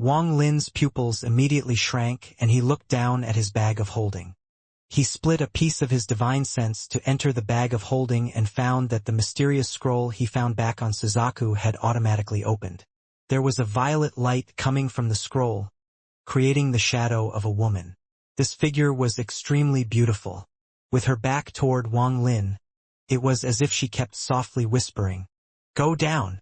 Wang Lin's pupils immediately shrank and he looked down at his bag of holding. He split a piece of his divine sense to enter the bag of holding and found that the mysterious scroll he found back on Suzaku had automatically opened. There was a violet light coming from the scroll, creating the shadow of a woman. This figure was extremely beautiful. With her back toward Wang Lin, it was as if she kept softly whispering, "Go down."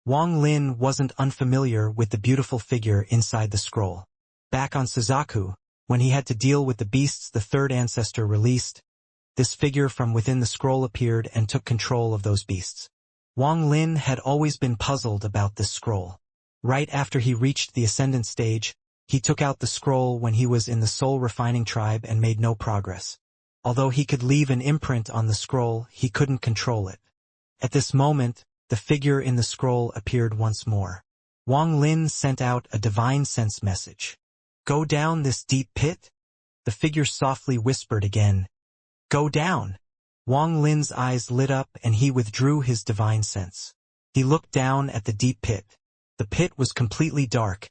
Wang Lin wasn't unfamiliar with the beautiful figure inside the scroll. Back on Suzaku, when he had to deal with the beasts the third ancestor released, this figure from within the scroll appeared and took control of those beasts. Wang Lin had always been puzzled about this scroll. Right after he reached the ascendant stage, he took out the scroll when he was in the soul refining tribe and made no progress. Although he could leave an imprint on the scroll, he couldn't control it. At this moment, the figure in the scroll appeared once more. Wang Lin sent out a divine sense message. "Go down this deep pit?" The figure softly whispered again, "Go down." Wang Lin's eyes lit up and he withdrew his divine sense. He looked down at the deep pit. The pit was completely dark,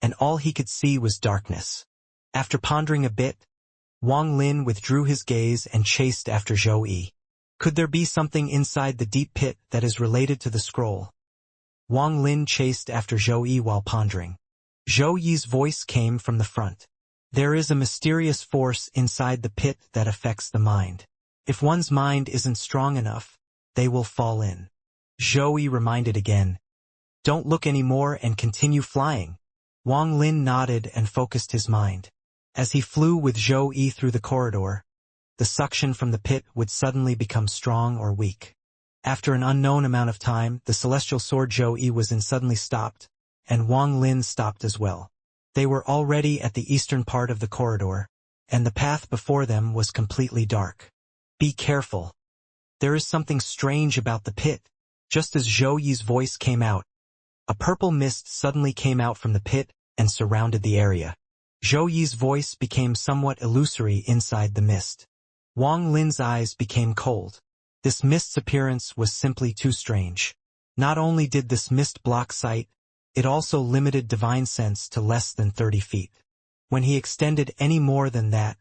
and all he could see was darkness. After pondering a bit, Wang Lin withdrew his gaze and chased after Zhou Yi. Could there be something inside the deep pit that is related to the scroll? Wang Lin chased after Zhou Yi while pondering. Zhou Yi's voice came from the front. "There is a mysterious force inside the pit that affects the mind. If one's mind isn't strong enough, they will fall in." Zhou Yi reminded again, "Don't look anymore and continue flying." Wang Lin nodded and focused his mind. As he flew with Zhou Yi through the corridor, the suction from the pit would suddenly become strong or weak. After an unknown amount of time, the celestial sword Zhou Yi was in suddenly stopped, and Wang Lin stopped as well. They were already at the eastern part of the corridor, and the path before them was completely dark. "Be careful. There is something strange about the pit." Just as Zhou Yi's voice came out, a purple mist suddenly came out from the pit and surrounded the area. Zhou Yi's voice became somewhat illusory inside the mist. Wang Lin's eyes became cold. This mist's appearance was simply too strange. Not only did this mist block sight, it also limited divine sense to less than 30 feet. When he extended any more than that,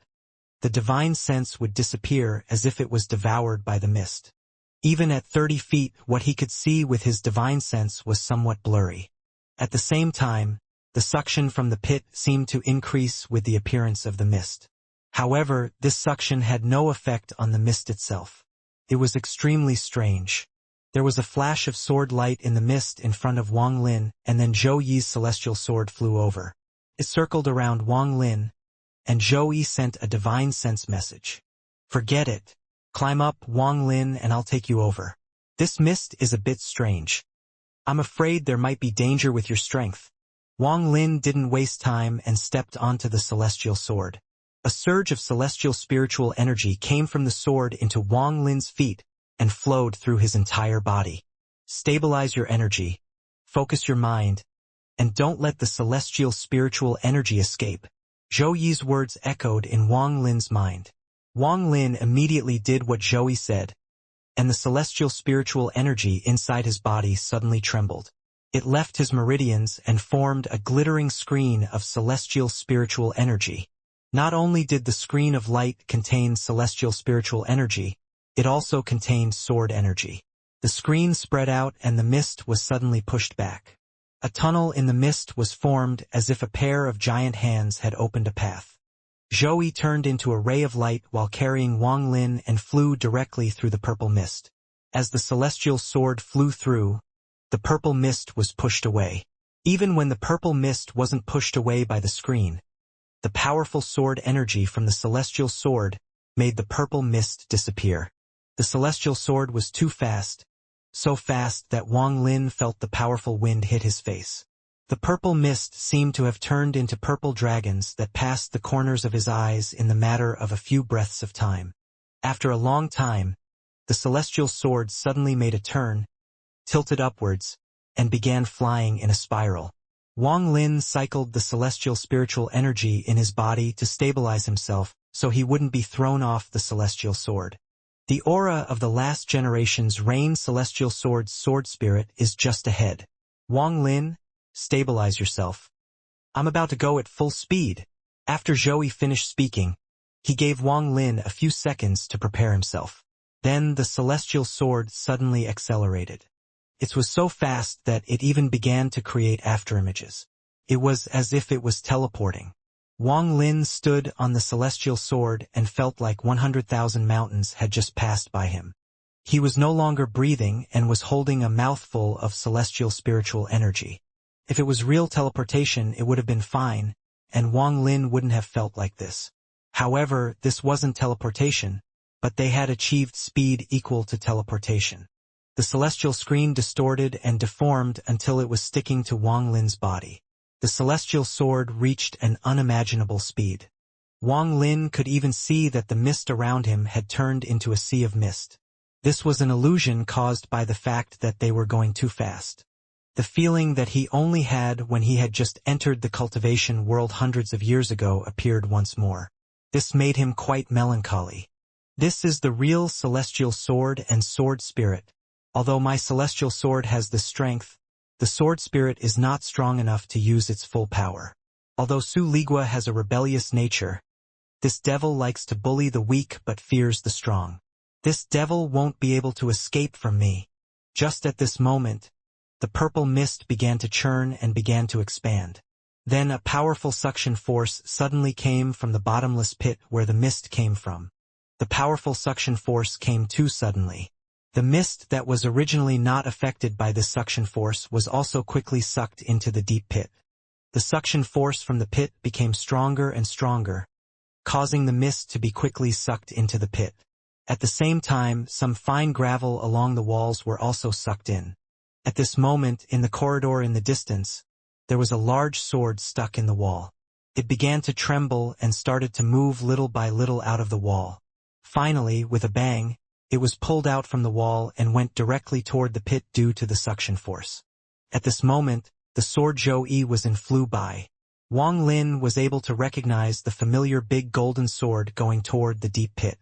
the divine sense would disappear as if it was devoured by the mist. Even at 30 feet, what he could see with his divine sense was somewhat blurry. At the same time, the suction from the pit seemed to increase with the appearance of the mist. However, this suction had no effect on the mist itself. It was extremely strange. There was a flash of sword light in the mist in front of Wang Lin, and then Zhou Yi's celestial sword flew over. It circled around Wang Lin, and Zhou Yi sent a divine sense message. "Forget it. Climb up, Wang Lin, and I'll take you over. This mist is a bit strange. I'm afraid there might be danger with your strength." Wang Lin didn't waste time and stepped onto the celestial sword. A surge of celestial spiritual energy came from the sword into Wang Lin's feet and flowed through his entire body. "Stabilize your energy, focus your mind, and don't let the celestial spiritual energy escape." Zhou Yi's words echoed in Wang Lin's mind. Wang Lin immediately did what Zhou Yi said, and the celestial spiritual energy inside his body suddenly trembled. It left his meridians and formed a glittering screen of celestial spiritual energy. Not only did the screen of light contain celestial spiritual energy, it also contained sword energy. The screen spread out and the mist was suddenly pushed back. A tunnel in the mist was formed as if a pair of giant hands had opened a path. Zhou Yi turned into a ray of light while carrying Wang Lin and flew directly through the purple mist. As the celestial sword flew through, the purple mist was pushed away. Even when the purple mist wasn't pushed away by the screen, the powerful sword energy from the celestial sword made the purple mist disappear. The celestial sword was too fast, so fast that Wang Lin felt the powerful wind hit his face. The purple mist seemed to have turned into purple dragons that passed the corners of his eyes in the matter of a few breaths of time. After a long time, the celestial sword suddenly made a turn, tilted upwards, and began flying in a spiral. Wang Lin cycled the celestial spiritual energy in his body to stabilize himself so he wouldn't be thrown off the celestial sword. The aura of the last generation's Rain Celestial Sword's sword spirit is just ahead. Wang Lin, stabilize yourself. I'm about to go at full speed. After Zhou finished speaking, he gave Wang Lin a few seconds to prepare himself. Then the celestial sword suddenly accelerated. It was so fast that it even began to create afterimages. It was as if it was teleporting. Wang Lin stood on the celestial sword and felt like 100,000 mountains had just passed by him. He was no longer breathing and was holding a mouthful of celestial spiritual energy. If it was real teleportation, it would have been fine, and Wang Lin wouldn't have felt like this. However, this wasn't teleportation, but they had achieved speed equal to teleportation. The celestial screen distorted and deformed until it was sticking to Wang Lin's body. The celestial sword reached an unimaginable speed. Wang Lin could even see that the mist around him had turned into a sea of mist. This was an illusion caused by the fact that they were going too fast. The feeling that he only had when he had just entered the cultivation world hundreds of years ago appeared once more. This made him quite melancholy. This is the real celestial sword and sword spirit. Although my celestial sword has the strength, the sword spirit is not strong enough to use its full power. Although Su Ligua has a rebellious nature, this devil likes to bully the weak but fears the strong. This devil won't be able to escape from me. Just at this moment, the purple mist began to churn and began to expand. Then a powerful suction force suddenly came from the bottomless pit where the mist came from. The powerful suction force came too suddenly. The mist that was originally not affected by this suction force was also quickly sucked into the deep pit. The suction force from the pit became stronger and stronger, causing the mist to be quickly sucked into the pit. At the same time, some fine gravel along the walls were also sucked in. At this moment, in the corridor in the distance, there was a large sword stuck in the wall. It began to tremble and started to move little by little out of the wall. Finally, with a bang, it was pulled out from the wall and went directly toward the pit due to the suction force. At this moment, the sword Zhou was in flew by. Wang Lin was able to recognize the familiar big golden sword going toward the deep pit.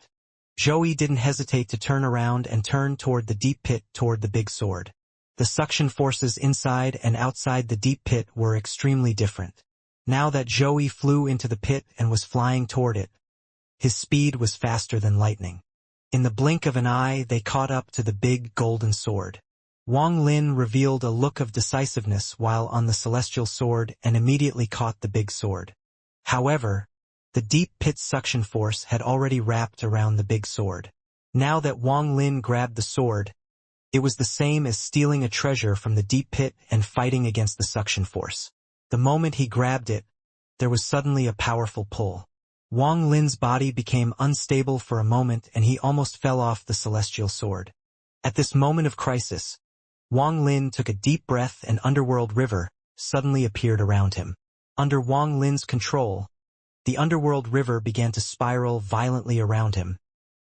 Zhou didn't hesitate to turn around and turn toward the deep pit toward the big sword. The suction forces inside and outside the deep pit were extremely different. Now that Zhou flew into the pit and was flying toward it, his speed was faster than lightning. In the blink of an eye, they caught up to the big golden sword. Wang Lin revealed a look of decisiveness while on the celestial sword and immediately caught the big sword. However, the deep pit's suction force had already wrapped around the big sword. Now that Wang Lin grabbed the sword, it was the same as stealing a treasure from the deep pit and fighting against the suction force. The moment he grabbed it, there was suddenly a powerful pull. Wang Lin's body became unstable for a moment and he almost fell off the celestial sword. At this moment of crisis, Wang Lin took a deep breath and Underworld River suddenly appeared around him. Under Wang Lin's control, the Underworld River began to spiral violently around him,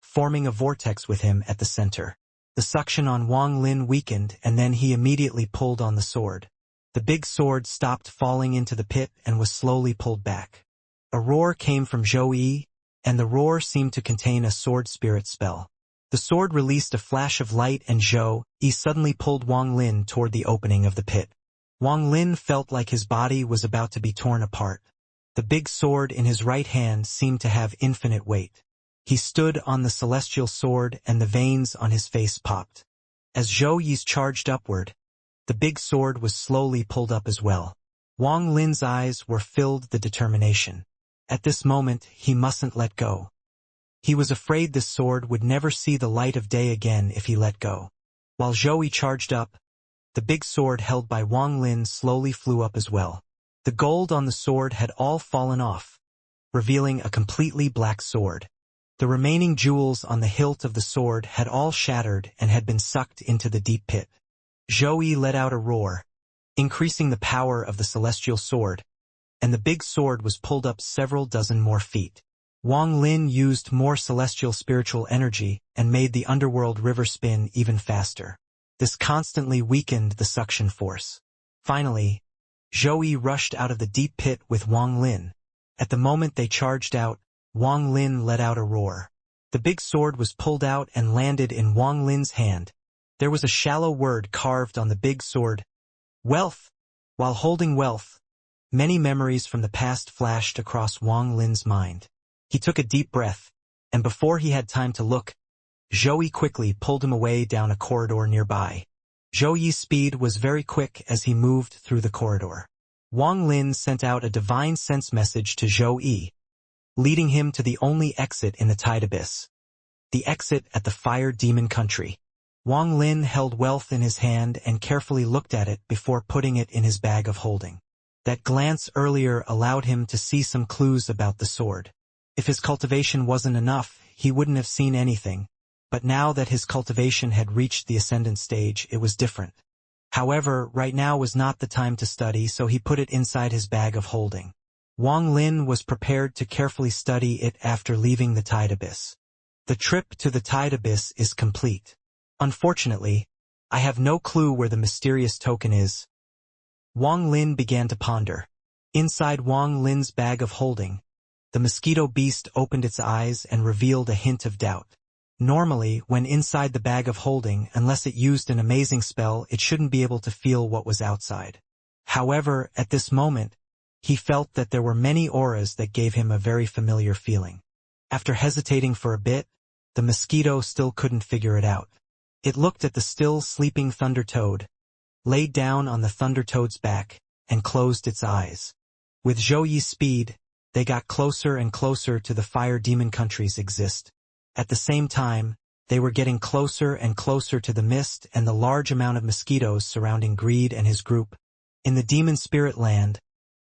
forming a vortex with him at the center. The suction on Wang Lin weakened and then he immediately pulled on the sword. The big sword stopped falling into the pit and was slowly pulled back. A roar came from Zhou, and the roar seemed to contain a sword spirit spell. The sword released a flash of light and Zhou suddenly pulled Wang Lin toward the opening of the pit. Wang Lin felt like his body was about to be torn apart. The big sword in his right hand seemed to have infinite weight. He stood on the celestial sword and the veins on his face popped. As Zhou charged upward, the big sword was slowly pulled up as well. Wang Lin's eyes were filled with determination. At this moment, he mustn't let go. He was afraid this sword would never see the light of day again if he let go. While Zhou charged up, the big sword held by Wang Lin slowly flew up as well. The gold on the sword had all fallen off, revealing a completely black sword. The remaining jewels on the hilt of the sword had all shattered and had been sucked into the deep pit. Zhou let out a roar, increasing the power of the celestial sword, and the big sword was pulled up several dozen more feet. Wang Lin used more celestial spiritual energy and made the underworld river spin even faster. This constantly weakened the suction force. Finally, Zhou rushed out of the deep pit with Wang Lin. At the moment they charged out, Wang Lin let out a roar. The big sword was pulled out and landed in Wang Lin's hand. There was a shallow word carved on the big sword. Wealth! While holding wealth, many memories from the past flashed across Wang Lin's mind. He took a deep breath, and before he had time to look, Zhou Yi quickly pulled him away down a corridor nearby. Zhou Yi's speed was very quick as he moved through the corridor. Wang Lin sent out a divine sense message to Zhou Yi, leading him to the only exit in the Tide Abyss. The exit at the Fire Demon Country. Wang Lin held wealth in his hand and carefully looked at it before putting it in his bag of holding. That glance earlier allowed him to see some clues about the sword. If his cultivation wasn't enough, he wouldn't have seen anything, but now that his cultivation had reached the ascendant stage, it was different. However, right now was not the time to study, so he put it inside his bag of holding. Wang Lin was prepared to carefully study it after leaving the Tide Abyss. The trip to the Tide Abyss is complete. Unfortunately, I have no clue where the mysterious token is. Wang Lin began to ponder. Inside Wang Lin's bag of holding, the mosquito beast opened its eyes and revealed a hint of doubt. Normally, when inside the bag of holding, unless it used an amazing spell, it shouldn't be able to feel what was outside. However, at this moment, he felt that there were many auras that gave him a very familiar feeling. After hesitating for a bit, the mosquito still couldn't figure it out. It looked at the still sleeping Thunder Toad, laid down on the Thunder Toad's back, and closed its eyes. With Zhou Yi's speed, they got closer and closer to the Fire Demon Country's exist. At the same time, they were getting closer and closer to the mist and the large amount of mosquitoes surrounding Greed and his group. In the Demon Spirit Land,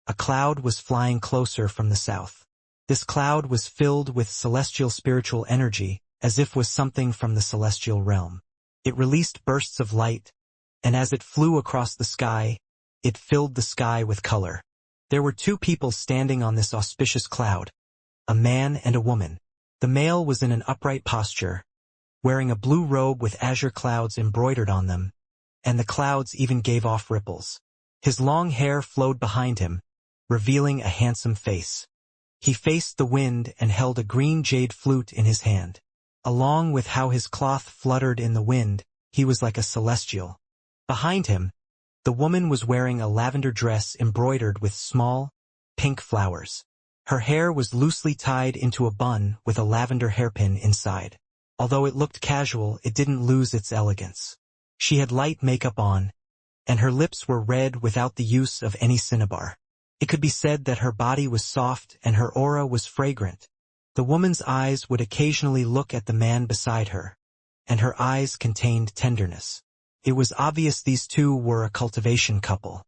a cloud was flying closer from the south. This cloud was filled with celestial spiritual energy, as if was something from the celestial realm. It released bursts of light, and as it flew across the sky, it filled the sky with color. There were two people standing on this auspicious cloud, a man and a woman. The male was in an upright posture, wearing a blue robe with azure clouds embroidered on them, and the clouds even gave off ripples. His long hair flowed behind him, revealing a handsome face. He faced the wind and held a green jade flute in his hand. Along with how his cloth fluttered in the wind, he was like a celestial. Behind him, the woman was wearing a lavender dress embroidered with small, pink flowers. Her hair was loosely tied into a bun with a lavender hairpin inside. Although it looked casual, it didn't lose its elegance. She had light makeup on, and her lips were red without the use of any cinnabar. It could be said that her body was soft and her aura was fragrant. The woman's eyes would occasionally look at the man beside her, and her eyes contained tenderness. It was obvious these two were a cultivation couple.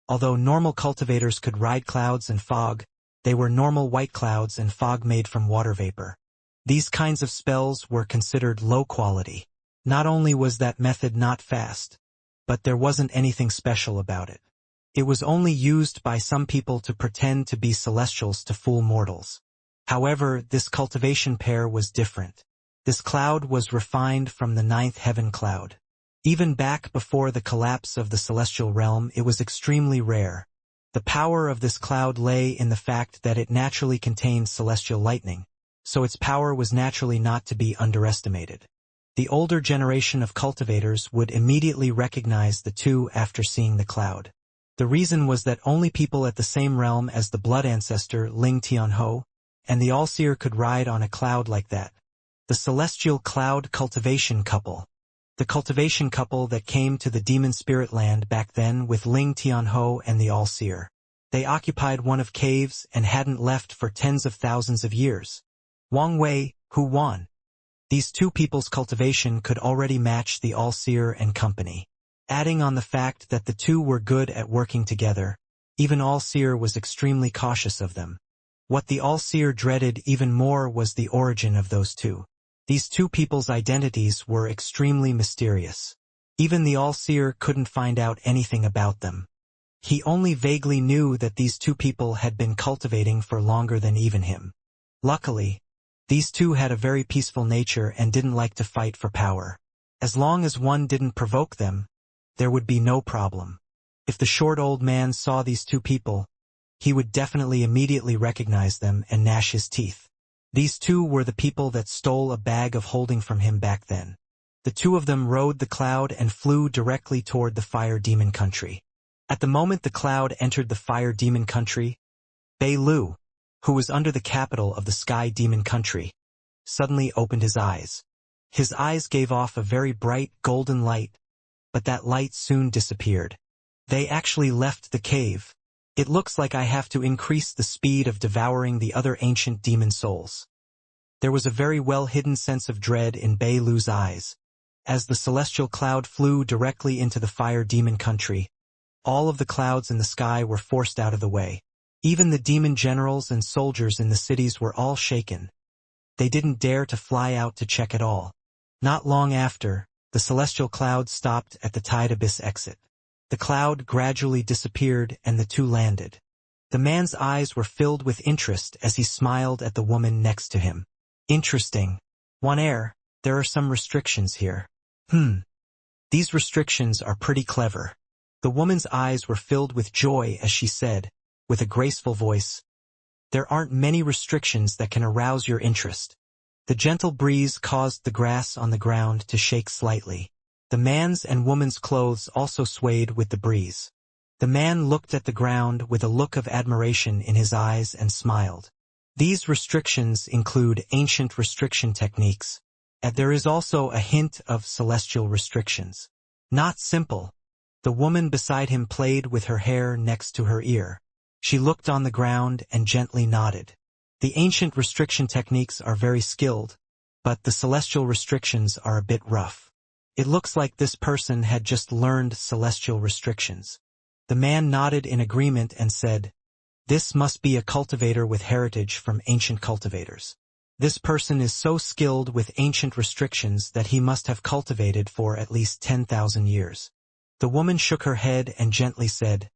Although normal cultivators could ride clouds and fog, they were normal white clouds and fog made from water vapor. These kinds of spells were considered low quality. Not only was that method not fast, but there wasn't anything special about it. It was only used by some people to pretend to be celestials to fool mortals. However, this cultivation pair was different. This cloud was refined from the ninth heaven cloud. Even back before the collapse of the celestial realm, it was extremely rare. The power of this cloud lay in the fact that it naturally contained celestial lightning, so its power was naturally not to be underestimated. The older generation of cultivators would immediately recognize the two after seeing the cloud. The reason was that only people at the same realm as the blood ancestor Ling Tianhou and the All-Seer could ride on a cloud like that. The celestial cloud cultivation couple. The cultivation couple that came to the Demon Spirit Land back then with Ling Tianhou and the All-Seer. They occupied one of caves and hadn't left for tens of thousands of years. Wang Wei, Hu Wan. These two people's cultivation could already match the All-Seer and company. Adding on the fact that the two were good at working together, even All-Seer was extremely cautious of them. What the All-Seer dreaded even more was the origin of those two. These two people's identities were extremely mysterious. Even the All-Seer couldn't find out anything about them. He only vaguely knew that these two people had been cultivating for longer than even him. Luckily, these two had a very peaceful nature and didn't like to fight for power. As long as one didn't provoke them, there would be no problem. If the short old man saw these two people, he would definitely immediately recognize them and gnash his teeth. These two were the people that stole a bag of holding from him back then. The two of them rode the cloud and flew directly toward the Fire Demon Country. At the moment the cloud entered the fire demon country, Bei Lu, who was under the capital of the sky demon country, suddenly opened his eyes. His eyes gave off a very bright golden light, but that light soon disappeared. They actually left the cave. It looks like I have to increase the speed of devouring the other ancient demon souls. There was a very well-hidden sense of dread in Bei Lu's eyes. As the celestial cloud flew directly into the fire demon country, all of the clouds in the sky were forced out of the way. Even the demon generals and soldiers in the cities were all shaken. They didn't dare to fly out to check at all. Not long after, the celestial cloud stopped at the tide abyss exit. The cloud gradually disappeared and the two landed. The man's eyes were filled with interest as he smiled at the woman next to him. Interesting. Air, there are some restrictions here. These restrictions are pretty clever. The woman's eyes were filled with joy as she said, with a graceful voice, "There aren't many restrictions that can arouse your interest." The gentle breeze caused the grass on the ground to shake slightly. The man's and woman's clothes also swayed with the breeze. The man looked at the ground with a look of admiration in his eyes and smiled. These restrictions include ancient restriction techniques, and there is also a hint of celestial restrictions. Not simple. The woman beside him played with her hair next to her ear. She looked on the ground and gently nodded. The ancient restriction techniques are very skilled, but the celestial restrictions are a bit rough. It looks like this person had just learned celestial restrictions. The man nodded in agreement and said, "This must be a cultivator with heritage from ancient cultivators. This person is so skilled with ancient restrictions that he must have cultivated for at least 10,000 years. The woman shook her head and gently said,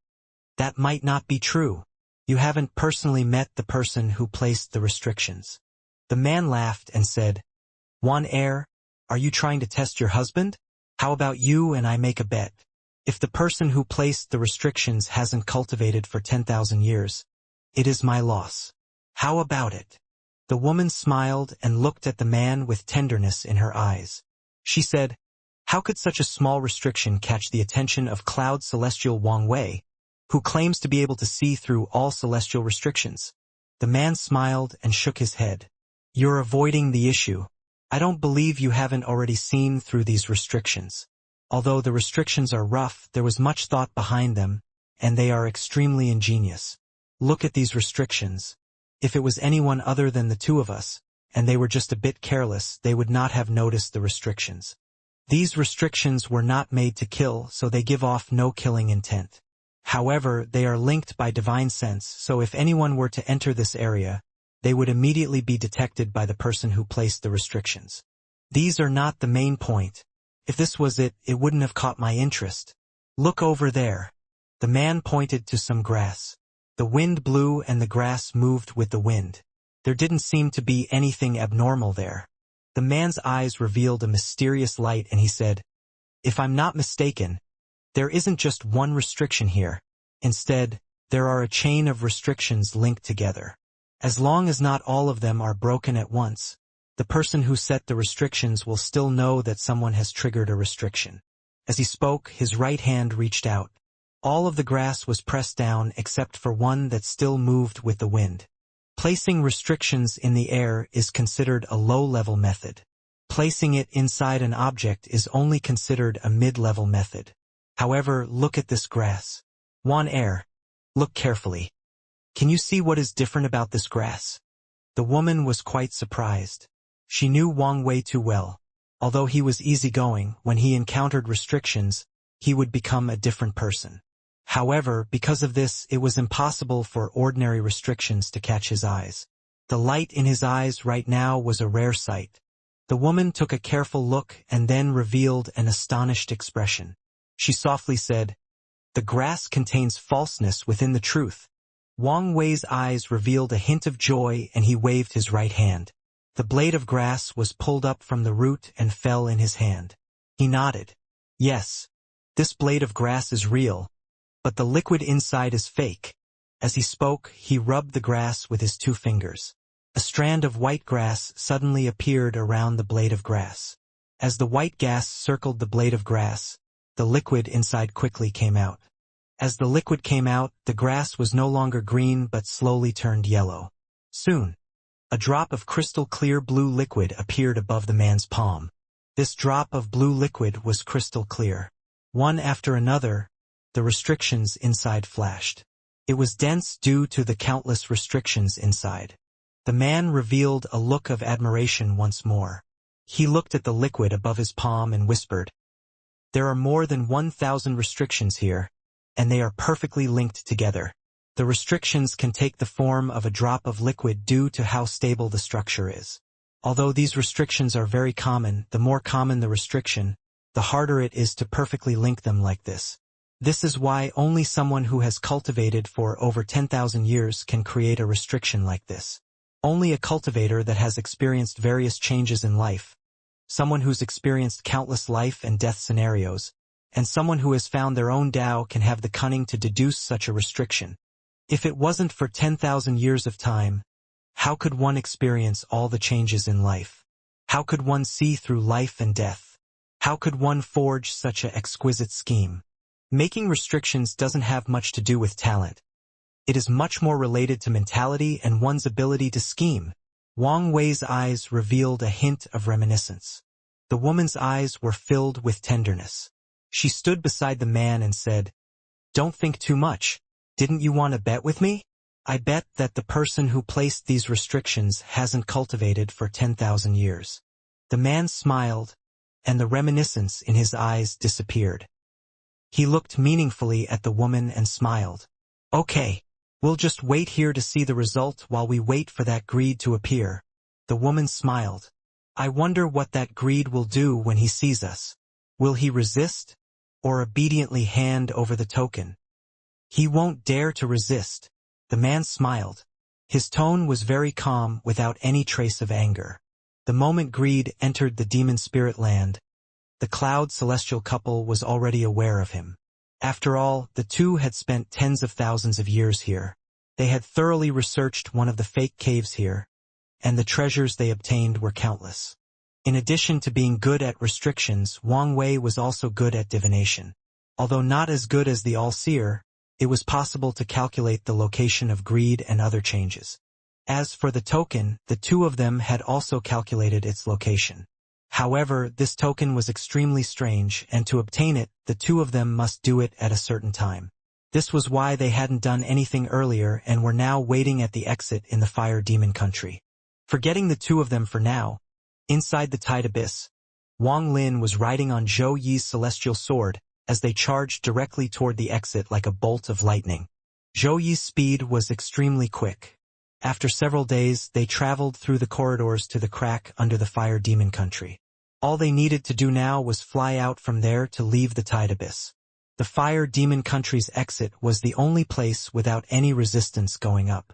"That might not be true. You haven't personally met the person who placed the restrictions." The man laughed and said, Air, are you trying to test your husband? How about you and I make a bet? If the person who placed the restrictions hasn't cultivated for 10,000 years, it is my loss. How about it? The woman smiled and looked at the man with tenderness in her eyes. She said, "How could such a small restriction catch the attention of Cloud Celestial Wang Wei, who claims to be able to see through all celestial restrictions?" The man smiled and shook his head. "You're avoiding the issue. I don't believe you haven't already seen through these restrictions. Although the restrictions are rough, there was much thought behind them, and they are extremely ingenious. Look at these restrictions. If it was anyone other than the two of us, and they were just a bit careless, they would not have noticed the restrictions. These restrictions were not made to kill, so they give off no killing intent. However, they are linked by divine sense, so if anyone were to enter this area, they would immediately be detected by the person who placed the restrictions. These are not the main point. If this was it, it wouldn't have caught my interest. Look over there." The man pointed to some grass. The wind blew and the grass moved with the wind. There didn't seem to be anything abnormal there. The man's eyes revealed a mysterious light and he said, "If I'm not mistaken, there isn't just one restriction here. Instead, there are a chain of restrictions linked together. As long as not all of them are broken at once, the person who set the restrictions will still know that someone has triggered a restriction." As he spoke, his right hand reached out. All of the grass was pressed down except for one that still moved with the wind. Placing restrictions in the air is considered a low-level method. Placing it inside an object is only considered a mid-level method. However, look at this grass. Air, look carefully. Can you see what is different about this grass? The woman was quite surprised. She knew Wang Wei too well. Although he was easygoing, when he encountered restrictions, he would become a different person. However, because of this, it was impossible for ordinary restrictions to catch his eyes. The light in his eyes right now was a rare sight. The woman took a careful look and then revealed an astonished expression. She softly said, "The grass contains falseness within the truth." Wang Wei's eyes revealed a hint of joy and he waved his right hand. The blade of grass was pulled up from the root and fell in his hand. He nodded. "Yes, this blade of grass is real, but the liquid inside is fake." As he spoke, he rubbed the grass with his 2 fingers. A strand of white grass suddenly appeared around the blade of grass. As the white gas circled the blade of grass, the liquid inside quickly came out. As the liquid came out, the grass was no longer green but slowly turned yellow. Soon, a drop of crystal-clear blue liquid appeared above the man's palm. This drop of blue liquid was crystal clear. One after another, the restrictions inside flashed. It was dense due to the countless restrictions inside. The man revealed a look of admiration once more. He looked at the liquid above his palm and whispered, "There are more than 1,000 restrictions here, and they are perfectly linked together. The restrictions can take the form of a drop of liquid due to how stable the structure is. Although these restrictions are very common, the more common the restriction, the harder it is to perfectly link them like this. This is why only someone who has cultivated for over 10,000 years can create a restriction like this. Only a cultivator that has experienced various changes in life, someone who's experienced countless life and death scenarios, and someone who has found their own Tao can have the cunning to deduce such a restriction. If it wasn't for 10,000 years of time, how could one experience all the changes in life? How could one see through life and death? How could one forge such an exquisite scheme? Making restrictions doesn't have much to do with talent. It is much more related to mentality and one's ability to scheme. Wang Wei's eyes revealed a hint of reminiscence. The woman's eyes were filled with tenderness. She stood beside the man and said, "Don't think too much. Didn't you want to bet with me? I bet that the person who placed these restrictions hasn't cultivated for 10,000 years." The man smiled, and the reminiscence in his eyes disappeared. He looked meaningfully at the woman and smiled. "Okay, we'll just wait here to see the result while we wait for that greed to appear." The woman smiled. "I wonder what that greed will do when he sees us. Will he resist, or obediently hand over the token?" "He won't dare to resist." The man smiled. His tone was very calm without any trace of anger. The moment greed entered the demon spirit land, the cloud celestial couple was already aware of him. After all, the two had spent tens of thousands of years here. They had thoroughly researched one of the fake caves here, and the treasures they obtained were countless. In addition to being good at restrictions, Wang Wei was also good at divination. Although not as good as the all-seer, it was possible to calculate the location of greed and other changes. As for the token, the two of them had also calculated its location. However, this token was extremely strange, and to obtain it, the two of them must do it at a certain time. This was why they hadn't done anything earlier and were now waiting at the exit in the Fire Demon country. Forgetting the two of them for now, inside the Tide Abyss, Wang Lin was riding on Zhou Yi's celestial sword as they charged directly toward the exit like a bolt of lightning. Zhou Yi's speed was extremely quick. After several days, they traveled through the corridors to the crack under the Fire Demon country. All they needed to do now was fly out from there to leave the Tide Abyss. The Fire Demon country's exit was the only place without any resistance going up.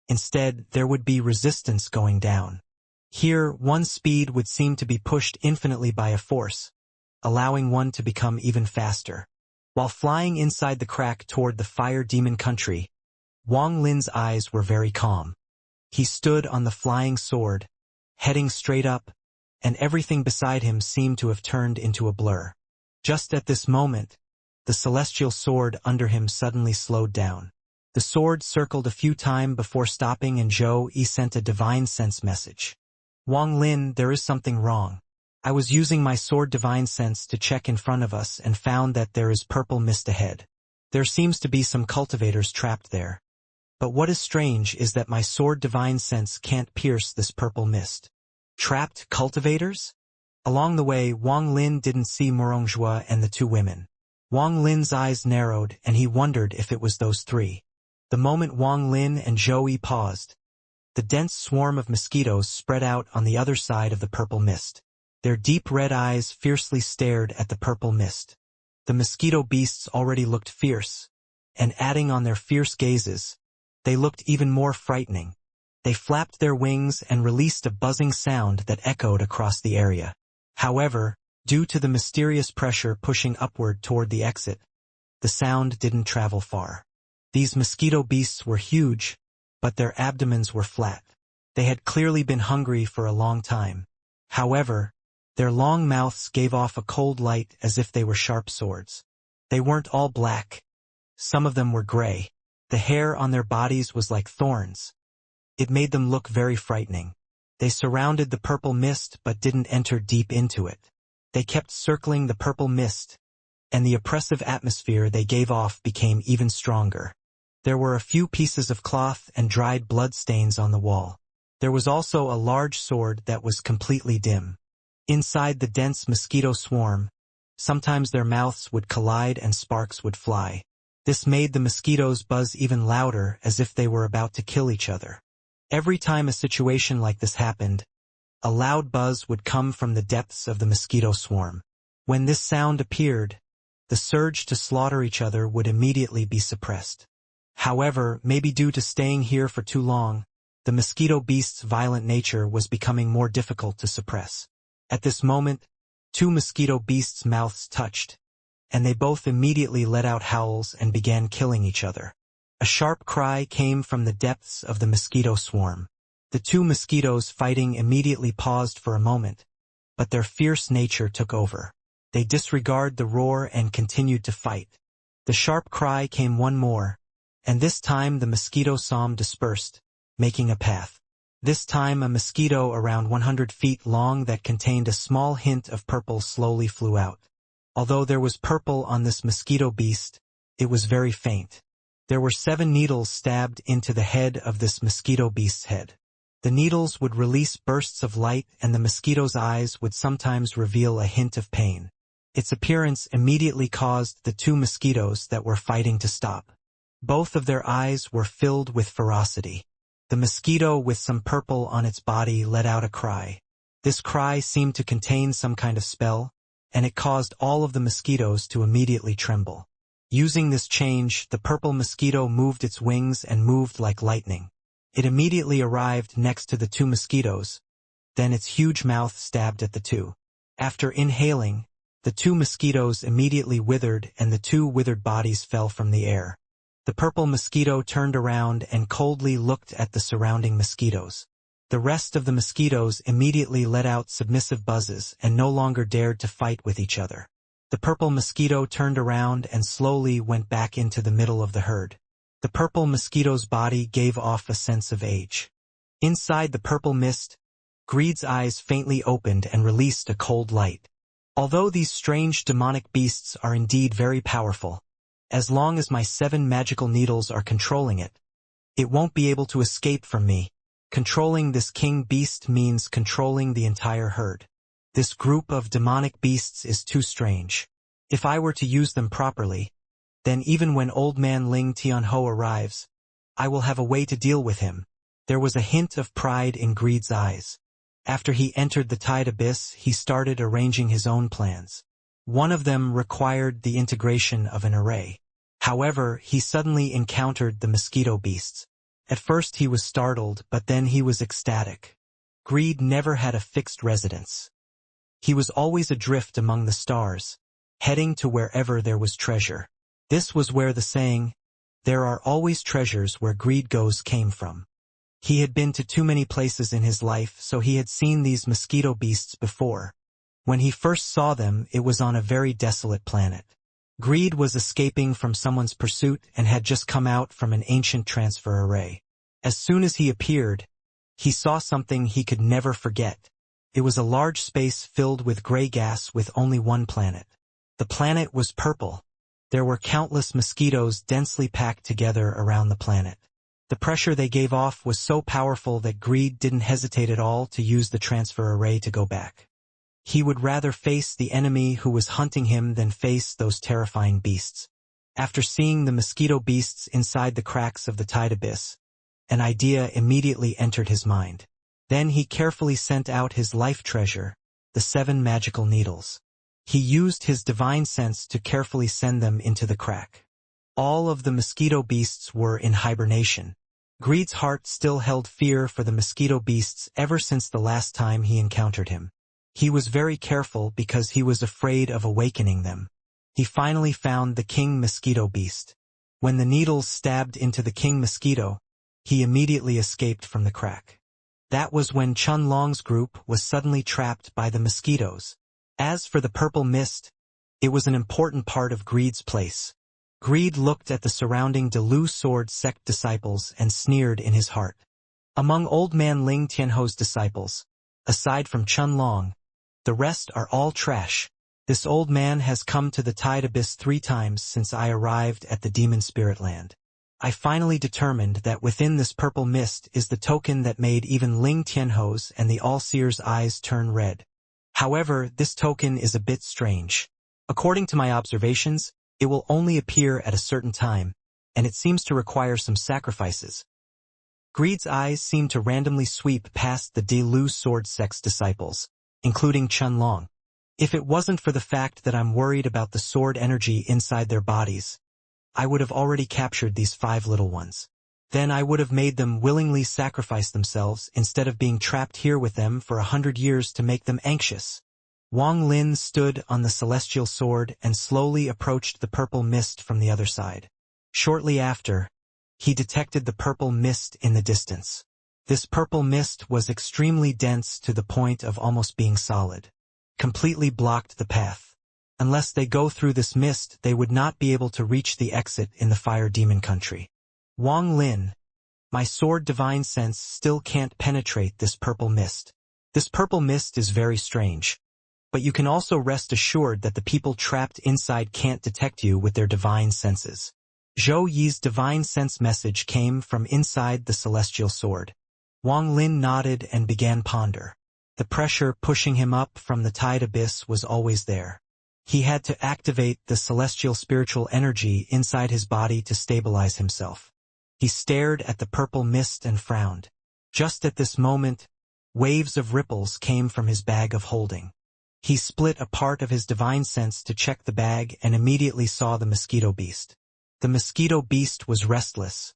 Instead, there would be resistance going down. Here, one's speed would seem to be pushed infinitely by a force, allowing one to become even faster. While flying inside the crack toward the Fire Demon country, Wang Lin's eyes were very calm. He stood on the flying sword, heading straight up, and everything beside him seemed to have turned into a blur. Just at this moment, the celestial sword under him suddenly slowed down. The sword circled a few times before stopping, and Zhou Yi sent a divine sense message. "Wang Lin, there is something wrong. I was using my sword divine sense to check in front of us and found that there is purple mist ahead. There seems to be some cultivators trapped there. But what is strange is that my sword divine sense can't pierce this purple mist." Trapped cultivators? Along the way, Wang Lin didn't see Morongjua and the two women. Wang Lin's eyes narrowed, and he wondered if it was those three. The moment Wang Lin and Zhou Yi paused, the dense swarm of mosquitoes spread out on the other side of the purple mist. Their deep red eyes fiercely stared at the purple mist. The mosquito beasts already looked fierce, and adding on their fierce gazes, they looked even more frightening. They flapped their wings and released a buzzing sound that echoed across the area. However, due to the mysterious pressure pushing upward toward the exit, the sound didn't travel far. These mosquito beasts were huge, but their abdomens were flat. They had clearly been hungry for a long time. However, their long mouths gave off a cold light as if they were sharp swords. They weren't all black. Some of them were gray. The hair on their bodies was like thorns. It made them look very frightening. They surrounded the purple mist but didn't enter deep into it. They kept circling the purple mist, and the oppressive atmosphere they gave off became even stronger. There were a few pieces of cloth and dried blood stains on the wall. There was also a large sword that was completely dim. Inside the dense mosquito swarm, sometimes their mouths would collide and sparks would fly. This made the mosquitoes buzz even louder, as if they were about to kill each other. Every time a situation like this happened, a loud buzz would come from the depths of the mosquito swarm. When this sound appeared, the surge to slaughter each other would immediately be suppressed. However, maybe due to staying here for too long, the mosquito beast's violent nature was becoming more difficult to suppress. At this moment, two mosquito beasts' mouths touched, and they both immediately let out howls and began killing each other. A sharp cry came from the depths of the mosquito swarm. The two mosquitoes fighting immediately paused for a moment, but their fierce nature took over. They disregarded the roar and continued to fight. The sharp cry came one more, and this time the mosquito swarm dispersed, making a path. This time a mosquito around 100 feet long that contained a small hint of purple slowly flew out. Although there was purple on this mosquito beast, it was very faint. There were 7 needles stabbed into the head of this mosquito beast's head. The needles would release bursts of light and the mosquito's eyes would sometimes reveal a hint of pain. Its appearance immediately caused the two mosquitoes that were fighting to stop. Both of their eyes were filled with ferocity. The mosquito with some purple on its body let out a cry. This cry seemed to contain some kind of spell, and it caused all of the mosquitoes to immediately tremble. Using this change, the purple mosquito moved its wings and moved like lightning. It immediately arrived next to the two mosquitoes, then its huge mouth stabbed at the two. After inhaling, the two mosquitoes immediately withered and the two withered bodies fell from the air. The purple mosquito turned around and coldly looked at the surrounding mosquitoes. The rest of the mosquitoes immediately let out submissive buzzes and no longer dared to fight with each other. The purple mosquito turned around and slowly went back into the middle of the herd. The purple mosquito's body gave off a sense of age. Inside the purple mist, Greed's eyes faintly opened and released a cold light. Although these strange demonic beasts are indeed very powerful, as long as my 7 magical needles are controlling it, it won't be able to escape from me. Controlling this king beast means controlling the entire herd. This group of demonic beasts is too strange. If I were to use them properly, then even when old man Ling Tianho arrives, I will have a way to deal with him. There was a hint of pride in Greed's eyes. After he entered the tide abyss, he started arranging his own plans. One of them required the integration of an array. However, he suddenly encountered the mosquito beasts. At first he was startled, but then he was ecstatic. Greed never had a fixed residence. He was always adrift among the stars, heading to wherever there was treasure. This was where the saying, "There are always treasures where greed goes," came from. He had been to too many places in his life, so he had seen these mosquito beasts before. When he first saw them, it was on a very desolate planet. Greed was escaping from someone's pursuit and had just come out from an ancient transfer array. As soon as he appeared, he saw something he could never forget. It was a large space filled with gray gas with only one planet. The planet was purple. There were countless mosquitoes densely packed together around the planet. The pressure they gave off was so powerful that Greed didn't hesitate at all to use the transfer array to go back. He would rather face the enemy who was hunting him than face those terrifying beasts. After seeing the mosquito beasts inside the cracks of the tide abyss, an idea immediately entered his mind. Then he carefully sent out his life treasure, the 7 magical needles. He used his divine sense to carefully send them into the crack. All of the mosquito beasts were in hibernation. Greed's heart still held fear for the mosquito beasts ever since the last time he encountered him. He was very careful because he was afraid of awakening them. He finally found the king mosquito beast. When the needles stabbed into the king mosquito, he immediately escaped from the crack. That was when Chun Long's group was suddenly trapped by the mosquitoes. As for the purple mist, it was an important part of Greed's place. Greed looked at the surrounding Delu sword sect disciples and sneered in his heart. Among old man Ling Tianho's disciples, aside from Chun Long, the rest are all trash. This old man has come to the Tide Abyss 3 times since I arrived at the Demon Spirit Land. I finally determined that within this purple mist is the token that made even Ling Tianho's and the All-Seer's eyes turn red. However, this token is a bit strange. According to my observations, it will only appear at a certain time, and it seems to require some sacrifices. Greed's eyes seem to randomly sweep past the Delu sword sect's disciples, including Chun Long. If it wasn't for the fact that I'm worried about the sword energy inside their bodies, I would have already captured these 5 little ones. Then I would have made them willingly sacrifice themselves instead of being trapped here with them for 100 years to make them anxious. Wang Lin stood on the celestial sword and slowly approached the purple mist from the other side. Shortly after, he detected the purple mist in the distance. This purple mist was extremely dense to the point of almost being solid. Completely blocked the path. Unless they go through this mist, they would not be able to reach the exit in the Fire Demon Country. Wang Lin, my sword divine sense still can't penetrate this purple mist. This purple mist is very strange. But you can also rest assured that the people trapped inside can't detect you with their divine senses. Zhou Yi's divine sense message came from inside the celestial sword. Wang Lin nodded and began ponder. The pressure pushing him up from the Tide Abyss was always there. He had to activate the celestial spiritual energy inside his body to stabilize himself. He stared at the purple mist and frowned. Just at this moment, waves of ripples came from his bag of holding. He split a part of his divine sense to check the bag and immediately saw the mosquito beast. The mosquito beast was restless,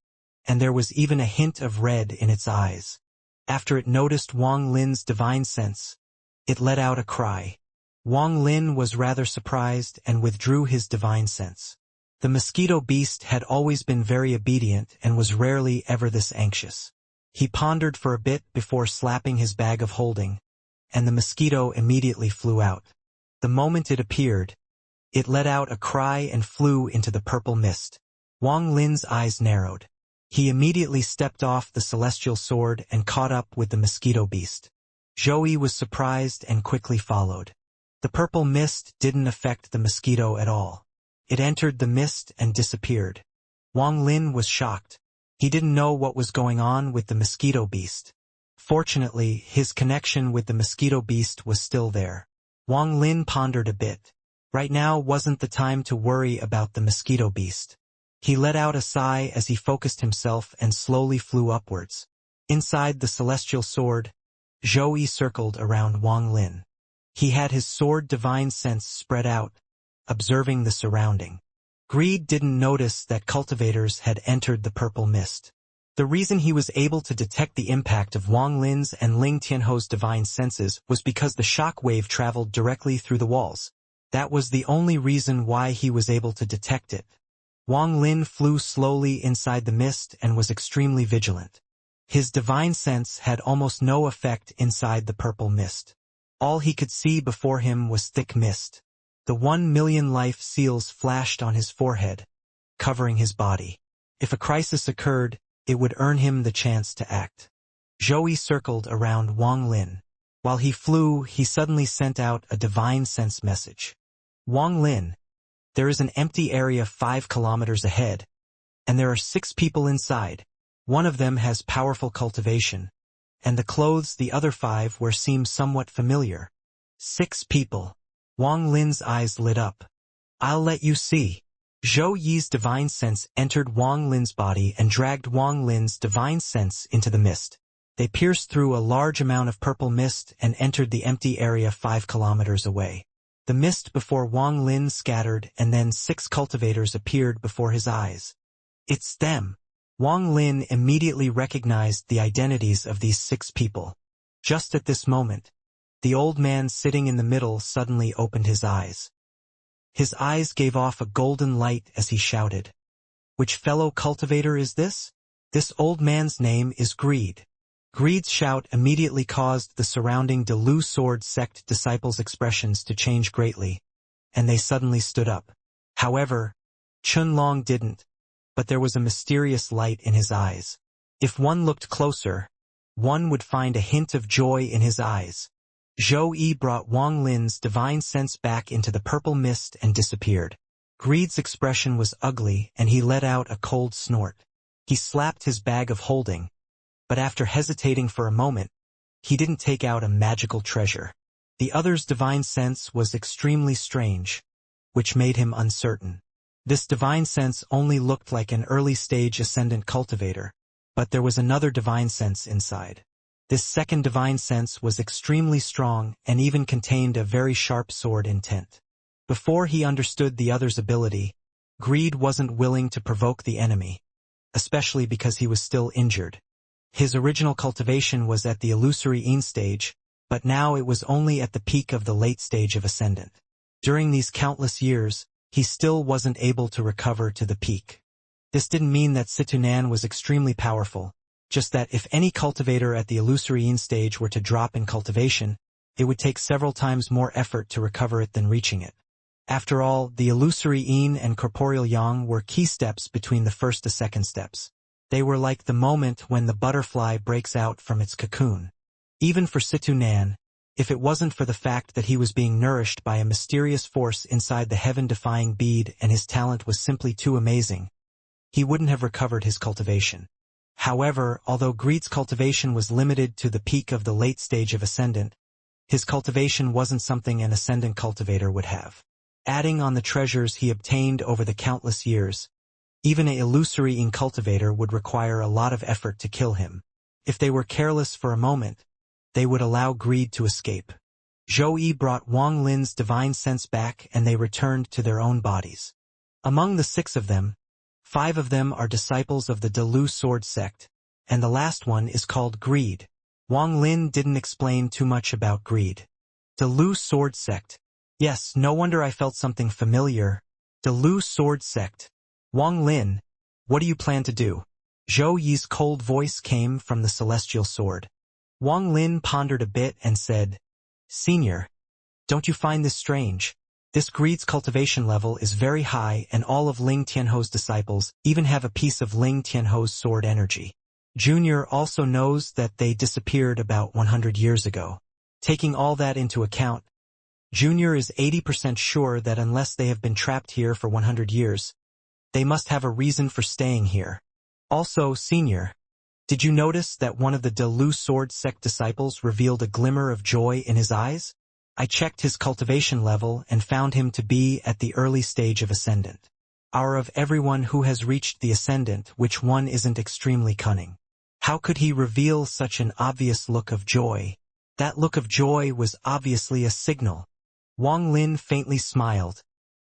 and there was even a hint of red in its eyes. After it noticed Wang Lin's divine sense, it let out a cry. Wang Lin was rather surprised and withdrew his divine sense. The mosquito beast had always been very obedient and was rarely ever this anxious. He pondered for a bit before slapping his bag of holding, and the mosquito immediately flew out. The moment it appeared, it let out a cry and flew into the purple mist. Wang Lin's eyes narrowed. He immediately stepped off the celestial sword and caught up with the mosquito beast. Zhou Yi was surprised and quickly followed. The purple mist didn't affect the mosquito at all. It entered the mist and disappeared. Wang Lin was shocked. He didn't know what was going on with the mosquito beast. Fortunately, his connection with the mosquito beast was still there. Wang Lin pondered a bit. Right now wasn't the time to worry about the mosquito beast. He let out a sigh as he focused himself and slowly flew upwards. Inside the celestial sword, Zhou Yi circled around Wang Lin. He had his sword divine sense spread out, observing the surrounding. Greed didn't notice that cultivators had entered the purple mist. The reason he was able to detect the impact of Wang Lin's and Ling Tianho's divine senses was because the shock wave traveled directly through the walls. That was the only reason why he was able to detect it. Wang Lin flew slowly inside the mist and was extremely vigilant. His divine sense had almost no effect inside the purple mist. All he could see before him was thick mist. The 1 million life seals flashed on his forehead, covering his body. If a crisis occurred, it would earn him the chance to act. Zhou Yi circled around Wang Lin. While he flew, he suddenly sent out a divine sense message. Wang Lin, there is an empty area 5 kilometers ahead, and there are 6 people inside. One of them has powerful cultivation, and the clothes the other 5 wear seem somewhat familiar. 6 people. Wang Lin's eyes lit up. I'll let you see. Zhou Yi's divine sense entered Wang Lin's body and dragged Wang Lin's divine sense into the mist. They pierced through a large amount of purple mist and entered the empty area 5 kilometers away. The mist before Wang Lin scattered and then 6 cultivators appeared before his eyes. It's them. Wang Lin immediately recognized the identities of these 6 people. Just at this moment, the old man sitting in the middle suddenly opened his eyes. His eyes gave off a golden light as he shouted. Which fellow cultivator is this? This old man's name is Greed. Greed's shout immediately caused the surrounding Delu sword sect disciples' expressions to change greatly, and they suddenly stood up. However, Chunlong didn't, but there was a mysterious light in his eyes. If one looked closer, one would find a hint of joy in his eyes. Zhou Yi brought Wang Lin's divine sense back into the purple mist and disappeared. Greed's expression was ugly and he let out a cold snort. He slapped his bag of holding, but after hesitating for a moment, he didn't take out a magical treasure. The other's divine sense was extremely strange, which made him uncertain. This divine sense only looked like an early-stage ascendant cultivator, but there was another divine sense inside. This second divine sense was extremely strong and even contained a very sharp sword intent. Before he understood the other's ability, Greed wasn't willing to provoke the enemy, especially because he was still injured. His original cultivation was at the illusory stage, but now it was only at the peak of the late stage of Ascendant. During these countless years, he still wasn't able to recover to the peak. This didn't mean that Situnan was extremely powerful, just that if any cultivator at the illusory stage were to drop in cultivation, it would take several times more effort to recover it than reaching it. After all, the illusory and corporeal yang were key steps between the first to second steps. They were like the moment when the butterfly breaks out from its cocoon. Even for Situnan, if it wasn't for the fact that he was being nourished by a mysterious force inside the heaven-defying bead and his talent was simply too amazing, he wouldn't have recovered his cultivation. However, although Greed's cultivation was limited to the peak of the late stage of Ascendant, his cultivation wasn't something an Ascendant cultivator would have. Adding on the treasures he obtained over the countless years, even an illusory cultivator would require a lot of effort to kill him. If they were careless for a moment, they would allow Greed to escape. Zhou Yi brought Wang Lin's divine sense back and they returned to their own bodies. Among the 6 of them, 5 of them are disciples of the Delu sword sect, and the last one is called Greed. Wang Lin didn't explain too much about Greed. Delu sword sect. Yes, no wonder I felt something familiar. Delu sword sect. Wang Lin, what do you plan to do? Zhou Yi's cold voice came from the celestial sword. Wang Lin pondered a bit and said, Senior, don't you find this strange? This Greed's cultivation level is very high and all of Ling Tianho's disciples even have a piece of Ling Tianho's sword energy. Junior also knows that they disappeared about 100 years ago. Taking all that into account, Junior is 80% sure that unless they have been trapped here for 100 years, they must have a reason for staying here. Also, Senior, did you notice that one of the Delu sword sect disciples revealed a glimmer of joy in his eyes? I checked his cultivation level and found him to be at the early stage of Ascendant. Of everyone who has reached the Ascendant, which one isn't extremely cunning? How could he reveal such an obvious look of joy? That look of joy was obviously a signal. Wang Lin faintly smiled,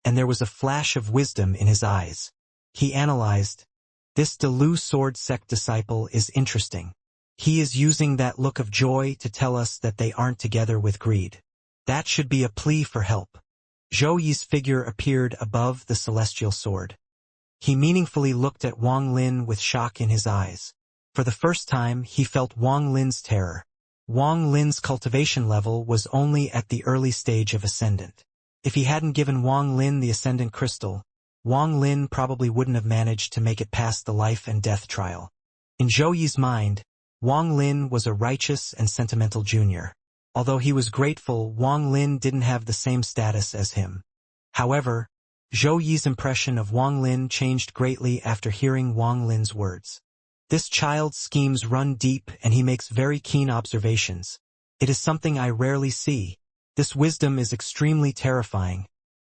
and there was a flash of wisdom in his eyes. He analyzed, this Delu sword sect disciple is interesting. He is using that look of joy to tell us that they aren't together with Greed. That should be a plea for help. Zhou Yi's figure appeared above the celestial sword. He meaningfully looked at Wang Lin with shock in his eyes. For the first time, he felt Wang Lin's terror. Wang Lin's cultivation level was only at the early stage of Ascendant. If he hadn't given Wang Lin the Ascendant Crystal, Wang Lin probably wouldn't have managed to make it past the life and death trial. In Zhou Yi's mind, Wang Lin was a righteous and sentimental junior. Although he was grateful, Wang Lin didn't have the same status as him. However, Zhou Yi's impression of Wang Lin changed greatly after hearing Wang Lin's words. This child's schemes run deep and he makes very keen observations. It is something I rarely see. This wisdom is extremely terrifying,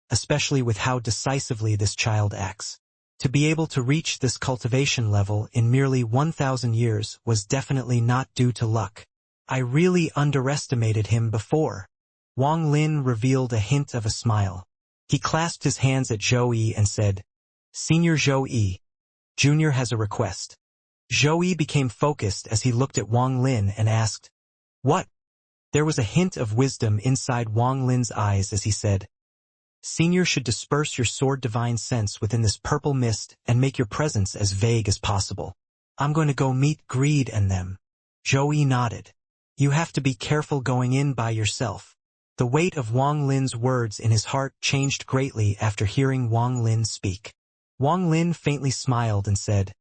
especially with how decisively this child acts. To be able to reach this cultivation level in merely 1,000 years was definitely not due to luck. I really underestimated him before. Wang Lin revealed a hint of a smile. He clasped his hands at Zhou Yi and said, Senior Zhou Yi, Junior has a request. Zhou Yi became focused as he looked at Wang Lin and asked, What? There was a hint of wisdom inside Wang Lin's eyes as he said, Senior should disperse your sword divine sense within this purple mist and make your presence as vague as possible. I'm going to go meet Greed and them. Zhou Yi nodded. You have to be careful going in by yourself. The weight of Wang Lin's words in his heart changed greatly after hearing Wang Lin speak. Wang Lin faintly smiled and said,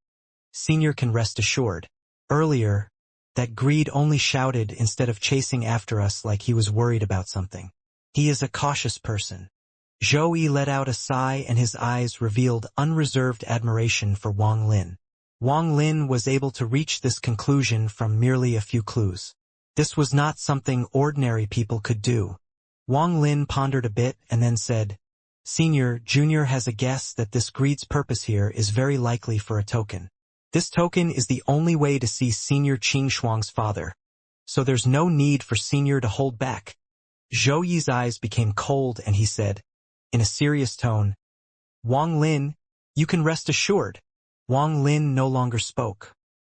Senior can rest assured. Earlier, that greed only shouted instead of chasing after us like he was worried about something. He is a cautious person. Zhou Yi let out a sigh and his eyes revealed unreserved admiration for Wang Lin. Wang Lin was able to reach this conclusion from merely a few clues. This was not something ordinary people could do. Wang Lin pondered a bit and then said, Senior, Junior has a guess that this greed's purpose here is very likely for a token. This token is the only way to see Senior Qing Shuang's father, so there's no need for Senior to hold back. Zhou Yi's eyes became cold and he said, in a serious tone, Wang Lin, you can rest assured. Wang Lin no longer spoke.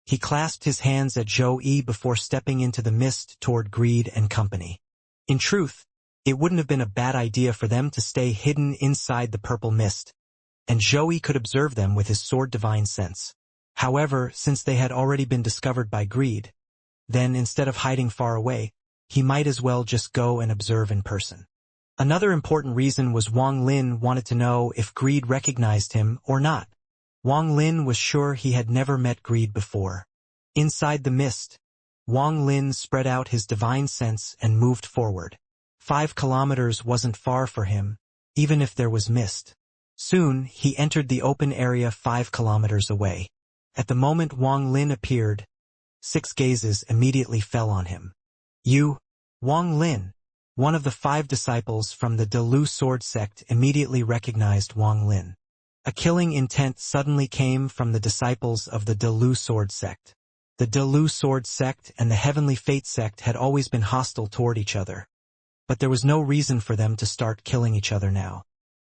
He clasped his hands at Zhou Yi before stepping into the mist toward Greed and company. In truth, it wouldn't have been a bad idea for them to stay hidden inside the purple mist, and Zhou Yi could observe them with his sword divine sense. However, since they had already been discovered by Greed, then instead of hiding far away, he might as well just go and observe in person. Another important reason was Wang Lin wanted to know if Greed recognized him or not. Wang Lin was sure he had never met Greed before. Inside the mist, Wang Lin spread out his divine sense and moved forward. 5 kilometers wasn't far for him, even if there was mist. Soon, he entered the open area 5 kilometers away. At the moment Wang Lin appeared, 6 gazes immediately fell on him. You, Wang Lin, one of the 5 disciples from the Delu sword sect immediately recognized Wang Lin. A killing intent suddenly came from the disciples of the Delu sword sect. The Delu sword sect and the Heavenly Fate sect had always been hostile toward each other, but there was no reason for them to start killing each other now.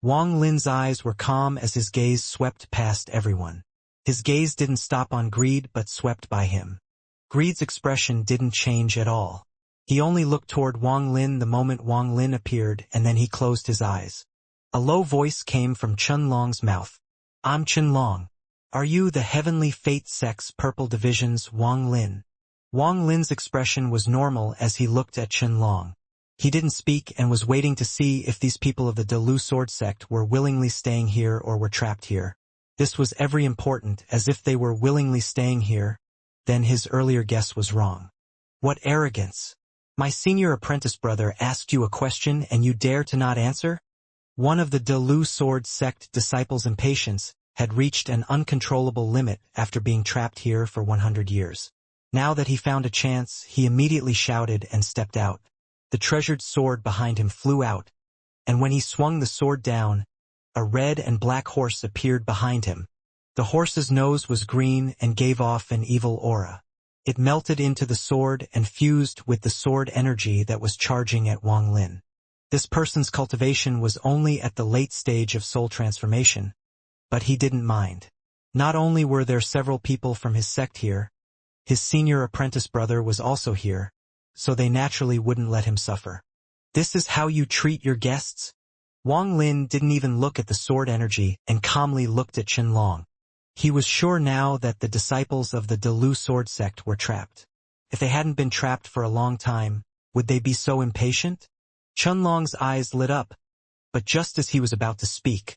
Wang Lin's eyes were calm as his gaze swept past everyone. His gaze didn't stop on Greed but swept by him. Greed's expression didn't change at all. He only looked toward Wang Lin the moment Wang Lin appeared and then he closed his eyes. A low voice came from Chen Long's mouth. I'm Chen Long. Are you the Heavenly Fate sect's Purple Division's Wang Lin? Wang Lin's expression was normal as he looked at Chen Long. He didn't speak and was waiting to see if these people of the Delu sword sect were willingly staying here or were trapped here. This was every important, as if they were willingly staying here, then his earlier guess was wrong. What arrogance! My senior apprentice brother asked you a question and you dare to not answer? One of the Delu sword sect disciples' impatience had reached an uncontrollable limit after being trapped here for 100 years. Now that he found a chance, he immediately shouted and stepped out. The treasured sword behind him flew out, and when he swung the sword down, a red and black horse appeared behind him. The horse's nose was green and gave off an evil aura. It melted into the sword and fused with the sword energy that was charging at Wang Lin. This person's cultivation was only at the late stage of soul transformation, but he didn't mind. Not only were there several people from his sect here, his senior apprentice brother was also here, so they naturally wouldn't let him suffer. This is how you treat your guests? Wang Lin didn't even look at the sword energy and calmly looked at Chen Long. He was sure now that the disciples of the Delu sword sect were trapped. If they hadn't been trapped for a long time, would they be so impatient? Chen Long's eyes lit up, but just as he was about to speak,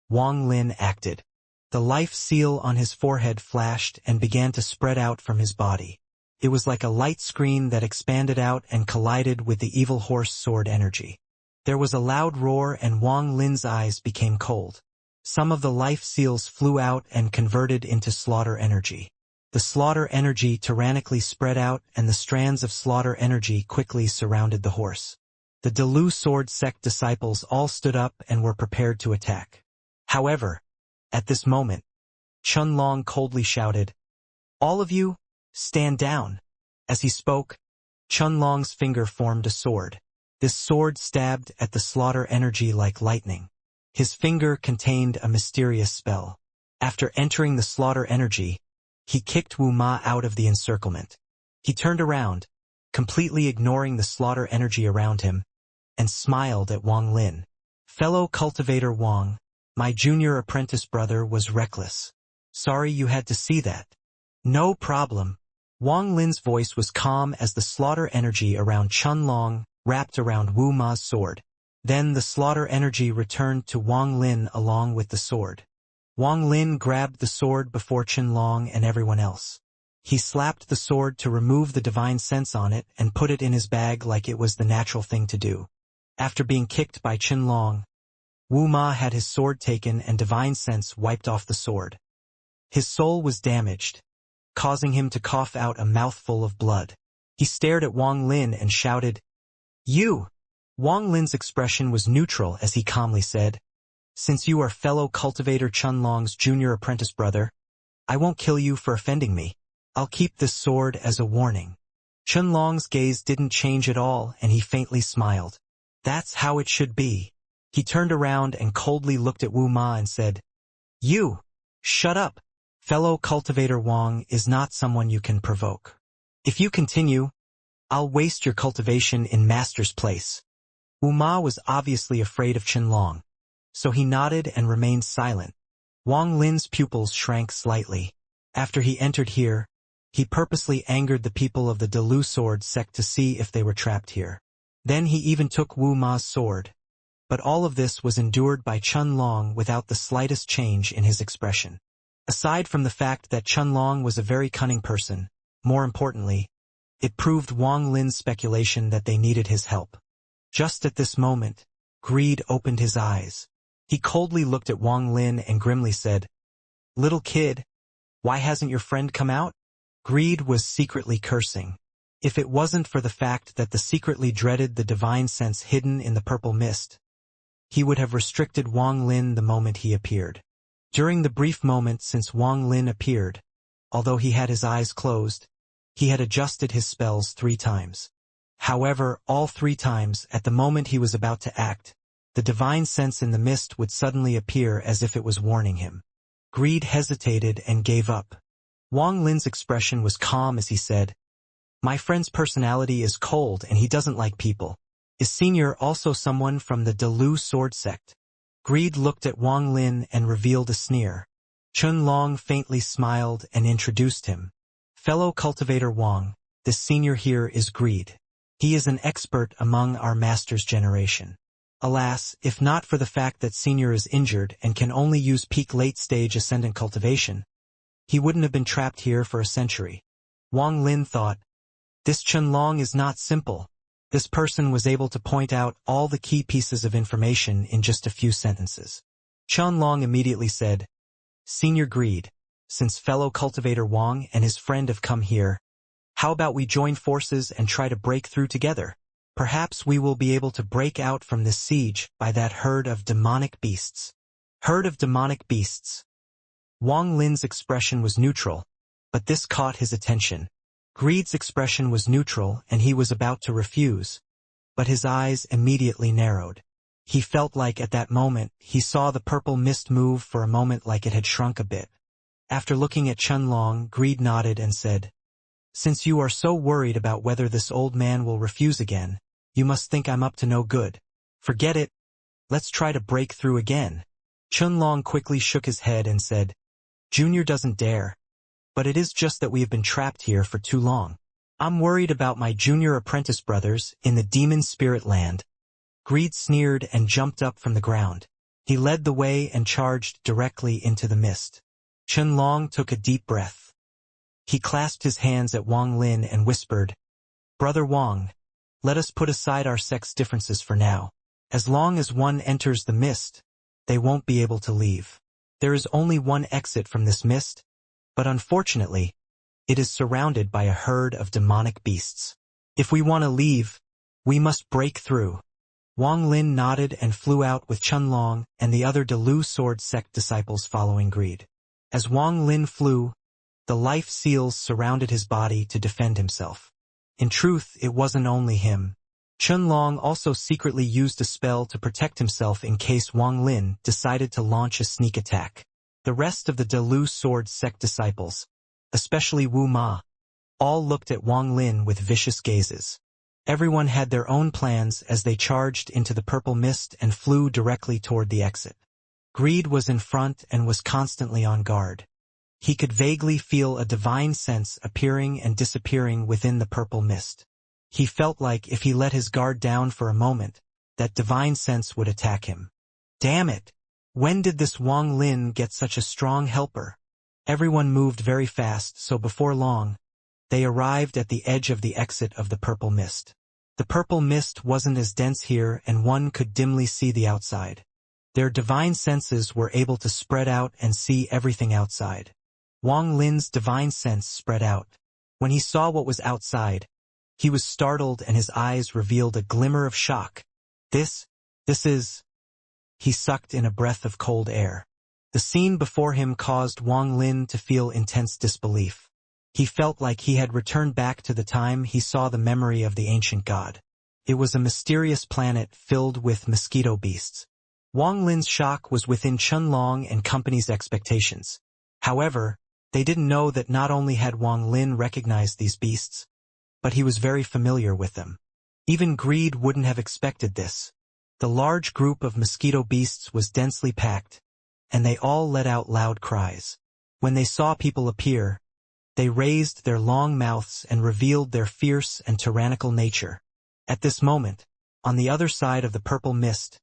Wang Lin acted. The life seal on his forehead flashed and began to spread out from his body. It was like a light screen that expanded out and collided with the evil horse sword energy. There was a loud roar and Wang Lin's eyes became cold. Some of the life seals flew out and converted into slaughter energy. The slaughter energy tyrannically spread out and the strands of slaughter energy quickly surrounded the horse. The Delu sword sect disciples all stood up and were prepared to attack. However, at this moment, Chen Long coldly shouted, "All of you, stand down." As he spoke, Chen Long's finger formed a sword. This sword stabbed at the slaughter energy like lightning. His finger contained a mysterious spell. After entering the slaughter energy, he kicked Wu Ma out of the encirclement. He turned around, completely ignoring the slaughter energy around him, and smiled at Wang Lin. Fellow cultivator Wang, my junior apprentice brother was reckless. Sorry you had to see that. No problem. Wang Lin's voice was calm as the slaughter energy around Chen Long wrapped around Wu Ma's sword. Then the slaughter energy returned to Wang Lin along with the sword. Wang Lin grabbed the sword before Qianlong and everyone else. He slapped the sword to remove the divine sense on it and put it in his bag like it was the natural thing to do. After being kicked by Qianlong, Wu Ma had his sword taken and divine sense wiped off the sword. His soul was damaged, causing him to cough out a mouthful of blood. He stared at Wang Lin and shouted, "You!" Wang Lin's expression was neutral as he calmly said, "Since you are fellow cultivator Qianlong's junior apprentice brother, I won't kill you for offending me. I'll keep this sword as a warning." Qianlong's gaze didn't change at all and he faintly smiled. "That's how it should be." He turned around and coldly looked at Wu Ma and said, "You! Shut up! Fellow cultivator Wang is not someone you can provoke. If you continue, I'll waste your cultivation in master's place." Wu Ma was obviously afraid of Qianlong, so he nodded and remained silent. Wang Lin's pupils shrank slightly. After he entered here, he purposely angered the people of the Delu sword sect to see if they were trapped here. Then he even took Wu Ma's sword. But all of this was endured by Qianlong without the slightest change in his expression. Aside from the fact that Qianlong was a very cunning person, more importantly, it proved Wang Lin's speculation that they needed his help. Just at this moment, Greed opened his eyes. He coldly looked at Wang Lin and grimly said, "Little kid, why hasn't your friend come out?" Greed was secretly cursing. If it wasn't for the fact that the secretly dreaded the divine sense hidden in the purple mist, he would have restricted Wang Lin the moment he appeared. During the brief moment since Wang Lin appeared, although he had his eyes closed, he had adjusted his spells 3 times. However, all 3 times, at the moment he was about to act, the divine sense in the mist would suddenly appear as if it was warning him. Greed hesitated and gave up. Wang Lin's expression was calm as he said, "My friend's personality is cold and he doesn't like people. Is Senior also someone from the Delu sword sect?" Greed looked at Wang Lin and revealed a sneer. Qianlong faintly smiled and introduced him. "Fellow cultivator Wang, this senior here is Greed. He is an expert among our master's generation. Alas, if not for the fact that Senior is injured and can only use peak late-stage ascendant cultivation, he wouldn't have been trapped here for a century." Wang Lin thought, "This Qianlong is not simple." This person was able to point out all the key pieces of information in just a few sentences. Qianlong immediately said, "Senior Greed, since fellow cultivator Wang and his friend have come here, how about we join forces and try to break through together? Perhaps we will be able to break out from this siege by that herd of demonic beasts." Herd of demonic beasts. Wang Lin's expression was neutral, but this caught his attention. Greed's expression was neutral and he was about to refuse, but his eyes immediately narrowed. He felt like at that moment he saw the purple mist move for a moment like it had shrunk a bit. After looking at Qianlong, Greed nodded and said, "Since you are so worried about whether this old man will refuse again, you must think I'm up to no good. Forget it. Let's try to break through again." Qianlong quickly shook his head and said, "Junior doesn't dare. But it is just that we have been trapped here for too long. I'm worried about my junior apprentice brothers in the demon spirit land." Greed sneered and jumped up from the ground. He led the way and charged directly into the mist. Qianlong took a deep breath. He clasped his hands at Wang Lin and whispered, "Brother Wang, let us put aside our sex differences for now. As long as one enters the mist, they won't be able to leave. There is only one exit from this mist, but unfortunately, it is surrounded by a herd of demonic beasts. If we want to leave, we must break through." Wang Lin nodded and flew out with Qianlong and the other Delu sword sect disciples following Greed. As Wang Lin flew, the life seals surrounded his body to defend himself. In truth, it wasn't only him. Qianlong also secretly used a spell to protect himself in case Wang Lin decided to launch a sneak attack. The rest of the Delu sword sect disciples, especially Wu Ma, all looked at Wang Lin with vicious gazes. Everyone had their own plans as they charged into the purple mist and flew directly toward the exit. Greed was in front and was constantly on guard. He could vaguely feel a divine sense appearing and disappearing within the purple mist. He felt like if he let his guard down for a moment, that divine sense would attack him. "Damn it!" When did this Wang Lin get such a strong helper? Everyone moved very fast, so before long, they arrived at the edge of the exit of the purple mist. The purple mist wasn't as dense here, and one could dimly see the outside. Their divine senses were able to spread out and see everything outside. Wang Lin's divine sense spread out. When he saw what was outside, he was startled and his eyes revealed a glimmer of shock. This is... He sucked in a breath of cold air. The scene before him caused Wang Lin to feel intense disbelief. He felt like he had returned back to the time he saw the memory of the ancient god. It was a mysterious planet filled with mosquito beasts. Wang Lin's shock was within Chunlong and company's expectations. However, they didn't know that not only had Wang Lin recognized these beasts, but he was very familiar with them. Even greed wouldn't have expected this. The large group of mosquito beasts was densely packed, and they all let out loud cries. When they saw people appear, they raised their long mouths and revealed their fierce and tyrannical nature. At this moment, on the other side of the purple mist,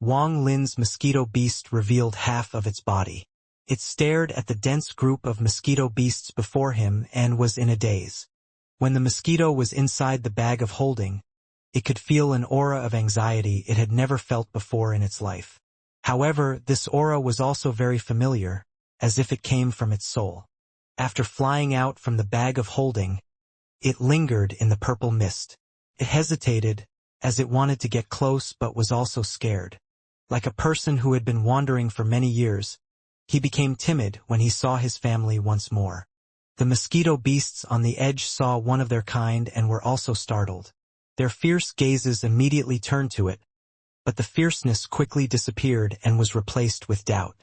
Wang Lin's mosquito beast revealed half of its body. It stared at the dense group of mosquito beasts before him and was in a daze. When the mosquito was inside the bag of holding, it could feel an aura of anxiety it had never felt before in its life. However, this aura was also very familiar, as if it came from its soul. After flying out from the bag of holding, it lingered in the purple mist. It hesitated, as it wanted to get close but was also scared. Like a person who had been wandering for many years, he became timid when he saw his family once more. The mosquito beasts on the edge saw one of their kind and were also startled. Their fierce gazes immediately turned to it, but the fierceness quickly disappeared and was replaced with doubt.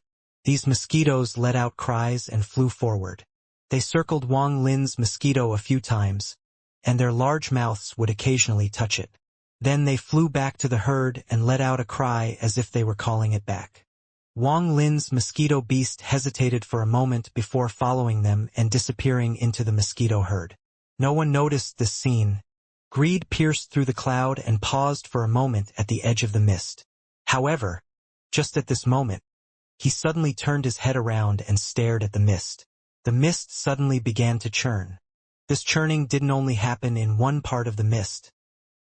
These mosquitoes let out cries and flew forward. They circled Wang Lin's mosquito a few times, and their large mouths would occasionally touch it. Then they flew back to the herd and let out a cry as if they were calling it back. Wang Lin's mosquito beast hesitated for a moment before following them and disappearing into the mosquito herd. No one noticed this scene. Greed pierced through the cloud and paused for a moment at the edge of the mist. However, just at this moment, he suddenly turned his head around and stared at the mist. The mist suddenly began to churn. This churning didn't only happen in one part of the mist.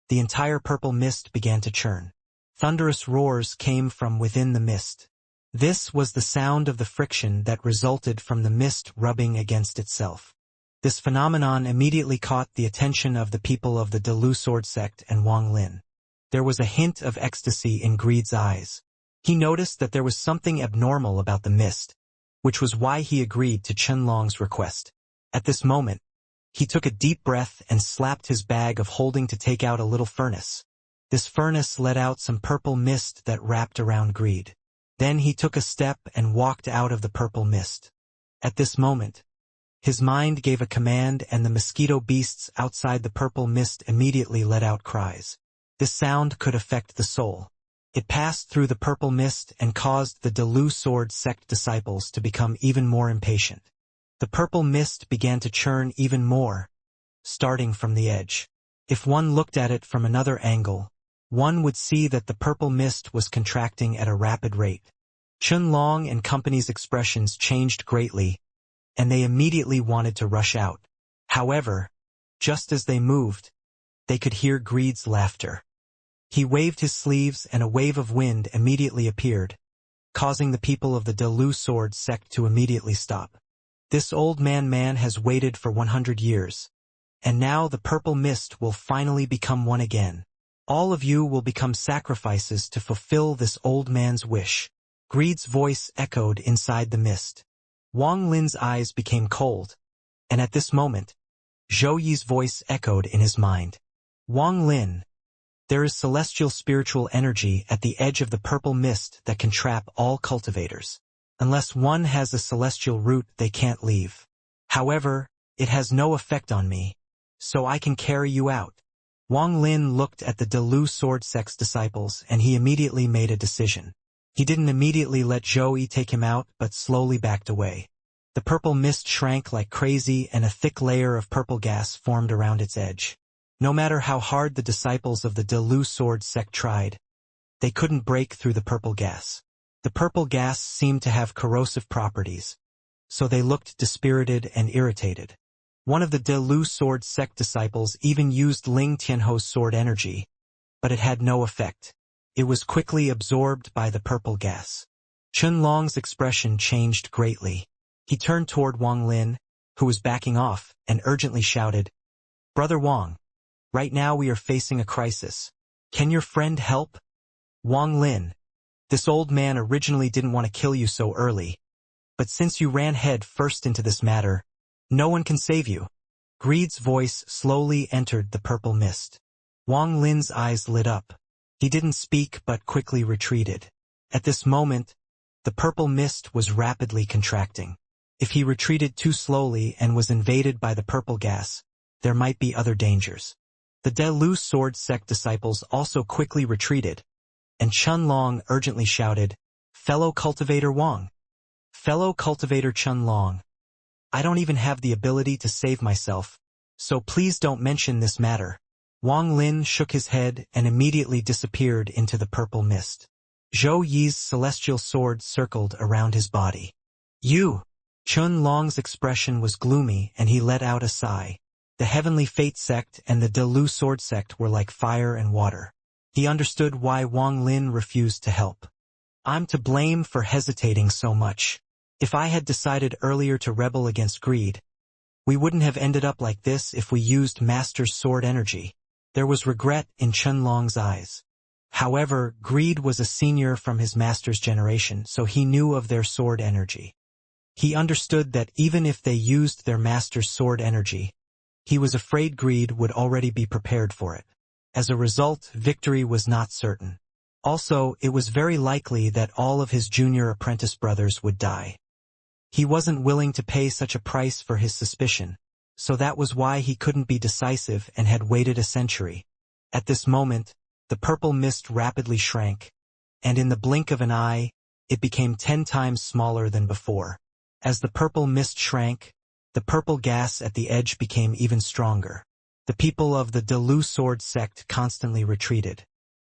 The entire purple mist began to churn. Thunderous roars came from within the mist. This was the sound of the friction that resulted from the mist rubbing against itself. This phenomenon immediately caught the attention of the people of the Delu Sword sect and Wang Lin. There was a hint of ecstasy in Greed's eyes. He noticed that there was something abnormal about the mist, which was why he agreed to Chunlong's request. At this moment, he took a deep breath and slapped his bag of holding to take out a little furnace. This furnace let out some purple mist that wrapped around Greed. Then he took a step and walked out of the purple mist. At this moment, his mind gave a command and the mosquito beasts outside the purple mist immediately let out cries. This sound could affect the soul. It passed through the purple mist and caused the Delu Sword sect disciples to become even more impatient. The purple mist began to churn even more, starting from the edge. If one looked at it from another angle, one would see that the purple mist was contracting at a rapid rate. Chunlong and company's expressions changed greatly, and they immediately wanted to rush out. However, just as they moved, they could hear Greed's laughter. He waved his sleeves and a wave of wind immediately appeared, causing the people of the Delu Sword sect to immediately stop. This old man has waited for 100 years, and now the purple mist will finally become one again. All of you will become sacrifices to fulfill this old man's wish. Greed's voice echoed inside the mist. Wang Lin's eyes became cold, and at this moment, Zhou Yi's voice echoed in his mind. Wang Lin, there is celestial spiritual energy at the edge of the purple mist that can trap all cultivators. Unless one has a celestial root, they can't leave. However, it has no effect on me, so I can carry you out. Wang Lin looked at the Delu Sword sect's disciples and he immediately made a decision. He didn't immediately let Zhou Yi take him out, but slowly backed away. The purple mist shrank like crazy and a thick layer of purple gas formed around its edge. No matter how hard the disciples of the Delu Sword sect tried, they couldn't break through the purple gas. The purple gas seemed to have corrosive properties, so they looked dispirited and irritated. One of the De Lu sword sect disciples even used Ling Tianho's sword energy, but it had no effect. It was quickly absorbed by the purple gas. Chun Long's expression changed greatly. He turned toward Wang Lin, who was backing off, and urgently shouted, "Brother Wang, right now we are facing a crisis. Can your friend help?" "Wang Lin, this old man originally didn't want to kill you so early, but since you ran head first into this matter, no one can save you." Greed's voice slowly entered the purple mist. Wang Lin's eyes lit up. He didn't speak but quickly retreated. At this moment, the purple mist was rapidly contracting. If he retreated too slowly and was invaded by the purple gas, there might be other dangers. The De Lu sword sect disciples also quickly retreated, and Chun Long urgently shouted, "Fellow cultivator Wang! Fellow cultivator Chun Long! I don't even have the ability to save myself, so please don't mention this matter." Wang Lin shook his head and immediately disappeared into the purple mist. Zhou Yi's celestial sword circled around his body. "You!" Chun Long's expression was gloomy and he let out a sigh. The Heavenly Fate sect and the De Lu sword sect were like fire and water. He understood why Wang Lin refused to help. "I'm to blame for hesitating so much. If I had decided earlier to rebel against greed, we wouldn't have ended up like this if we used Master's sword energy." There was regret in Chun Long's eyes. However, Greed was a senior from his master's generation, so he knew of their sword energy. He understood that even if they used their master's sword energy, he was afraid Greed would already be prepared for it. As a result, victory was not certain. Also, it was very likely that all of his junior apprentice brothers would die. He wasn't willing to pay such a price for his suspicion, so that was why he couldn't be decisive and had waited a century. At this moment, the purple mist rapidly shrank, and in the blink of an eye, it became 10 times smaller than before. As the purple mist shrank, the purple gas at the edge became even stronger. The people of the De Lu sword sect constantly retreated.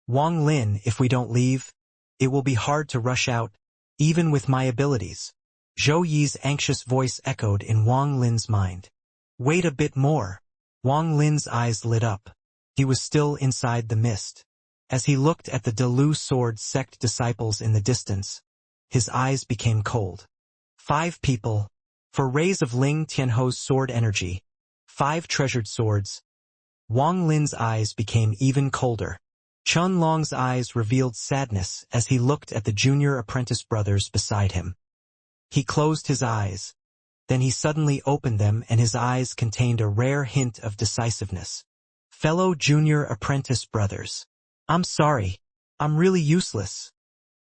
"Wang Lin, if we don't leave, it will be hard to rush out, even with my abilities." Zhou Yi's anxious voice echoed in Wang Lin's mind. "Wait a bit more." Wang Lin's eyes lit up. He was still inside the mist. As he looked at the De Lu sword sect disciples in the distance, his eyes became cold. 5 people, for rays of Ling Tianho's sword energy, 5 treasured swords. Wang Lin's eyes became even colder. Chun Long's eyes revealed sadness as he looked at the junior apprentice brothers beside him. He closed his eyes. Then he suddenly opened them and his eyes contained a rare hint of decisiveness. "Fellow junior apprentice brothers, I'm sorry. I'm really useless."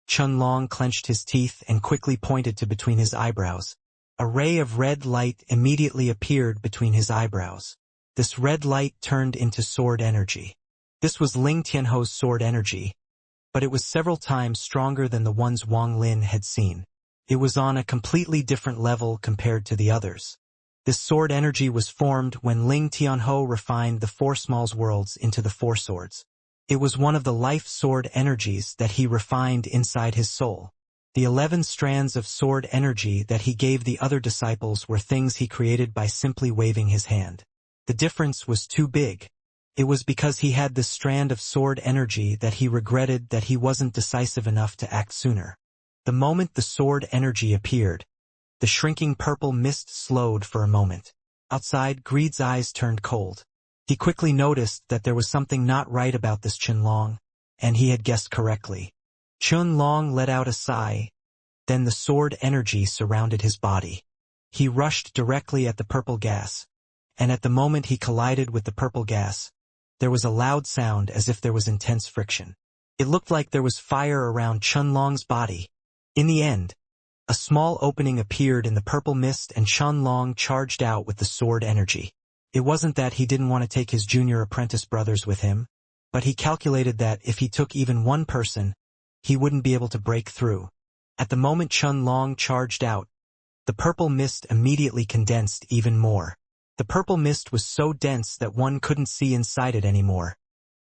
Chun Long clenched his teeth and quickly pointed to between his eyebrows. A ray of red light immediately appeared between his eyebrows. This red light turned into sword energy. This was Ling Tianho's sword energy, but it was several times stronger than the ones Wang Lin had seen. It was on a completely different level compared to the others. This sword energy was formed when Ling Tianho refined the 4 small worlds into the 4 swords. It was one of the life sword energies that he refined inside his soul. The 11 strands of sword energy that he gave the other disciples were things he created by simply waving his hand. The difference was too big. It was because he had this strand of sword energy that he regretted that he wasn't decisive enough to act sooner. The moment the sword energy appeared, the shrinking purple mist slowed for a moment. Outside, Greed's eyes turned cold. He quickly noticed that there was something not right about this Chun Long, and he had guessed correctly. Chun Long let out a sigh, then the sword energy surrounded his body. He rushed directly at the purple gas, and at the moment he collided with the purple gas, there was a loud sound as if there was intense friction. It looked like there was fire around Chun Long's body. In the end, a small opening appeared in the purple mist and Chun Long charged out with the sword energy. It wasn't that he didn't want to take his junior apprentice brothers with him, but he calculated that if he took even one person, he wouldn't be able to break through. At the moment Chun Long charged out, the purple mist immediately condensed even more. The purple mist was so dense that one couldn't see inside it anymore.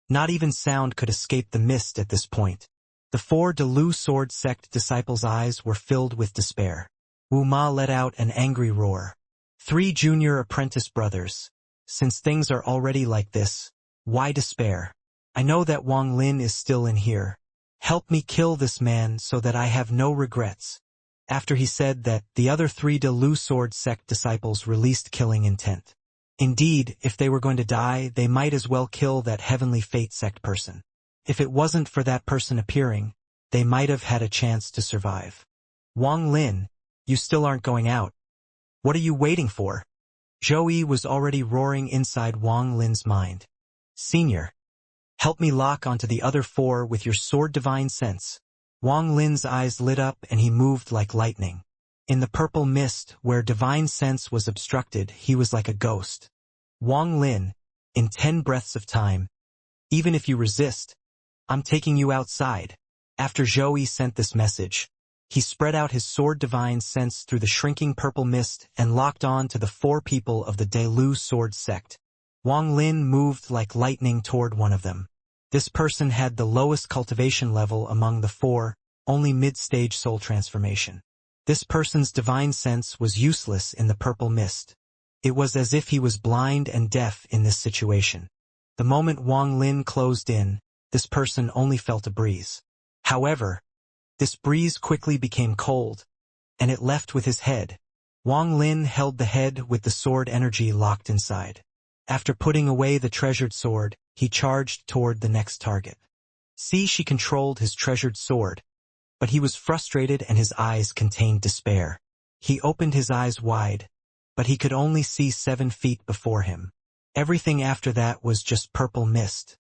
Not even sound could escape the mist at this point. The 4 Delu sword sect disciples' eyes were filled with despair. Wu Ma let out an angry roar. 3 junior apprentice brothers. Since things are already like this, why despair? I know that Wang Lin is still in here. Help me kill this man so that I have no regrets. After he said that, the other 3 Delu sword sect disciples released killing intent. Indeed, if they were going to die, they might as well kill that heavenly fate sect person. If it wasn't for that person appearing, they might have had a chance to survive. Wang Lin, you still aren't going out. What are you waiting for? Zhou was already roaring inside Wang Lin's mind. Senior, help me lock onto the other 4 with your sword divine sense. Wang Lin's eyes lit up and he moved like lightning. In the purple mist, where divine sense was obstructed, he was like a ghost. Wang Lin, in 10 breaths of time, even if you resist, I'm taking you outside. After Zhou sent this message, he spread out his sword divine sense through the shrinking purple mist and locked on to the 4 people of the Delu sword sect. Wang Lin moved like lightning toward one of them. This person had the lowest cultivation level among the 4, only mid-stage soul transformation. This person's divine sense was useless in the purple mist. It was as if he was blind and deaf in this situation. The moment Wang Lin closed in, this person only felt a breeze. However, this breeze quickly became cold, and it left with his head. Wang Lin held the head with the sword energy locked inside. After putting away the treasured sword, he charged toward the next target. She controlled his treasured sword, but he was frustrated and his eyes contained despair. He opened his eyes wide, but he could only see 7 feet before him. Everything after that was just purple mist.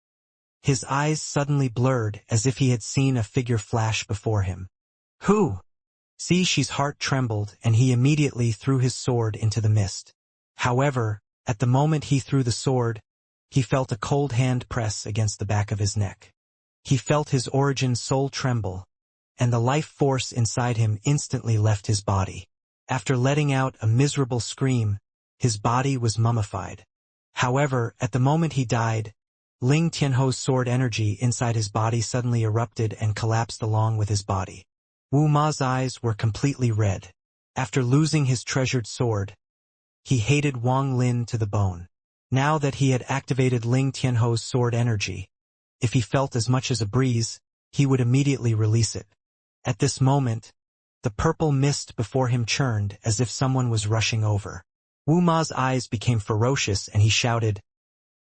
His eyes suddenly blurred as if he had seen a figure flash before him. Who? She's heart trembled and he immediately threw his sword into the mist. However, at the moment he threw the sword, he felt a cold hand press against the back of his neck. He felt his origin soul tremble, and the life force inside him instantly left his body. After letting out a miserable scream, his body was mummified. However, at the moment he died, Ling Tianho's sword energy inside his body suddenly erupted and collapsed along with his body. Wu Ma's eyes were completely red. After losing his treasured sword, he hated Wang Lin to the bone. Now that he had activated Ling Tianho's sword energy, if he felt as much as a breeze, he would immediately release it. At this moment, the purple mist before him churned as if someone was rushing over. Wu Ma's eyes became ferocious and he shouted,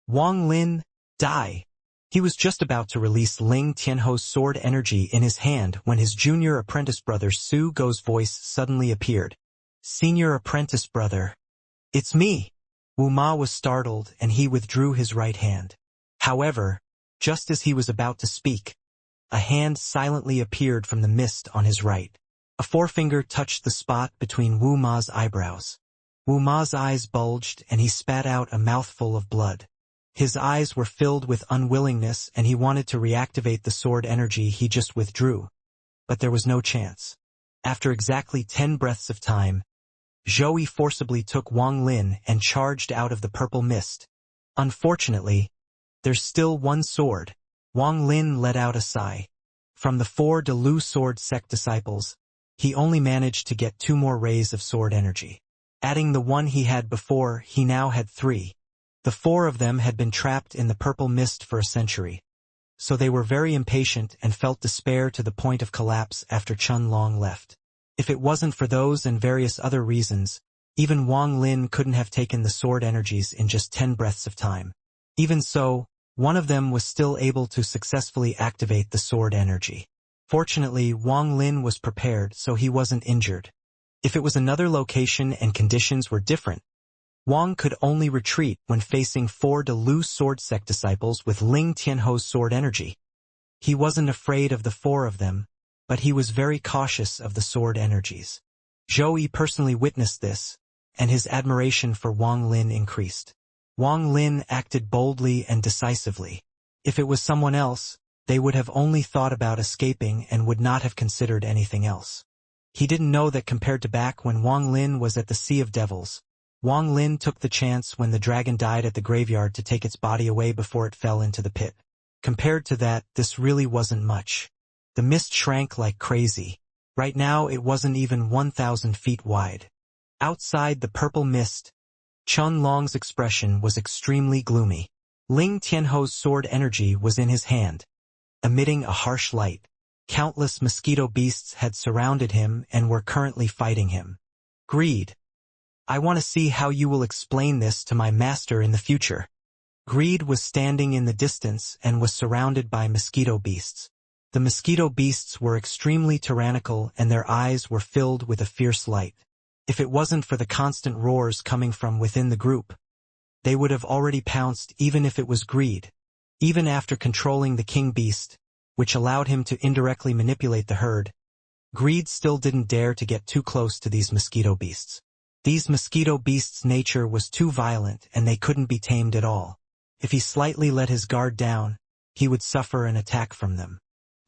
Wang Lin, die! He was just about to release Ling Tianho's sword energy in his hand when his junior apprentice brother Su Go's voice suddenly appeared. Senior apprentice brother. It's me! Wu Ma was startled and he withdrew his right hand. However, just as he was about to speak, a hand silently appeared from the mist on his right. A forefinger touched the spot between Wu Ma's eyebrows. Wu Ma's eyes bulged and he spat out a mouthful of blood. His eyes were filled with unwillingness and he wanted to reactivate the sword energy he just withdrew. But there was no chance. After exactly 10 breaths of time, Zhou forcibly took Wang Lin and charged out of the purple mist. Unfortunately, there's still one sword. Wang Lin let out a sigh. From the 4 Delu sword sect disciples, he only managed to get 2 more rays of sword energy. Adding the one he had before, he now had 3. The 4 of them had been trapped in the purple mist for a century, so they were very impatient and felt despair to the point of collapse after Chun Long left. If it wasn't for those and various other reasons, even Wang Lin couldn't have taken the sword energies in just 10 breaths of time. Even so, one of them was still able to successfully activate the sword energy. Fortunately, Wang Lin was prepared, so he wasn't injured. If it was another location and conditions were different, Wang could only retreat when facing 4 Delu sword sect disciples with Ling Tianho's sword energy. He wasn't afraid of the 4 of them, but he was very cautious of the sword energies. Zhou personally witnessed this, and his admiration for Wang Lin increased. Wang Lin acted boldly and decisively. If it was someone else, they would have only thought about escaping and would not have considered anything else. He didn't know that compared to back when Wang Lin was at the Sea of Devils, Wang Lin took the chance when the dragon died at the graveyard to take its body away before it fell into the pit. Compared to that, this really wasn't much. The mist shrank like crazy. Right now it wasn't even 1,000 feet wide. Outside the purple mist, Chun Long's expression was extremely gloomy. Ling Tianho's sword energy was in his hand, emitting a harsh light. Countless mosquito beasts had surrounded him and were currently fighting him. Greed. I want to see how you will explain this to my master in the future. Greed was standing in the distance and was surrounded by mosquito beasts. The mosquito beasts were extremely tyrannical and their eyes were filled with a fierce light. If it wasn't for the constant roars coming from within the group, they would have already pounced even if it was greed. Even after controlling the king beast, which allowed him to indirectly manipulate the herd, greed still didn't dare to get too close to these mosquito beasts. These mosquito beasts' nature was too violent and they couldn't be tamed at all. If he slightly let his guard down, he would suffer an attack from them.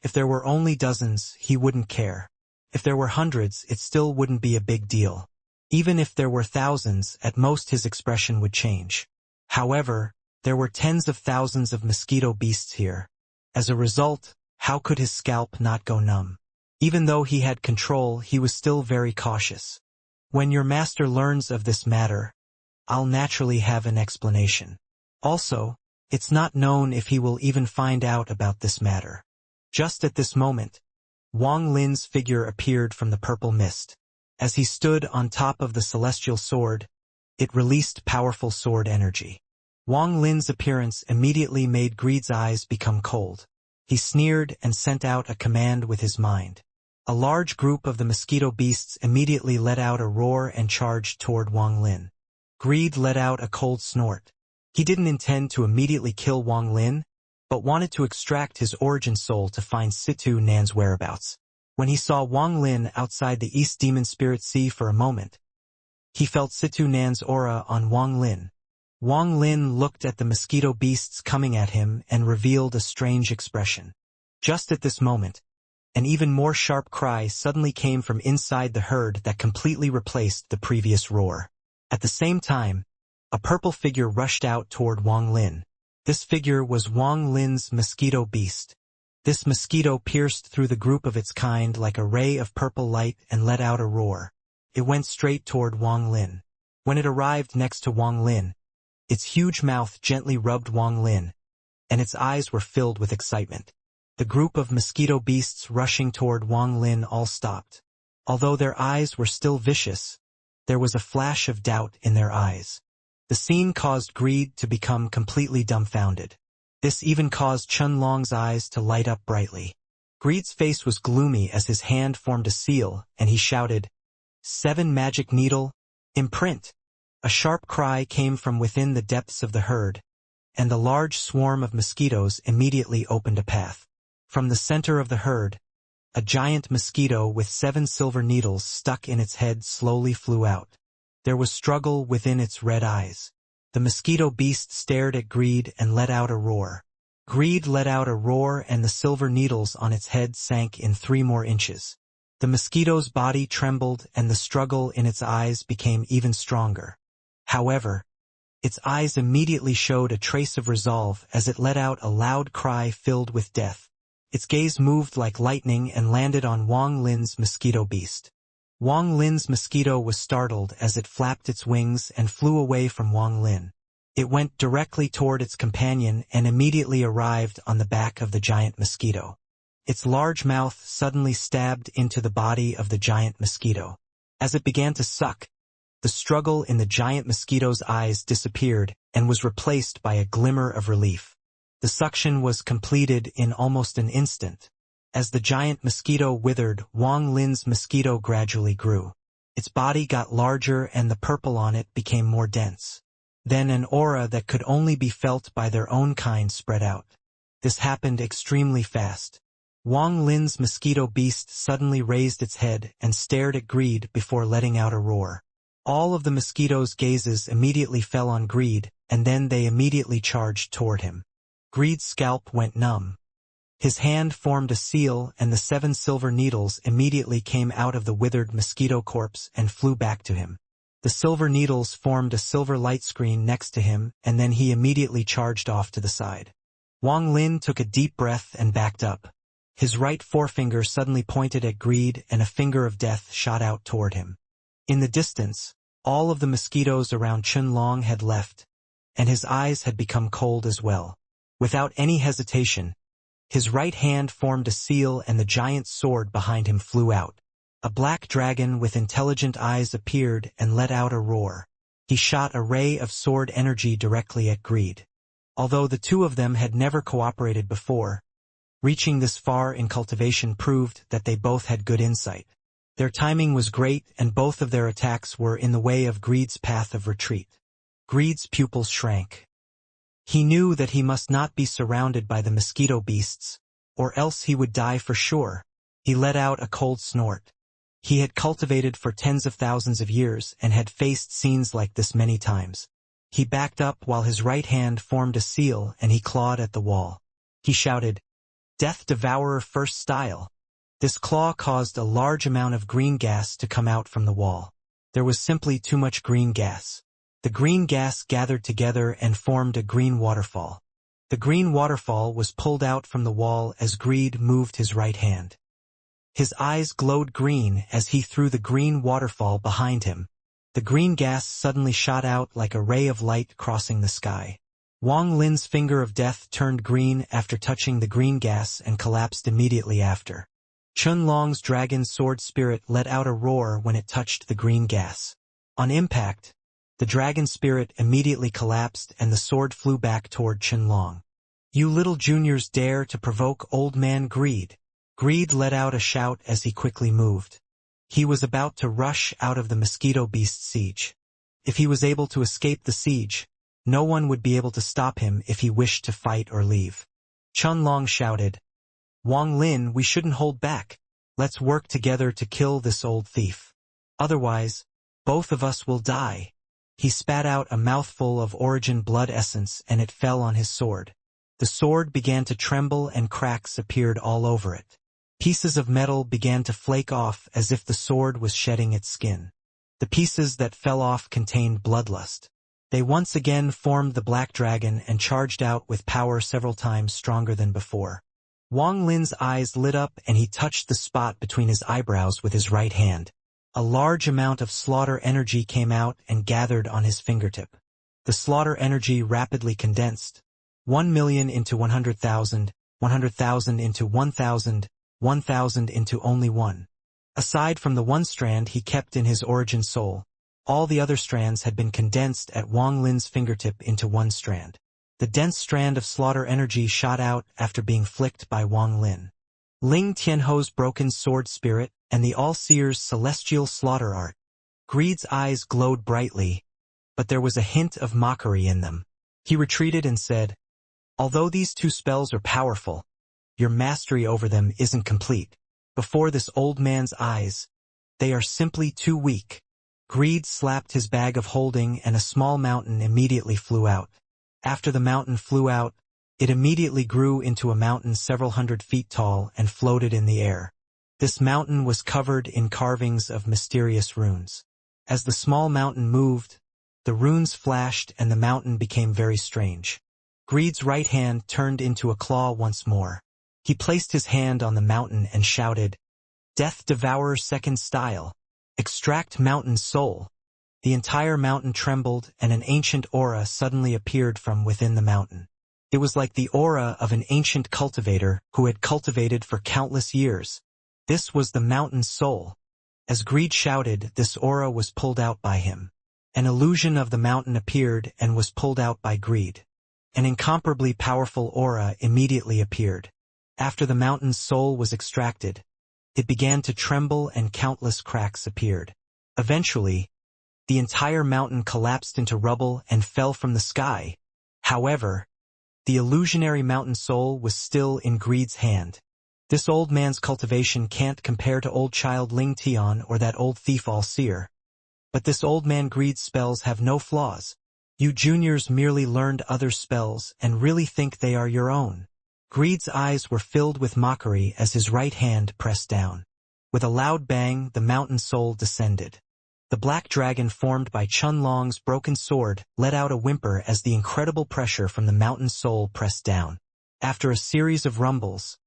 If there were only dozens, he wouldn't care. If there were hundreds, it still wouldn't be a big deal. Even if there were thousands, at most his expression would change. However, there were tens of thousands of mosquito beasts here. As a result, how could his scalp not go numb? Even though he had control, he was still very cautious. When your master learns of this matter, I'll naturally have an explanation. Also, it's not known if he will even find out about this matter. Just at this moment, Wang Lin's figure appeared from the purple mist. As he stood on top of the celestial sword, it released powerful sword energy. Wang Lin's appearance immediately made Greed's eyes become cold. He sneered and sent out a command with his mind. A large group of the mosquito beasts immediately let out a roar and charged toward Wang Lin. Greed let out a cold snort. He didn't intend to immediately kill Wang Lin, but wanted to extract his origin soul to find Situ Nan's whereabouts. When he saw Wang Lin outside the East Demon Spirit Sea for a moment, he felt Situ Nan's aura on Wang Lin. Wang Lin looked at the mosquito beasts coming at him and revealed a strange expression. Just at this moment, an even more sharp cry suddenly came from inside the herd that completely replaced the previous roar. At the same time, a purple figure rushed out toward Wang Lin. This figure was Wang Lin's mosquito beast. This mosquito pierced through the group of its kind like a ray of purple light and let out a roar. It went straight toward Wang Lin. When it arrived next to Wang Lin, its huge mouth gently rubbed Wang Lin, and its eyes were filled with excitement. The group of mosquito beasts rushing toward Wang Lin all stopped. Although their eyes were still vicious, there was a flash of doubt in their eyes. The scene caused Greed to become completely dumbfounded. This even caused Chun Long's eyes to light up brightly. Greed's face was gloomy as his hand formed a seal, and he shouted, "7 magic needle, imprint!" A sharp cry came from within the depths of the herd, and the large swarm of mosquitoes immediately opened a path. From the center of the herd, a giant mosquito with 7 silver needles stuck in its head slowly flew out. There was struggle within its red eyes. The mosquito beast stared at Greed and let out a roar. Greed let out a roar and the silver needles on its head sank in 3 more inches. The mosquito's body trembled and the struggle in its eyes became even stronger. However, its eyes immediately showed a trace of resolve as it let out a loud cry filled with death. Its gaze moved like lightning and landed on Wang Lin's mosquito beast. Wang Lin's mosquito was startled as it flapped its wings and flew away from Wang Lin. It went directly toward its companion and immediately arrived on the back of the giant mosquito. Its large mouth suddenly stabbed into the body of the giant mosquito. As it began to suck, the struggle in the giant mosquito's eyes disappeared and was replaced by a glimmer of relief. The suction was completed in almost an instant. As the giant mosquito withered, Wang Lin's mosquito gradually grew. Its body got larger and the purple on it became more dense. Then an aura that could only be felt by their own kind spread out. This happened extremely fast. Wang Lin's mosquito beast suddenly raised its head and stared at Greed before letting out a roar. All of the mosquito's gazes immediately fell on Greed, and then they immediately charged toward him. Greed's scalp went numb. His hand formed a seal and the 7 silver needles immediately came out of the withered mosquito corpse and flew back to him. The silver needles formed a silver light screen next to him and then he immediately charged off to the side. Wang Lin took a deep breath and backed up. His right forefinger suddenly pointed at greed and a finger of death shot out toward him. In the distance, all of the mosquitoes around Chunlong had left, and his eyes had become cold as well. Without any hesitation, his right hand formed a seal and the giant sword behind him flew out. A black dragon with intelligent eyes appeared and let out a roar. He shot a ray of sword energy directly at greed. Although the two of them had never cooperated before, reaching this far in cultivation proved that they both had good insight. Their timing was great and both of their attacks were in the way of greed's path of retreat. Greed's pupils shrank. He knew that he must not be surrounded by the mosquito beasts, or else he would die for sure. He let out a cold snort. He had cultivated for tens of thousands of years and had faced scenes like this many times. He backed up while his right hand formed a seal and he clawed at the wall. He shouted, "Death Devourer first style." This claw caused a large amount of green gas to come out from the wall. There was simply too much green gas. The green gas gathered together and formed a green waterfall. The green waterfall was pulled out from the wall as greed moved his right hand. His eyes glowed green as he threw the green waterfall behind him. The green gas suddenly shot out like a ray of light crossing the sky. Wang Lin's finger of death turned green after touching the green gas and collapsed immediately after. Chunlong's dragon sword spirit let out a roar when it touched the green gas. On impact, the dragon spirit immediately collapsed and the sword flew back toward Chunlong. "You little juniors dare to provoke old man Greed." Greed let out a shout as he quickly moved. He was about to rush out of the mosquito beast siege. If he was able to escape the siege, no one would be able to stop him if he wished to fight or leave. Chunlong shouted, "Wang Lin, we shouldn't hold back. Let's work together to kill this old thief. Otherwise, both of us will die." He spat out a mouthful of origin blood essence and it fell on his sword. The sword began to tremble and cracks appeared all over it. Pieces of metal began to flake off as if the sword was shedding its skin. The pieces that fell off contained bloodlust. They once again formed the black dragon and charged out with power several times stronger than before. Wang Lin's eyes lit up and he touched the spot between his eyebrows with his right hand. A large amount of slaughter energy came out and gathered on his fingertip. The slaughter energy rapidly condensed. 1,000,000 into 100,000, 100,000 into 1,000, 1,000 into only one. Aside from the one strand he kept in his origin soul, all the other strands had been condensed at Wang Lin's fingertip into one strand. The dense strand of slaughter energy shot out after being flicked by Wang Lin. Ling Tianho's broken sword spirit and the All-Seer's celestial slaughter art. Greed's eyes glowed brightly, but there was a hint of mockery in them. He retreated and said, "Although these two spells are powerful, your mastery over them isn't complete. Before this old man's eyes, they are simply too weak." Greed slapped his bag of holding and a small mountain immediately flew out. After the mountain flew out, it immediately grew into a mountain several hundred feet tall and floated in the air. This mountain was covered in carvings of mysterious runes. As the small mountain moved, the runes flashed and the mountain became very strange. Greed's right hand turned into a claw once more. He placed his hand on the mountain and shouted, "Death Devourer second style. Extract mountain soul." The entire mountain trembled and an ancient aura suddenly appeared from within the mountain. It was like the aura of an ancient cultivator who had cultivated for countless years. This was the mountain's soul. As Greed shouted, this aura was pulled out by him. An illusion of the mountain appeared and was pulled out by Greed. An incomparably powerful aura immediately appeared. After the mountain's soul was extracted, it began to tremble and countless cracks appeared. Eventually, the entire mountain collapsed into rubble and fell from the sky. However, the illusionary mountain soul was still in Greed's hand. This old man's cultivation can't compare to old child Ling Tian or that old thief All-Seer. But this old man Greed's spells have no flaws. You juniors merely learned other spells and really think they are your own. Greed's eyes were filled with mockery as his right hand pressed down. With a loud bang, the mountain soul descended. The black dragon formed by Chunlong's broken sword let out a whimper as the incredible pressure from the mountain soul pressed down. After a series of rumbles,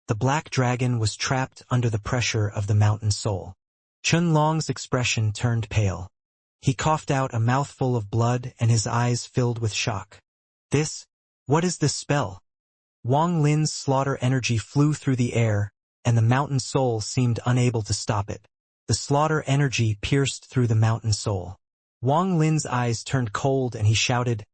The black dragon was trapped under the pressure of the mountain soul. Chunlong's expression turned pale. He coughed out a mouthful of blood and his eyes filled with shock. What is this spell? Wang Lin's slaughter energy flew through the air, and the mountain soul seemed unable to stop it. The slaughter energy pierced through the mountain soul. Wang Lin's eyes turned cold and he shouted,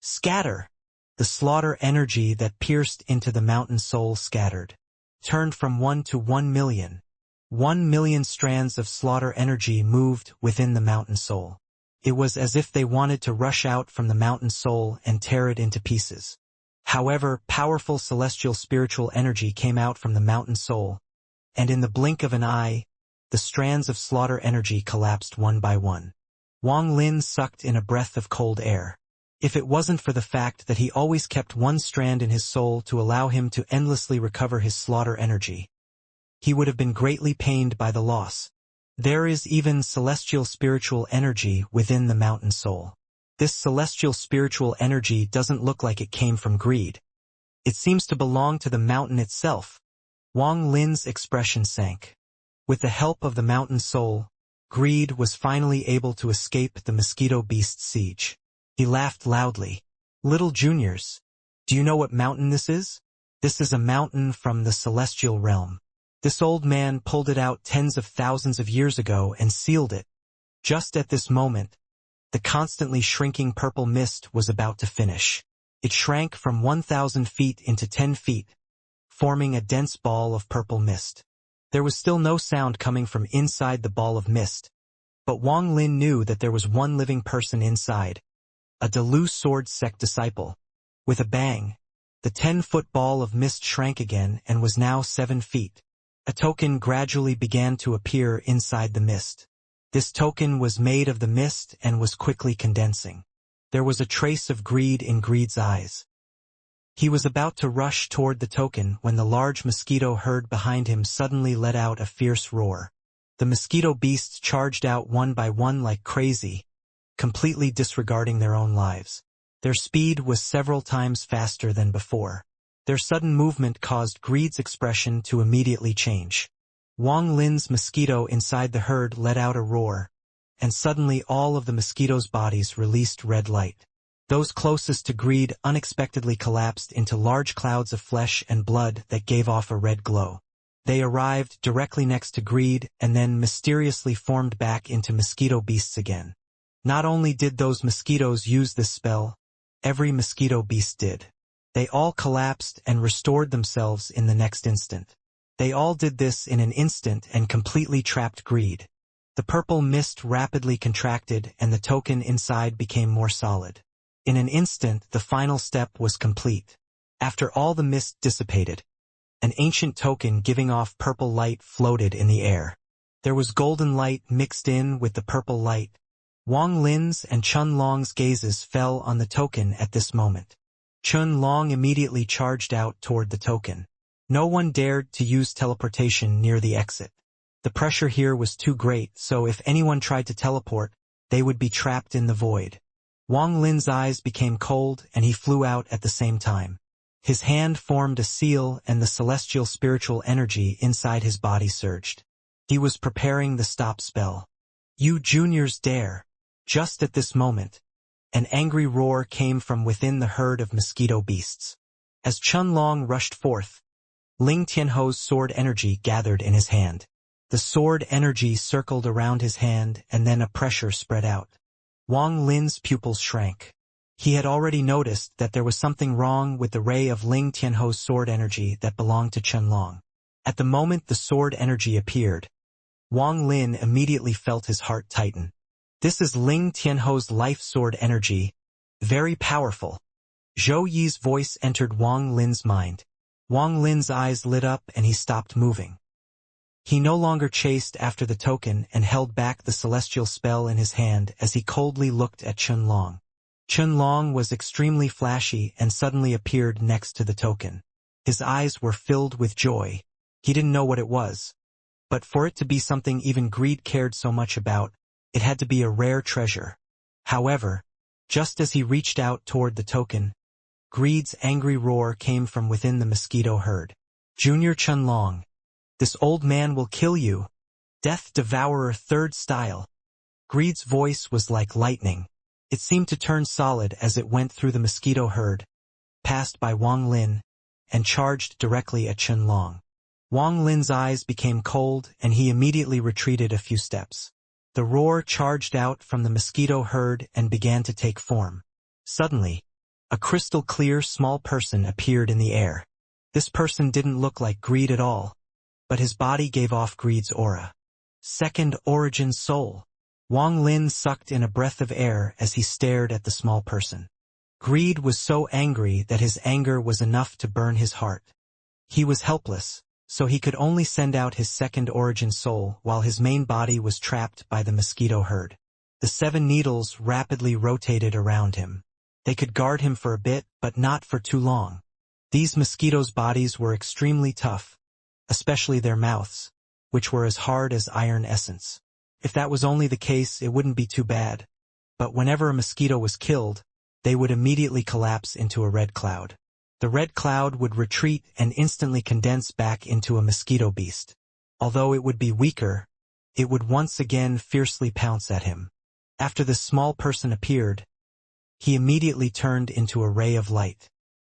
"Scatter!" The slaughter energy that pierced into the mountain soul scattered. Turned from 1 to 1,000,000. 1,000,000 strands of slaughter energy moved within the mountain soul. It was as if they wanted to rush out from the mountain soul and tear it into pieces. However, powerful celestial spiritual energy came out from the mountain soul, and in the blink of an eye, the strands of slaughter energy collapsed one by one. Wang Lin sucked in a breath of cold air. If it wasn't for the fact that he always kept one strand in his soul to allow him to endlessly recover his slaughter energy, he would have been greatly pained by the loss. There is even celestial spiritual energy within the mountain soul. This celestial spiritual energy doesn't look like it came from greed. It seems to belong to the mountain itself. Wang Lin's expression sank. With the help of the mountain soul, greed was finally able to escape the mosquito beast's siege. He laughed loudly. "Little juniors, do you know what mountain this is? This is a mountain from the celestial realm. This old man pulled it out tens of thousands of years ago and sealed it. Just at this moment, the constantly shrinking purple mist was about to finish. It shrank from 1,000 feet into 10 feet, forming a dense ball of purple mist. There was still no sound coming from inside the ball of mist, but Wang Lin knew that there was one living person inside, a Delu sword sect disciple. With a bang, the 10-foot ball of mist shrank again and was now 7 feet. A token gradually began to appear inside the mist. This token was made of the mist and was quickly condensing. There was a trace of greed in Greed's eyes. He was about to rush toward the token when the large mosquito herd behind him suddenly let out a fierce roar. The mosquito beasts charged out one by one like crazy, completely disregarding their own lives. Their speed was several times faster than before. Their sudden movement caused Greed's expression to immediately change. Wang Lin's mosquito inside the herd let out a roar, and suddenly all of the mosquitoes' bodies released red light. Those closest to Greed unexpectedly collapsed into large clouds of flesh and blood that gave off a red glow. They arrived directly next to Greed and then mysteriously formed back into mosquito beasts again. Not only did those mosquitoes use this spell, every mosquito beast did. They all collapsed and restored themselves in the next instant. They all did this in an instant and completely trapped Greed. The purple mist rapidly contracted and the token inside became more solid. In an instant, the final step was complete. After all the mist dissipated, an ancient token giving off purple light floated in the air. There was golden light mixed in with the purple light. Wang Lin's and Chun Long's gazes fell on the token at this moment. Chun Long immediately charged out toward the token. No one dared to use teleportation near the exit. The pressure here was too great, so if anyone tried to teleport, they would be trapped in the void. Wang Lin's eyes became cold and he flew out at the same time. His hand formed a seal and the celestial spiritual energy inside his body surged. He was preparing the stop spell. "You juniors dare!" Just at this moment, an angry roar came from within the herd of mosquito beasts. As Chun Long rushed forth, Ling Tianho's sword energy gathered in his hand. The sword energy circled around his hand and then a pressure spread out. Wang Lin's pupils shrank. He had already noticed that there was something wrong with the ray of Ling Tianho's sword energy that belonged to Chun Long. At the moment the sword energy appeared, Wang Lin immediately felt his heart tighten. This is Ling Tianho's life sword energy, very powerful. Zhou Yi's voice entered Wang Lin's mind. Wang Lin's eyes lit up and he stopped moving. He no longer chased after the token and held back the celestial spell in his hand as he coldly looked at Chun Long. Chun Long was extremely flashy and suddenly appeared next to the token. His eyes were filled with joy. He didn't know what it was. But for it to be something even Greed cared so much about, it had to be a rare treasure. However, just as he reached out toward the token, Greed's angry roar came from within the mosquito herd. Junior Chunlong. This old man will kill you. Death Devourer third style. Greed's voice was like lightning. It seemed to turn solid as it went through the mosquito herd, passed by Wang Lin, and charged directly at Chunlong. Wang Lin's eyes became cold and he immediately retreated a few steps. The roar charged out from the mosquito herd and began to take form. Suddenly, a crystal-clear small person appeared in the air. This person didn't look like Greed at all, but his body gave off Greed's aura. Second origin soul. Wang Lin sucked in a breath of air as he stared at the small person. Greed was so angry that his anger was enough to burn his heart. He was helpless, so he could only send out his second origin soul while his main body was trapped by the mosquito herd. The 7 needles rapidly rotated around him. They could guard him for a bit, but not for too long. These mosquitoes' bodies were extremely tough, especially their mouths, which were as hard as iron essence. If that was only the case, it wouldn't be too bad. But whenever a mosquito was killed, they would immediately collapse into a red cloud. The red cloud would retreat and instantly condense back into a mosquito beast. Although it would be weaker, it would once again fiercely pounce at him. After this small person appeared, he immediately turned into a ray of light.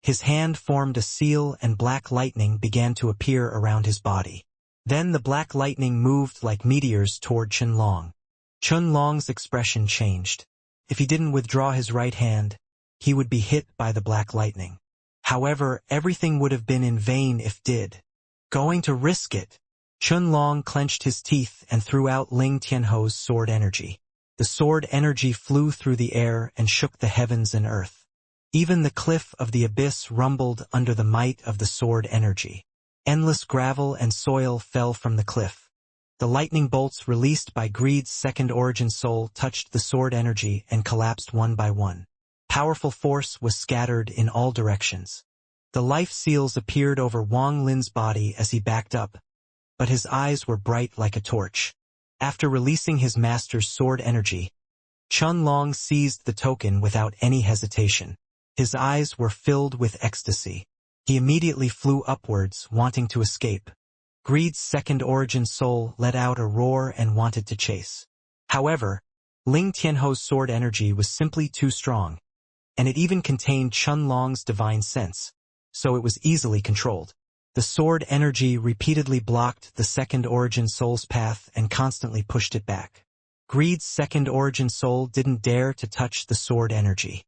His hand formed a seal and black lightning began to appear around his body. Then the black lightning moved like meteors toward Chunlong. Chunlong's expression changed. If he didn't withdraw his right hand, he would be hit by the black lightning. However, everything would have been in vain if did. Going to risk it. Chunlong clenched his teeth and threw out Ling Tianho's sword energy. The sword energy flew through the air and shook the heavens and earth. Even the cliff of the abyss rumbled under the might of the sword energy. Endless gravel and soil fell from the cliff. The lightning bolts released by Greed's second origin soul touched the sword energy and collapsed one by one. Powerful force was scattered in all directions. The life seals appeared over Wang Lin's body as he backed up, but his eyes were bright like a torch. After releasing his master's sword energy, Chunlong seized the token without any hesitation. His eyes were filled with ecstasy. He immediately flew upwards, wanting to escape. Greed's second origin soul let out a roar and wanted to chase. However, Ling Tianho's sword energy was simply too strong, and it even contained Chunlong's divine sense, so it was easily controlled. The sword energy repeatedly blocked the second origin soul's path and constantly pushed it back. Greed's second origin soul didn't dare to touch the sword energy.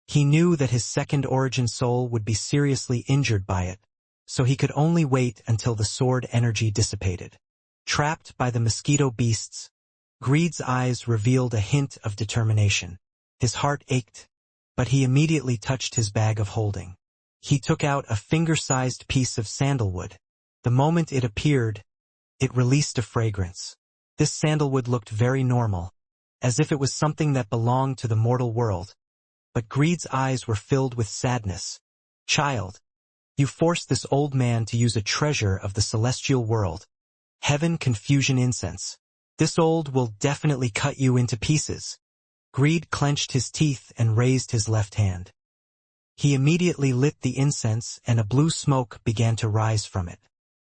He knew that his second origin soul would be seriously injured by it, so he could only wait until the sword energy dissipated. Trapped by the mosquito beasts, Greed's eyes revealed a hint of determination. His heart ached, but he immediately touched his bag of holding. He took out a finger-sized piece of sandalwood. The moment it appeared, it released a fragrance. This sandalwood looked very normal, as if it was something that belonged to the mortal world. But Greed's eyes were filled with sadness. Child, you forced this old man to use a treasure of the celestial world. Heaven confusion incense. This old will definitely cut you into pieces. Greed clenched his teeth and raised his left hand. He immediately lit the incense and a blue smoke began to rise from it.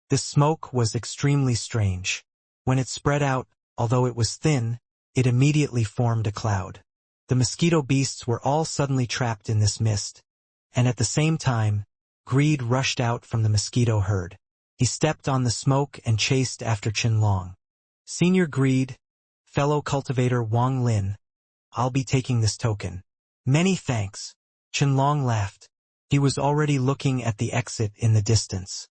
This smoke was extremely strange. When it spread out, although it was thin, it immediately formed a cloud. The mosquito beasts were all suddenly trapped in this mist, and at the same time, Greed rushed out from the mosquito herd. He stepped on the smoke and chased after Chunlong. Senior Greed, fellow cultivator Wang Lin, I'll be taking this token. Many thanks. Chunlong laughed. He was already looking at the exit in the distance.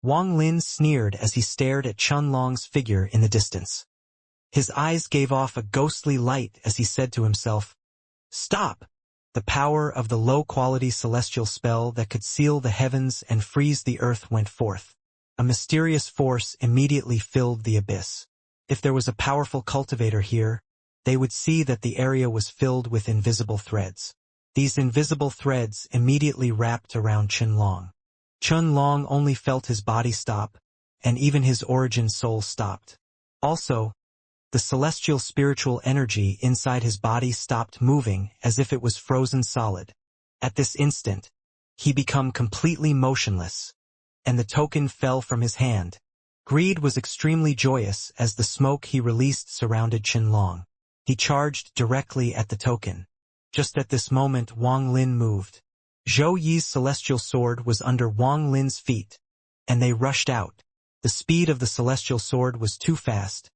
Wang Lin sneered as he stared at Chunlong's figure in the distance. His eyes gave off a ghostly light as he said to himself, "Stop!" The power of the low-quality celestial spell that could seal the heavens and freeze the earth went forth. A mysterious force immediately filled the abyss. If there was a powerful cultivator here, they would see that the area was filled with invisible threads. These invisible threads immediately wrapped around Chunlong. Chunlong only felt his body stop, and even his origin soul stopped. Also, the celestial spiritual energy inside his body stopped moving as if it was frozen solid. At this instant, he became completely motionless. and the token fell from his hand. Greed was extremely joyous as the smoke he released surrounded Qinlong. He charged directly at the token. Just at this moment Wang Lin moved. Zhou Yi's celestial sword was under Wang Lin's feet, and they rushed out. The speed of the celestial sword was too fast,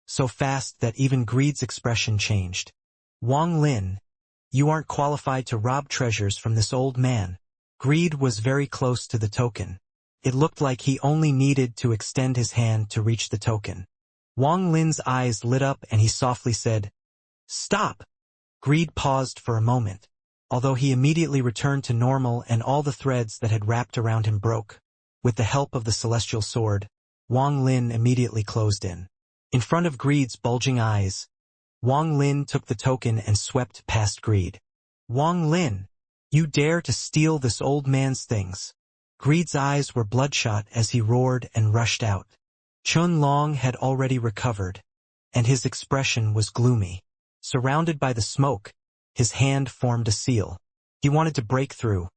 so fast that even Greed's expression changed. Wang Lin, you aren't qualified to rob treasures from this old man. Greed was very close to the token. It looked like he only needed to extend his hand to reach the token. Wang Lin's eyes lit up and he softly said, "Stop!" Greed paused for a moment, although he immediately returned to normal and all the threads that had wrapped around him broke. With the help of the celestial sword, Wang Lin immediately closed in. In front of Greed's bulging eyes, Wang Lin took the token and swept past Greed. "Wang Lin, you dare to steal this old man's things." Greed's eyes were bloodshot as he roared and rushed out. Qinlong had already recovered, and his expression was gloomy. Surrounded by the smoke, his hand formed a seal. He wanted to break through,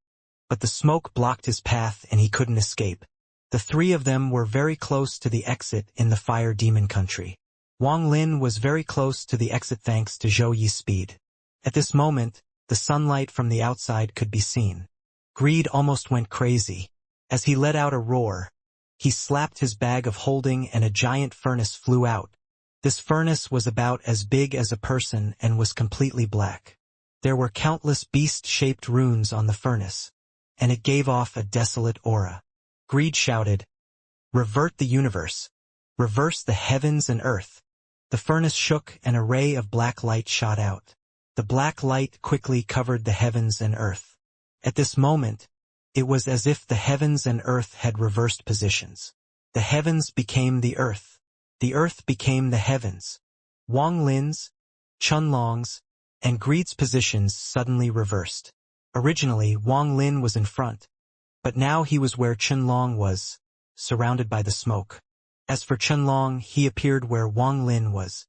but the smoke blocked his path and he couldn't escape. The three of them were very close to the exit in the Fire Demon country. Wang Lin was very close to the exit thanks to Zhou Yi's speed. At this moment, the sunlight from the outside could be seen. Greed almost went crazy. As he let out a roar, he slapped his bag of holding and a giant furnace flew out. This furnace was about as big as a person and was completely black. There were countless beast-shaped runes on the furnace, and it gave off a desolate aura. Greed shouted, "Revert the universe! Reverse the heavens and earth!" The furnace shook and a ray of black light shot out. The black light quickly covered the heavens and earth. At this moment, it was as if the heavens and earth had reversed positions. The heavens became the earth became the heavens. Wang Lin's, Qinlong's, and Greed's positions suddenly reversed. Originally, Wang Lin was in front, but now he was where Qinlong was, surrounded by the smoke. As for Qinlong, he appeared where Wang Lin was.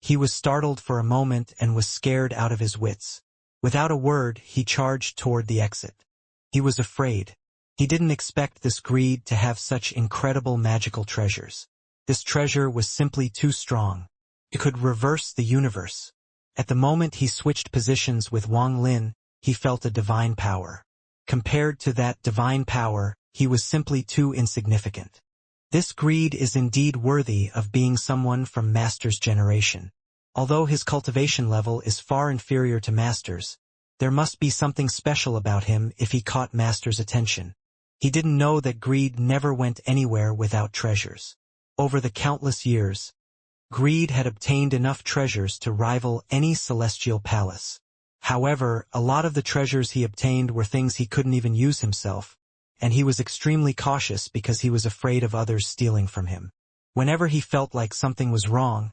He was startled for a moment and was scared out of his wits. Without a word, he charged toward the exit. He was afraid. He didn't expect this Greed to have such incredible magical treasures. This treasure was simply too strong. It could reverse the universe. At the moment he switched positions with Wang Lin, he felt a divine power. Compared to that divine power, he was simply too insignificant. This Greed is indeed worthy of being someone from Master's generation. Although his cultivation level is far inferior to Master's, there must be something special about him if he caught Master's attention. He didn't know that Greed never went anywhere without treasures. Over the countless years, Greed had obtained enough treasures to rival any celestial palace. However, a lot of the treasures he obtained were things he couldn't even use himself, and he was extremely cautious because he was afraid of others stealing from him. Whenever he felt like something was wrong,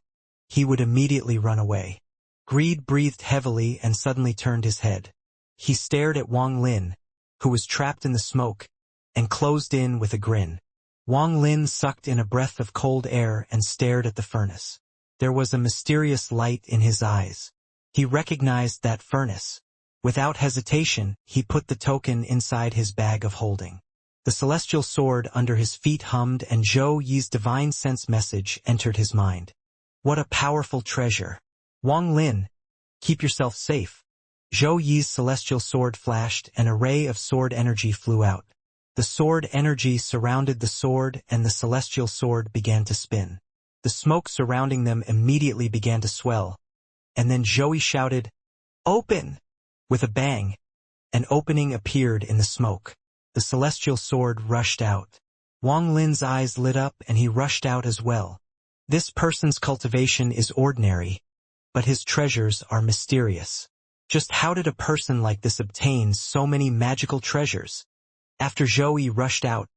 he would immediately run away. Greed breathed heavily and suddenly turned his head. He stared at Wang Lin, who was trapped in the smoke, and closed in with a grin. Wang Lin sucked in a breath of cold air and stared at the furnace. There was a mysterious light in his eyes. He recognized that furnace. Without hesitation, he put the token inside his bag of holding. The celestial sword under his feet hummed and Zhou Yi's divine sense message entered his mind. What a powerful treasure! Wang Lin, keep yourself safe. Zhou Yi's celestial sword flashed and a ray of sword energy flew out. The sword energy surrounded the sword and the celestial sword began to spin. The smoke surrounding them immediately began to swell. And then Zhou Yi shouted, "Open!" With a bang, an opening appeared in the smoke. The celestial sword rushed out. Wang Lin's eyes lit up and he rushed out as well. This person's cultivation is ordinary, but his treasures are mysterious. Just how did a person like this obtain so many magical treasures? After Zhou Yi rushed out,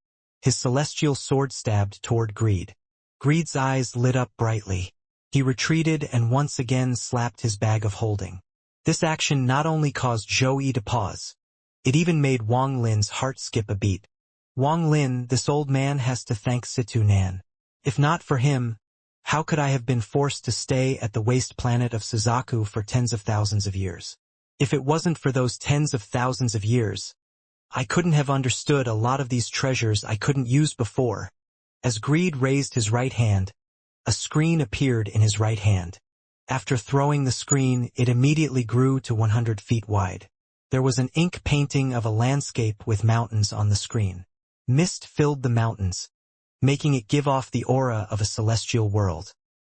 his celestial sword stabbed toward Greed. Greed's eyes lit up brightly. He retreated and once again slapped his bag of holding. This action not only caused Zhou Yi to pause, it even made Wang Lin's heart skip a beat. Wang Lin, this old man has to thank Situ Nan. If not for him, how could I have been forced to stay at the waste planet of Suzaku for tens of thousands of years? If it wasn't for those tens of thousands of years, I couldn't have understood a lot of these treasures I couldn't use before. As Greed raised his right hand, a screen appeared in his right hand. After throwing the screen, it immediately grew to 100 feet wide. There was an ink painting of a landscape with mountains on the screen. Mist filled the mountains, making it give off the aura of a celestial world.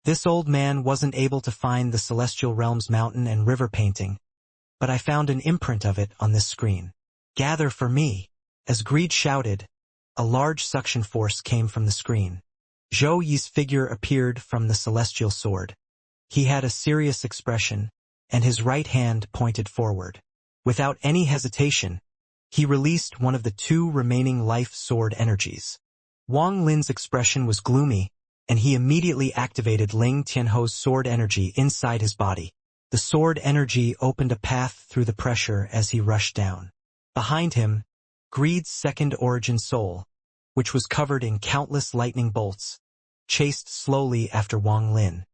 This old man wasn't able to find the celestial realm's mountain and river painting, but I found an imprint of it on this screen. Gather for me. As Greed shouted, a large suction force came from the screen. Zhou Yi's figure appeared from the celestial sword. He had a serious expression, and his right hand pointed forward. Without any hesitation, he released one of the 2 remaining life sword energies. Wang Lin's expression was gloomy, and he immediately activated Ling Tianho's sword energy inside his body. The sword energy opened a path through the pressure as he rushed down. Behind him, Greed's second origin soul, which was covered in countless lightning bolts, chased slowly after Wang Lin.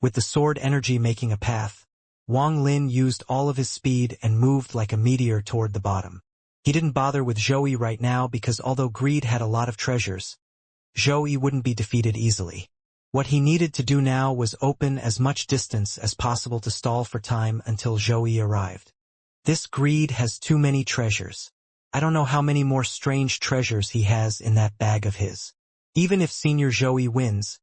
With the sword energy making a path, Wang Lin used all of his speed and moved like a meteor toward the bottom. He didn't bother with Zhou Yi right now because although Greed had a lot of treasures, Zhou Yi wouldn't be defeated easily. What he needed to do now was open as much distance as possible to stall for time until Zhou Yi arrived. This Greed has too many treasures. I don't know how many more strange treasures he has in that bag of his. Even if Senior Zhou Yi wins,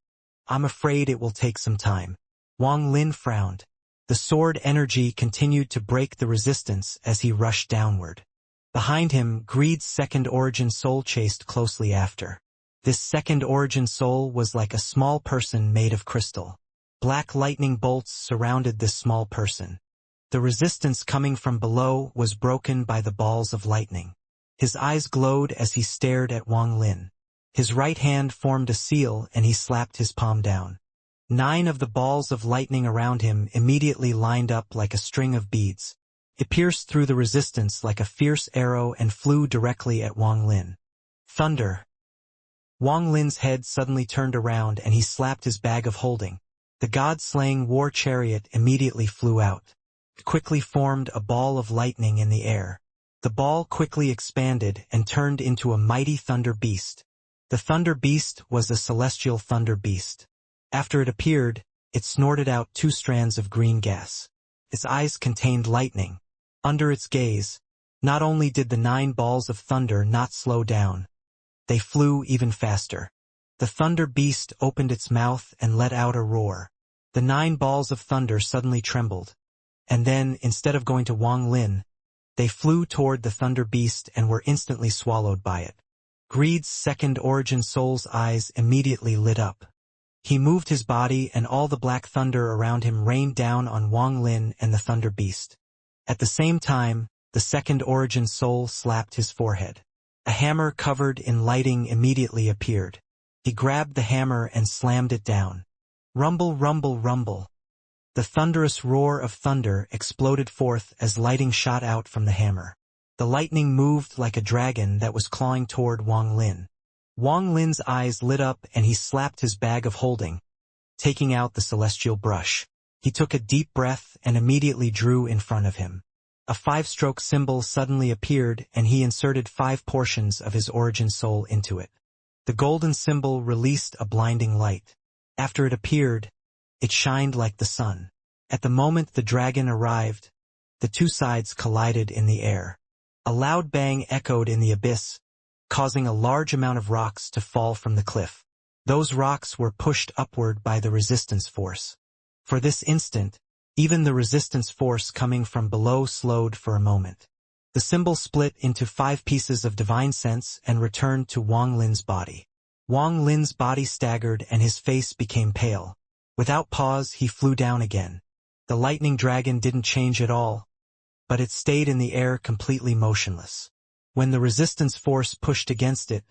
I'm afraid it will take some time. Wang Lin frowned. The sword energy continued to break the resistance as he rushed downward. Behind him, Greed's second origin soul chased closely after. This second origin soul was like a small person made of crystal. Black lightning bolts surrounded this small person. The resistance coming from below was broken by the balls of lightning. His eyes glowed as he stared at Wang Lin. His right hand formed a seal and he slapped his palm down. 9 of the balls of lightning around him immediately lined up like a string of beads. It pierced through the resistance like a fierce arrow and flew directly at Wang Lin. Thunder! Wang Lin's head suddenly turned around and he slapped his bag of holding. The god-slaying war chariot immediately flew out. It quickly formed a ball of lightning in the air. The ball quickly expanded and turned into a mighty thunder beast. The thunder beast was a celestial thunder beast. After it appeared, it snorted out 2 strands of green gas. Its eyes contained lightning. Under its gaze, not only did the 9 balls of thunder not slow down, they flew even faster. The thunder beast opened its mouth and let out a roar. The 9 balls of thunder suddenly trembled. And then, instead of going to Wang Lin, they flew toward the thunder beast and were instantly swallowed by it. Greed's second origin soul's eyes immediately lit up. He moved his body and all the black thunder around him rained down on Wang Lin and the thunder beast. At the same time, the second origin soul slapped his forehead. A hammer covered in lighting immediately appeared. He grabbed the hammer and slammed it down. Rumble, rumble, rumble. The thunderous roar of thunder exploded forth as lighting shot out from the hammer. The lightning moved like a dragon that was clawing toward Wang Lin. Wang Lin's eyes lit up and he slapped his bag of holding, taking out the celestial brush. He took a deep breath and immediately drew in front of him. A 5-stroke symbol suddenly appeared and he inserted 5 portions of his origin soul into it. The golden symbol released a blinding light. After it appeared, it shined like the sun. At the moment the dragon arrived, the 2 sides collided in the air. A loud bang echoed in the abyss, causing a large amount of rocks to fall from the cliff. Those rocks were pushed upward by the resistance force. For this instant, even the resistance force coming from below slowed for a moment. The symbol split into 5 pieces of divine sense and returned to Wang Lin's body. Wang Lin's body staggered and his face became pale. Without pause, he flew down again. The lightning dragon didn't change at all, but it stayed in the air completely motionless. When the resistance force pushed against it,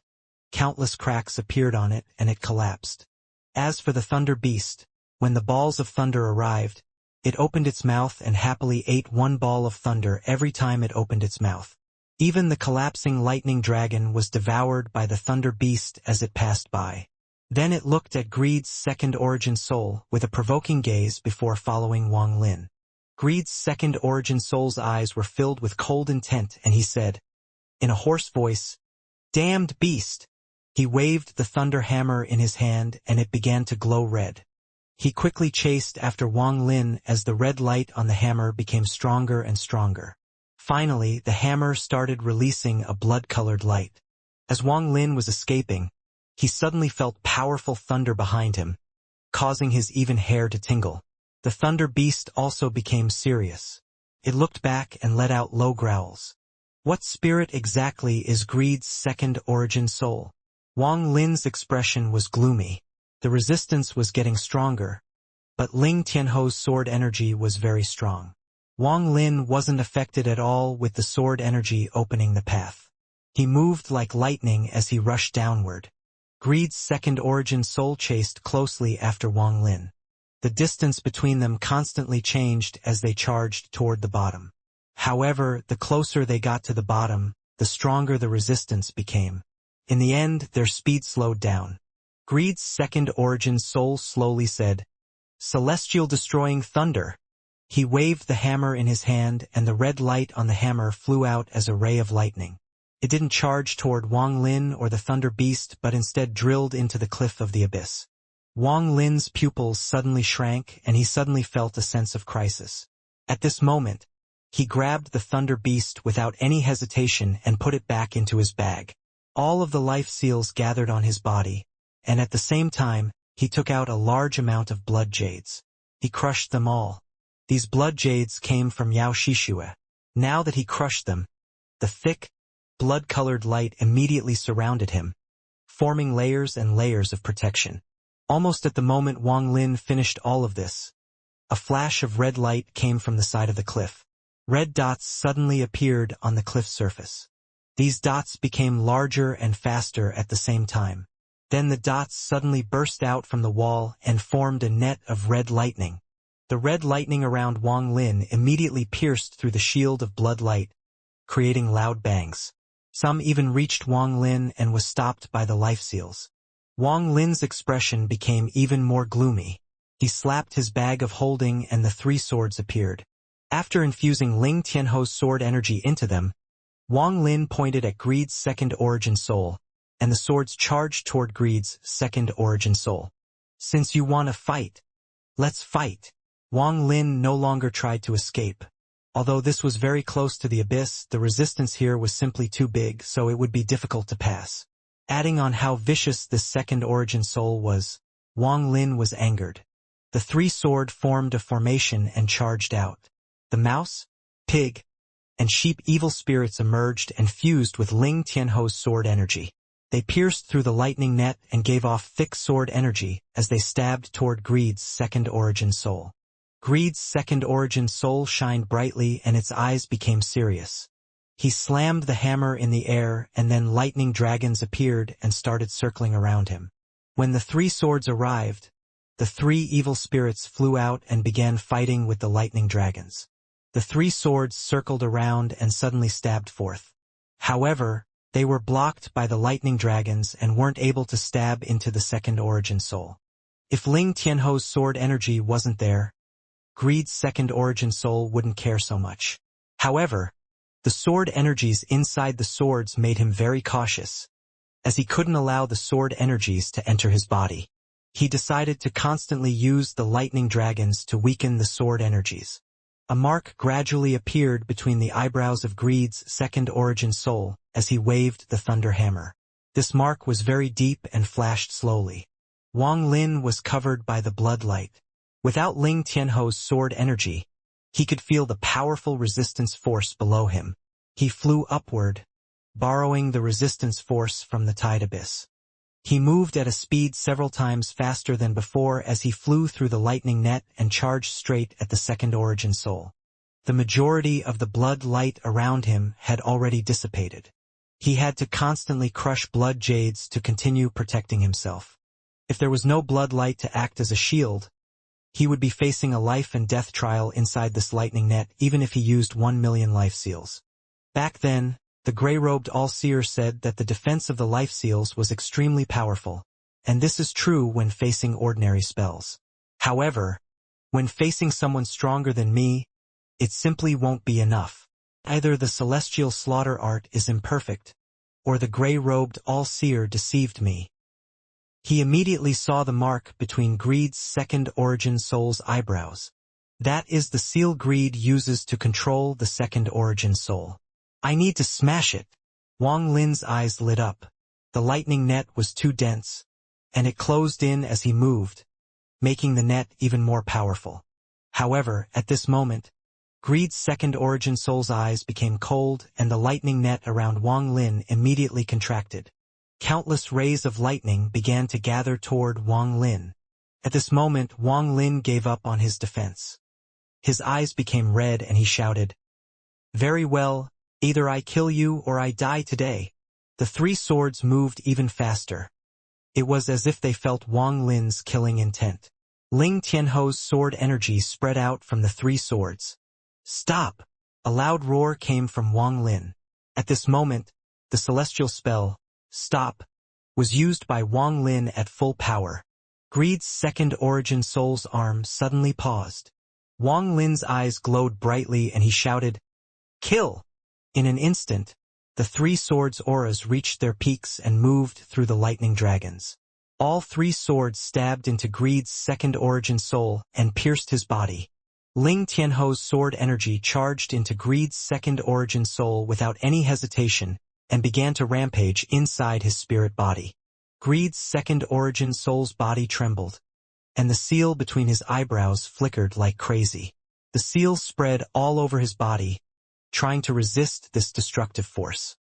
countless cracks appeared on it and it collapsed. As for the thunder beast, when the balls of thunder arrived, it opened its mouth and happily ate 1 ball of thunder every time it opened its mouth. Even the collapsing lightning dragon was devoured by the thunder beast as it passed by. Then it looked at Greed's second origin soul with a provoking gaze before following Wang Lin. Greed's second origin soul's eyes were filled with cold intent and he said, in a hoarse voice, "Damned beast!" He waved the thunder hammer in his hand and it began to glow red. He quickly chased after Wang Lin as the red light on the hammer became stronger and stronger. Finally, the hammer started releasing a blood-colored light. As Wang Lin was escaping, he suddenly felt powerful thunder behind him, causing his even hair to tingle. The thunder beast also became serious. It looked back and let out low growls. What spirit exactly is greed's second origin soul? Wang Lin's expression was gloomy. The resistance was getting stronger, but Ling Tianho's sword energy was very strong. Wang Lin wasn't affected at all with the sword energy opening the path. He moved like lightning as he rushed downward. Greed's second origin soul chased closely after Wang Lin. The distance between them constantly changed as they charged toward the bottom. However, the closer they got to the bottom, the stronger the resistance became. In the end, their speed slowed down. Greed's second origin soul slowly said, "Celestial destroying thunder." He waved the hammer in his hand and the red light on the hammer flew out as a ray of lightning. It didn't charge toward Wang Lin or the thunder beast but instead drilled into the cliff of the abyss. Wang Lin's pupils suddenly shrank and he suddenly felt a sense of crisis. At this moment, he grabbed the thunder beast without any hesitation and put it back into his bag. All of the life seals gathered on his body, and at the same time, he took out a large amount of blood jades. He crushed them all. These blood jades came from Yao Shishue. Now that he crushed them, the thick, blood-colored light immediately surrounded him, forming layers and layers of protection. Almost at the moment Wang Lin finished all of this, a flash of red light came from the side of the cliff. Red dots suddenly appeared on the cliff surface. These dots became larger and faster at the same time. Then the dots suddenly burst out from the wall and formed a net of red lightning. The red lightning around Wang Lin immediately pierced through the shield of blood light, creating loud bangs. Some even reached Wang Lin and was stopped by the life seals. Wang Lin's expression became even more gloomy. He slapped his bag of holding and the three swords appeared. After infusing Ling Tianho's sword energy into them, Wang Lin pointed at Greed's second origin soul, and the swords charged toward Greed's second origin soul. "Since you want to fight, let's fight." Wang Lin no longer tried to escape. Although this was very close to the abyss, the resistance here was simply too big, so it would be difficult to pass. Adding on how vicious this second origin soul was, Wang Lin was angered. The three sword formed a formation and charged out. The mouse, pig, and sheep evil spirits emerged and fused with Ling Tianho's sword energy. They pierced through the lightning net and gave off thick sword energy as they stabbed toward Greed's second origin soul. Greed's second origin soul shined brightly and its eyes became serious. He slammed the hammer in the air and then lightning dragons appeared and started circling around him. When the three swords arrived, the three evil spirits flew out and began fighting with the lightning dragons. The three swords circled around and suddenly stabbed forth. However, they were blocked by the lightning dragons and weren't able to stab into the second origin soul. If Ling Tianho's sword energy wasn't there, Greed's second origin soul wouldn't care so much. However, the sword energies inside the swords made him very cautious, as he couldn't allow the sword energies to enter his body. He decided to constantly use the lightning dragons to weaken the sword energies. A mark gradually appeared between the eyebrows of Greed's second origin soul as he waved the thunder hammer. This mark was very deep and flashed slowly. Wang Lin was covered by the blood light. Without Ling Tianho's sword energy, he could feel the powerful resistance force below him. He flew upward, borrowing the resistance force from the tide abyss. He moved at a speed several times faster than before as he flew through the lightning net and charged straight at the second origin soul. The majority of the blood light around him had already dissipated. He had to constantly crush blood jades to continue protecting himself. If there was no blood light to act as a shield, he would be facing a life and death trial inside this lightning net even if he used 1 million life seals. Back then, the gray-robed all-seer said that the defense of the life seals was extremely powerful, and this is true when facing ordinary spells. However, when facing someone stronger than me, it simply won't be enough. Either the celestial slaughter art is imperfect, or the gray-robed all-seer deceived me. He immediately saw the mark between Greed's second origin soul's eyebrows. That is the seal Greed uses to control the second origin soul. I need to smash it. Wang Lin's eyes lit up. The lightning net was too dense, and it closed in as he moved, making the net even more powerful. However, at this moment, Greed's second origin soul's eyes became cold and the lightning net around Wang Lin immediately contracted. Countless rays of lightning began to gather toward Wang Lin. At this moment, Wang Lin gave up on his defense. His eyes became red and he shouted, "Very well, either I kill you or I die today." The three swords moved even faster. It was as if they felt Wang Lin's killing intent. Ling Tianho's sword energy spread out from the three swords. "Stop!" A loud roar came from Wang Lin. At this moment, the celestial spell, "Stop," was used by Wang Lin at full power. Greed's second origin soul's arm suddenly paused. Wang Lin's eyes glowed brightly and he shouted, "Kill!" In an instant, the three swords' auras reached their peaks and moved through the lightning dragons. All three swords stabbed into Greed's second origin soul and pierced his body. Ling Tianho's sword energy charged into Greed's second origin soul without any hesitation and began to rampage inside his spirit body. Greed's second origin soul's body trembled, and the seal between his eyebrows flickered like crazy. The seal spread all over his body, trying to resist this destructive force.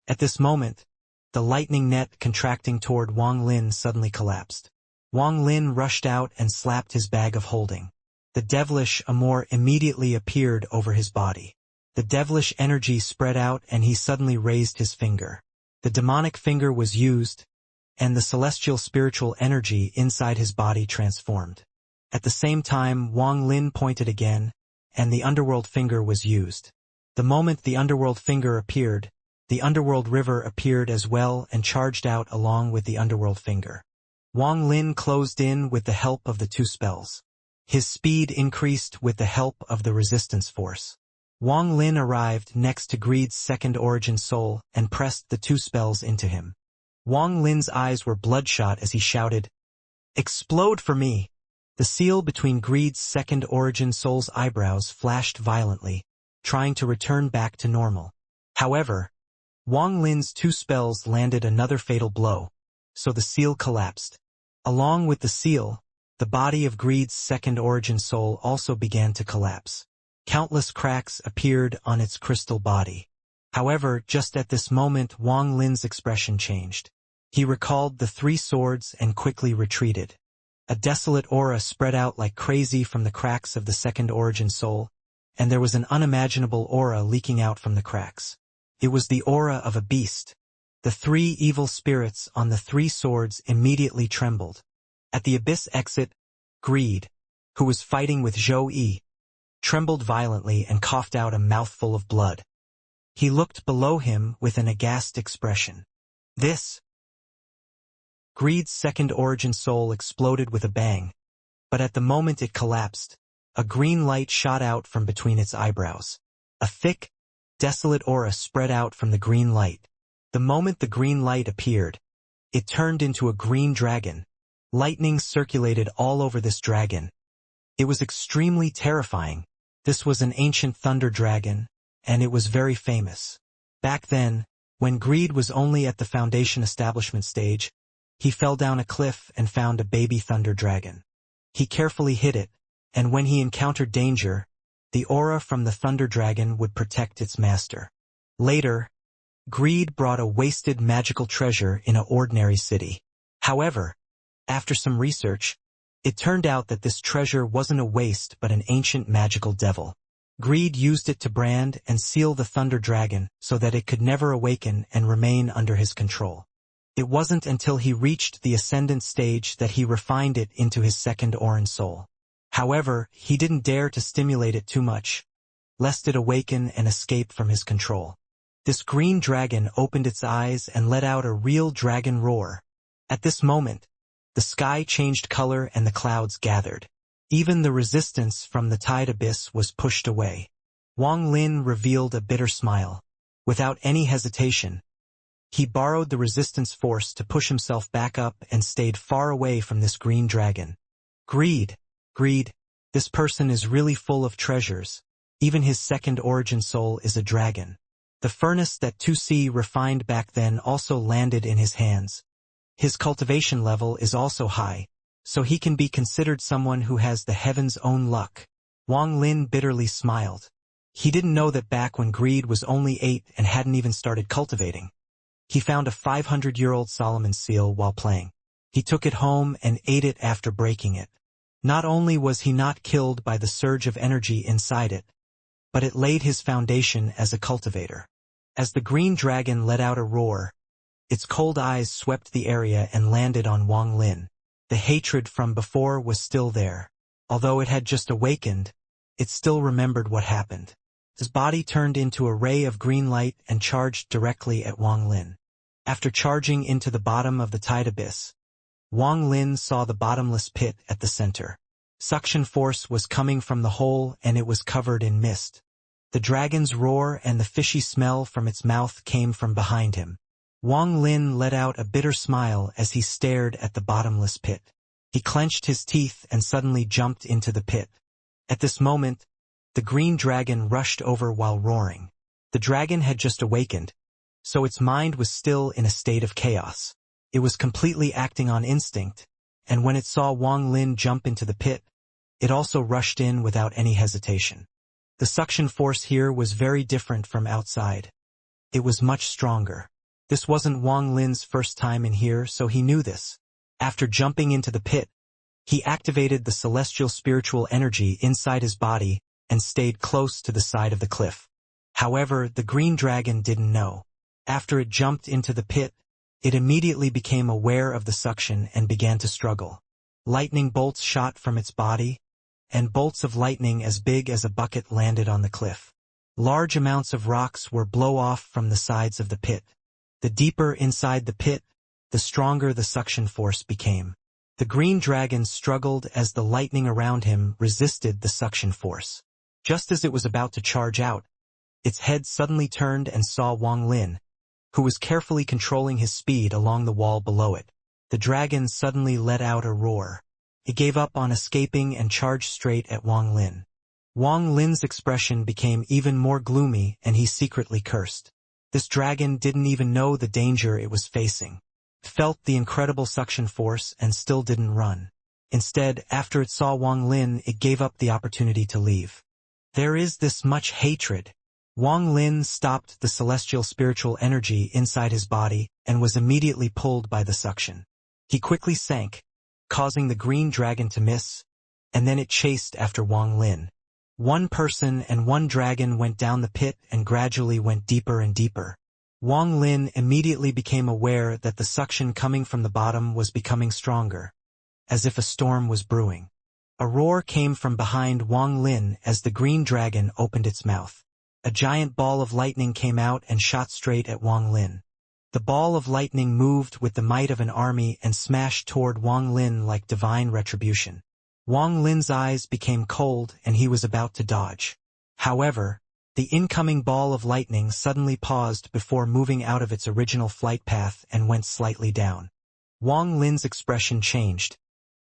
At this moment, the lightning net contracting toward Wang Lin suddenly collapsed. Wang Lin rushed out and slapped his bag of holding. The devilish amour immediately appeared over his body. The devilish energy spread out and he suddenly raised his finger. The demonic finger was used, and the celestial spiritual energy inside his body transformed. At the same time, Wang Lin pointed again, and the underworld finger was used. The moment the underworld finger appeared, the underworld river appeared as well and charged out along with the underworld finger. Wang Lin closed in with the help of the two spells. His speed increased with the help of the resistance force. Wang Lin arrived next to Greed's second origin soul and pressed the two spells into him. Wang Lin's eyes were bloodshot as he shouted, "Explode for me!" The seal between Greed's second origin soul's eyebrows flashed violently, trying to return back to normal. However, Wang Lin's two spells landed another fatal blow, so the seal collapsed. Along with the seal, the body of Greed's second origin soul also began to collapse. Countless cracks appeared on its crystal body. However, just at this moment Wang Lin's expression changed. He recalled the three swords and quickly retreated. A desolate aura spread out like crazy from the cracks of the second origin soul, and there was an unimaginable aura leaking out from the cracks. It was the aura of a beast. The three evil spirits on the three swords immediately trembled. At the abyss exit, Greed, who was fighting with Zhou Yi, trembled violently and coughed out a mouthful of blood. He looked below him with an aghast expression. This Greed's second origin soul exploded with a bang, but at the moment it collapsed, a green light shot out from between its eyebrows. A thick, desolate aura spread out from the green light. The moment the green light appeared, it turned into a green dragon. Lightning circulated all over this dragon. It was extremely terrifying. This was an ancient thunder dragon, and it was very famous. Back then, when Greed was only at the Foundation establishment stage, he fell down a cliff and found a baby thunder dragon. He carefully hid it, and when he encountered danger, the aura from the thunder dragon would protect its master. Later, Greed brought a wasted magical treasure in an ordinary city. However, after some research, it turned out that this treasure wasn't a waste but an ancient magical devil. Greed used it to brand and seal the thunder dragon so that it could never awaken and remain under his control. It wasn't until he reached the ascendant stage that he refined it into his second Orin soul. However, he didn't dare to stimulate it too much, lest it awaken and escape from his control. This green dragon opened its eyes and let out a real dragon roar. At this moment, the sky changed color and the clouds gathered. Even the resistance from the tide abyss was pushed away. Wang Lin revealed a bitter smile. Without any hesitation, he borrowed the resistance force to push himself back up and stayed far away from this green dragon. Greed. Greed. This person is really full of treasures. Even his second origin soul is a dragon. The furnace that 2C refined back then also landed in his hands. His cultivation level is also high, so he can be considered someone who has the heaven's own luck. Wang Lin bitterly smiled. He didn't know that back when Greed was only 8 and hadn't even started cultivating, he found a 500-year-old Solomon seal while playing. He took it home and ate it after breaking it. Not only was he not killed by the surge of energy inside it, but it laid his foundation as a cultivator. As the green dragon let out a roar, its cold eyes swept the area and landed on Wang Lin. The hatred from before was still there. Although it had just awakened, it still remembered what happened. His body turned into a ray of green light and charged directly at Wang Lin. After charging into the bottom of the tide abyss, Wang Lin saw the bottomless pit at the center. Suction force was coming from the hole and it was covered in mist. The dragon's roar and the fishy smell from its mouth came from behind him. Wang Lin let out a bitter smile as he stared at the bottomless pit. He clenched his teeth and suddenly jumped into the pit. At this moment, the green dragon rushed over while roaring. The dragon had just awakened, so its mind was still in a state of chaos. It was completely acting on instinct, and when it saw Wang Lin jump into the pit, it also rushed in without any hesitation. The suction force here was very different from outside. It was much stronger. This wasn't Wang Lin's first time in here, so he knew this. After jumping into the pit, he activated the celestial spiritual energy inside his body and stayed close to the side of the cliff. However, the green dragon didn't know. After it jumped into the pit, it immediately became aware of the suction and began to struggle. Lightning bolts shot from its body, and bolts of lightning as big as a bucket landed on the cliff. Large amounts of rocks were blown off from the sides of the pit. The deeper inside the pit, the stronger the suction force became. The green dragon struggled as the lightning around him resisted the suction force. Just as it was about to charge out, its head suddenly turned and saw Wang Lin, who was carefully controlling his speed along the wall below it. The dragon suddenly let out a roar. It gave up on escaping and charged straight at Wang Lin. Wang Lin's expression became even more gloomy and he secretly cursed. This dragon didn't even know the danger it was facing. It felt the incredible suction force and still didn't run. Instead, after it saw Wang Lin, it gave up the opportunity to leave. There is this much hatred. Wang Lin stopped the celestial spiritual energy inside his body and was immediately pulled by the suction. He quickly sank, causing the green dragon to miss, and then it chased after Wang Lin. One person and one dragon went down the pit and gradually went deeper and deeper. Wang Lin immediately became aware that the suction coming from the bottom was becoming stronger, as if a storm was brewing. A roar came from behind Wang Lin as the green dragon opened its mouth. A giant ball of lightning came out and shot straight at Wang Lin. The ball of lightning moved with the might of an army and smashed toward Wang Lin like divine retribution. Wang Lin's eyes became cold and he was about to dodge. However, the incoming ball of lightning suddenly paused before moving out of its original flight path and went slightly down. Wang Lin's expression changed,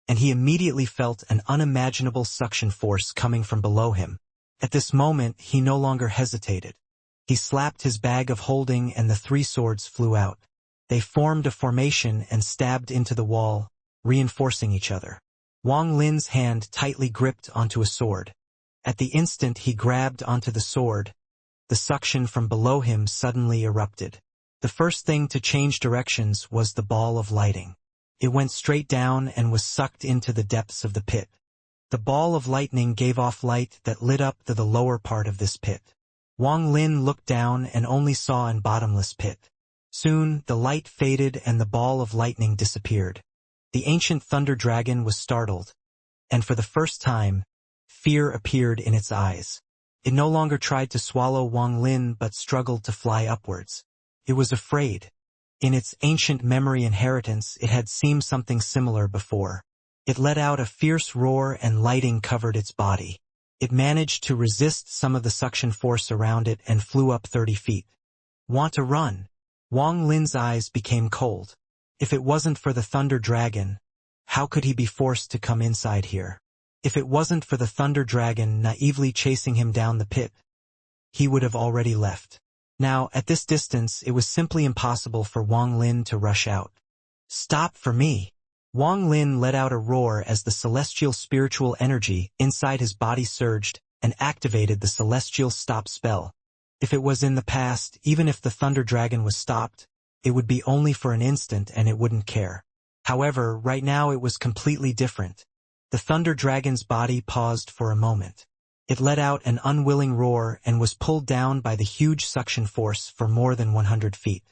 and he immediately felt an unimaginable suction force coming from below him. At this moment, he no longer hesitated. He slapped his bag of holding and the 3 swords flew out. They formed a formation and stabbed into the wall, reinforcing each other. Wang Lin's hand tightly gripped onto a sword. At the instant he grabbed onto the sword, the suction from below him suddenly erupted. The first thing to change directions was the ball of lightning. It went straight down and was sucked into the depths of the pit. The ball of lightning gave off light that lit up the lower part of this pit. Wang Lin looked down and only saw a bottomless pit. Soon, the light faded and the ball of lightning disappeared. The ancient thunder dragon was startled, and for the first time, fear appeared in its eyes. It no longer tried to swallow Wang Lin but struggled to fly upwards. It was afraid. In its ancient memory inheritance, it had seen something similar before. It let out a fierce roar and lightning covered its body. It managed to resist some of the suction force around it and flew up 30 feet. Want to run? Wang Lin's eyes became cold. If it wasn't for the Thunder Dragon, how could he be forced to come inside here? If it wasn't for the Thunder Dragon naively chasing him down the pit, he would have already left. Now, at this distance, it was simply impossible for Wang Lin to rush out. Stop for me! Wang Lin let out a roar as the celestial spiritual energy inside his body surged and activated the celestial stop spell. If it was in the past, even if the Thunder Dragon was stopped, it would be only for an instant and it wouldn't care. However, right now it was completely different. The Thunder Dragon's body paused for a moment. It let out an unwilling roar and was pulled down by the huge suction force for more than 100 feet.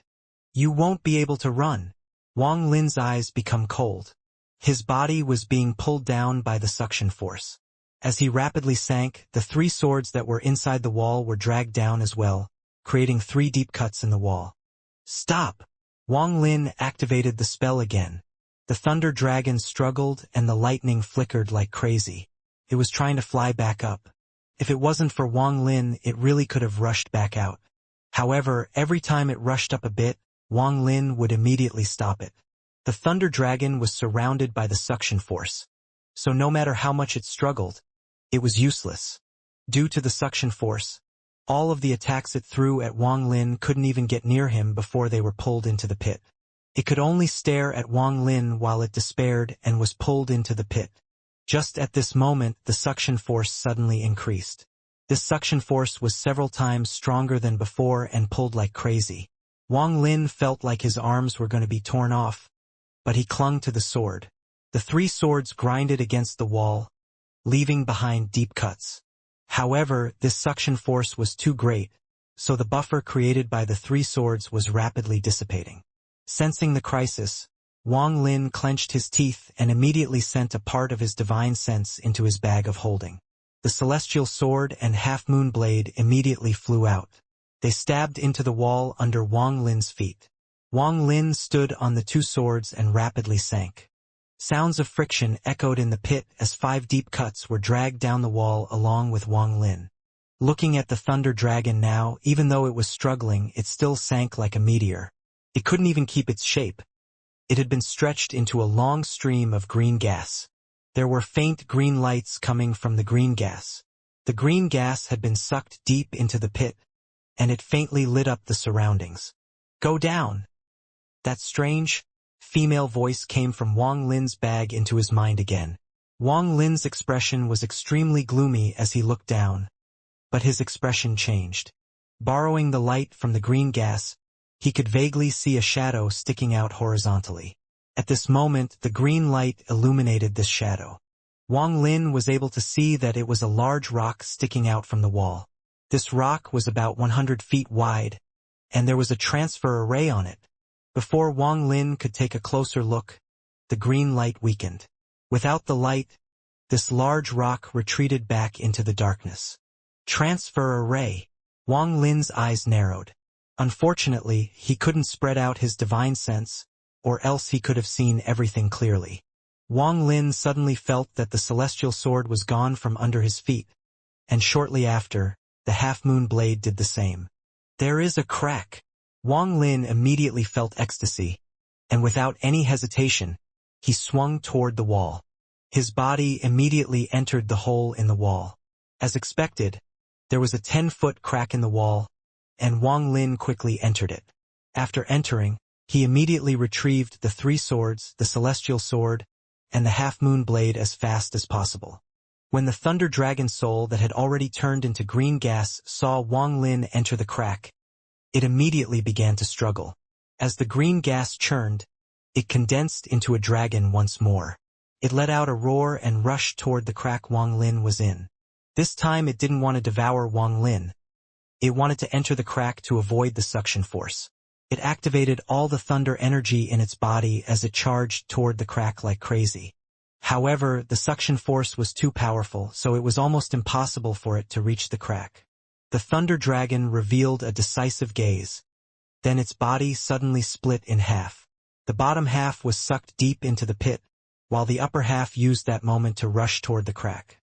You won't be able to run. Wang Lin's eyes become cold. His body was being pulled down by the suction force. As he rapidly sank, the 3 swords that were inside the wall were dragged down as well, creating 3 deep cuts in the wall. Stop! Wang Lin activated the spell again. The Thunder Dragon struggled and the lightning flickered like crazy. It was trying to fly back up. If it wasn't for Wang Lin, it really could have rushed back out. However, every time it rushed up a bit, Wang Lin would immediately stop it. The Thunder Dragon was surrounded by the suction force, so no matter how much it struggled, it was useless. Due to the suction force, all of the attacks it threw at Wang Lin couldn't even get near him before they were pulled into the pit. It could only stare at Wang Lin while it despaired and was pulled into the pit. Just at this moment, the suction force suddenly increased. This suction force was several times stronger than before and pulled like crazy. Wang Lin felt like his arms were going to be torn off, but he clung to the sword. The 3 swords grinded against the wall, leaving behind deep cuts. However, this suction force was too great, so the buffer created by the 3 swords was rapidly dissipating. Sensing the crisis, Wang Lin clenched his teeth and immediately sent a part of his divine sense into his bag of holding. The celestial sword and half-moon blade immediately flew out. They stabbed into the wall under Wang Lin's feet. Wang Lin stood on the 2 swords and rapidly sank. Sounds of friction echoed in the pit as 5 deep cuts were dragged down the wall along with Wang Lin. Looking at the Thunder Dragon now, even though it was struggling, it still sank like a meteor. It couldn't even keep its shape. It had been stretched into a long stream of green gas. There were faint green lights coming from the green gas. The green gas had been sucked deep into the pit, and it faintly lit up the surroundings. Go down! That strange, female voice came from Wang Lin's bag into his mind again. Wang Lin's expression was extremely gloomy as he looked down, but his expression changed. Borrowing the light from the green gas, he could vaguely see a shadow sticking out horizontally. At this moment, the green light illuminated this shadow. Wang Lin was able to see that it was a large rock sticking out from the wall. This rock was about 100 feet wide, and there was a transfer array on it. Before Wang Lin could take a closer look, the green light weakened. Without the light, this large rock retreated back into the darkness. Transfer array. Wang Lin's eyes narrowed. Unfortunately, he couldn't spread out his divine sense, or else he could have seen everything clearly. Wang Lin suddenly felt that the celestial sword was gone from under his feet, and shortly after, the half-moon blade did the same. There is a crack. Wang Lin immediately felt ecstasy, and without any hesitation, he swung toward the wall. His body immediately entered the hole in the wall. As expected, there was a 10-foot crack in the wall, and Wang Lin quickly entered it. After entering, he immediately retrieved the 3 swords, the celestial sword, and the half-moon blade as fast as possible. When the Thunder Dragon soul that had already turned into green gas saw Wang Lin enter the crack, it immediately began to struggle. As the green gas churned, it condensed into a dragon once more. It let out a roar and rushed toward the crack Wang Lin was in. This time it didn't want to devour Wang Lin. It wanted to enter the crack to avoid the suction force. It activated all the thunder energy in its body as it charged toward the crack like crazy. However, the suction force was too powerful, so it was almost impossible for it to reach the crack. The Thunder Dragon revealed a decisive gaze. Then its body suddenly split in half. The bottom half was sucked deep into the pit, while the upper half used that moment to rush toward the crack.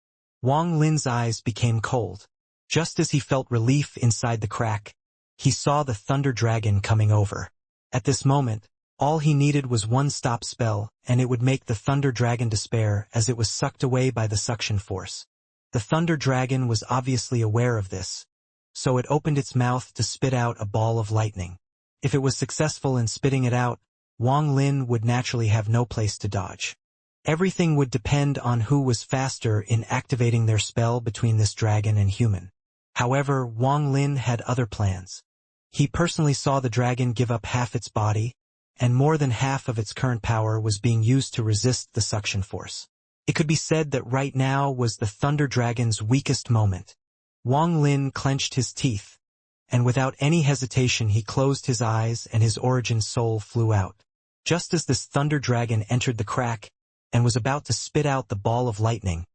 Wang Lin's eyes became cold. Just as he felt relief inside the crack, he saw the Thunder Dragon coming over. At this moment, all he needed was one stop spell, and it would make the Thunder Dragon despair as it was sucked away by the suction force. The Thunder Dragon was obviously aware of this, so it opened its mouth to spit out a ball of lightning. If it was successful in spitting it out, Wang Lin would naturally have no place to dodge. Everything would depend on who was faster in activating their spell between this dragon and human. However, Wang Lin had other plans. He personally saw the dragon give up half its body, and more than half of its current power was being used to resist the suction force. It could be said that right now was the Thunder Dragon's weakest moment. Wang Lin clenched his teeth, and without any hesitation he closed his eyes and his origin soul flew out. Just as this Thunder Dragon entered the crack and was about to spit out the ball of lightning,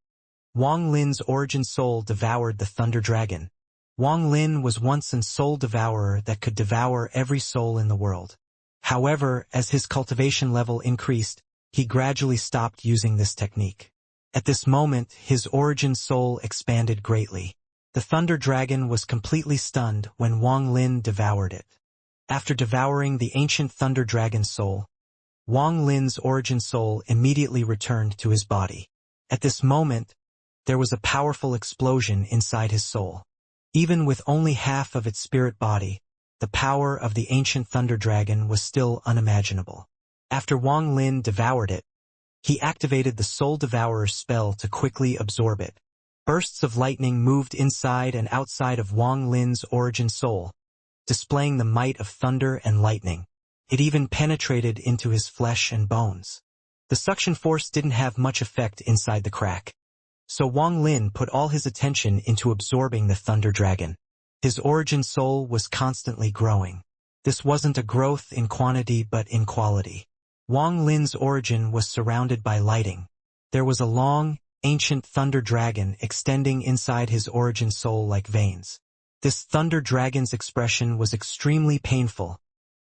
Wang Lin's origin soul devoured the Thunder Dragon. Wang Lin was once a soul devourer that could devour every soul in the world. However, as his cultivation level increased, he gradually stopped using this technique. At this moment, his origin soul expanded greatly. The Thunder Dragon was completely stunned when Wang Lin devoured it. After devouring the ancient Thunder Dragon's soul, Wang Lin's origin soul immediately returned to his body. At this moment, there was a powerful explosion inside his soul. Even with only half of its spirit body, the power of the ancient Thunder Dragon was still unimaginable. After Wang Lin devoured it, he activated the Soul Devourer's spell to quickly absorb it. Bursts of lightning moved inside and outside of Wang Lin's origin soul, displaying the might of thunder and lightning. It even penetrated into his flesh and bones. The suction force didn't have much effect inside the crack, so Wang Lin put all his attention into absorbing the Thunder Dragon. His origin soul was constantly growing. This wasn't a growth in quantity but in quality. Wang Lin's origin was surrounded by lighting. There was a long, ancient Thunder Dragon extending inside his origin soul like veins. This Thunder Dragon's expression was extremely painful,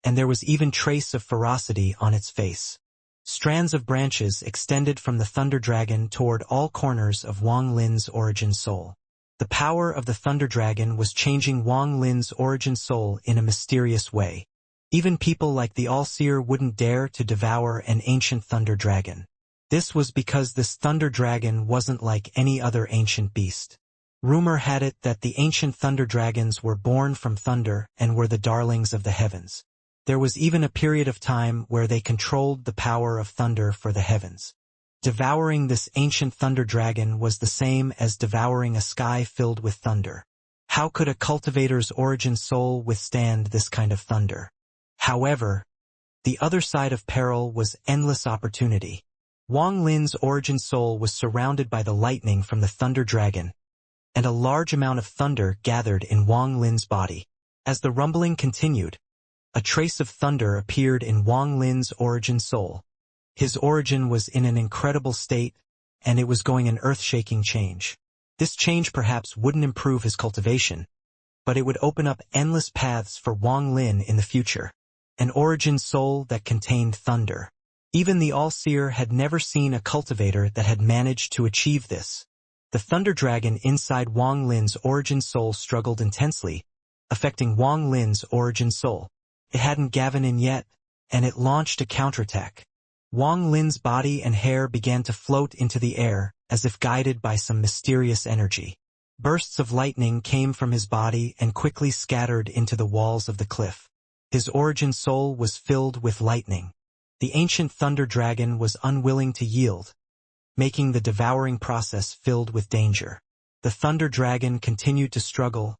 and there was even trace of ferocity on its face. Strands of branches extended from the Thunder Dragon toward all corners of Wang Lin's origin soul. The power of the Thunder Dragon was changing Wang Lin's origin soul in a mysterious way. Even people like the All-Seer wouldn't dare to devour an ancient Thunder Dragon. This was because this Thunder Dragon wasn't like any other ancient beast. Rumor had it that the ancient Thunder Dragons were born from thunder and were the darlings of the heavens. There was even a period of time where they controlled the power of thunder for the heavens. Devouring this ancient Thunder Dragon was the same as devouring a sky filled with thunder. How could a cultivator's origin soul withstand this kind of thunder? However, the other side of peril was endless opportunity. Wang Lin's origin soul was surrounded by the lightning from the Thunder Dragon, and a large amount of thunder gathered in Wang Lin's body. As the rumbling continued, a trace of thunder appeared in Wang Lin's origin soul. His origin was in an incredible state, and it was going an earth-shaking change. This change perhaps wouldn't improve his cultivation, but it would open up endless paths for Wang Lin in the future. An origin soul that contained thunder. Even the All-Seer had never seen a cultivator that had managed to achieve this. The Thunder Dragon inside Wang Lin's origin soul struggled intensely, affecting Wang Lin's origin soul. It hadn't given in yet, and it launched a counterattack. Wang Lin's body and hair began to float into the air, as if guided by some mysterious energy. Bursts of lightning came from his body and quickly scattered into the walls of the cliff. His origin soul was filled with lightning. The ancient Thunder Dragon was unwilling to yield, making the devouring process filled with danger. The Thunder Dragon continued to struggle,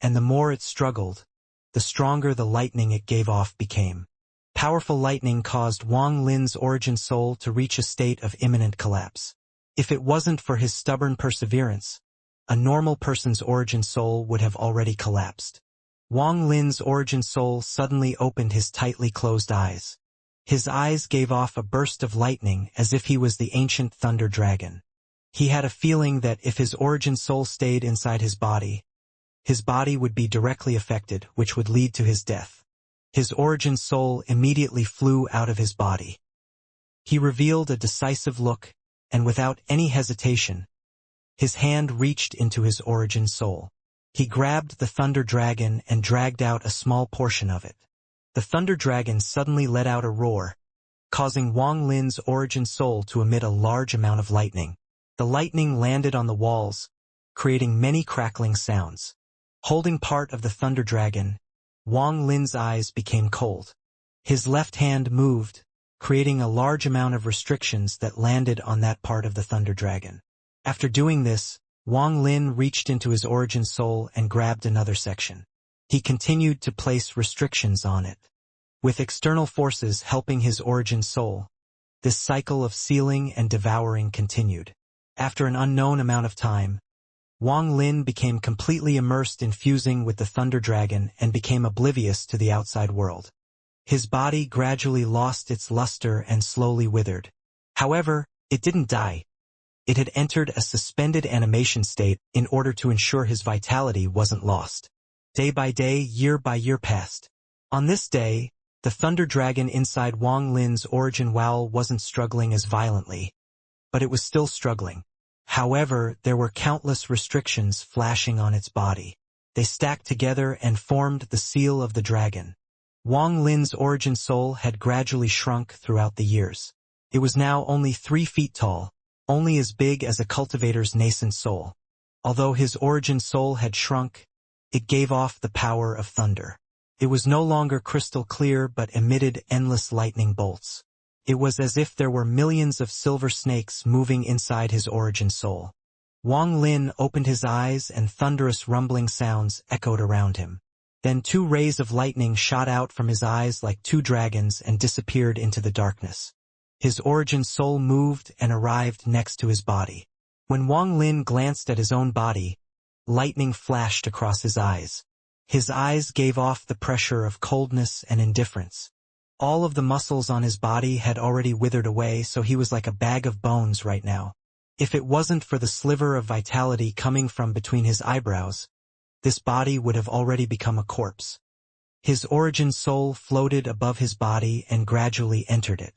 and the more it struggled, the stronger the lightning it gave off became. Powerful lightning caused Wang Lin's origin soul to reach a state of imminent collapse. If it wasn't for his stubborn perseverance, a normal person's origin soul would have already collapsed. Wang Lin's origin soul suddenly opened his tightly closed eyes. His eyes gave off a burst of lightning as if he was the ancient Thunder Dragon. He had a feeling that if his origin soul stayed inside his body would be directly affected, which would lead to his death. His origin soul immediately flew out of his body. He revealed a decisive look, and without any hesitation, His hand reached into his origin soul. He grabbed the thunder dragon and dragged out a small portion of it. The thunder dragon suddenly let out a roar, causing Wang Lin's origin soul to emit a large amount of lightning. The lightning landed on the walls, creating many crackling sounds. Holding part of the thunder dragon, Wang Lin's eyes became cold. His left hand moved, creating a large amount of restrictions that landed on that part of the thunder dragon. After doing this, Wang Lin reached into his origin soul and grabbed another section. He continued to place restrictions on it. With external forces helping his origin soul, this cycle of sealing and devouring continued. After an unknown amount of time, Wang Lin became completely immersed in fusing with the thunder dragon and became oblivious to the outside world. His body gradually lost its luster and slowly withered. However, it didn't die. It had entered a suspended animation state in order to ensure his vitality wasn't lost. Day by day, year by year passed. On this day, the thunder dragon inside Wang Lin's origin Wow wasn't struggling as violently, but it was still struggling. However, there were countless restrictions flashing on its body. They stacked together and formed the seal of the dragon. Wang Lin's origin soul had gradually shrunk throughout the years. It was now only 3 feet tall, only as big as a cultivator's nascent soul. Although his origin soul had shrunk, it gave off the power of thunder. It was no longer crystal clear but emitted endless lightning bolts. It was as if there were millions of silver snakes moving inside his origin soul. Wang Lin opened his eyes and thunderous rumbling sounds echoed around him. Then 2 rays of lightning shot out from his eyes like 2 dragons and disappeared into the darkness. His origin soul moved and arrived next to his body. When Wang Lin glanced at his own body, lightning flashed across his eyes. His eyes gave off the pressure of coldness and indifference. All of the muscles on his body had already withered away, so he was like a bag of bones right now. If it wasn't for the sliver of vitality coming from between his eyebrows, this body would have already become a corpse. His origin soul floated above his body and gradually entered it.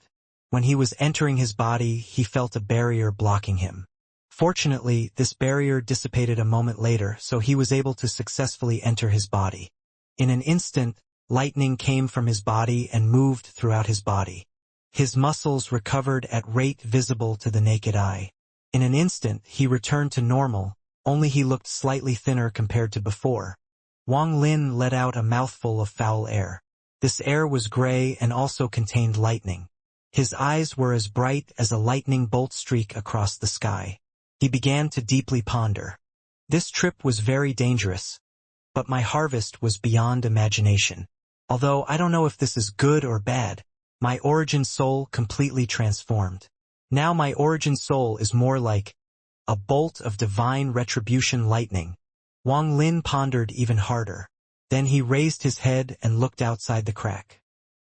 When he was entering his body, he felt a barrier blocking him. Fortunately, this barrier dissipated a moment later, so he was able to successfully enter his body. In an instant, lightning came from his body and moved throughout his body. His muscles recovered at rate visible to the naked eye. In an instant, he returned to normal, only he looked slightly thinner compared to before. Wang Lin let out a mouthful of foul air. This air was gray and also contained lightning. His eyes were as bright as a lightning bolt streak across the sky. He began to deeply ponder. This trip was very dangerous, but my harvest was beyond imagination. Although I don't know if this is good or bad, my origin soul completely transformed. Now my origin soul is more like a bolt of divine retribution lightning. Wang Lin pondered even harder. Then he raised his head and looked outside the crack.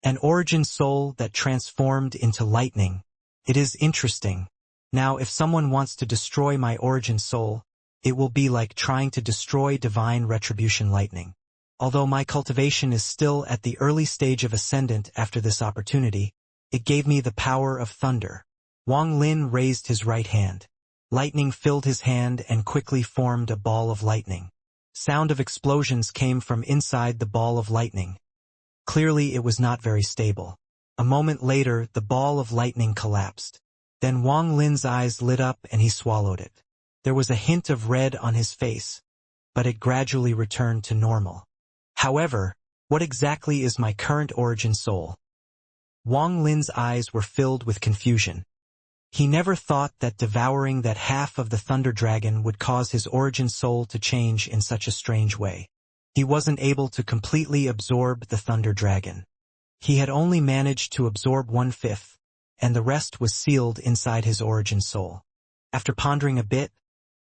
An origin soul that transformed into lightning. It is interesting. Now if someone wants to destroy my origin soul, it will be like trying to destroy divine retribution lightning. Although my cultivation is still at the early stage of ascendant after this opportunity, it gave me the power of thunder. Wang Lin raised his right hand. Lightning filled his hand and quickly formed a ball of lightning. Sound of explosions came from inside the ball of lightning. Clearly it was not very stable. A moment later, the ball of lightning collapsed. Then Wang Lin's eyes lit up and he swallowed it. There was a hint of red on his face, but it gradually returned to normal. However, what exactly is my current origin soul? Wang Lin's eyes were filled with confusion. He never thought that devouring that half of the thunder dragon would cause his origin soul to change in such a strange way. He wasn't able to completely absorb the thunder dragon. He had only managed to absorb 1/5, and the rest was sealed inside his origin soul. After pondering a bit,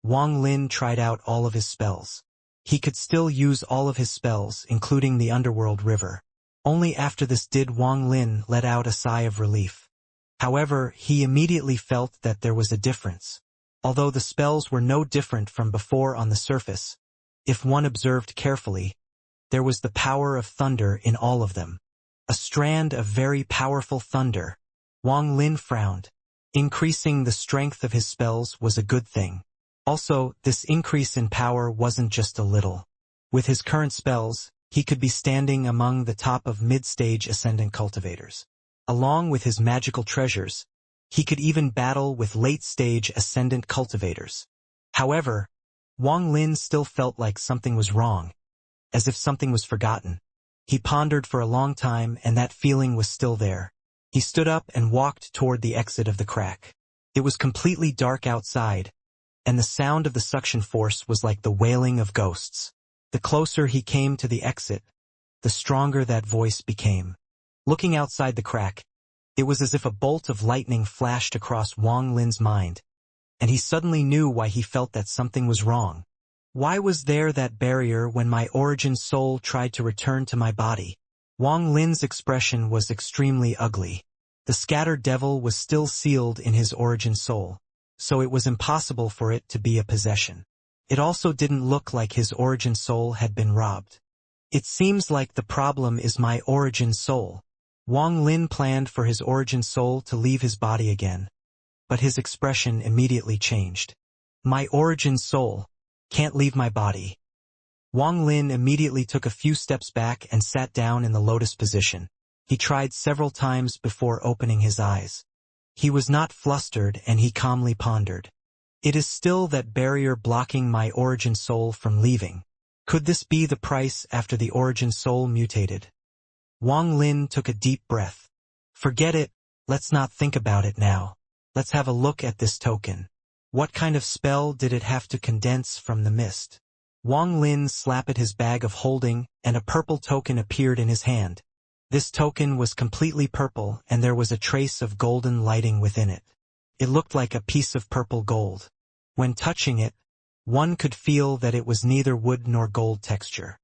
Wang Lin tried out all of his spells. He could still use all of his spells, including the underworld river. Only after this did Wang Lin let out a sigh of relief. However, he immediately felt that there was a difference. Although the spells were no different from before on the surface, if one observed carefully, there was the power of thunder in all of them. A strand of very powerful thunder. Wang Lin frowned. Increasing the strength of his spells was a good thing. Also, this increase in power wasn't just a little. With his current spells, he could be standing among the top of mid-stage ascendant cultivators. Along with his magical treasures, he could even battle with late-stage ascendant cultivators. However, Wang Lin still felt like something was wrong, as if something was forgotten. He pondered for a long time, and that feeling was still there. He stood up and walked toward the exit of the crack. It was completely dark outside, and the sound of the suction force was like the wailing of ghosts. The closer he came to the exit, the stronger that voice became. Looking outside the crack, it was as if a bolt of lightning flashed across Wang Lin's mind, and he suddenly knew why he felt that something was wrong. Why was there that barrier when my origin soul tried to return to my body? Wang Lin's expression was extremely ugly. The scattered devil was still sealed in his origin soul, so it was impossible for it to be a possession. It also didn't look like his origin soul had been robbed. It seems like the problem is my origin soul. Wang Lin planned for his origin soul to leave his body again, but his expression immediately changed. My origin soul can't leave my body. Wang Lin immediately took a few steps back and sat down in the lotus position. He tried several times before opening his eyes. He was not flustered, and he calmly pondered. It is still that barrier blocking my origin soul from leaving. Could this be the price after the origin soul mutated? Wang Lin took a deep breath. Forget it, let's not think about it now. Let's have a look at this token. What kind of spell did it have to condense from the mist? Wang Lin slapped his bag of holding, and a purple token appeared in his hand. This token was completely purple, and there was a trace of golden lighting within it. It looked like a piece of purple gold. When touching it, one could feel that it was neither wood nor gold texture.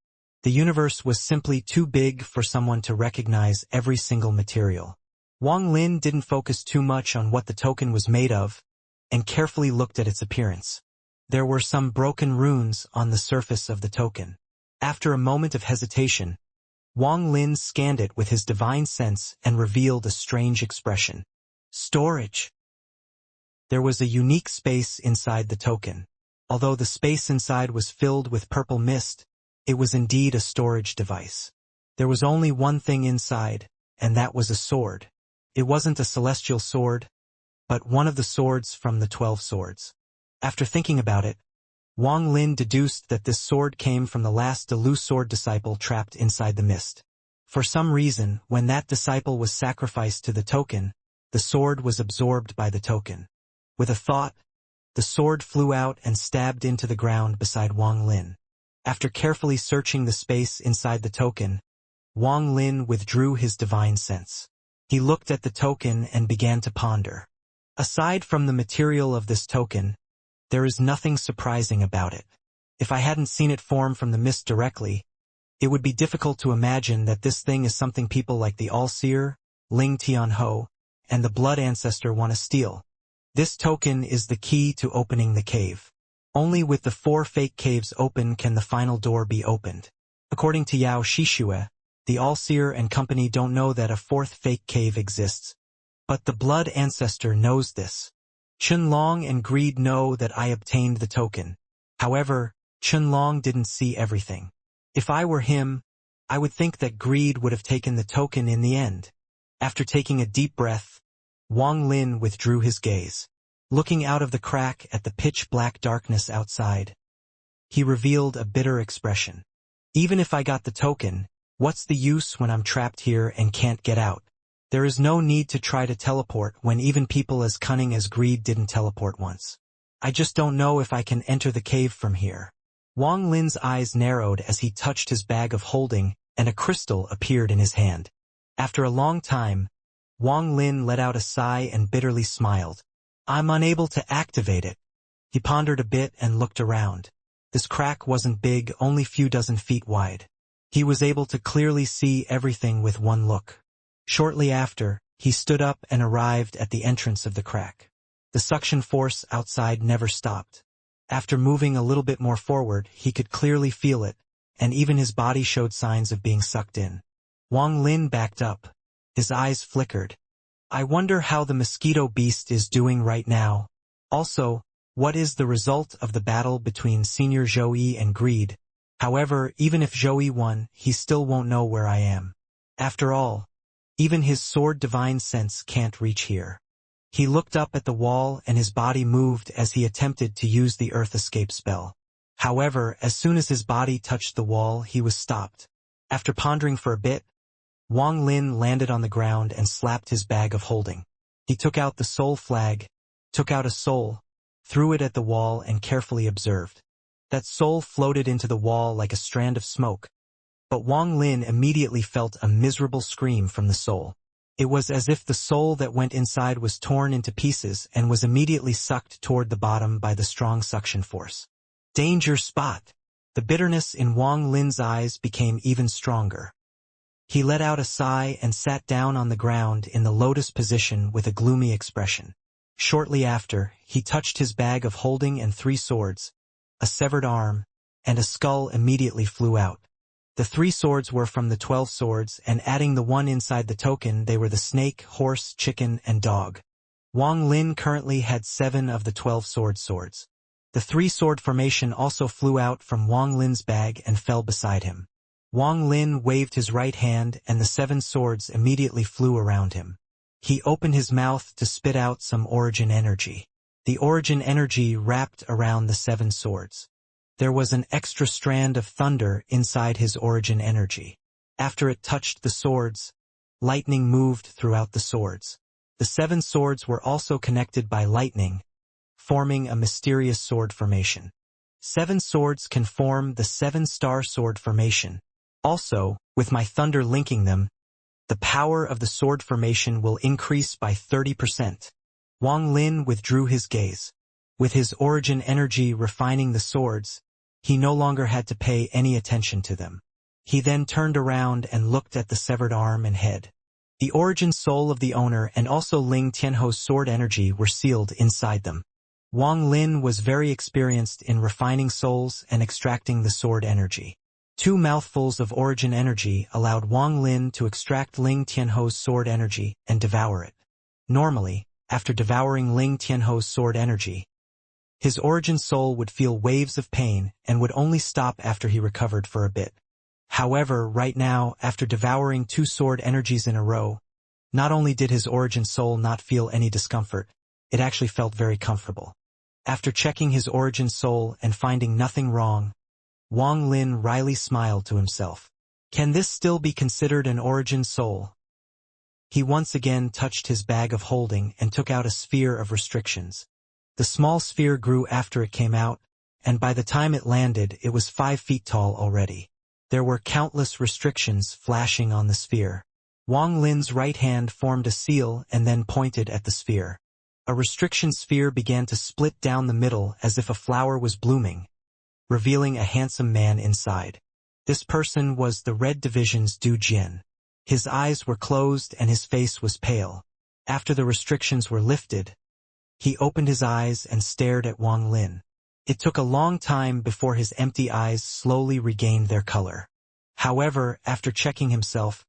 The universe was simply too big for someone to recognize every single material. Wang Lin didn't focus too much on what the token was made of, and carefully looked at its appearance. There were some broken runes on the surface of the token. After a moment of hesitation, Wang Lin scanned it with his divine sense and revealed a strange expression. Storage. There was a unique space inside the token. Although the space inside was filled with purple mist, it was indeed a storage device. There was only one thing inside, and that was a sword. It wasn't a celestial sword, but one of the swords from the 12 swords. After thinking about it, Wang Lin deduced that this sword came from the last Delu sword disciple trapped inside the mist. For some reason, when that disciple was sacrificed to the token, the sword was absorbed by the token. With a thought, the sword flew out and stabbed into the ground beside Wang Lin. After carefully searching the space inside the token, Wang Lin withdrew his divine sense. He looked at the token and began to ponder. Aside from the material of this token, there is nothing surprising about it. If I hadn't seen it form from the mist directly, it would be difficult to imagine that this thing is something people like the All-Seer, Ling Tianho, and the Blood Ancestor want to steal. This token is the key to opening the cave. Only with the 4 fake caves open can the final door be opened. According to Yao Shishue, the All-Seer and company don't know that a 4th fake cave exists. But the Blood Ancestor knows this. Chunlong and Greed know that I obtained the token. However, Chunlong didn't see everything. If I were him, I would think that Greed would have taken the token in the end. After taking a deep breath, Wang Lin withdrew his gaze. Looking out of the crack at the pitch-black darkness outside, he revealed a bitter expression. Even if I got the token, what's the use when I'm trapped here and can't get out? There is no need to try to teleport when even people as cunning as Greed didn't teleport once. I just don't know if I can enter the cave from here. Wang Lin's eyes narrowed as he touched his bag of holding, and a crystal appeared in his hand. After a long time, Wang Lin let out a sigh and bitterly smiled. I'm unable to activate it. He pondered a bit and looked around. This crack wasn't big, only few dozen feet wide. He was able to clearly see everything with one look. Shortly after, he stood up and arrived at the entrance of the crack. The suction force outside never stopped. After moving a little bit more forward, he could clearly feel it, and even his body showed signs of being sucked in. Wang Lin backed up. His eyes flickered. I wonder how the mosquito beast is doing right now. Also, What is the result of the battle between Senior Zhou and Greed? However, even if Zhou won, he still won't know where I am. After all, even his sword divine sense can't reach here. He looked up at the wall and his body moved as he attempted to use the earth escape spell. However, as soon as his body touched the wall, he was stopped. After pondering for a bit, Wang Lin landed on the ground and slapped his bag of holding. He took out the soul flag, took out a soul, threw it at the wall and carefully observed. That soul floated into the wall like a strand of smoke. But Wang Lin immediately felt a miserable scream from the soul. It was as if the soul that went inside was torn into pieces and was immediately sucked toward the bottom by the strong suction force. Danger spot! The bitterness in Wang Lin's eyes became even stronger. He let out a sigh and sat down on the ground in the lotus position with a gloomy expression. Shortly after, he touched his bag of holding and 3 swords, a severed arm, and a skull immediately flew out. The 3 swords were from the 12 swords, and adding the one inside the token, they were the snake, horse, chicken, and dog. Wang Lin currently had 7 of the 12 swords. The 3-sword formation also flew out from Wang Lin's bag and fell beside him. Wang Lin waved his right hand and the 7 swords immediately flew around him. He opened his mouth to spit out some origin energy. The origin energy wrapped around the 7 swords. There was an extra strand of thunder inside his origin energy. After it touched the swords, lightning moved throughout the swords. The 7 swords were also connected by lightning, forming a mysterious sword formation. 7 swords can form the 7-star sword formation. Also, with my thunder linking them, the power of the sword formation will increase by 30%. Wang Lin withdrew his gaze. With his origin energy refining the swords, he no longer had to pay any attention to them. He then turned around and looked at the severed arm and head. The origin soul of the owner and also Ling Tianho's sword energy were sealed inside them. Wang Lin was very experienced in refining souls and extracting the sword energy. 2 mouthfuls of origin energy allowed Wang Lin to extract Ling Tianho's sword energy and devour it. Normally, after devouring Ling Tianho's sword energy, his origin soul would feel waves of pain and would only stop after he recovered for a bit. However, right now, after devouring 2 sword energies in a row, not only did his origin soul not feel any discomfort, it actually felt very comfortable. After checking his origin soul and finding nothing wrong, Wang Lin wryly smiled to himself. Can this still be considered an origin soul? He once again touched his bag of holding and took out a sphere of restrictions. The small sphere grew after it came out, and by the time it landed, it was 5 feet tall already. There were countless restrictions flashing on the sphere. Wang Lin's right hand formed a seal and then pointed at the sphere. A restriction sphere began to split down the middle as if a flower was blooming, revealing a handsome man inside. This person was the Red Division's Du Jian. His eyes were closed and his face was pale. After the restrictions were lifted, he opened his eyes and stared at Wang Lin. It took a long time before his empty eyes slowly regained their color. However, after checking himself,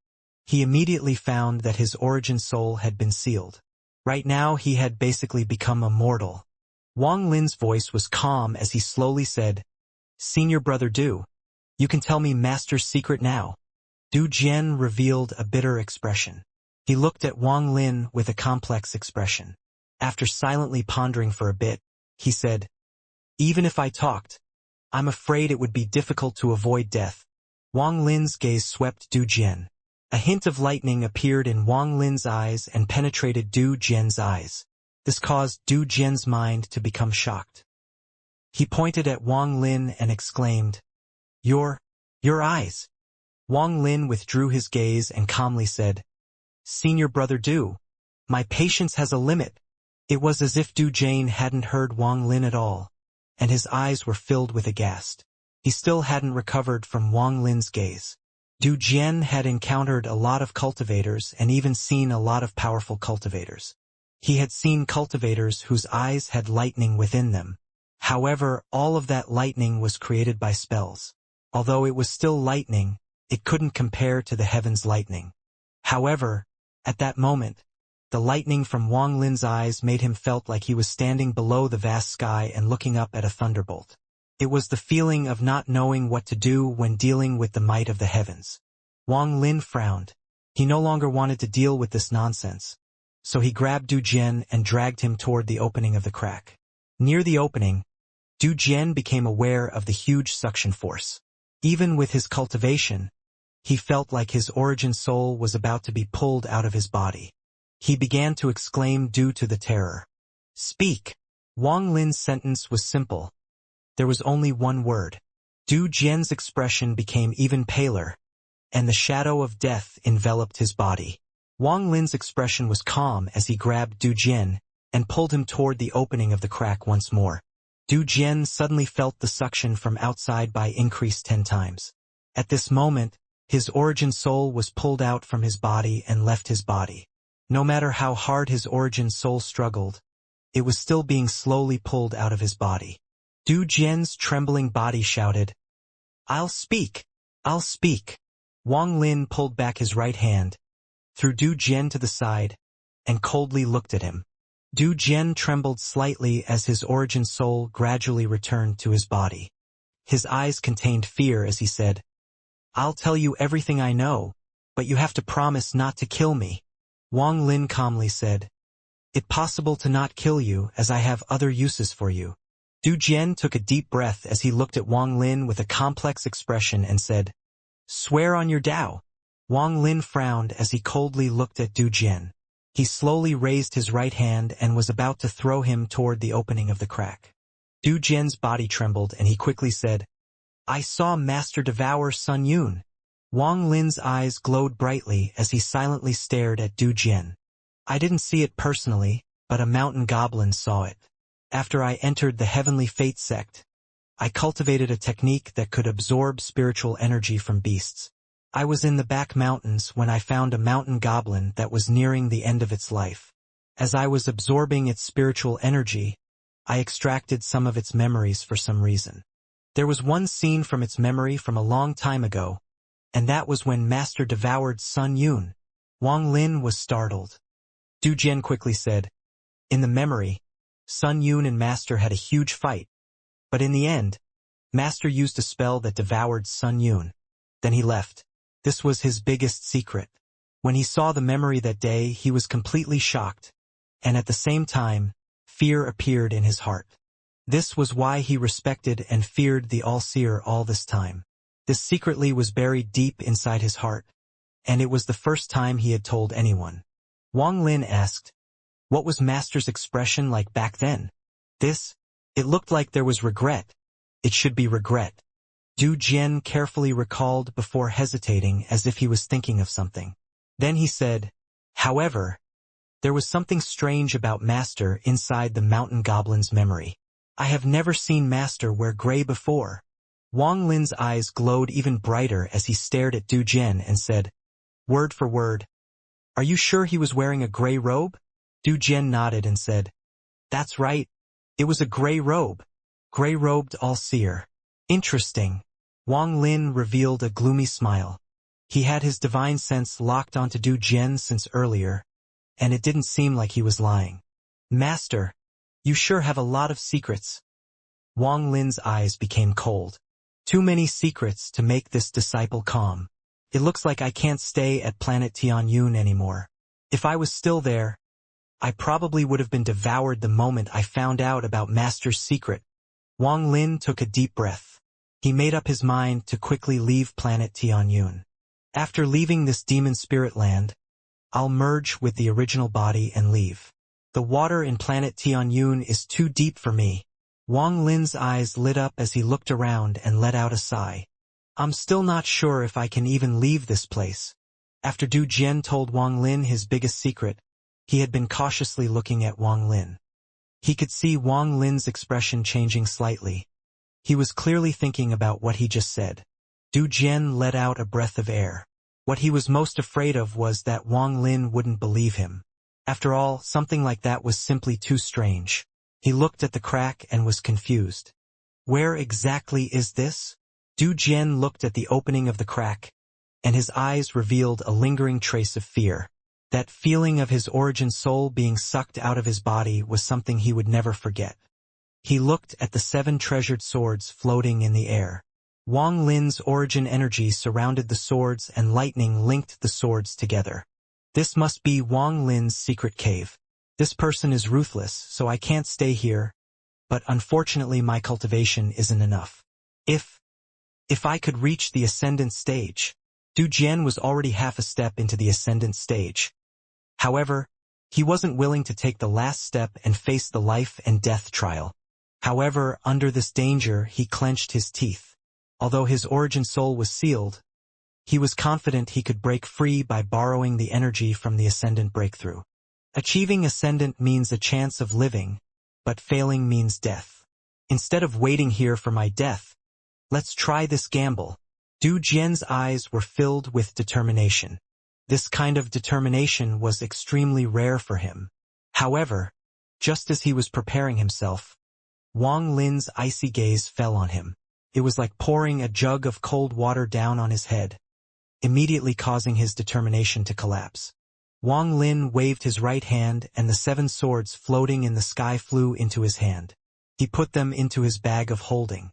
he immediately found that his origin soul had been sealed. Right now he had basically become immortal. Wang Lin's voice was calm as he slowly said, "Senior brother Du, you can tell me Master's secret now." Du Jian revealed a bitter expression. He looked at Wang Lin with a complex expression. After silently pondering for a bit, he said, "Even if I talked, I'm afraid it would be difficult to avoid death." Wang Lin's gaze swept Du Jian. A hint of lightning appeared in Wang Lin's eyes and penetrated Du Jian's eyes. This caused Du Jian's mind to become shocked. He pointed at Wang Lin and exclaimed, Your eyes." Wang Lin withdrew his gaze and calmly said, "Senior brother Du, my patience has a limit." It was as if Du Jian hadn't heard Wang Lin at all, and his eyes were filled with aghast. He still hadn't recovered from Wang Lin's gaze. Du Jian had encountered a lot of cultivators and even seen a lot of powerful cultivators. He had seen cultivators whose eyes had lightning within them. However, all of that lightning was created by spells. Although it was still lightning, it couldn't compare to the heaven's lightning. However, at that moment, The lightning from Wang Lin's eyes made him felt like he was standing below the vast sky and looking up at a thunderbolt. It was the feeling of not knowing what to do when dealing with the might of the heavens. Wang Lin frowned. He no longer wanted to deal with this nonsense. So he grabbed Du Jian and dragged him toward the opening of the crack. Near the opening, Du Jian became aware of the huge suction force. Even with his cultivation, he felt like his origin soul was about to be pulled out of his body. He began to exclaim due to the terror. "Speak!" Wang Lin's sentence was simple. There was only one word. Du Jian's expression became even paler, and the shadow of death enveloped his body. Wang Lin's expression was calm as he grabbed Du Jian and pulled him toward the opening of the crack once more. Du Jian suddenly felt the suction from outside by increased 10 times. At this moment, his origin soul was pulled out from his body and left his body. No matter how hard his origin soul struggled, it was still being slowly pulled out of his body. Du Jian's trembling body shouted, "I'll speak! I'll speak!" Wang Lin pulled back his right hand, threw Du Jian to the side, and coldly looked at him. Du Jian trembled slightly as his origin soul gradually returned to his body. His eyes contained fear as he said, "I'll tell you everything I know, but you have to promise not to kill me." Wang Lin calmly said, "It's possible to not kill you as I have other uses for you." Du Jian took a deep breath as he looked at Wang Lin with a complex expression and said, "Swear on your Tao." Wang Lin frowned as he coldly looked at Du Jian. He slowly raised his right hand and was about to throw him toward the opening of the crack. Du Jian's body trembled and he quickly said, "I saw Master devour Sun Yun." Wang Lin's eyes glowed brightly as he silently stared at Du Jian. "I didn't see it personally, but a mountain goblin saw it. After I entered the Heavenly Fate sect, I cultivated a technique that could absorb spiritual energy from beasts. I was in the back mountains when I found a mountain goblin that was nearing the end of its life. As I was absorbing its spiritual energy, I extracted some of its memories for some reason. There was one scene from its memory from a long time ago, and that was when Master devoured Sun Yun." Wang Lin was startled. Du Jian quickly said, "In the memory, Sun Yun and Master had a huge fight, but in the end, Master used a spell that devoured Sun Yun. Then he left. This was his biggest secret. When he saw the memory that day, he was completely shocked, and at the same time, fear appeared in his heart. This was why he respected and feared the All-Seer all this time. This secretly was buried deep inside his heart, and it was the first time he had told anyone." Wang Lin asked, "What was Master's expression like back then?" It looked like there was regret. It should be regret." Du Jian carefully recalled before hesitating as if he was thinking of something. Then he said, "However, there was something strange about Master inside the mountain goblin's memory. I have never seen Master wear gray before." Wang Lin's eyes glowed even brighter as he stared at Du Jian and said, word for word, "Are you sure he was wearing a gray robe?" Du Jian nodded and said, "That's right. It was a gray robe. Gray-robed All-Seer. Interesting." Wang Lin revealed a gloomy smile. He had his divine sense locked onto Du Jian since earlier, and it didn't seem like he was lying. "Master, you sure have a lot of secrets." Wang Lin's eyes became cold. "Too many secrets to make this disciple calm. It looks like I can't stay at planet Tianyun anymore. If I was still there, I probably would have been devoured the moment I found out about Master's secret." Wang Lin took a deep breath. He made up his mind to quickly leave planet Tianyun. "After leaving this demon spirit land, I'll merge with the original body and leave. The water in planet Tianyun is too deep for me." Wang Lin's eyes lit up as he looked around and let out a sigh. "I'm still not sure if I can even leave this place." After Du Jian told Wang Lin his biggest secret, he had been cautiously looking at Wang Lin. He could see Wang Lin's expression changing slightly. He was clearly thinking about what he just said. Du Jian let out a breath of air. What he was most afraid of was that Wang Lin wouldn't believe him. After all, something like that was simply too strange. He looked at the crack and was confused. "Where exactly is this?" Du Jian looked at the opening of the crack, and his eyes revealed a lingering trace of fear. That feeling of his origin soul being sucked out of his body was something he would never forget. He looked at the 7 treasured swords floating in the air. Wang Lin's origin energy surrounded the swords and lightning linked the swords together. This must be Wang Lin's secret cave. This person is ruthless, so I can't stay here, but unfortunately my cultivation isn't enough. If I could reach the ascendant stage. Du Jian was already half a step into the ascendant stage. However, he wasn't willing to take the last step and face the life and death trial. However, under this danger, he clenched his teeth. Although his origin soul was sealed, he was confident he could break free by borrowing the energy from the ascendant breakthrough. Achieving ascendant means a chance of living, but failing means death. Instead of waiting here for my death, let's try this gamble. Du Jian's eyes were filled with determination. This kind of determination was extremely rare for him. However, just as he was preparing himself, Wang Lin's icy gaze fell on him. It was like pouring a jug of cold water down on his head, immediately causing his determination to collapse. Wang Lin waved his right hand and the 7 swords floating in the sky flew into his hand. He put them into his bag of holding.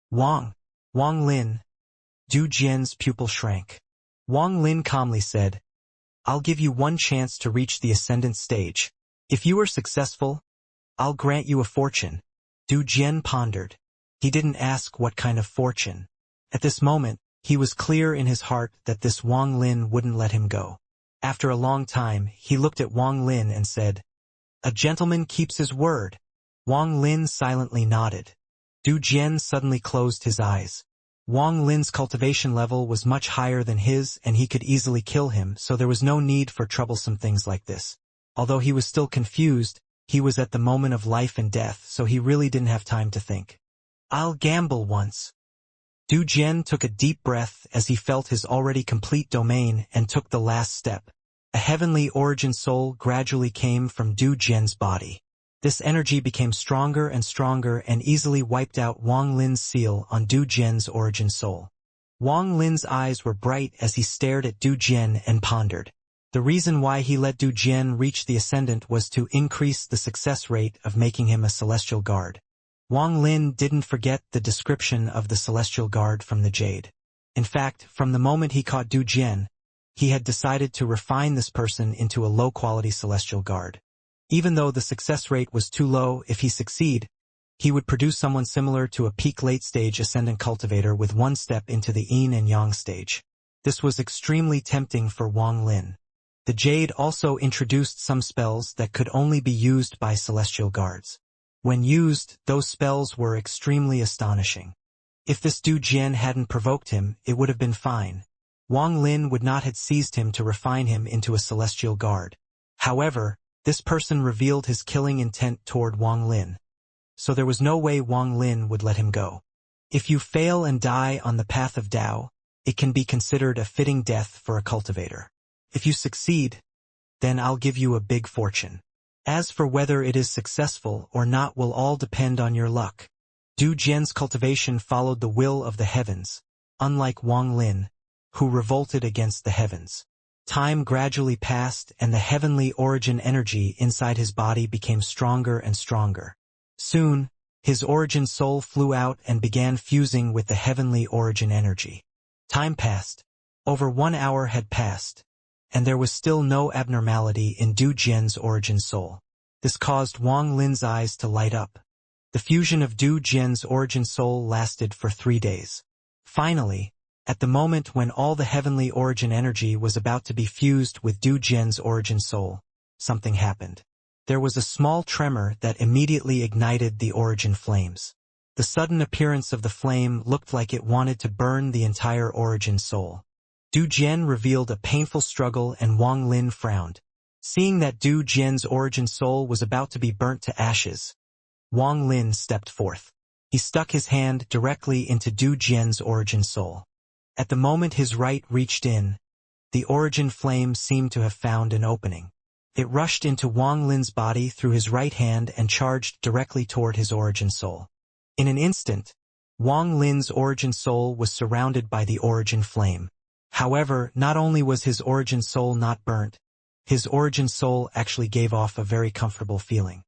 Wang Lin. Du Jian's pupil shrank. Wang Lin calmly said, I'll give you 1 chance to reach the ascendant stage. If you are successful, I'll grant you a fortune. Du Jian pondered. He didn't ask what kind of fortune. At this moment, he was clear in his heart that this Wang Lin wouldn't let him go. After a long time, he looked at Wang Lin and said, A gentleman keeps his word. Wang Lin silently nodded. Du Jian suddenly closed his eyes. Wang Lin's cultivation level was much higher than his and he could easily kill him, so there was no need for troublesome things like this. Although he was still confused, he was at the moment of life and death, so he really didn't have time to think. I'll gamble once. Du Jian took a deep breath as he felt his already complete domain and took the last step. A heavenly origin soul gradually came from Du Jian's body. This energy became stronger and stronger and easily wiped out Wang Lin's seal on Du Jian's origin soul. Wang Lin's eyes were bright as he stared at Du Jian and pondered. The reason why he let Du Jian reach the ascendant was to increase the success rate of making him a celestial guard. Wang Lin didn't forget the description of the celestial guard from the jade. In fact, from the moment he caught Du Jian, he had decided to refine this person into a low-quality celestial guard. Even though the success rate was too low, if he succeed, he would produce someone similar to a peak late-stage ascendant cultivator with 1 step into the yin and yang stage. This was extremely tempting for Wang Lin. The jade also introduced some spells that could only be used by celestial guards. When used, those spells were extremely astonishing. If this Du Jian hadn't provoked him, it would have been fine. Wang Lin would not have seized him to refine him into a celestial guard. However, this person revealed his killing intent toward Wang Lin. So there was no way Wang Lin would let him go. If you fail and die on the path of Tao, it can be considered a fitting death for a cultivator. If you succeed, then I'll give you a big fortune. As for whether it is successful or not will all depend on your luck. Du Jian's cultivation followed the will of the heavens, unlike Wang Lin, who revolted against the heavens. Time gradually passed and the heavenly origin energy inside his body became stronger and stronger. Soon, his origin soul flew out and began fusing with the heavenly origin energy. Time passed. Over 1 hour had passed, and there was still no abnormality in Du Jian's origin soul. This caused Wang Lin's eyes to light up. The fusion of Du Jian's origin soul lasted for 3 days. Finally, at the moment when all the heavenly origin energy was about to be fused with Du Jian's origin soul, something happened. There was a small tremor that immediately ignited the origin flames. The sudden appearance of the flame looked like it wanted to burn the entire origin soul. Du Jian revealed a painful struggle and Wang Lin frowned. Seeing that Du Jian's origin soul was about to be burnt to ashes, Wang Lin stepped forth. He stuck his hand directly into Du Jian's origin soul. At the moment his right reached in, the origin flame seemed to have found an opening. It rushed into Wang Lin's body through his right hand and charged directly toward his origin soul. In an instant, Wang Lin's origin soul was surrounded by the origin flame. However, not only was his origin soul not burnt, His origin soul actually gave off a very comfortable feeling.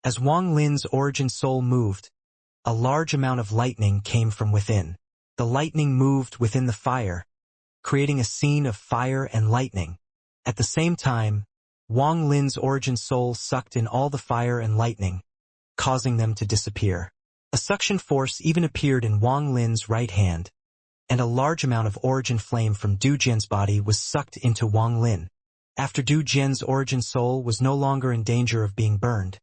As Wang Lin's origin soul moved, a large amount of lightning came from within. The lightning moved within the fire, creating a scene of fire and lightning. At the same time, Wang Lin's origin soul sucked in all the fire and lightning, causing them to disappear. A suction force even appeared in Wang Lin's right hand, and a large amount of origin flame from Du Jian's body was sucked into Wang Lin. After Du Jian's origin soul was no longer in danger of being burned,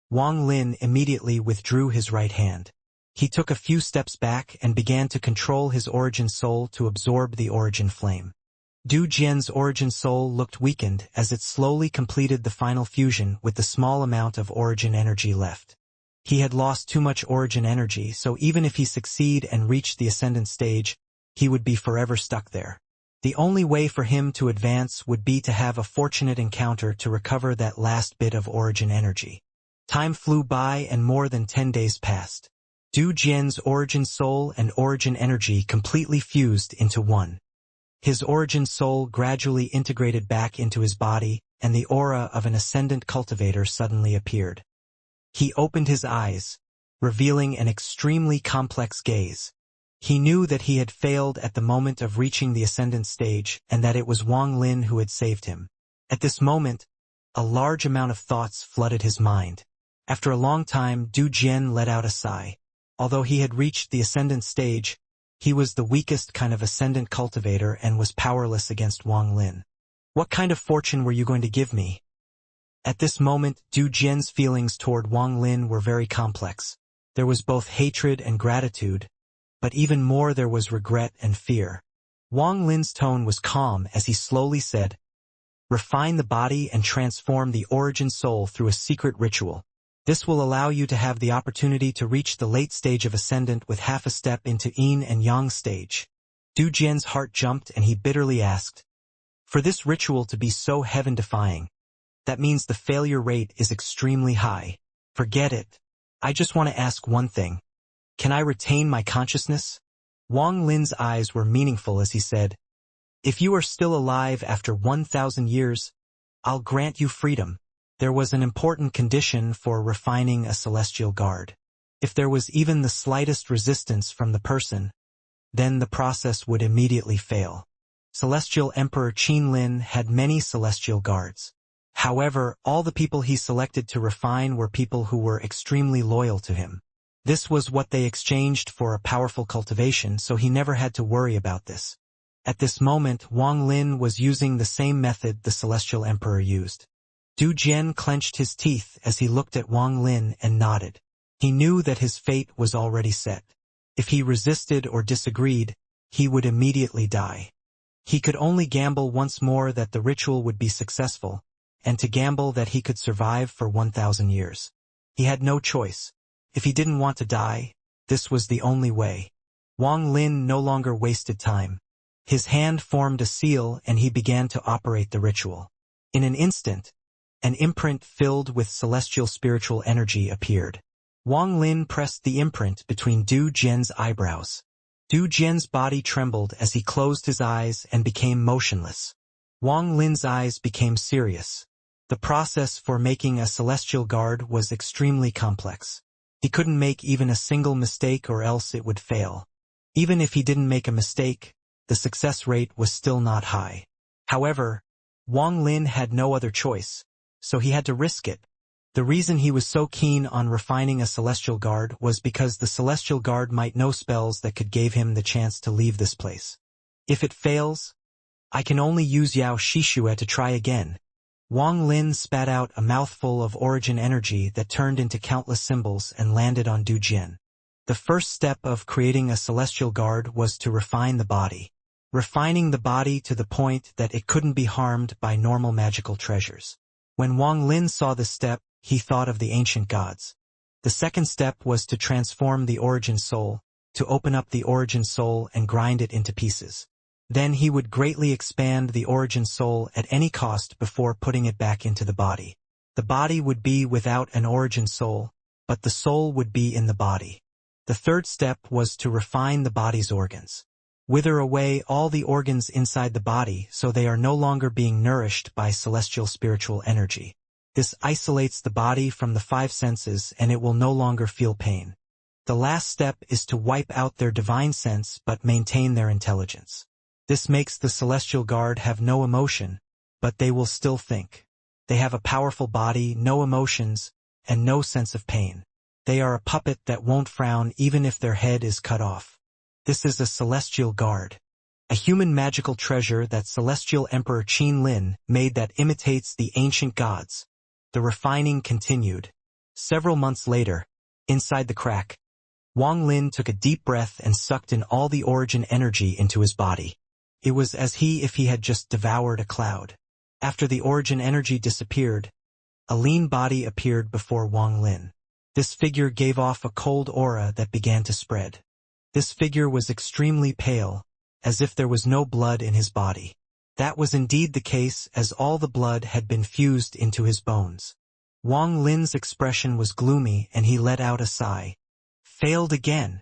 Wang Lin immediately withdrew his right hand. He took a few steps back and began to control his origin soul to absorb the origin flame. Du Jian's origin soul looked weakened as it slowly completed the final fusion with the small amount of origin energy left. He had lost too much origin energy, so even if he succeed and reach the ascendant stage, he would be forever stuck there. The only way for him to advance would be to have a fortunate encounter to recover that last bit of origin energy. Time flew by and more than 10 days passed. Du Jian's origin soul and origin energy completely fused into one. His origin soul gradually integrated back into his body, and the aura of an ascendant cultivator suddenly appeared. He opened his eyes, revealing an extremely complex gaze. He knew that he had failed at the moment of reaching the ascendant stage and that it was Wang Lin who had saved him. At this moment, a large amount of thoughts flooded his mind. After a long time, Du Jian let out a sigh. Although he had reached the ascendant stage, he was the weakest kind of ascendant cultivator and was powerless against Wang Lin. What kind of fortune were you going to give me? At this moment, Du Jian's feelings toward Wang Lin were very complex. There was both hatred and gratitude, but even more there was regret and fear. Wang Lin's tone was calm as he slowly said, "Refine the body and transform the origin soul through a secret ritual. This will allow you to have the opportunity to reach the late stage of ascendant with half a step into yin and yang stage." Du Jian's heart jumped and he bitterly asked, "For this ritual to be so heaven-defying, that means the failure rate is extremely high. Forget it. I just want to ask one thing. Can I retain my consciousness?" Wang Lin's eyes were meaningful as he said, "If you are still alive after 1,000 years, I'll grant you freedom." There was an important condition for refining a celestial guard. If there was even the slightest resistance from the person, then the process would immediately fail. Celestial Emperor Qin Lin had many celestial guards. However, all the people he selected to refine were people who were extremely loyal to him. This was what they exchanged for a powerful cultivation, so he never had to worry about this. At this moment, Wang Lin was using the same method the Celestial Emperor used. Du Jian clenched his teeth as he looked at Wang Lin and nodded. He knew that his fate was already set. If he resisted or disagreed, he would immediately die. He could only gamble once more that the ritual would be successful, and to gamble that he could survive for 1,000 years. He had no choice. If he didn't want to die, this was the only way. Wang Lin no longer wasted time. His hand formed a seal and he began to operate the ritual. In an instant, an imprint filled with celestial spiritual energy appeared. Wang Lin pressed the imprint between Du Jian's eyebrows. Du Jian's body trembled as he closed his eyes and became motionless. Wang Lin's eyes became serious. The process for making a celestial guard was extremely complex. He couldn't make even a single mistake or else it would fail. Even if he didn't make a mistake, the success rate was still not high. However, Wang Lin had no other choice, so he had to risk it. The reason he was so keen on refining a celestial guard was because the celestial guard might know spells that could give him the chance to leave this place. If it fails, I can only use Yao Shishue to try again. Wang Lin spat out a mouthful of origin energy that turned into countless symbols and landed on Du Jian. The first step of creating a celestial guard was to refine the body. Refining the body to the point that it couldn't be harmed by normal magical treasures. When Wang Lin saw this step, he thought of the ancient gods. The second step was to transform the origin soul, to open up the origin soul and grind it into pieces. Then he would greatly expand the origin soul at any cost before putting it back into the body. The body would be without an origin soul, but the soul would be in the body. The third step was to refine the body's organs. wither away all the organs inside the body so they are no longer being nourished by celestial spiritual energy. This isolates the body from the five senses and it will no longer feel pain. The last step is to wipe out their divine sense but maintain their intelligence. This makes the celestial guard have no emotion, but they will still think. They have a powerful body, no emotions, and no sense of pain. They are a puppet that won't frown even if their head is cut off. This is a celestial guard. A human magical treasure that Celestial Emperor Qin Lin made that imitates the ancient gods. The refining continued. Several months later, inside the crack, Wang Lin took a deep breath and sucked in all the origin energy into his body. It was as if he had just devoured a cloud. After the origin energy disappeared, a lean body appeared before Wang Lin. This figure gave off a cold aura that began to spread. This figure was extremely pale, as if there was no blood in his body. That was indeed the case, as all the blood had been fused into his bones. Wang Lin's expression was gloomy and he let out a sigh. Failed again.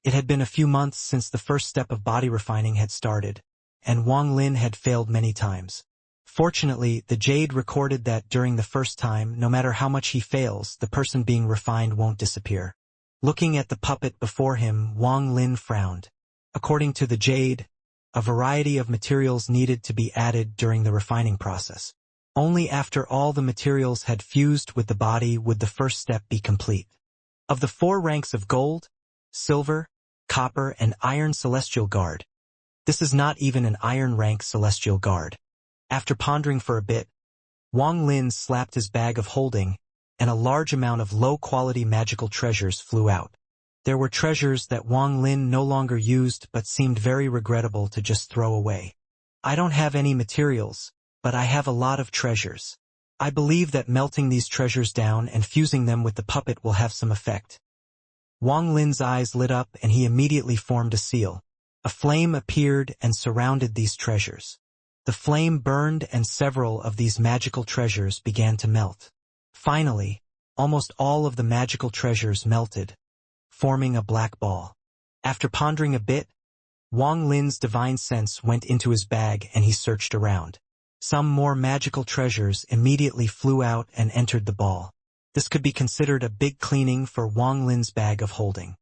It had been a few months since the first step of body refining had started, and Wang Lin had failed many times. Fortunately, the Jade recorded that during the first time, no matter how much he fails, the person being refined won't disappear. Looking at the puppet before him, Wang Lin frowned. According to the Jade, a variety of materials needed to be added during the refining process. Only after all the materials had fused with the body would the first step be complete. Of the 4 ranks of gold, silver, copper, and iron celestial guard, this is not even an iron rank celestial guard. After pondering for a bit, Wang Lin slapped his bag of holding, and a large amount of low-quality magical treasures flew out. There were treasures that Wang Lin no longer used but seemed very regrettable to just throw away. I don't have any materials, but I have a lot of treasures. I believe that melting these treasures down and fusing them with the puppet will have some effect. Wang Lin's eyes lit up and he immediately formed a seal. A flame appeared and surrounded these treasures. The flame burned and several of these magical treasures began to melt. Finally, almost all of the magical treasures melted, forming a black ball. After pondering a bit, Wang Lin's divine sense went into his bag and he searched around. Some more magical treasures immediately flew out and entered the ball. This could be considered a big cleaning for Wang Lin's bag of holding.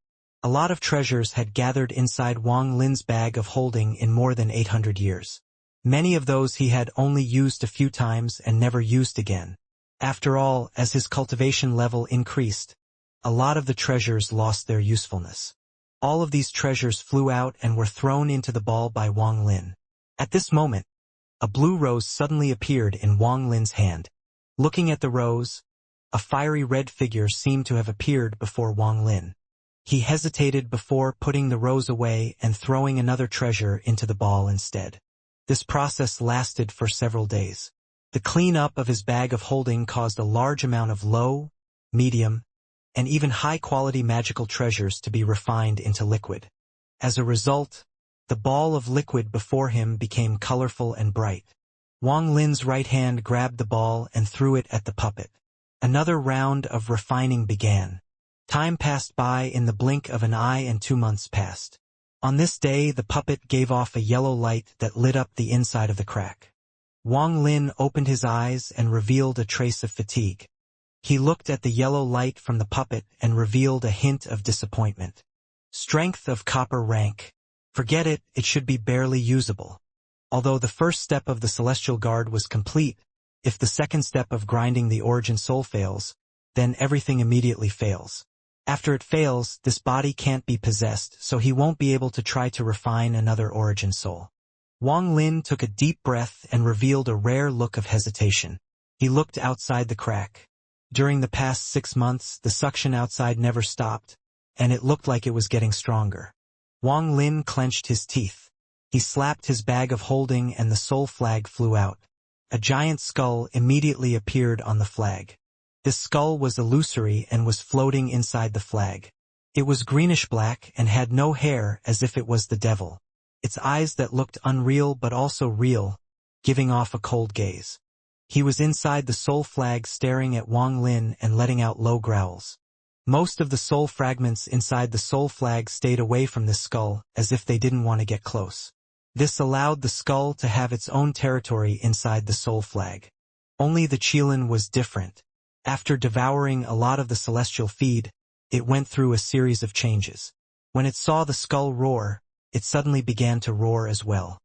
A lot of treasures had gathered inside Wang Lin's bag of holding in more than 800 years. Many of those he had only used a few times and never used again. After all, as his cultivation level increased, a lot of the treasures lost their usefulness. All of these treasures flew out and were thrown into the ball by Wang Lin. At this moment, a blue rose suddenly appeared in Wang Lin's hand. Looking at the rose, a fiery red figure seemed to have appeared before Wang Lin. He hesitated before putting the rose away and throwing another treasure into the ball instead. This process lasted for several days. The cleanup of his bag of holding caused a large amount of low, medium, and even high-quality magical treasures to be refined into liquid. As a result, the ball of liquid before him became colorful and bright. Wang Lin's right hand grabbed the ball and threw it at the puppet. Another round of refining began. Time passed by in the blink of an eye and 2 months passed. On this day, the puppet gave off a yellow light that lit up the inside of the crack. Wang Lin opened his eyes and revealed a trace of fatigue. He looked at the yellow light from the puppet and revealed a hint of disappointment. Strength of copper rank. Forget it, it should be barely usable. Although the first step of the Celestial Guard was complete, if the second step of grinding the origin soul fails, then everything immediately fails. After it fails, this body can't be possessed, so he won't be able to try to refine another origin soul. Wang Lin took a deep breath and revealed a rare look of hesitation. He looked outside the crack. During the past 6 months, the suction outside never stopped, and it looked like it was getting stronger. Wang Lin clenched his teeth. He slapped his bag of holding and the soul flag flew out. A giant skull immediately appeared on the flag. This skull was illusory and was floating inside the flag. It was greenish-black and had no hair, as if it was the devil. Its eyes that looked unreal but also real, giving off a cold gaze. He was inside the soul flag staring at Wang Lin and letting out low growls. Most of the soul fragments inside the soul flag stayed away from this skull, as if they didn't want to get close. This allowed the skull to have its own territory inside the soul flag. Only the Qilin was different. After devouring a lot of the celestial feed, it went through a series of changes. When it saw the skull roar, it suddenly began to roar as well.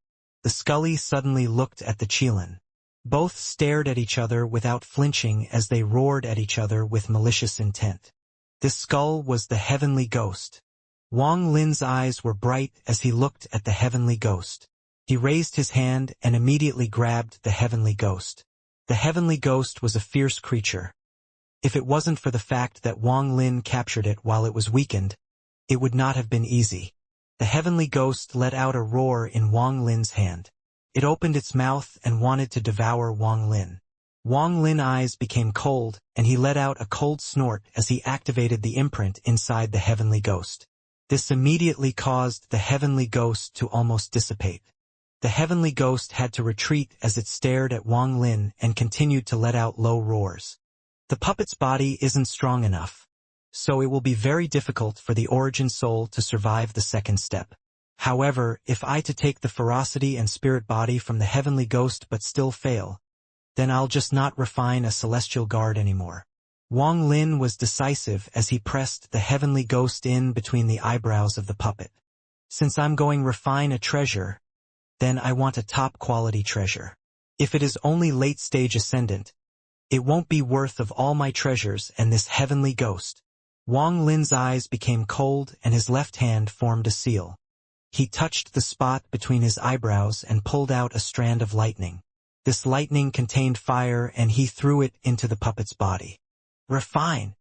The Scully suddenly looked at the Qilin. Both stared at each other without flinching as they roared at each other with malicious intent. This skull was the heavenly ghost. Wang Lin's eyes were bright as he looked at the heavenly ghost. He raised his hand and immediately grabbed the heavenly ghost. The heavenly ghost was a fierce creature. If it wasn't for the fact that Wang Lin captured it while it was weakened, it would not have been easy. The heavenly ghost let out a roar in Wang Lin's hand. It opened its mouth and wanted to devour Wang Lin. Wang Lin's eyes became cold, and he let out a cold snort as he activated the imprint inside the heavenly ghost. This immediately caused the heavenly ghost to almost dissipate. The heavenly ghost had to retreat as it stared at Wang Lin and continued to let out low roars. The puppet's body isn't strong enough, so it will be very difficult for the origin soul to survive the second step. However, if I to take the ferocity and spirit body from the heavenly ghost but still fail, then I'll just not refine a celestial guard anymore. Wang Lin was decisive as he pressed the heavenly ghost in between the eyebrows of the puppet. Since I'm going refine a treasure, then I want a top-quality treasure. If it is only late-stage ascendant, it won't be worth of all my treasures and this heavenly ghost. Wang Lin's eyes became cold and his left hand formed a seal. He touched the spot between his eyebrows and pulled out a strand of lightning. This lightning contained fire and he threw it into the puppet's body. Refine!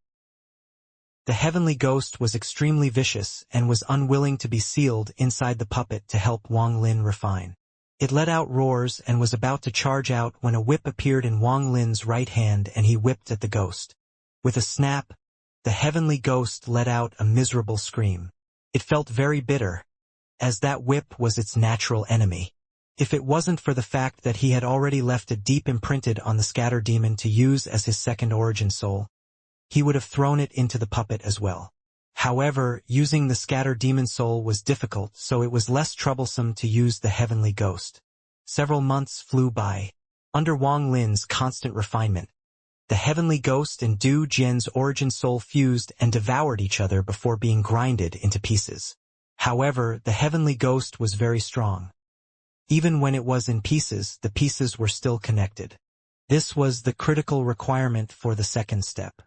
The heavenly ghost was extremely vicious and was unwilling to be sealed inside the puppet to help Wang Lin refine. It let out roars and was about to charge out when a whip appeared in Wang Lin's right hand and he whipped at the ghost. With a snap, the heavenly ghost let out a miserable scream. It felt very bitter, as that whip was its natural enemy. If it wasn't for the fact that he had already left a deep imprinted on the scatter demon to use as his second origin soul, he would have thrown it into the puppet as well. However, using the scatter demon soul was difficult, so it was less troublesome to use the heavenly ghost. Several months flew by. Under Wang Lin's constant refinement, the heavenly ghost and Du Jian's origin soul fused and devoured each other before being grinded into pieces. However, the heavenly ghost was very strong. Even when it was in pieces, the pieces were still connected. This was the critical requirement for the second step.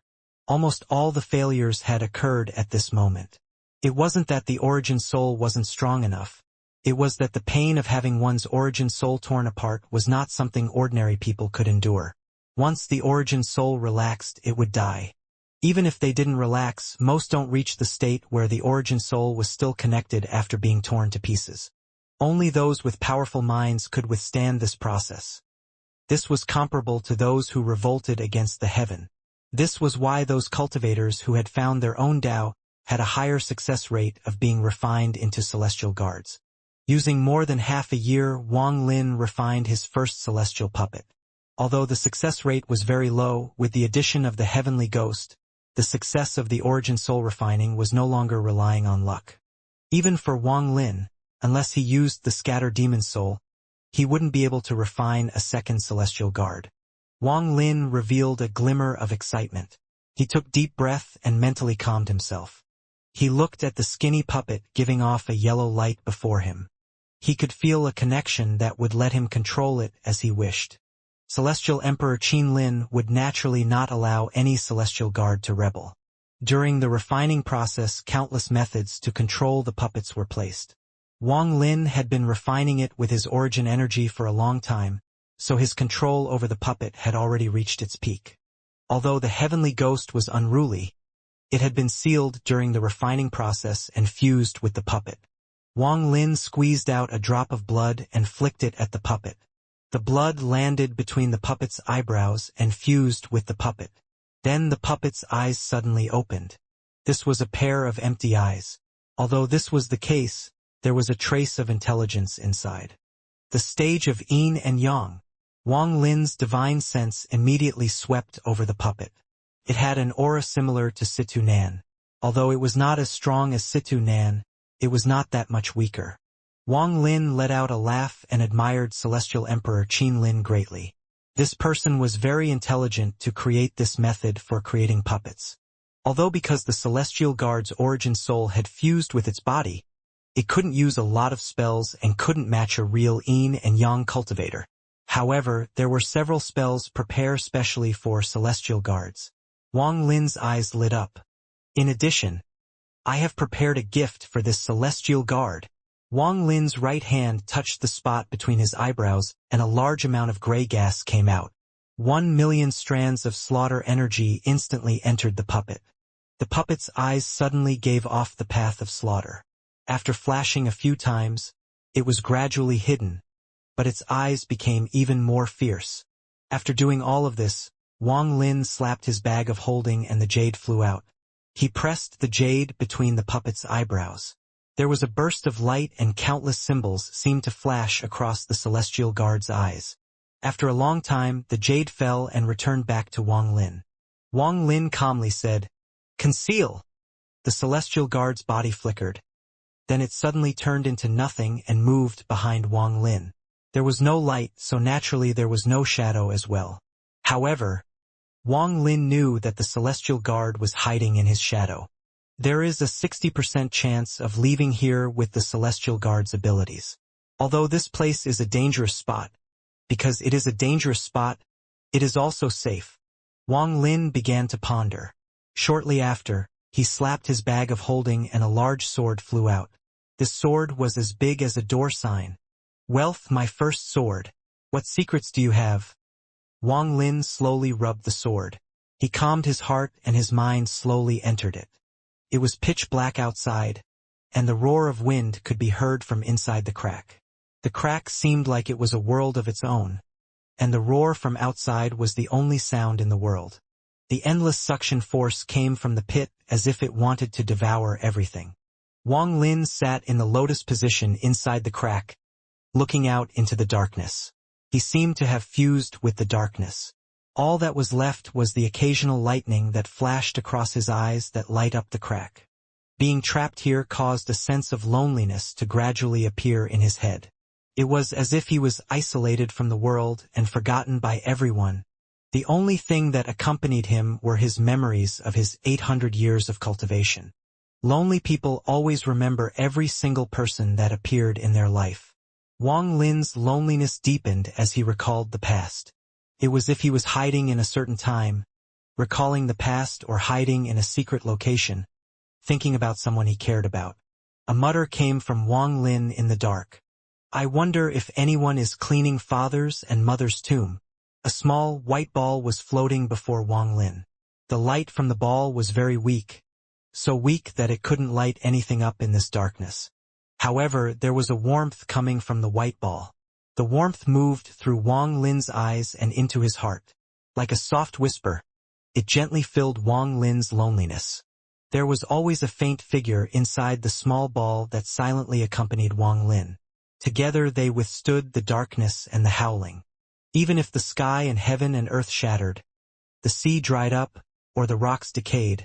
Almost all the failures had occurred at this moment. It wasn't that the origin soul wasn't strong enough. It was that the pain of having one's origin soul torn apart was not something ordinary people could endure. Once the origin soul relaxed, it would die. Even if they didn't relax, most don't reach the state where the origin soul was still connected after being torn to pieces. Only those with powerful minds could withstand this process. This was comparable to those who revolted against the heaven. This was why those cultivators who had found their own Tao had a higher success rate of being refined into celestial guards. Using more than half a year, Wang Lin refined his first celestial puppet. Although the success rate was very low, with the addition of the heavenly ghost, the success of the origin soul refining was no longer relying on luck. Even for Wang Lin, unless he used the scatter demon soul, he wouldn't be able to refine a second celestial guard. Wang Lin revealed a glimmer of excitement. He took deep breath and mentally calmed himself. He looked at the skinny puppet giving off a yellow light before him. He could feel a connection that would let him control it as he wished. Celestial Emperor Qin Lin would naturally not allow any celestial guard to rebel. During the refining process, countless methods to control the puppets were placed. Wang Lin had been refining it with his origin energy for a long time, so his control over the puppet had already reached its peak. Although the heavenly ghost was unruly, it had been sealed during the refining process and fused with the puppet. Wang Lin squeezed out a drop of blood and flicked it at the puppet. The blood landed between the puppet's eyebrows and fused with the puppet. Then the puppet's eyes suddenly opened. This was a pair of empty eyes. Although this was the case, there was a trace of intelligence inside. The stage of yin and yang. Wang Lin's divine sense immediately swept over the puppet. It had an aura similar to Situ Nan. Although it was not as strong as Situ Nan, it was not that much weaker. Wang Lin let out a laugh and admired Celestial Emperor Qin Lin greatly. This person was very intelligent to create this method for creating puppets. Although because the Celestial Guard's origin soul had fused with its body, it couldn't use a lot of spells and couldn't match a real yin and yang cultivator. However, there were several spells prepared specially for Celestial Guards. Wang Lin's eyes lit up. In addition, I have prepared a gift for this Celestial Guard. Wang Lin's right hand touched the spot between his eyebrows, and a large amount of gray gas came out. 1,000,000 strands of slaughter energy instantly entered the puppet. The puppet's eyes suddenly gave off the path of slaughter. After flashing a few times, it was gradually hidden, but its eyes became even more fierce. After doing all of this, Wang Lin slapped his bag of holding and the jade flew out. He pressed the jade between the puppet's eyebrows. There was a burst of light and countless symbols seemed to flash across the Celestial Guard's eyes. After a long time, the jade fell and returned back to Wang Lin. Wang Lin calmly said, "Conceal!" The Celestial Guard's body flickered. Then it suddenly turned into nothing and moved behind Wang Lin. There was no light, so naturally there was no shadow as well. However, Wang Lin knew that the Celestial Guard was hiding in his shadow. There is a 60% chance of leaving here with the Celestial Guard's abilities. Although this place is a dangerous spot, because it is a dangerous spot, it is also safe. Wang Lin began to ponder. Shortly after, he slapped his bag of holding and a large sword flew out. This sword was as big as a door sign. "Wealth, my first sword. What secrets do you have?" Wang Lin slowly rubbed the sword. He calmed his heart and his mind slowly entered it. It was pitch black outside, and the roar of wind could be heard from inside the crack. The crack seemed like it was a world of its own, and the roar from outside was the only sound in the world. The endless suction force came from the pit as if it wanted to devour everything. Wang Lin sat in the lotus position inside the crack, looking out into the darkness. He seemed to have fused with the darkness. All that was left was the occasional lightning that flashed across his eyes that light up the crack. Being trapped here caused a sense of loneliness to gradually appear in his head. It was as if he was isolated from the world and forgotten by everyone. The only thing that accompanied him were his memories of his 800 years of cultivation. Lonely people always remember every single person that appeared in their life. Wang Lin's loneliness deepened as he recalled the past. It was as if he was hiding in a certain time, recalling the past or hiding in a secret location, thinking about someone he cared about. A mutter came from Wang Lin in the dark. "I wonder if anyone is cleaning father's and mother's tomb." A small, white ball was floating before Wang Lin. The light from the ball was very weak, so weak that it couldn't light anything up in this darkness. However, there was a warmth coming from the white ball. The warmth moved through Wang Lin's eyes and into his heart. Like a soft whisper, it gently filled Wang Lin's loneliness. There was always a faint figure inside the small ball that silently accompanied Wang Lin. Together they withstood the darkness and the howling. Even if the sky and heaven and earth shattered, the sea dried up, or the rocks decayed,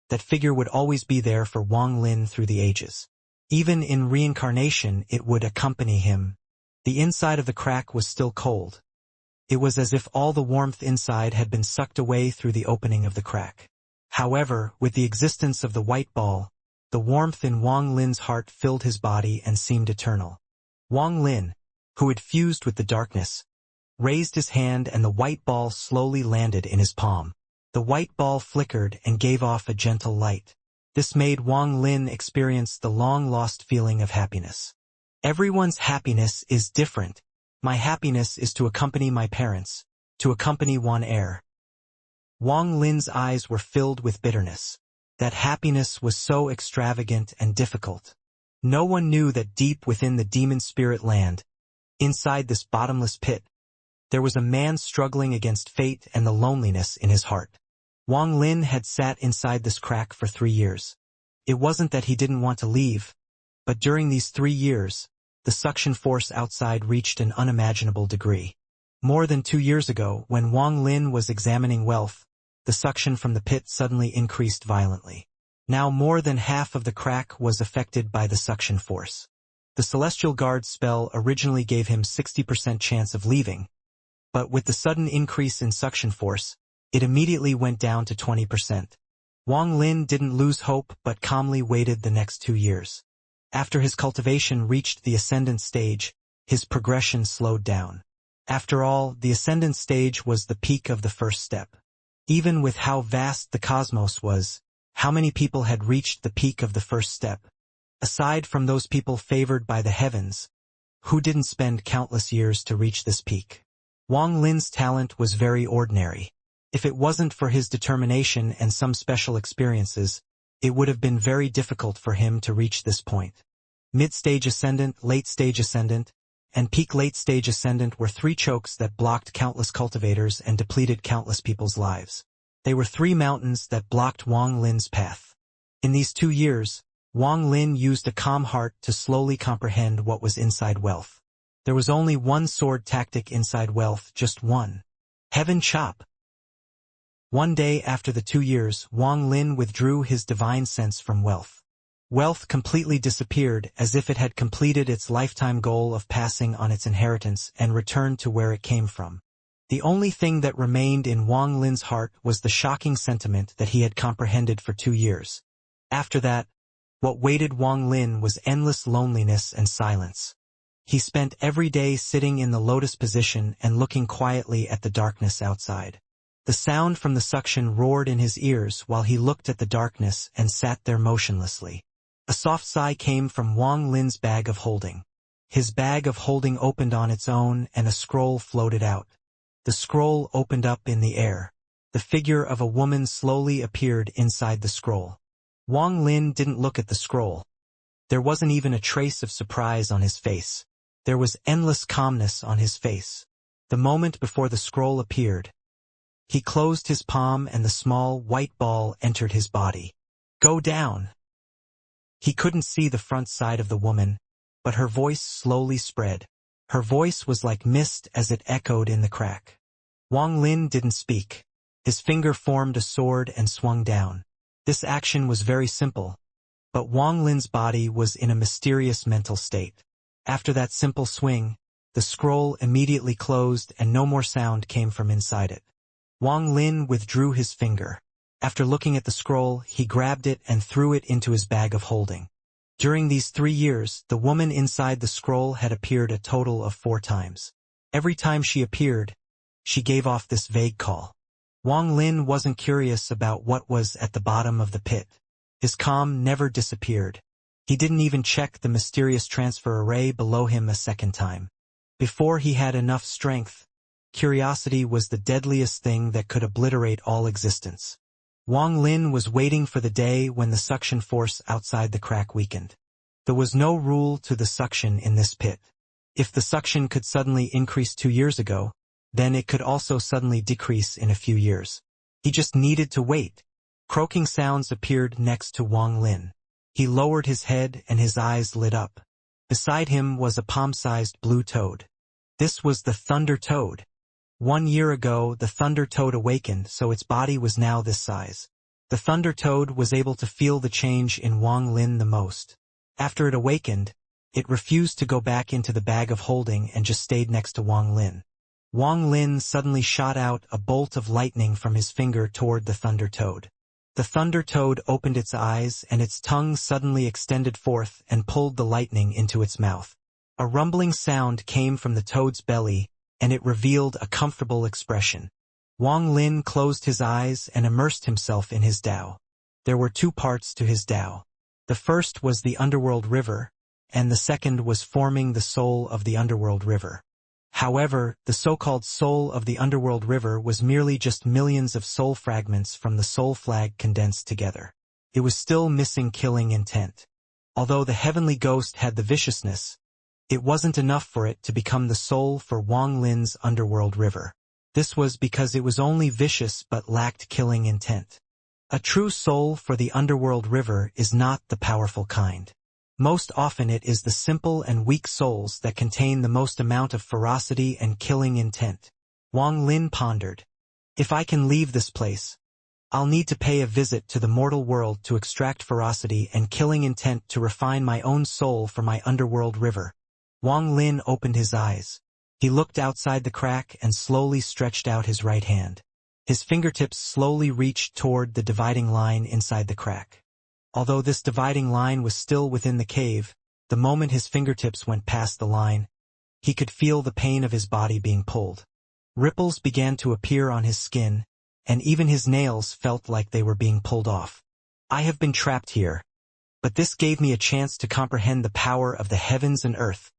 that figure would always be there for Wang Lin through the ages. Even in reincarnation it would accompany him. The inside of the crack was still cold. It was as if all the warmth inside had been sucked away through the opening of the crack. However, with the existence of the white ball, the warmth in Wang Lin's heart filled his body and seemed eternal. Wang Lin, who had fused with the darkness, raised his hand and the white ball slowly landed in his palm. The white ball flickered and gave off a gentle light. This made Wang Lin experience the long-lost feeling of happiness. Everyone's happiness is different. My happiness is to accompany my parents, to accompany one heir. Wang Lin's eyes were filled with bitterness. That happiness was so extravagant and difficult. No one knew that deep within the demon spirit land, inside this bottomless pit, there was a man struggling against fate and the loneliness in his heart. Wang Lin had sat inside this crack for 3 years. It wasn't that he didn't want to leave, but during these 3 years, the suction force outside reached an unimaginable degree. More than 2 years ago, when Wang Lin was examining wealth, the suction from the pit suddenly increased violently. Now more than half of the crack was affected by the suction force. The Celestial Guard spell originally gave him 60% chance of leaving, but with the sudden increase in suction force, it immediately went down to 20%. Wang Lin didn't lose hope but calmly waited the next 2 years. After his cultivation reached the ascendant stage, his progression slowed down. After all, the ascendant stage was the peak of the first step. Even with how vast the cosmos was, how many people had reached the peak of the first step? Aside from those people favored by the heavens, who didn't spend countless years to reach this peak? Wang Lin's talent was very ordinary. If it wasn't for his determination and some special experiences, it would have been very difficult for him to reach this point. Mid-stage ascendant, late-stage ascendant, and peak late-stage ascendant were 3 chokes that blocked countless cultivators and depleted countless people's lives. They were 3 mountains that blocked Wang Lin's path. In these 2 years, Wang Lin used a calm heart to slowly comprehend what was inside wealth. There was only one sword tactic inside wealth, just one. Heaven chop. One day after the 2 years, Wang Lin withdrew his divine sense from wealth. Wealth completely disappeared as if it had completed its lifetime goal of passing on its inheritance and returned to where it came from. The only thing that remained in Wang Lin's heart was the shocking sentiment that he had comprehended for 2 years. After that, what waited Wang Lin was endless loneliness and silence. He spent every day sitting in the lotus position and looking quietly at the darkness outside. The sound from the suction roared in his ears while he looked at the darkness and sat there motionlessly. A soft sigh came from Wang Lin's bag of holding. His bag of holding opened on its own and a scroll floated out. The scroll opened up in the air. The figure of a woman slowly appeared inside the scroll. Wang Lin didn't look at the scroll. There wasn't even a trace of surprise on his face. There was endless calmness on his face. The moment before the scroll appeared, he closed his palm and the small, white ball entered his body. Go down. He couldn't see the front side of the woman, but her voice slowly spread. Her voice was like mist as it echoed in the crack. Wang Lin didn't speak. His finger formed a sword and swung down. This action was very simple, but Wang Lin's body was in a mysterious mental state. After that simple swing, the scroll immediately closed and no more sound came from inside it. Wang Lin withdrew his finger. After looking at the scroll, he grabbed it and threw it into his bag of holding. During these 3 years, the woman inside the scroll had appeared a total of 4 times. Every time she appeared, she gave off this vague call. Wang Lin wasn't curious about what was at the bottom of the pit. His calm never disappeared. He didn't even check the mysterious transfer array below him a second time. Before he had enough strength, curiosity was the deadliest thing that could obliterate all existence. Wang Lin was waiting for the day when the suction force outside the crack weakened. There was no rule to the suction in this pit. If the suction could suddenly increase 2 years ago, then it could also suddenly decrease in a few years. He just needed to wait. Croaking sounds appeared next to Wang Lin. He lowered his head and his eyes lit up. Beside him was a palm-sized blue toad. This was the Thunder Toad. 1 year ago, the Thunder Toad awakened, so its body was now this size. The Thunder Toad was able to feel the change in Wang Lin the most. After it awakened, it refused to go back into the bag of holding and just stayed next to Wang Lin. Wang Lin suddenly shot out a bolt of lightning from his finger toward the Thunder Toad. The Thunder Toad opened its eyes and its tongue suddenly extended forth and pulled the lightning into its mouth. A rumbling sound came from the toad's belly, and it revealed a comfortable expression. Wang Lin closed his eyes and immersed himself in his Tao. There were 2 parts to his Tao. The first was the underworld river, and the second was forming the soul of the underworld river. However, the so-called soul of the underworld river was merely just millions of soul fragments from the soul flag condensed together. It was still missing killing intent. Although the heavenly ghost had the viciousness, it wasn't enough for it to become the soul for Wang Lin's underworld river. This was because it was only vicious but lacked killing intent. A true soul for the underworld river is not the powerful kind. Most often it is the simple and weak souls that contain the most amount of ferocity and killing intent. Wang Lin pondered. If I can leave this place, I'll need to pay a visit to the mortal world to extract ferocity and killing intent to refine my own soul for my underworld river. Wang Lin opened his eyes. He looked outside the crack and slowly stretched out his right hand. His fingertips slowly reached toward the dividing line inside the crack. Although this dividing line was still within the cave, the moment his fingertips went past the line, he could feel the pain of his body being pulled. Ripples began to appear on his skin, and even his nails felt like they were being pulled off. I have been trapped here, but this gave me a chance to comprehend the power of the heavens and earth,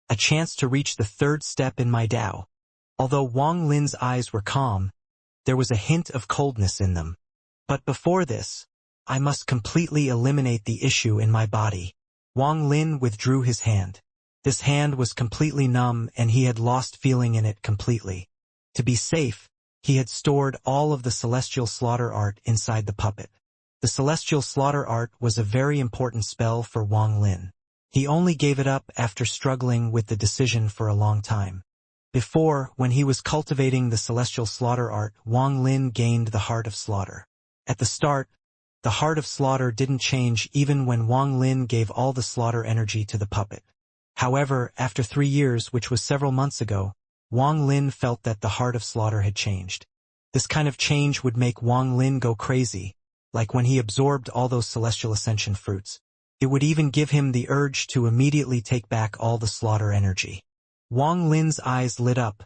a chance to reach the third step in my Tao. Although Wang Lin's eyes were calm, there was a hint of coldness in them. But before this, I must completely eliminate the issue in my body. Wang Lin withdrew his hand. This hand was completely numb and he had lost feeling in it completely. To be safe, he had stored all of the celestial slaughter art inside the puppet. The celestial slaughter art was a very important spell for Wang Lin. He only gave it up after struggling with the decision for a long time. Before, when he was cultivating the celestial slaughter art, Wang Lin gained the heart of slaughter. At the start, the heart of slaughter didn't change even when Wang Lin gave all the slaughter energy to the puppet. However, after 3 years, which was several months ago, Wang Lin felt that the heart of slaughter had changed. This kind of change would make Wang Lin go crazy, like when he absorbed all those celestial ascension fruits. It would even give him the urge to immediately take back all the slaughter energy. Wang Lin's eyes lit up.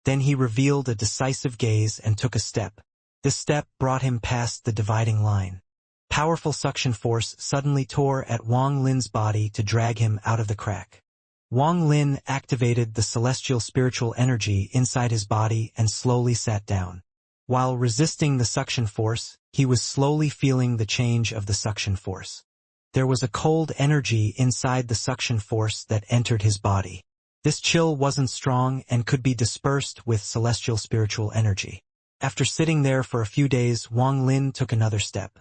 Then he revealed a decisive gaze and took a step. This step brought him past the dividing line. Powerful suction force suddenly tore at Wang Lin's body to drag him out of the crack. Wang Lin activated the celestial spiritual energy inside his body and slowly sat down. While resisting the suction force, he was slowly feeling the change of the suction force. There was a cold energy inside the suction force that entered his body. This chill wasn't strong and could be dispersed with celestial spiritual energy. After sitting there for a few days, Wang Lin took another step.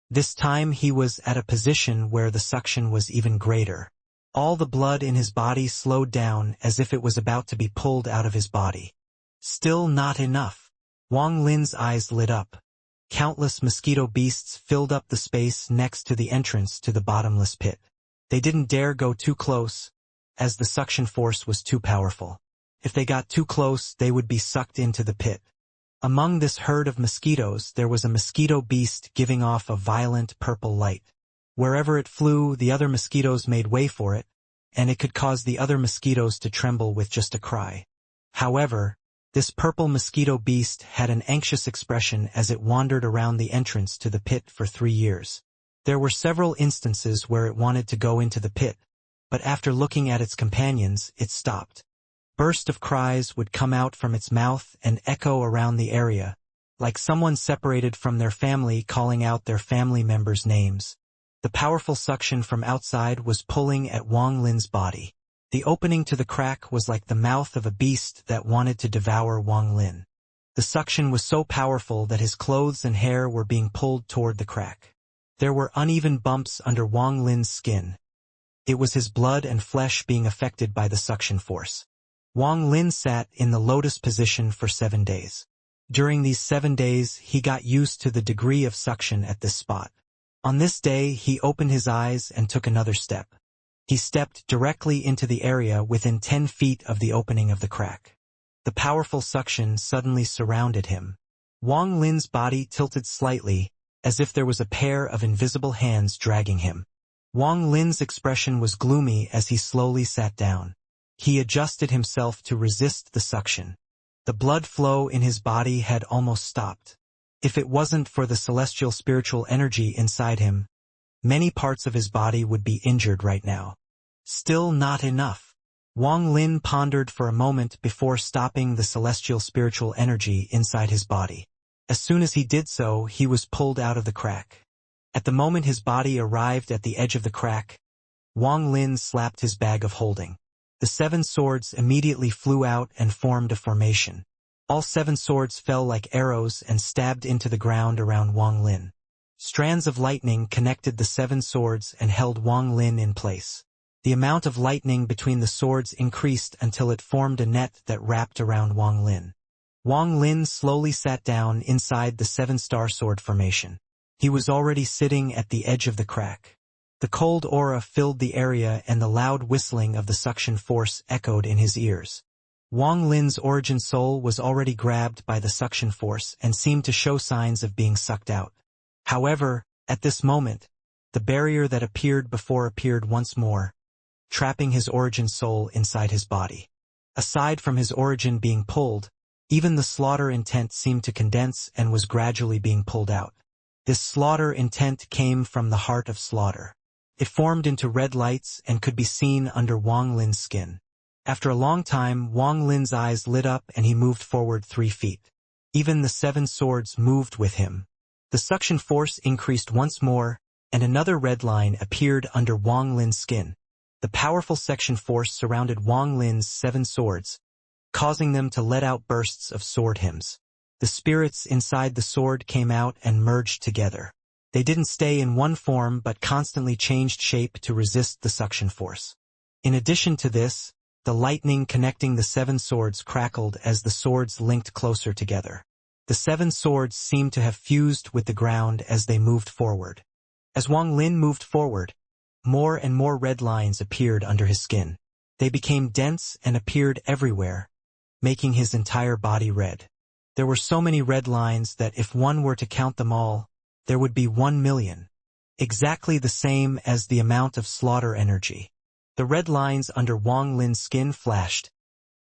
This time he was at a position where the suction was even greater. All the blood in his body slowed down as if it was about to be pulled out of his body. Still not enough. Wang Lin's eyes lit up. Countless mosquito beasts filled up the space next to the entrance to the bottomless pit. They didn't dare go too close, as the suction force was too powerful. If they got too close, they would be sucked into the pit. Among this herd of mosquitoes, there was a mosquito beast giving off a violent purple light. Wherever it flew, the other mosquitoes made way for it, and it could cause the other mosquitoes to tremble with just a cry. However, this purple mosquito beast had an anxious expression as it wandered around the entrance to the pit for 3 years. There were several instances where it wanted to go into the pit, but after looking at its companions, it stopped. Bursts of cries would come out from its mouth and echo around the area, like someone separated from their family calling out their family members' names. The powerful suction from outside was pulling at Wang Lin's body. The opening to the crack was like the mouth of a beast that wanted to devour Wang Lin. The suction was so powerful that his clothes and hair were being pulled toward the crack. There were uneven bumps under Wang Lin's skin. It was his blood and flesh being affected by the suction force. Wang Lin sat in the lotus position for 7 days. During these 7 days, he got used to the degree of suction at this spot. On this day, he opened his eyes and took another step. He stepped directly into the area within 10 feet of the opening of the crack. The powerful suction suddenly surrounded him. Wang Lin's body tilted slightly, as if there was a pair of invisible hands dragging him. Wang Lin's expression was gloomy as he slowly sat down. He adjusted himself to resist the suction. The blood flow in his body had almost stopped. If it wasn't for the celestial spiritual energy inside him, many parts of his body would be injured right now. Still not enough. Wang Lin pondered for a moment before stopping the celestial spiritual energy inside his body. As soon as he did so, he was pulled out of the crack. At the moment his body arrived at the edge of the crack, Wang Lin slapped his bag of holding. The 7 swords immediately flew out and formed a formation. All 7 swords fell like arrows and stabbed into the ground around Wang Lin. Strands of lightning connected the 7 swords and held Wang Lin in place. The amount of lightning between the swords increased until it formed a net that wrapped around Wang Lin. Wang Lin slowly sat down inside the seven-star sword formation. He was already sitting at the edge of the crack. The cold aura filled the area and the loud whistling of the suction force echoed in his ears. Wang Lin's origin soul was already grabbed by the suction force and seemed to show signs of being sucked out. However, at this moment, the barrier that appeared before appeared once more, trapping his origin soul inside his body. Aside from his origin being pulled, even the slaughter intent seemed to condense and was gradually being pulled out. This slaughter intent came from the heart of slaughter. It formed into red lights and could be seen under Wang Lin's skin. After a long time, Wang Lin's eyes lit up and he moved forward 3 feet. Even the 7 swords moved with him. The suction force increased once more, and another red line appeared under Wang Lin's skin. The powerful suction force surrounded Wang Lin's 7 swords, causing them to let out bursts of sword hymns. The spirits inside the sword came out and merged together. They didn't stay in one form but constantly changed shape to resist the suction force. In addition to this, the lightning connecting the 7 swords crackled as the swords linked closer together. The 7 swords seemed to have fused with the ground as they moved forward. As Wang Lin moved forward, more and more red lines appeared under his skin. They became dense and appeared everywhere, making his entire body red. There were so many red lines that if one were to count them all, there would be 1 million. Exactly the same as the amount of slaughter energy. The red lines under Wang Lin's skin flashed,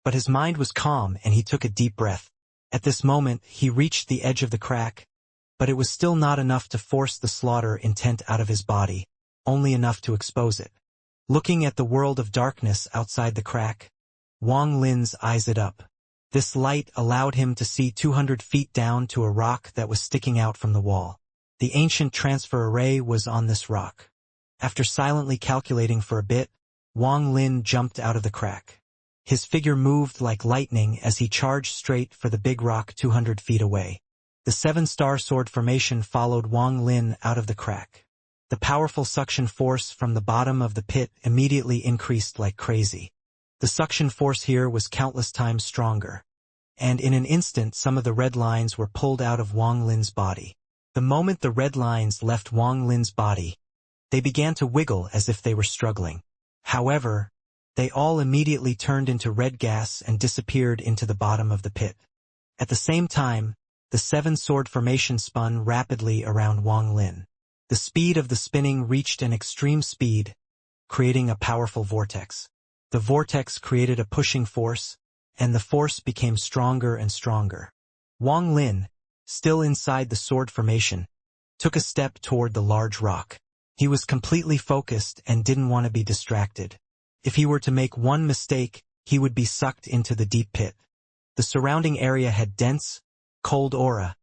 but his mind was calm and he took a deep breath. At this moment, he reached the edge of the crack, but it was still not enough to force the slaughter intent out of his body, only enough to expose it. Looking at the world of darkness outside the crack, Wang Lin's eyes lit up. This light allowed him to see 200 feet down to a rock that was sticking out from the wall. The ancient transfer array was on this rock. After silently calculating for a bit, Wang Lin jumped out of the crack. His figure moved like lightning as he charged straight for the big rock 200 feet away. The 7-star sword formation followed Wang Lin out of the crack. The powerful suction force from the bottom of the pit immediately increased like crazy. The suction force here was countless times stronger, and in an instant some of the red lines were pulled out of Wang Lin's body. The moment the red lines left Wang Lin's body, they began to wiggle as if they were struggling. However, they all immediately turned into red gas and disappeared into the bottom of the pit. At the same time, the 7-sword formation spun rapidly around Wang Lin. The speed of the spinning reached an extreme speed, creating a powerful vortex. The vortex created a pushing force, and the force became stronger and stronger. Wang Lin, still inside the sword formation, took a step toward the large rock. He was completely focused and didn't want to be distracted. If he were to make one mistake, he would be sucked into the deep pit. The surrounding area had dense, cold aura,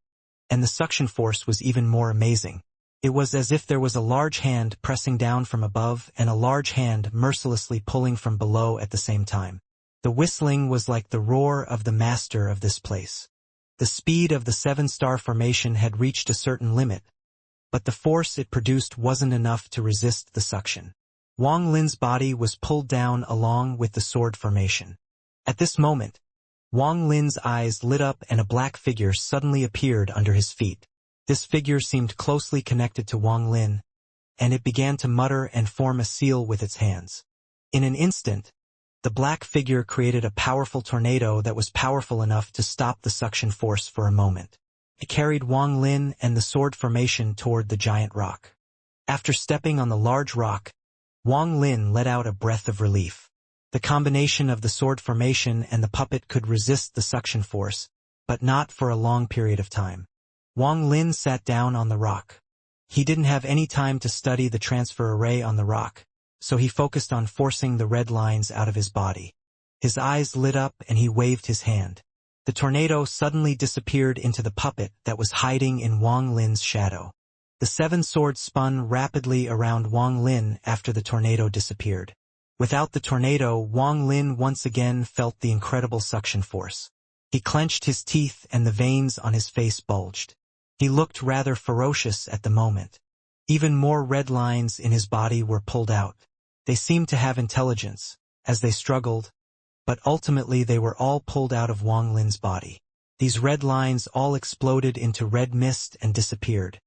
and the suction force was even more amazing. It was as if there was a large hand pressing down from above and a large hand mercilessly pulling from below at the same time. The whistling was like the roar of the master of this place. The speed of the 7-star formation had reached a certain limit, but the force it produced wasn't enough to resist the suction. Wang Lin's body was pulled down along with the sword formation. At this moment, Wang Lin's eyes lit up and a black figure suddenly appeared under his feet. This figure seemed closely connected to Wang Lin, and it began to mutter and form a seal with its hands. In an instant, the black figure created a powerful tornado that was powerful enough to stop the suction force for a moment. It carried Wang Lin and the sword formation toward the giant rock. After stepping on the large rock, Wang Lin let out a breath of relief. The combination of the sword formation and the puppet could resist the suction force, but not for a long period of time. Wang Lin sat down on the rock. He didn't have any time to study the transfer array on the rock, so he focused on forcing the red lines out of his body. His eyes lit up and he waved his hand. The tornado suddenly disappeared into the puppet that was hiding in Wang Lin's shadow. The 7 swords spun rapidly around Wang Lin after the tornado disappeared. Without the tornado, Wang Lin once again felt the incredible suction force. He clenched his teeth and the veins on his face bulged. He looked rather ferocious at the moment. Even more red lines in his body were pulled out. They seemed to have intelligence, as they struggled, but ultimately they were all pulled out of Wang Lin's body. These red lines all exploded into red mist and disappeared.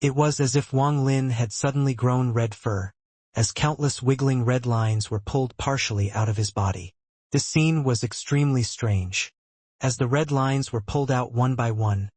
It was as if Wang Lin had suddenly grown red fur, as countless wiggling red lines were pulled partially out of his body. This scene was extremely strange. As the red lines were pulled out one by one,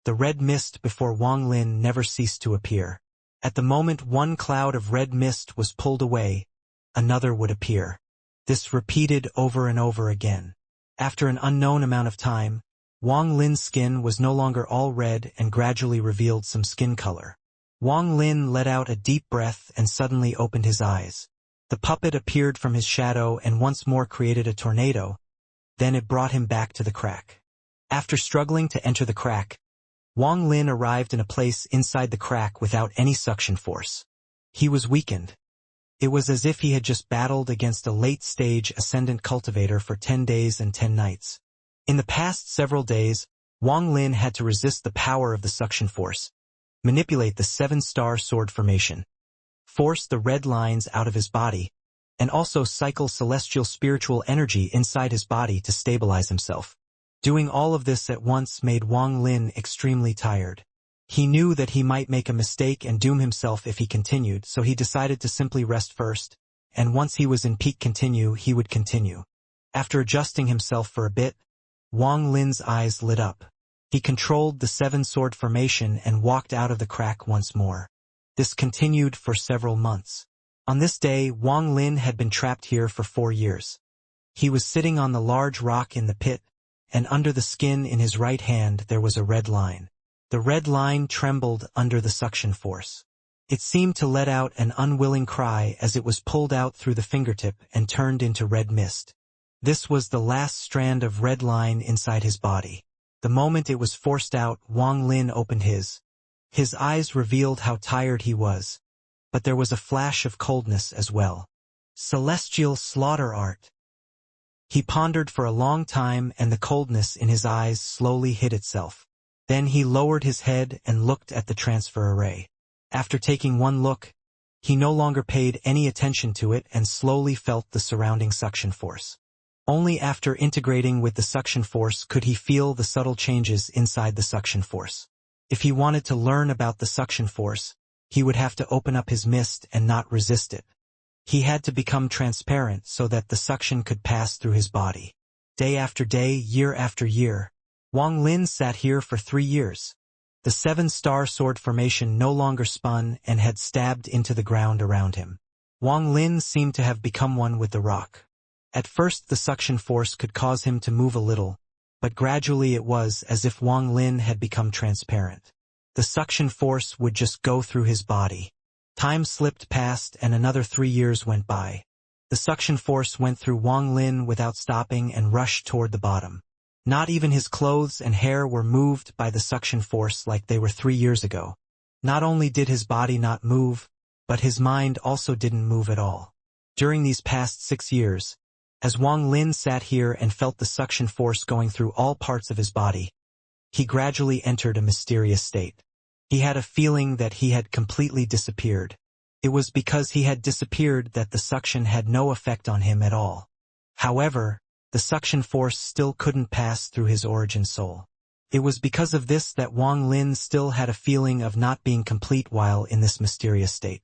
the red mist before Wang Lin never ceased to appear. At the moment one cloud of red mist was pulled away, another would appear. This repeated over and over again. After an unknown amount of time, Wang Lin's skin was no longer all red and gradually revealed some skin color. Wang Lin let out a deep breath and suddenly opened his eyes. The puppet appeared from his shadow and once more created a tornado. Then it brought him back to the crack. After struggling to enter the crack, Wang Lin arrived in a place inside the crack without any suction force. He was weakened. It was as if he had just battled against a late-stage ascendant cultivator for 10 days and 10 nights. In the past several days, Wang Lin had to resist the power of the suction force, manipulate the 7-star sword formation, force the red lines out of his body, and also cycle celestial spiritual energy inside his body to stabilize himself. Doing all of this at once made Wang Lin extremely tired. He knew that he might make a mistake and doom himself if he continued, so he decided to simply rest first, and once he was in peak continue, he would continue. After adjusting himself for a bit, Wang Lin's eyes lit up. He controlled the 7-sword formation and walked out of the crack once more. This continued for several months. On this day, Wang Lin had been trapped here for 4 years. He was sitting on the large rock in the pit, and under the skin in his right hand there was a red line. The red line trembled under the suction force. It seemed to let out an unwilling cry as it was pulled out through the fingertip and turned into red mist. This was the last strand of red line inside his body. The moment it was forced out, Wang Lin opened his. His eyes revealed how tired he was, but there was a flash of coldness as well. Celestial slaughter art. He pondered for a long time and the coldness in his eyes slowly hid itself. Then he lowered his head and looked at the transfer array. After taking one look, he no longer paid any attention to it and slowly felt the surrounding suction force. Only after integrating with the suction force could he feel the subtle changes inside the suction force. If he wanted to learn about the suction force, he would have to open up his mist and not resist it. He had to become transparent so that the suction could pass through his body. Day after day, year after year, Wang Lin sat here for 3 years. The 7-star sword formation no longer spun and had stabbed into the ground around him. Wang Lin seemed to have become one with the rock. At first the suction force could cause him to move a little, but gradually it was as if Wang Lin had become transparent. The suction force would just go through his body. Time slipped past and another 3 years went by. The suction force went through Wang Lin without stopping and rushed toward the bottom. Not even his clothes and hair were moved by the suction force like they were 3 years ago. Not only did his body not move, but his mind also didn't move at all. During these past 6 years, as Wang Lin sat here and felt the suction force going through all parts of his body, he gradually entered a mysterious state. He had a feeling that he had completely disappeared. It was because he had disappeared that the suction had no effect on him at all. However, the suction force still couldn't pass through his origin soul. It was because of this that Wang Lin still had a feeling of not being complete while in this mysterious state.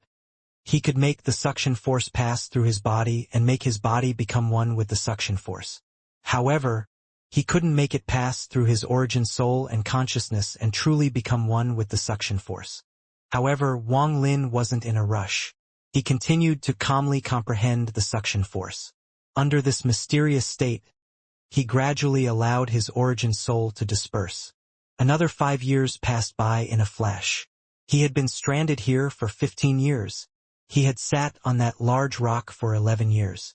He could make the suction force pass through his body and make his body become one with the suction force. However, he couldn't make it pass through his origin soul and consciousness and truly become one with the suction force. However, Wang Lin wasn't in a rush. He continued to calmly comprehend the suction force. Under this mysterious state, he gradually allowed his origin soul to disperse. Another 5 years passed by in a flash. He had been stranded here for 15 years. He had sat on that large rock for 11 years.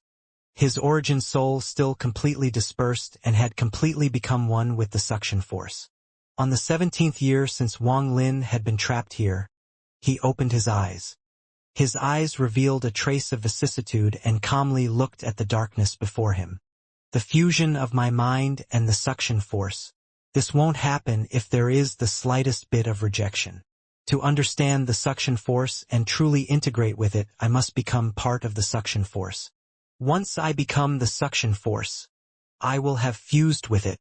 His origin soul still completely dispersed and had completely become one with the suction force. On the 17th year since Wang Lin had been trapped here, he opened his eyes. His eyes revealed a trace of vicissitude and calmly looked at the darkness before him. The fusion of my mind and the suction force. This won't happen if there is the slightest bit of rejection. To understand the suction force and truly integrate with it, I must become part of the suction force. Once I become the suction force, I will have fused with it.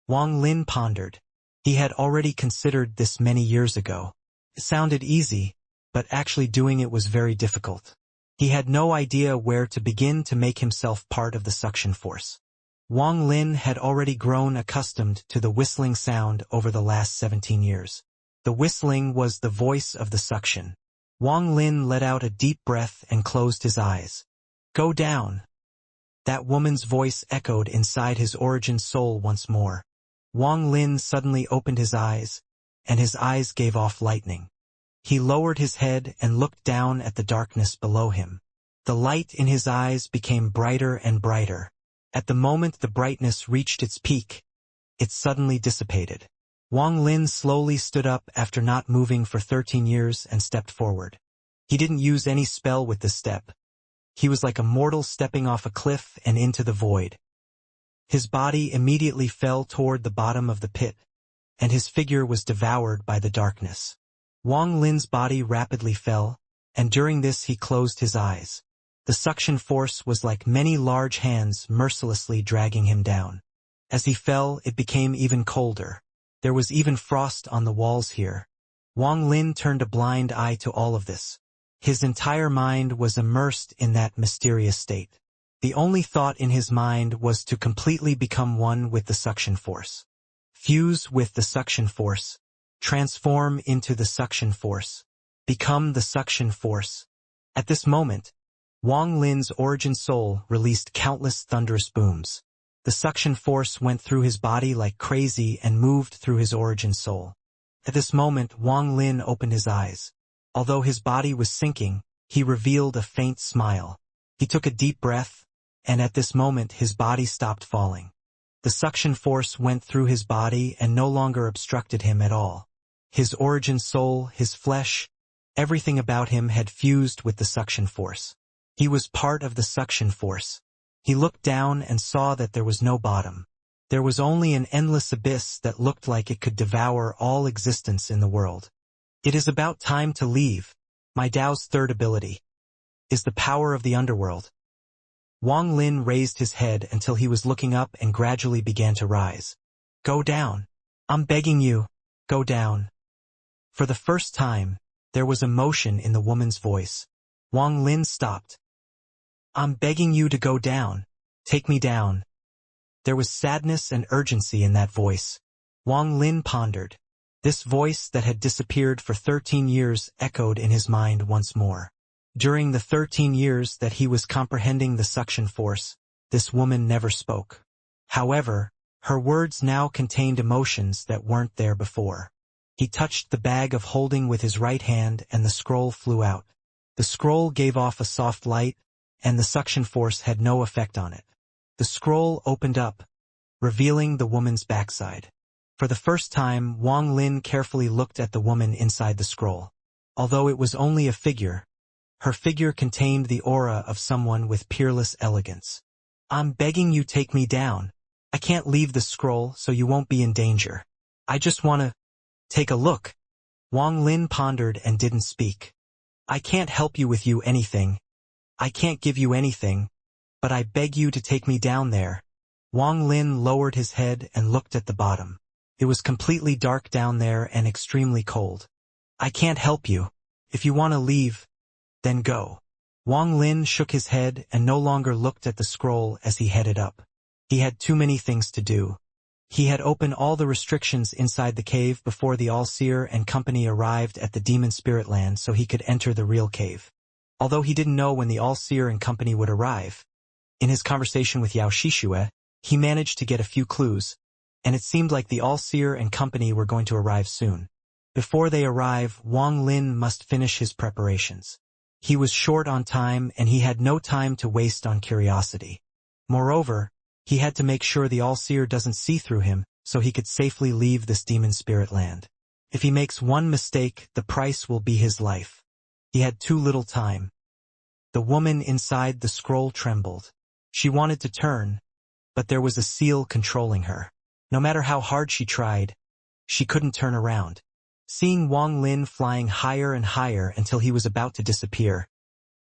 Wang Lin pondered. He had already considered this many years ago. It sounded easy, but actually doing it was very difficult. He had no idea where to begin to make himself part of the suction force. Wang Lin had already grown accustomed to the whistling sound over the last 17 years. The whistling was the voice of the suction. Wang Lin let out a deep breath and closed his eyes. Go down. That woman's voice echoed inside his origin soul once more. Wang Lin suddenly opened his eyes, and his eyes gave off lightning. He lowered his head and looked down at the darkness below him. The light in his eyes became brighter and brighter. At the moment the brightness reached its peak, it suddenly dissipated. Wang Lin slowly stood up after not moving for 13 years and stepped forward. He didn't use any spell with this step. He was like a mortal stepping off a cliff and into the void. His body immediately fell toward the bottom of the pit, and his figure was devoured by the darkness. Wang Lin's body rapidly fell, and during this he closed his eyes. The suction force was like many large hands mercilessly dragging him down. As he fell, it became even colder. There was even frost on the walls here. Wang Lin turned a blind eye to all of this. His entire mind was immersed in that mysterious state. The only thought in his mind was to completely become one with the suction force. Fuse with the suction force. Transform into the suction force. Become the suction force. At this moment, Wang Lin's origin soul released countless thunderous booms. The suction force went through his body like crazy and moved through his origin soul. At this moment, Wang Lin opened his eyes. Although his body was sinking, he revealed a faint smile. He took a deep breath, and at this moment his body stopped falling. The suction force went through his body and no longer obstructed him at all. His origin soul, his flesh, everything about him had fused with the suction force. He was part of the suction force. He looked down and saw that there was no bottom. There was only an endless abyss that looked like it could devour all existence in the world. It is about time to leave. My Tao's third ability is the power of the underworld. Wang Lin raised his head until he was looking up and gradually began to rise. Go down. I'm begging you. Go down. For the first time, there was emotion in the woman's voice. Wang Lin stopped. I'm begging you to go down. Take me down. There was sadness and urgency in that voice. Wang Lin pondered. This voice that had disappeared for 13 years echoed in his mind once more. During the 13 years that he was comprehending the suction force, this woman never spoke. However, her words now contained emotions that weren't there before. He touched the bag of holding with his right hand and the scroll flew out. The scroll gave off a soft light, and the suction force had no effect on it. The scroll opened up, revealing the woman's backside. For the first time, Wang Lin carefully looked at the woman inside the scroll. Although it was only a figure, her figure contained the aura of someone with peerless elegance. I'm begging you take me down. I can't leave the scroll so you won't be in danger. I just want to take a look. Wang Lin pondered and didn't speak. I can't help you with anything. I can't give you anything, but I beg you to take me down there. Wang Lin lowered his head and looked at the bottom. It was completely dark down there and extremely cold. I can't help you. If you want to leave, then go. Wang Lin shook his head and no longer looked at the scroll as he headed up. He had too many things to do. He had opened all the restrictions inside the cave before the All-Seer and company arrived at the Demon Spirit Land so he could enter the real cave. Although he didn't know when the All-Seer and company would arrive, in his conversation with Xianxia, he managed to get a few clues, and it seemed like the All-Seer and company were going to arrive soon. Before they arrive, Wang Lin must finish his preparations. He was short on time and he had no time to waste on curiosity. Moreover, he had to make sure the All-Seer doesn't see through him so he could safely leave this demon spirit land. If he makes one mistake, the price will be his life. He had too little time. The woman inside the scroll trembled. She wanted to turn, but there was a seal controlling her. No matter how hard she tried, she couldn't turn around. Seeing Wang Lin flying higher and higher until he was about to disappear,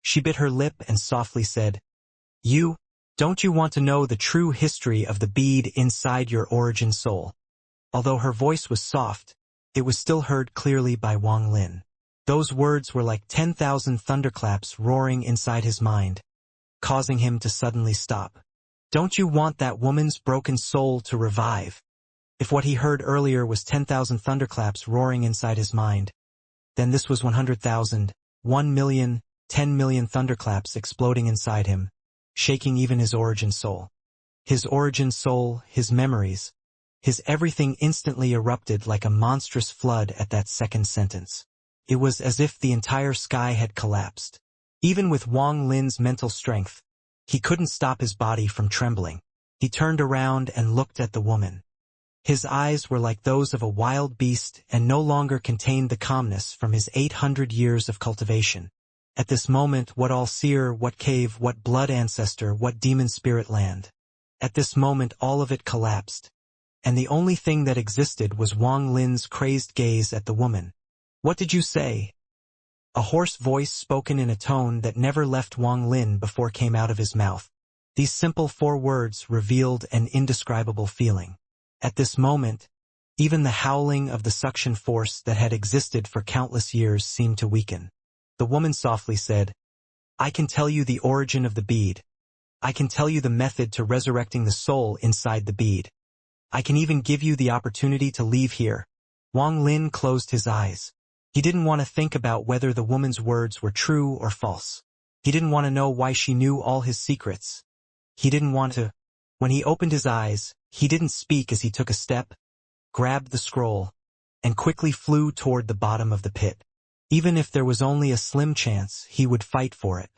she bit her lip and softly said, You, Don't you want to know the true history of the bead inside your origin soul? Although her voice was soft, it was still heard clearly by Wang Lin. Those words were like 10,000 thunderclaps roaring inside his mind, causing him to suddenly stop. Don't you want that woman's broken soul to revive? If what he heard earlier was 10,000 thunderclaps roaring inside his mind, then this was 100,000, 1,000,000, 10,000,000 thunderclaps exploding inside him, shaking even his origin soul. His origin soul, his memories, his everything instantly erupted like a monstrous flood at that second sentence. It was as if the entire sky had collapsed. Even with Wang Lin's mental strength, he couldn't stop his body from trembling. He turned around and looked at the woman. His eyes were like those of a wild beast and no longer contained the calmness from his 800 years of cultivation. At this moment, what all-seer, what cave, what blood ancestor, what demon spirit land. At this moment all of it collapsed, and the only thing that existed was Wang Lin's crazed gaze at the woman. What did you say? A hoarse voice spoken in a tone that never left Wang Lin before came out of his mouth. These simple 4 words revealed an indescribable feeling. At this moment, even the howling of the suction force that had existed for countless years seemed to weaken. The woman softly said, I can tell you the origin of the bead. I can tell you the method to resurrecting the soul inside the bead. I can even give you the opportunity to leave here. Wang Lin closed his eyes. He didn't want to think about whether the woman's words were true or false. He didn't want to know why she knew all his secrets. He didn't want to. When he opened his eyes, he didn't speak as he took a step, grabbed the scroll, and quickly flew toward the bottom of the pit. Even if there was only a slim chance, he would fight for it.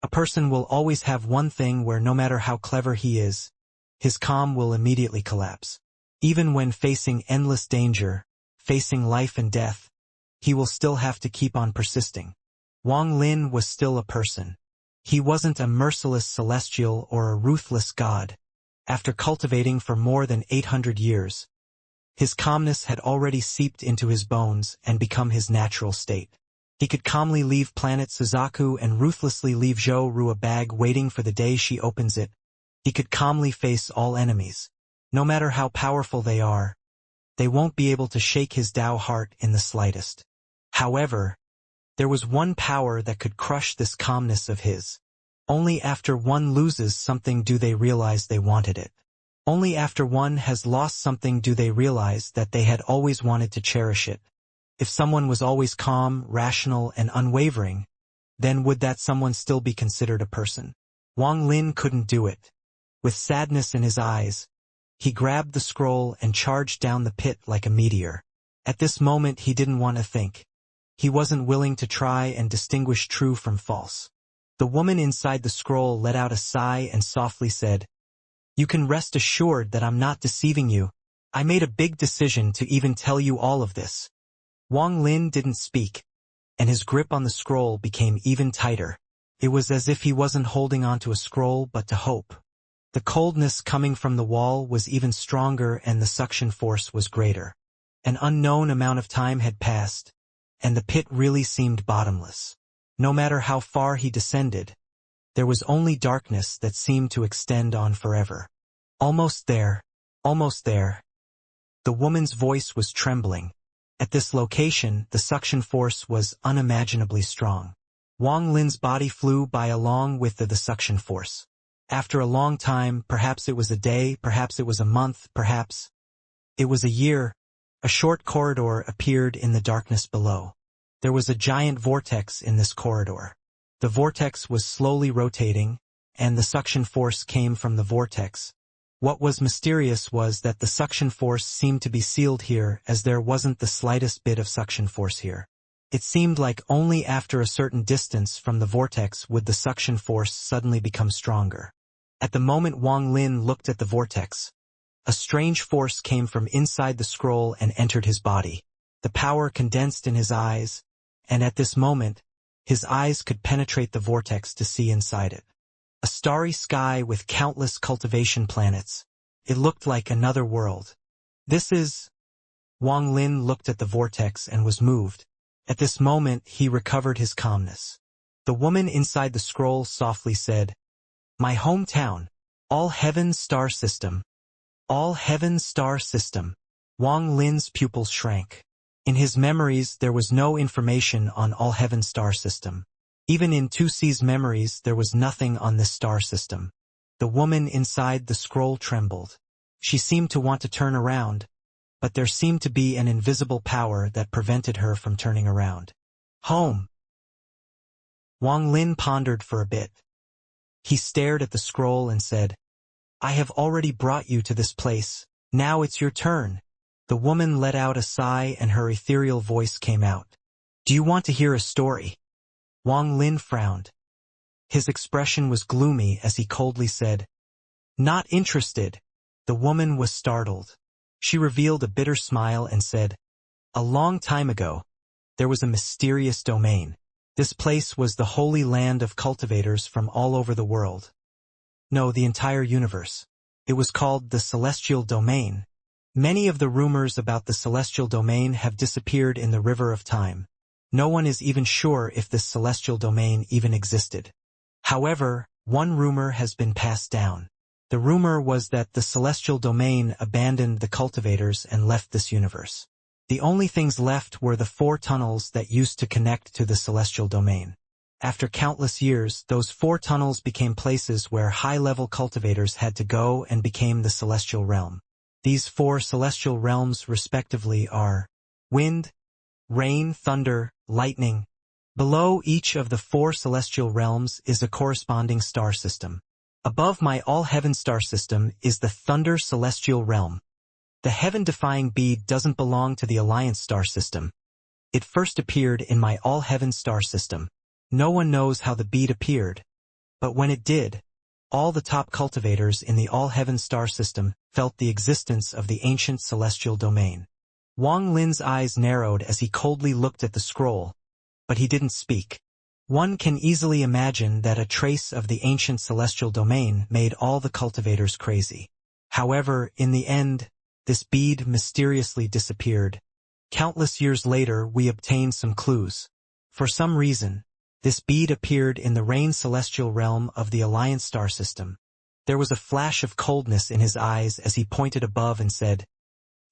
A person will always have one thing where no matter how clever he is, his calm will immediately collapse. Even when facing endless danger, facing life and death, he will still have to keep on persisting. Wang Lin was still a person. He wasn't a merciless celestial or a ruthless god. After cultivating for more than 800 years, his calmness had already seeped into his bones and become his natural state. He could calmly leave planet Suzaku and ruthlessly leave Zhou Ru a bag waiting for the day she opens it. He could calmly face all enemies. No matter how powerful they are, they won't be able to shake his Tao heart in the slightest. However, there was one power that could crush this calmness of his. Only after one loses something do they realize they wanted it. Only after one has lost something do they realize that they had always wanted to cherish it. If someone was always calm, rational, and unwavering, then would that someone still be considered a person? Wang Lin couldn't do it. With sadness in his eyes, he grabbed the scroll and charged down the pit like a meteor. At this moment he didn't want to think. He wasn't willing to try and distinguish true from false. The woman inside the scroll let out a sigh and softly said, You can rest assured that I'm not deceiving you. I made a big decision to even tell you all of this. Wang Lin didn't speak, and his grip on the scroll became even tighter. It was as if he wasn't holding onto a scroll but to hope. The coldness coming from the wall was even stronger and the suction force was greater. An unknown amount of time had passed, and the pit really seemed bottomless. No matter how far he descended, there was only darkness that seemed to extend on forever. Almost there, almost there. The woman's voice was trembling. At this location, the suction force was unimaginably strong. Wang Lin's body flew by along with the suction force. After a long time, perhaps it was a day, perhaps it was a month, perhaps it was a year, a short corridor appeared in the darkness below. There was a giant vortex in this corridor. The vortex was slowly rotating, and the suction force came from the vortex. What was mysterious was that the suction force seemed to be sealed here as there wasn't the slightest bit of suction force here. It seemed like only after a certain distance from the vortex would the suction force suddenly become stronger. At the moment Wang Lin looked at the vortex, a strange force came from inside the scroll and entered his body. The power condensed in his eyes, and at this moment, his eyes could penetrate the vortex to see inside it. A starry sky with countless cultivation planets. It looked like another world. This is... Wang Lin looked at the vortex and was moved. At this moment, he recovered his calmness. The woman inside the scroll softly said, My hometown. All Heaven Star System. All Heaven Star System. Wang Lin's pupils shrank. In his memories there was no information on All Heaven Star System. Even in 2C's memories there was nothing on this star system. The woman inside the scroll trembled. She seemed to want to turn around, but there seemed to be an invisible power that prevented her from turning around. Home. Wang Lin pondered for a bit. He stared at the scroll and said, I have already brought you to this place. Now it's your turn. The woman let out a sigh and her ethereal voice came out. Do you want to hear a story? Wang Lin frowned. His expression was gloomy as he coldly said, Not interested. The woman was startled. She revealed a bitter smile and said, A long time ago, there was a mysterious domain. This place was the holy land of cultivators from all over the world. No, the entire universe. It was called the Celestial Domain. Many of the rumors about the Celestial Domain have disappeared in the river of time. No one is even sure if this Celestial Domain even existed. However, one rumor has been passed down. The rumor was that the Celestial Domain abandoned the cultivators and left this universe. The only things left were the 4 tunnels that used to connect to the Celestial Domain. After countless years, those 4 tunnels became places where high-level cultivators had to go and became the Celestial Realm. These 4 celestial realms respectively are wind, rain, thunder, lightning. Below each of the 4 celestial realms is a corresponding star system. Above my all-heaven star system is the Thunder Celestial Realm. The heaven-defying bead doesn't belong to the Alliance star system. It first appeared in my all-heaven star system. No one knows how the bead appeared, but when it did, all the top cultivators in the all-heaven star system felt the existence of the ancient celestial domain. Wang Lin's eyes narrowed as he coldly looked at the scroll, but he didn't speak. One can easily imagine that a trace of the ancient celestial domain made all the cultivators crazy. However, in the end, this bead mysteriously disappeared. Countless years later, we obtained some clues. For some reason, this bead appeared in the Rain Celestial Realm of the Alliance star system. There was a flash of coldness in his eyes as he pointed above and said,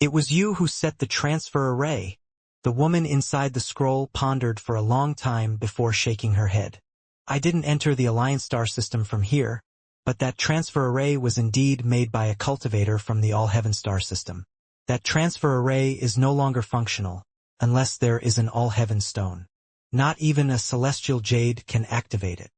It was you who set the transfer array. The woman inside the scroll pondered for a long time before shaking her head. I didn't enter the Alliance star system from here, but that transfer array was indeed made by a cultivator from the All-Heaven star system. That transfer array is no longer functional, unless there is an All-Heaven stone. Not even a celestial jade can activate it.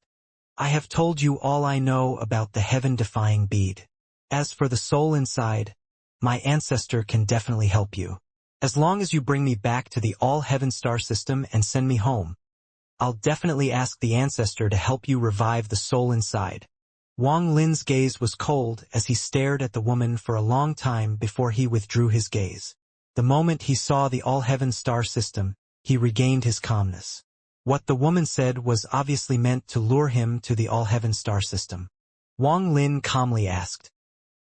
I have told you all I know about the heaven-defying bead. As for the soul inside, my ancestor can definitely help you. As long as you bring me back to the all-heaven star system and send me home, I'll definitely ask the ancestor to help you revive the soul inside. Wang Lin's gaze was cold as he stared at the woman for a long time before he withdrew his gaze. The moment he saw the all-heaven star system, he regained his calmness. What the woman said was obviously meant to lure him to the all-heaven star system. Wang Lin calmly asked,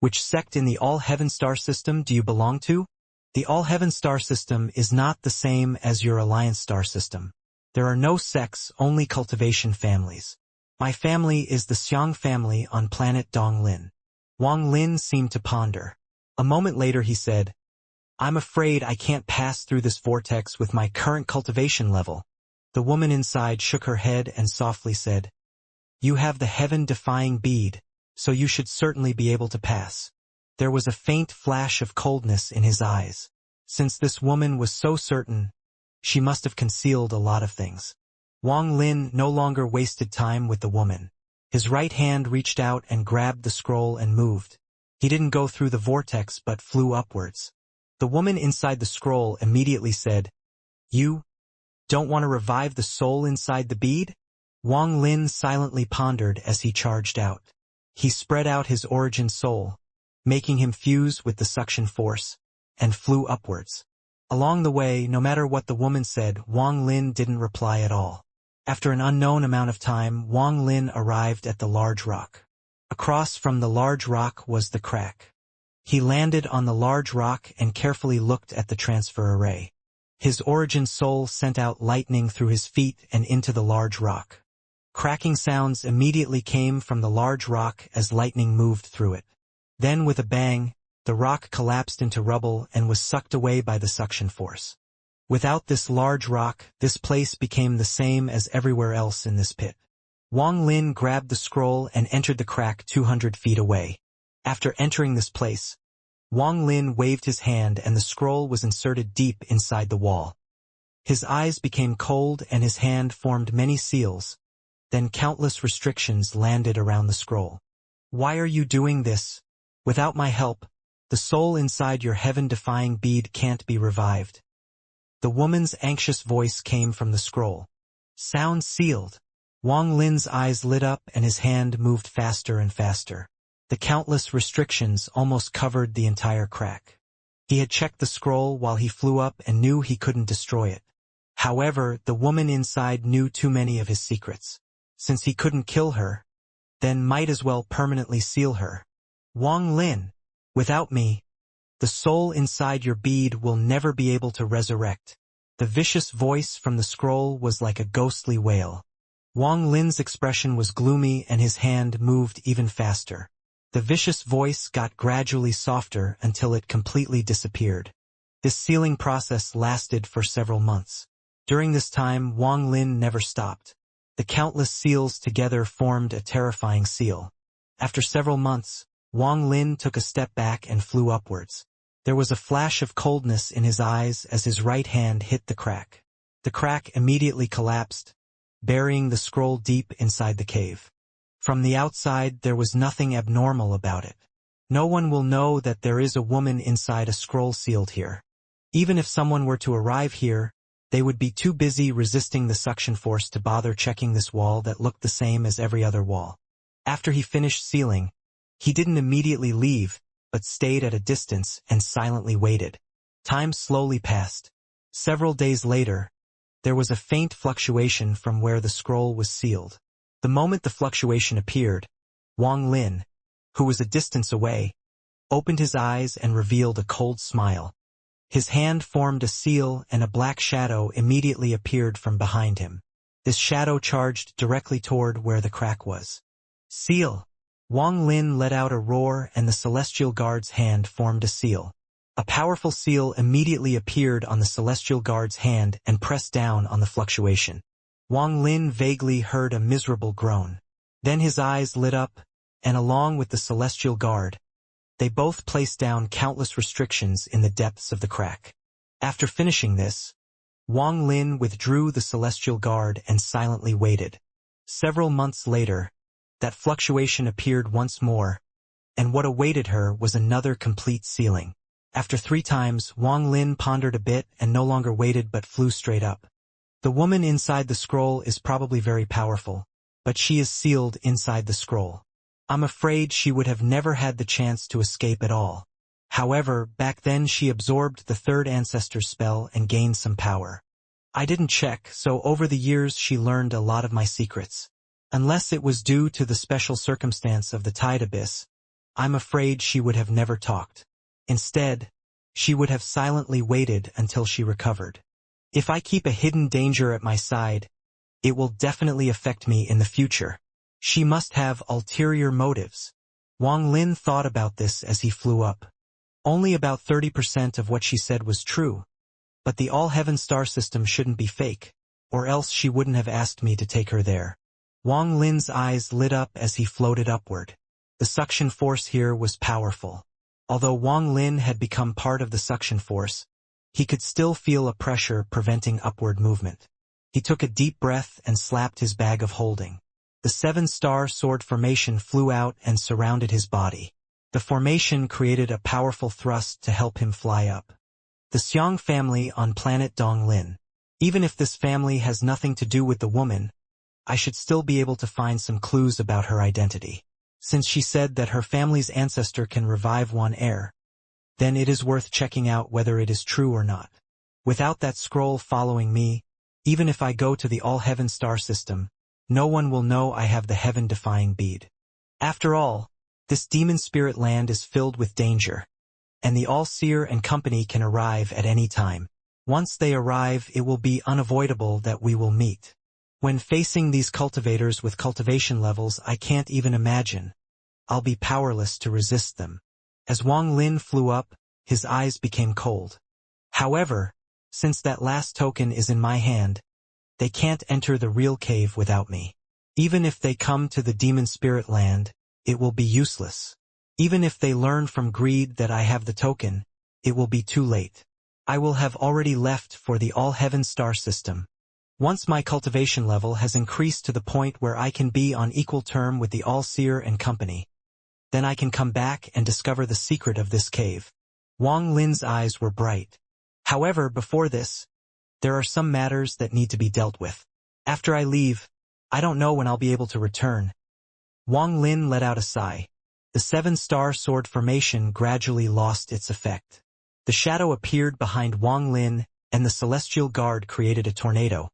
Which sect in the all-heaven star system do you belong to? The all-heaven star system is not the same as your Alliance star system. There are no sects, only cultivation families. My family is the Xiang family on planet Donglin. Wang Lin seemed to ponder. A moment later he said, I'm afraid I can't pass through this vortex with my current cultivation level. The woman inside shook her head and softly said, You have the heaven-defying bead, so you should certainly be able to pass. There was a faint flash of coldness in his eyes. Since this woman was so certain, she must have concealed a lot of things. Wang Lin no longer wasted time with the woman. His right hand reached out and grabbed the scroll and moved. He didn't go through the vortex but flew upwards. The woman inside the scroll immediately said, You don't want to revive the soul inside the bead? Wang Lin silently pondered as he charged out. He spread out his origin soul, making him fuse with the suction force, and flew upwards. Along the way, no matter what the woman said, Wang Lin didn't reply at all. After an unknown amount of time, Wang Lin arrived at the large rock. Across from the large rock was the crack. He landed on the large rock and carefully looked at the transfer array. His origin soul sent out lightning through his feet and into the large rock. Cracking sounds immediately came from the large rock as lightning moved through it. Then with a bang, the rock collapsed into rubble and was sucked away by the suction force. Without this large rock, this place became the same as everywhere else in this pit. Wang Lin grabbed the scroll and entered the crack 200 feet away. After entering this place, Wang Lin waved his hand and the scroll was inserted deep inside the wall. His eyes became cold and his hand formed many seals. Then countless restrictions landed around the scroll. Why are you doing this? Without my help, the soul inside your heaven-defying bead can't be revived. The woman's anxious voice came from the scroll. Sound sealed. Wang Lin's eyes lit up and his hand moved faster and faster. The countless restrictions almost covered the entire crack. He had checked the scroll while he flew up and knew he couldn't destroy it. However, the woman inside knew too many of his secrets. Since he couldn't kill her, then might as well permanently seal her. Wang Lin, without me, the soul inside your bead will never be able to resurrect. The vicious voice from the scroll was like a ghostly wail. Wang Lin's expression was gloomy and his hand moved even faster. The vicious voice got gradually softer until it completely disappeared. This sealing process lasted for several months. During this time, Wang Lin never stopped. The countless seals together formed a terrifying seal. After several months, Wang Lin took a step back and flew upwards. There was a flash of coldness in his eyes as his right hand hit the crack. The crack immediately collapsed, burying the scroll deep inside the cave. From the outside, there was nothing abnormal about it. No one will know that there is a woman inside a scroll sealed here. Even if someone were to arrive here, they would be too busy resisting the suction force to bother checking this wall that looked the same as every other wall. After he finished sealing, he didn't immediately leave, but stayed at a distance and silently waited. Time slowly passed. Several days later, there was a faint fluctuation from where the scroll was sealed. The moment the fluctuation appeared, Wang Lin, who was a distance away, opened his eyes and revealed a cold smile. His hand formed a seal and a black shadow immediately appeared from behind him. This shadow charged directly toward where the crack was. Seal! Wang Lin let out a roar and the celestial guard's hand formed a seal. A powerful seal immediately appeared on the celestial guard's hand and pressed down on the fluctuation. Wang Lin vaguely heard a miserable groan. Then his eyes lit up, and along with the celestial guard, they both placed down countless restrictions in the depths of the crack. After finishing this, Wang Lin withdrew the celestial guard and silently waited. Several months later, that fluctuation appeared once more, and what awaited her was another complete sealing. After 3 times, Wang Lin pondered a bit and no longer waited but flew straight up. The woman inside the scroll is probably very powerful, but she is sealed inside the scroll. I'm afraid she would have never had the chance to escape at all. However, back then she absorbed the 3rd ancestor's spell and gained some power. I didn't check, so over the years she learned a lot of my secrets. Unless it was due to the special circumstance of the Tide Abyss, I'm afraid she would have never talked. Instead, she would have silently waited until she recovered. If I keep a hidden danger at my side, it will definitely affect me in the future. She must have ulterior motives. Wang Lin thought about this as he flew up. Only about 30% of what she said was true, but the all-heaven star system shouldn't be fake, or else she wouldn't have asked me to take her there. Wang Lin's eyes lit up as he floated upward. The suction force here was powerful. Although Wang Lin had become part of the suction force, he could still feel a pressure preventing upward movement. He took a deep breath and slapped his bag of holding. The 7-star sword formation flew out and surrounded his body. The formation created a powerful thrust to help him fly up. The Xiang family on planet Donglin. Even if this family has nothing to do with the woman, I should still be able to find some clues about her identity. Since she said that her family's ancestor can revive one heir, then it is worth checking out whether it is true or not. Without that scroll following me, even if I go to the all-heaven star system, no one will know I have the heaven-defying bead. After all, this demon spirit land is filled with danger, and the All-Seer and company can arrive at any time. Once they arrive, it will be unavoidable that we will meet. When facing these cultivators with cultivation levels I can't even imagine, I'll be powerless to resist them. As Wang Lin flew up, his eyes became cold. However, since that last token is in my hand, they can't enter the real cave without me. Even if they come to the demon spirit land, it will be useless. Even if they learn from greed that I have the token, it will be too late. I will have already left for the all-heaven star system. Once my cultivation level has increased to the point where I can be on equal term with the All-Seer and company, then I can come back and discover the secret of this cave. Wang Lin's eyes were bright. However, before this, there are some matters that need to be dealt with. After I leave, I don't know when I'll be able to return. Wang Lin let out a sigh. The 7-star sword formation gradually lost its effect. The shadow appeared behind Wang Lin, and the celestial guard created a tornado,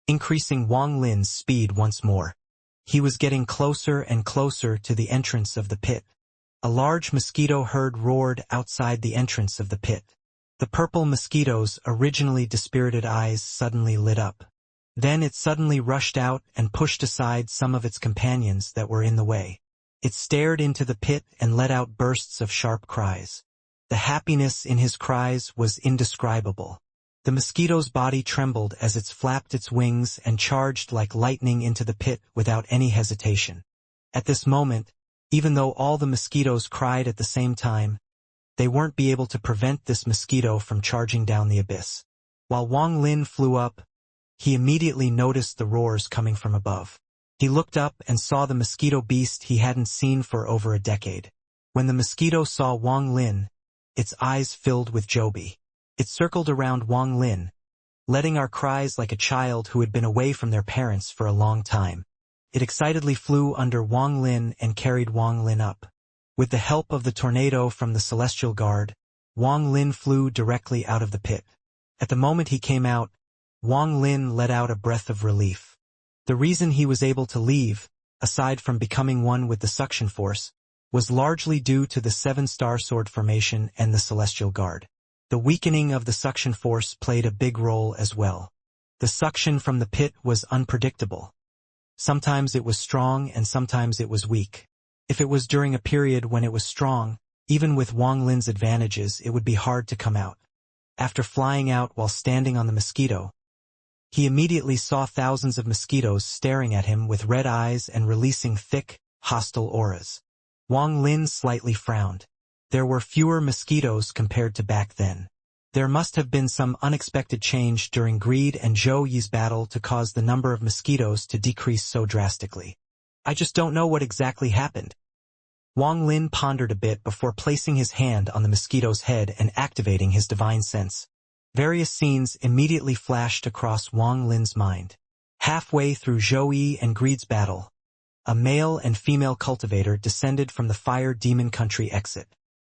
increasing Wang Lin's speed once more. He was getting closer and closer to the entrance of the pit. A large mosquito herd roared outside the entrance of the pit. The purple mosquito's originally dispirited eyes suddenly lit up. Then it suddenly rushed out and pushed aside some of its companions that were in the way. It stared into the pit and let out bursts of sharp cries. The happiness in his cries was indescribable. The mosquito's body trembled as it flapped its wings and charged like lightning into the pit without any hesitation. At this moment, even though all the mosquitoes cried at the same time, they weren't be able to prevent this mosquito from charging down the abyss. While Wang Lin flew up, he immediately noticed the roars coming from above. He looked up and saw the mosquito beast he hadn't seen for over a decade. When the mosquito saw Wang Lin, its eyes filled with joy. It circled around Wang Lin, letting out cries like a child who had been away from their parents for a long time. It excitedly flew under Wang Lin and carried Wang Lin up. With the help of the tornado from the celestial guard, Wang Lin flew directly out of the pit. At the moment he came out, Wang Lin let out a breath of relief. The reason he was able to leave, aside from becoming one with the suction force, was largely due to the 7-star sword formation and the celestial guard. The weakening of the suction force played a big role as well. The suction from the pit was unpredictable. Sometimes it was strong and sometimes it was weak. If it was during a period when it was strong, even with Wang Lin's advantages it would be hard to come out. After flying out while standing on the mosquito, he immediately saw thousands of mosquitoes staring at him with red eyes and releasing thick, hostile auras. Wang Lin slightly frowned. There were fewer mosquitoes compared to back then. There must have been some unexpected change during Greed and Zhou Yi's battle to cause the number of mosquitoes to decrease so drastically. I just don't know what exactly happened. Wang Lin pondered a bit before placing his hand on the mosquito's head and activating his divine sense. Various scenes immediately flashed across Wang Lin's mind. Halfway through Zhou Yi and Greed's battle, a male and female cultivator descended from the Fire Demon Country exit.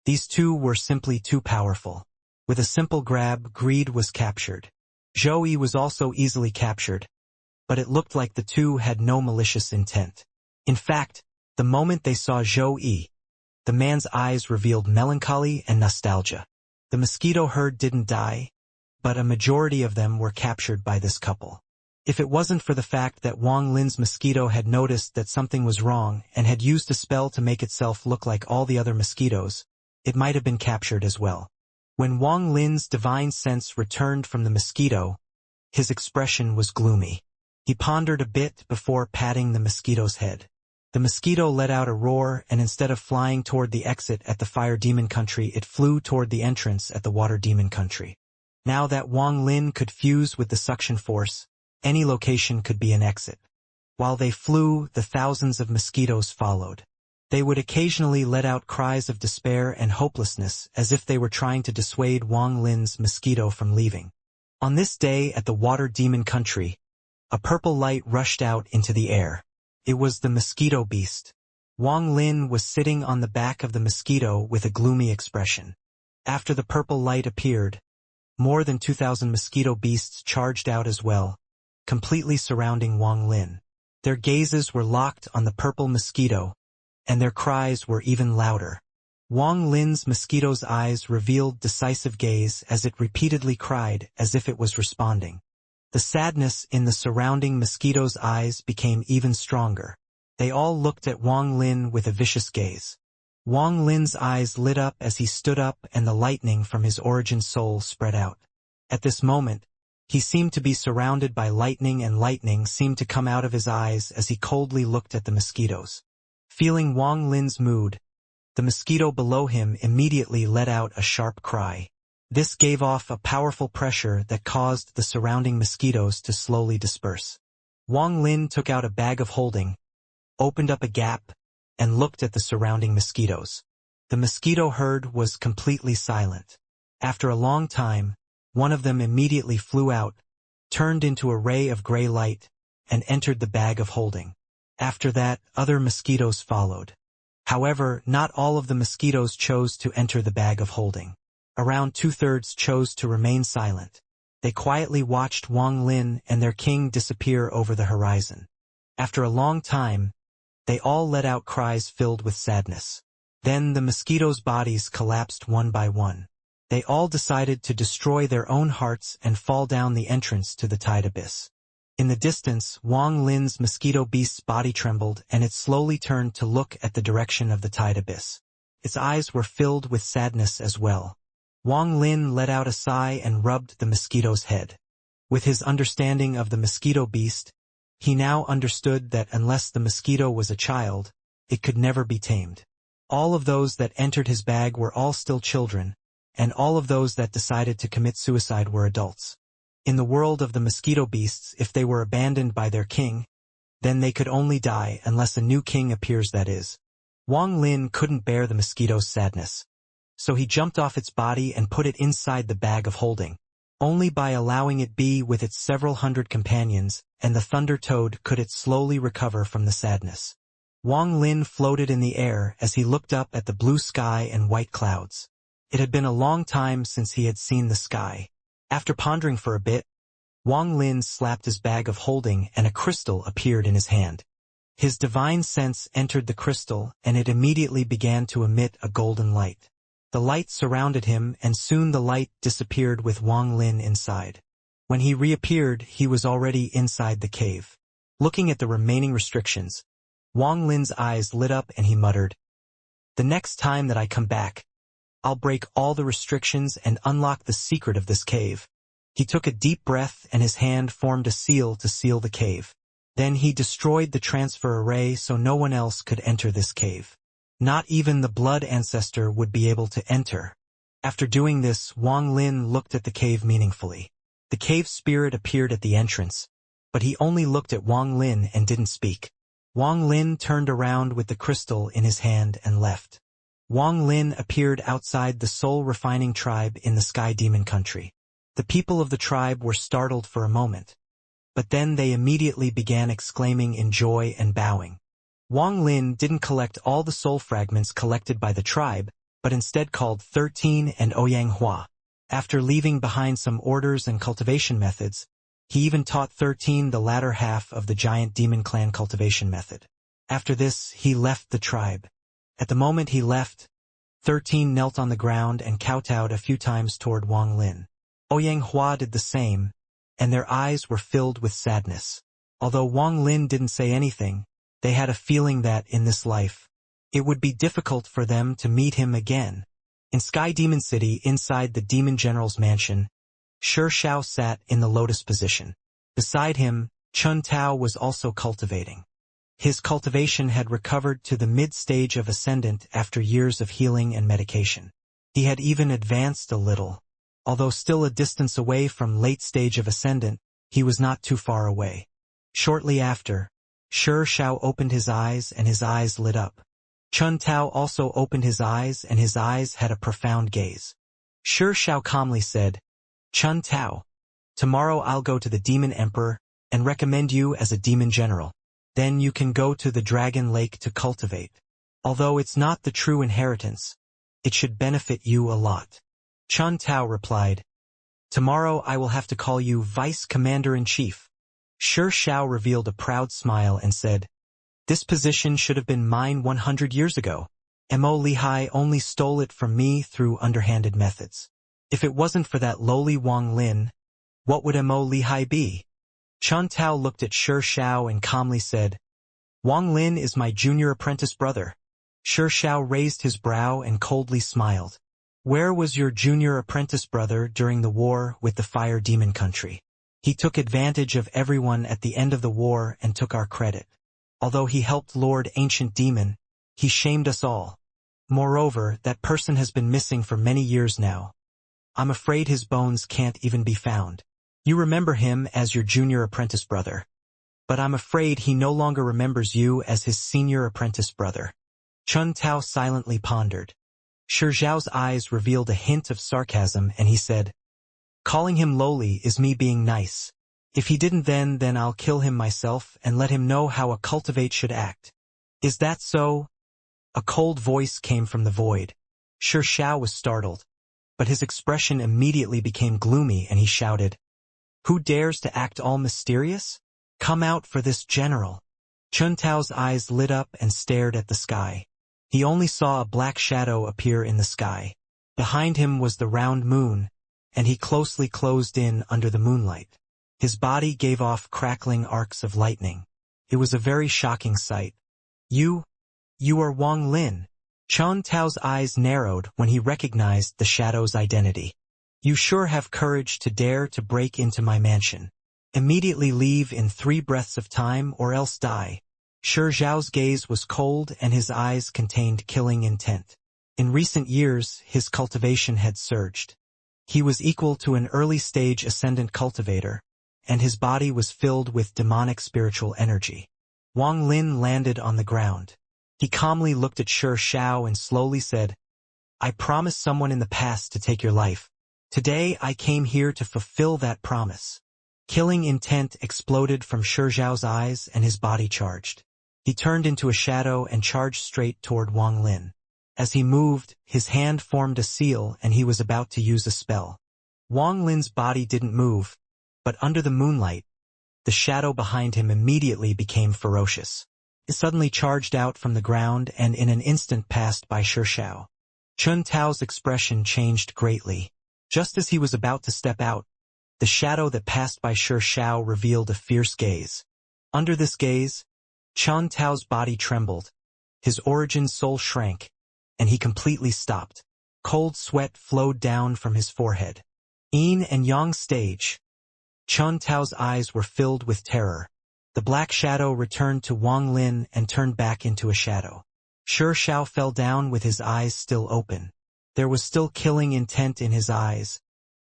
These two were simply too powerful. With a simple grab, Greed was captured. Zhou Yi was also easily captured, but it looked like the two had no malicious intent. In fact, the moment they saw Zhou Yi, the man's eyes revealed melancholy and nostalgia. The mosquito herd didn't die, but a majority of them were captured by this couple. If it wasn't for the fact that Wang Lin's mosquito had noticed that something was wrong and had used a spell to make itself look like all the other mosquitoes, it might have been captured as well. When Wang Lin's divine sense returned from the mosquito, his expression was gloomy. He pondered a bit before patting the mosquito's head. The mosquito let out a roar, and instead of flying toward the exit at the Fire Demon Country, it flew toward the entrance at the Water Demon Country. Now that Wang Lin could fuse with the suction force, any location could be an exit. While they flew, the thousands of mosquitoes followed. They would occasionally let out cries of despair and hopelessness as if they were trying to dissuade Wang Lin's mosquito from leaving. On this day at the Water Demon Country, a purple light rushed out into the air. It was the mosquito beast. Wang Lin was sitting on the back of the mosquito with a gloomy expression. After the purple light appeared, more than 2,000 mosquito beasts charged out as well, completely surrounding Wang Lin. Their gazes were locked on the purple mosquito, and their cries were even louder. Wang Lin's mosquito's eyes revealed decisive gaze as it repeatedly cried as if it was responding. The sadness in the surrounding mosquitoes' eyes became even stronger. They all looked at Wang Lin with a vicious gaze. Wang Lin's eyes lit up as he stood up and the lightning from his origin soul spread out. At this moment, he seemed to be surrounded by lightning and lightning seemed to come out of his eyes as he coldly looked at the mosquitoes. Feeling Wang Lin's mood, the mosquito below him immediately let out a sharp cry. This gave off a powerful pressure that caused the surrounding mosquitoes to slowly disperse. Wang Lin took out a bag of holding, opened up a gap, and looked at the surrounding mosquitoes. The mosquito herd was completely silent. After a long time, one of them immediately flew out, turned into a ray of gray light, and entered the bag of holding. After that, other mosquitoes followed. However, not all of the mosquitoes chose to enter the bag of holding. Around 2/3 chose to remain silent. They quietly watched Wang Lin and their king disappear over the horizon. After a long time, they all let out cries filled with sadness. Then the mosquitoes' bodies collapsed one by one. They all decided to destroy their own hearts and fall down the entrance to the tide abyss. In the distance, Wang Lin's mosquito beast's body trembled and it slowly turned to look at the direction of the tide abyss. Its eyes were filled with sadness as well. Wang Lin let out a sigh and rubbed the mosquito's head. With his understanding of the mosquito beast, he now understood that unless the mosquito was a child, it could never be tamed. All of those that entered his bag were all still children, and all of those that decided to commit suicide were adults. In the world of the mosquito beasts, if they were abandoned by their king, then they could only die unless a new king appears, that is. Wang Lin couldn't bear the mosquito's sadness. So he jumped off its body and put it inside the bag of holding. Only by allowing it be with its several hundred companions and the thunder toad could it slowly recover from the sadness. Wang Lin floated in the air as he looked up at the blue sky and white clouds. It had been a long time since he had seen the sky. After pondering for a bit, Wang Lin slapped his bag of holding and a crystal appeared in his hand. His divine sense entered the crystal and it immediately began to emit a golden light. The light surrounded him and soon the light disappeared with Wang Lin inside. When he reappeared, he was already inside the cave. Looking at the remaining restrictions, Wang Lin's eyes lit up and he muttered, "The next time that I come back, I'll break all the restrictions and unlock the secret of this cave." He took a deep breath and his hand formed a seal to seal the cave. Then he destroyed the transfer array so no one else could enter this cave. Not even the blood ancestor would be able to enter. After doing this, Wang Lin looked at the cave meaningfully. The cave spirit appeared at the entrance, but he only looked at Wang Lin and didn't speak. Wang Lin turned around with the crystal in his hand and left. Wang Lin appeared outside the soul-refining tribe in the Sky Demon country. The people of the tribe were startled for a moment, but then they immediately began exclaiming in joy and bowing. Wang Lin didn't collect all the soul fragments collected by the tribe, but instead called 13 and Ouyang Hua. After leaving behind some orders and cultivation methods, he even taught 13 the latter half of the giant demon clan cultivation method. After this, he left the tribe. At the moment he left, 13 knelt on the ground and kowtowed a few times toward Wang Lin. Ouyang Hua did the same, and their eyes were filled with sadness. Although Wang Lin didn't say anything, they had a feeling that, in this life, it would be difficult for them to meet him again. In Sky Demon City, inside the Demon General's mansion, Xianxia sat in the lotus position. Beside him, Chun Tao was also cultivating. His cultivation had recovered to the mid-stage of Ascendant after years of healing and medication. He had even advanced a little. Although still a distance away from late stage of Ascendant, he was not too far away. Shortly after, Xianxia opened his eyes and his eyes lit up. Chun Tao also opened his eyes and his eyes had a profound gaze. Xianxia calmly said, "Chun Tao, tomorrow I'll go to the Demon Emperor and recommend you as a Demon General. Then you can go to the Dragon Lake to cultivate. Although it's not the true inheritance, it should benefit you a lot." Chun Tao replied, "Tomorrow I will have to call you Vice Commander-in-Chief." Xianxia revealed a proud smile and said, "This position should have been mine 100 years ago. Mo Lihai only stole it from me through underhanded methods. If it wasn't for that lowly Wang Lin, What would Mo Lihai be? Chun Tao looked at Shi Xiao and calmly said, Wang Lin is my junior apprentice brother. Shi Xiao raised his brow and coldly smiled. Where was your junior apprentice brother during the war with the Fire Demon country? He took advantage of everyone at the end of the war and took our credit. Although he helped Lord Ancient Demon, he shamed us all. Moreover, that person has been missing for many years now. I'm afraid his bones can't even be found. You remember him as your junior apprentice brother. But I'm afraid he no longer remembers you as his senior apprentice brother. Chun Tao silently pondered. Shi Zhao's eyes revealed a hint of sarcasm and he said, Calling him lowly is me being nice. If he didn't then I'll kill him myself and let him know how a cultivate should act. Is that so? A cold voice came from the void. Shi Xiao was startled, but his expression immediately became gloomy and he shouted, Who dares to act all mysterious? Come out for this general. Chun Tao's eyes lit up and stared at the sky. He only saw a black shadow appear in the sky. Behind him was the round moon, and he closely closed in under the moonlight. His body gave off crackling arcs of lightning. It was a very shocking sight. You are Wang Lin. Chun Tao's eyes narrowed when he recognized the shadow's identity. You sure have courage to dare to break into my mansion. Immediately leave in 3 breaths of time or else die. Shi Zhao's gaze was cold and his eyes contained killing intent. In recent years, his cultivation had surged. He was equal to an early-stage ascendant cultivator, and his body was filled with demonic spiritual energy. Wang Lin landed on the ground. He calmly looked at Shi Xiao and slowly said, I promised someone in the past to take your life. Today I came here to fulfill that promise. Killing intent exploded from Shi Zhao's eyes and his body charged. He turned into a shadow and charged straight toward Wang Lin. As he moved, his hand formed a seal and he was about to use a spell. Wang Lin's body didn't move, but under the moonlight, the shadow behind him immediately became ferocious. It suddenly charged out from the ground and in an instant passed by Shi Xiao. Chun Tao's expression changed greatly. Just as he was about to step out, the shadow that passed by Shi Xiao revealed a fierce gaze. Under this gaze, Chun Tao's body trembled. His origin soul shrank, and he completely stopped. Cold sweat flowed down from his forehead. Yin and Yang stage. Chun Tao's eyes were filled with terror. The black shadow returned to Wang Lin and turned back into a shadow. Shi Xiao fell down with his eyes still open. There was still killing intent in his eyes,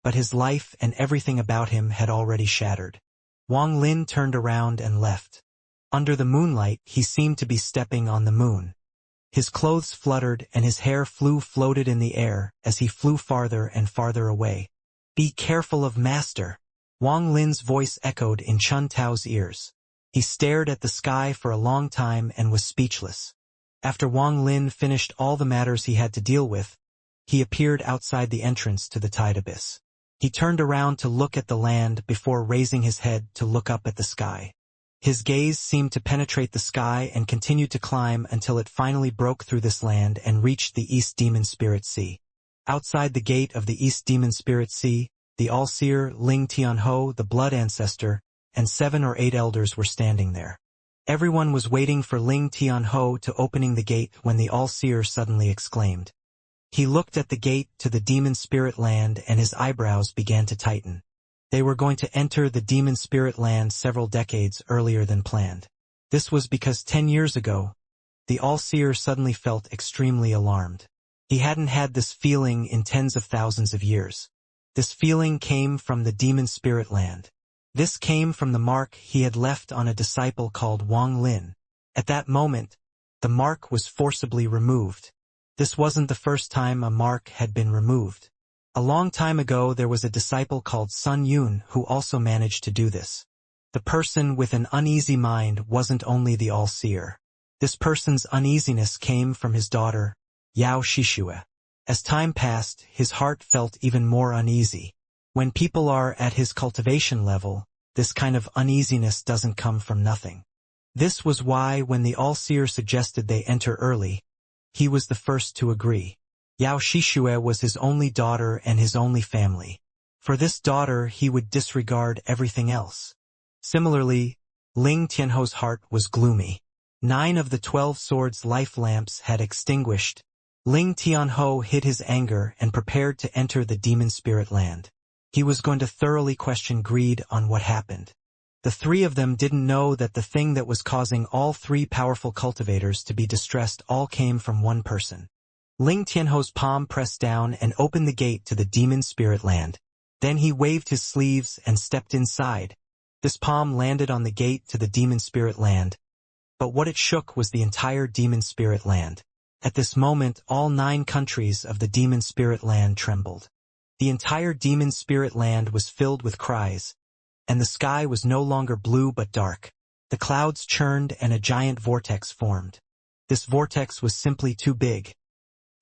but his life and everything about him had already shattered. Wang Lin turned around and left. Under the moonlight, he seemed to be stepping on the moon. His clothes fluttered and his hair floated in the air as he flew farther and farther away. Be careful of master. Wang Lin's voice echoed in Chun Tao's ears. He stared at the sky for a long time and was speechless. After Wang Lin finished all the matters he had to deal with, he appeared outside the entrance to the tide abyss. He turned around to look at the land before raising his head to look up at the sky. His gaze seemed to penetrate the sky and continued to climb until it finally broke through this land and reached the East Demon Spirit Sea. Outside the gate of the East Demon Spirit Sea, the All-Seer Ling Tianho, the Blood Ancestor, and 7 or 8 elders were standing there. Everyone was waiting for Ling Tianho to opening the gate when the All-Seer suddenly exclaimed. He looked at the gate to the Demon Spirit Land and his eyebrows began to tighten. They were going to enter the Demon Spirit Land several decades earlier than planned. This was because 10 years ago, the All-Seer suddenly felt extremely alarmed. He hadn't had this feeling in tens of thousands of years. This feeling came from the Demon Spirit Land. This came from the mark he had left on a disciple called Wang Lin. At that moment, the mark was forcibly removed. This wasn't the first time a mark had been removed. A long time ago there was a disciple called Sun Yun who also managed to do this. The person with an uneasy mind wasn't only the All-Seer. This person's uneasiness came from his daughter, Yao Shishue. As time passed, his heart felt even more uneasy. When people are at his cultivation level, this kind of uneasiness doesn't come from nothing. This was why when the All-Seer suggested they enter early, he was the first to agree. Yao Shishue was his only daughter and his only family. For this daughter he would disregard everything else. Similarly, Ling Tianho's heart was gloomy. 9 of the 12 swords' life lamps had extinguished. Ling Tianho hid his anger and prepared to enter the demon spirit land. He was going to thoroughly question greed on what happened. The 3 of them didn't know that the thing that was causing all 3 powerful cultivators to be distressed all came from one person. Ling Tianho's palm pressed down and opened the gate to the demon spirit land. Then he waved his sleeves and stepped inside. This palm landed on the gate to the demon spirit land. But what it shook was the entire demon spirit land. At this moment, all 9 countries of the demon spirit land trembled. The entire demon spirit land was filled with cries, and the sky was no longer blue but dark. The clouds churned and a giant vortex formed. This vortex was simply too big.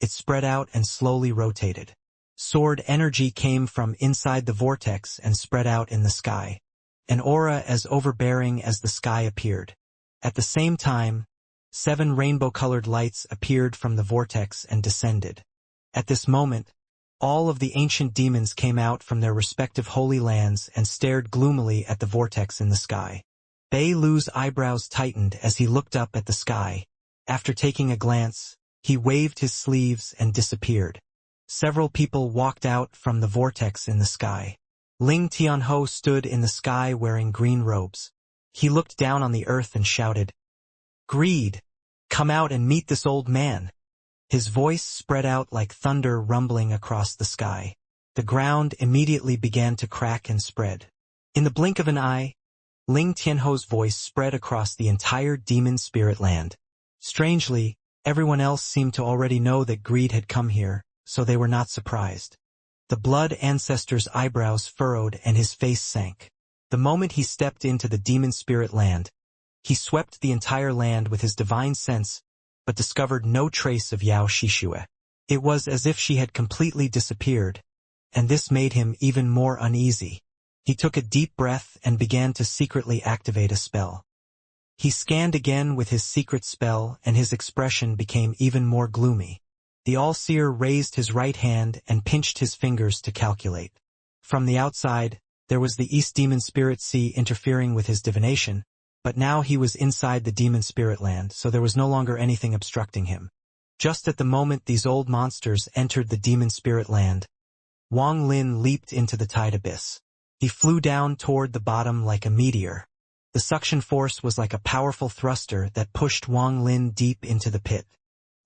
It spread out and slowly rotated. Sword energy came from inside the vortex and spread out in the sky. An aura as overbearing as the sky appeared. At the same time, 7 rainbow-colored lights appeared from the vortex and descended. At this moment, all of the ancient demons came out from their respective holy lands and stared gloomily at the vortex in the sky. Bei Lu's eyebrows tightened as he looked up at the sky. After taking a glance, he waved his sleeves and disappeared. Several people walked out from the vortex in the sky. Ling Tianho stood in the sky wearing green robes. He looked down on the earth and shouted, "Greed! Come out and meet this old man!" His voice spread out like thunder rumbling across the sky. The ground immediately began to crack and spread. In the blink of an eye, Ling Tianho's voice spread across the entire demon spirit land. Strangely, everyone else seemed to already know that greed had come here, so they were not surprised. The blood ancestor's eyebrows furrowed and his face sank. The moment he stepped into the demon spirit land, he swept the entire land with his divine sense, but discovered no trace of Yao Shixue. It was as if she had completely disappeared, and this made him even more uneasy. He took a deep breath and began to secretly activate a spell. He scanned again with his secret spell, and his expression became even more gloomy. The All-Seer raised his right hand and pinched his fingers to calculate. From the outside, there was the East Demon Spirit Sea interfering with his divination, but now he was inside the Demon Spirit Land, so there was no longer anything obstructing him. Just at the moment these old monsters entered the Demon Spirit Land, Wang Lin leaped into the tide abyss. He flew down toward the bottom like a meteor. The suction force was like a powerful thruster that pushed Wang Lin deep into the pit.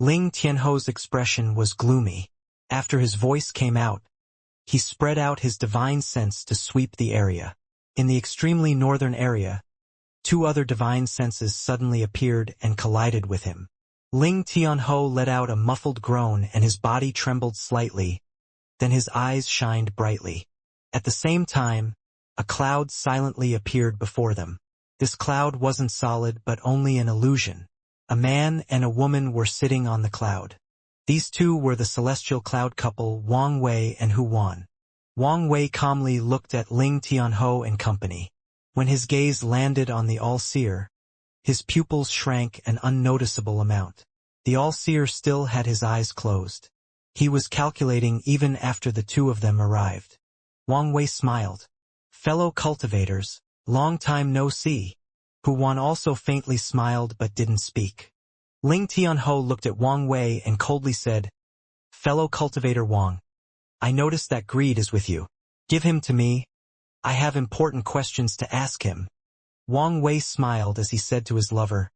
Ling Tianho's expression was gloomy. After his voice came out, he spread out his divine sense to sweep the area. In the extremely northern area, 2 other divine senses suddenly appeared and collided with him. Ling Tianho let out a muffled groan and his body trembled slightly, then his eyes shined brightly. At the same time, a cloud silently appeared before them. This cloud wasn't solid but only an illusion. A man and a woman were sitting on the cloud. These 2 were the celestial cloud couple Wang Wei and Hu Wan. Wang Wei calmly looked at Ling Tianho and company. When his gaze landed on the All-Seer, his pupils shrank an unnoticeable amount. The All-Seer still had his eyes closed. He was calculating even after the 2 of them arrived. Wang Wei smiled. "Fellow cultivators, long time no see." Hu Wan also faintly smiled but didn't speak. Ling Tianho looked at Wang Wei and coldly said, "Fellow cultivator Wang, I notice that greed is with you. Give him to me. I have important questions to ask him." Wang Wei smiled as he said to his lover,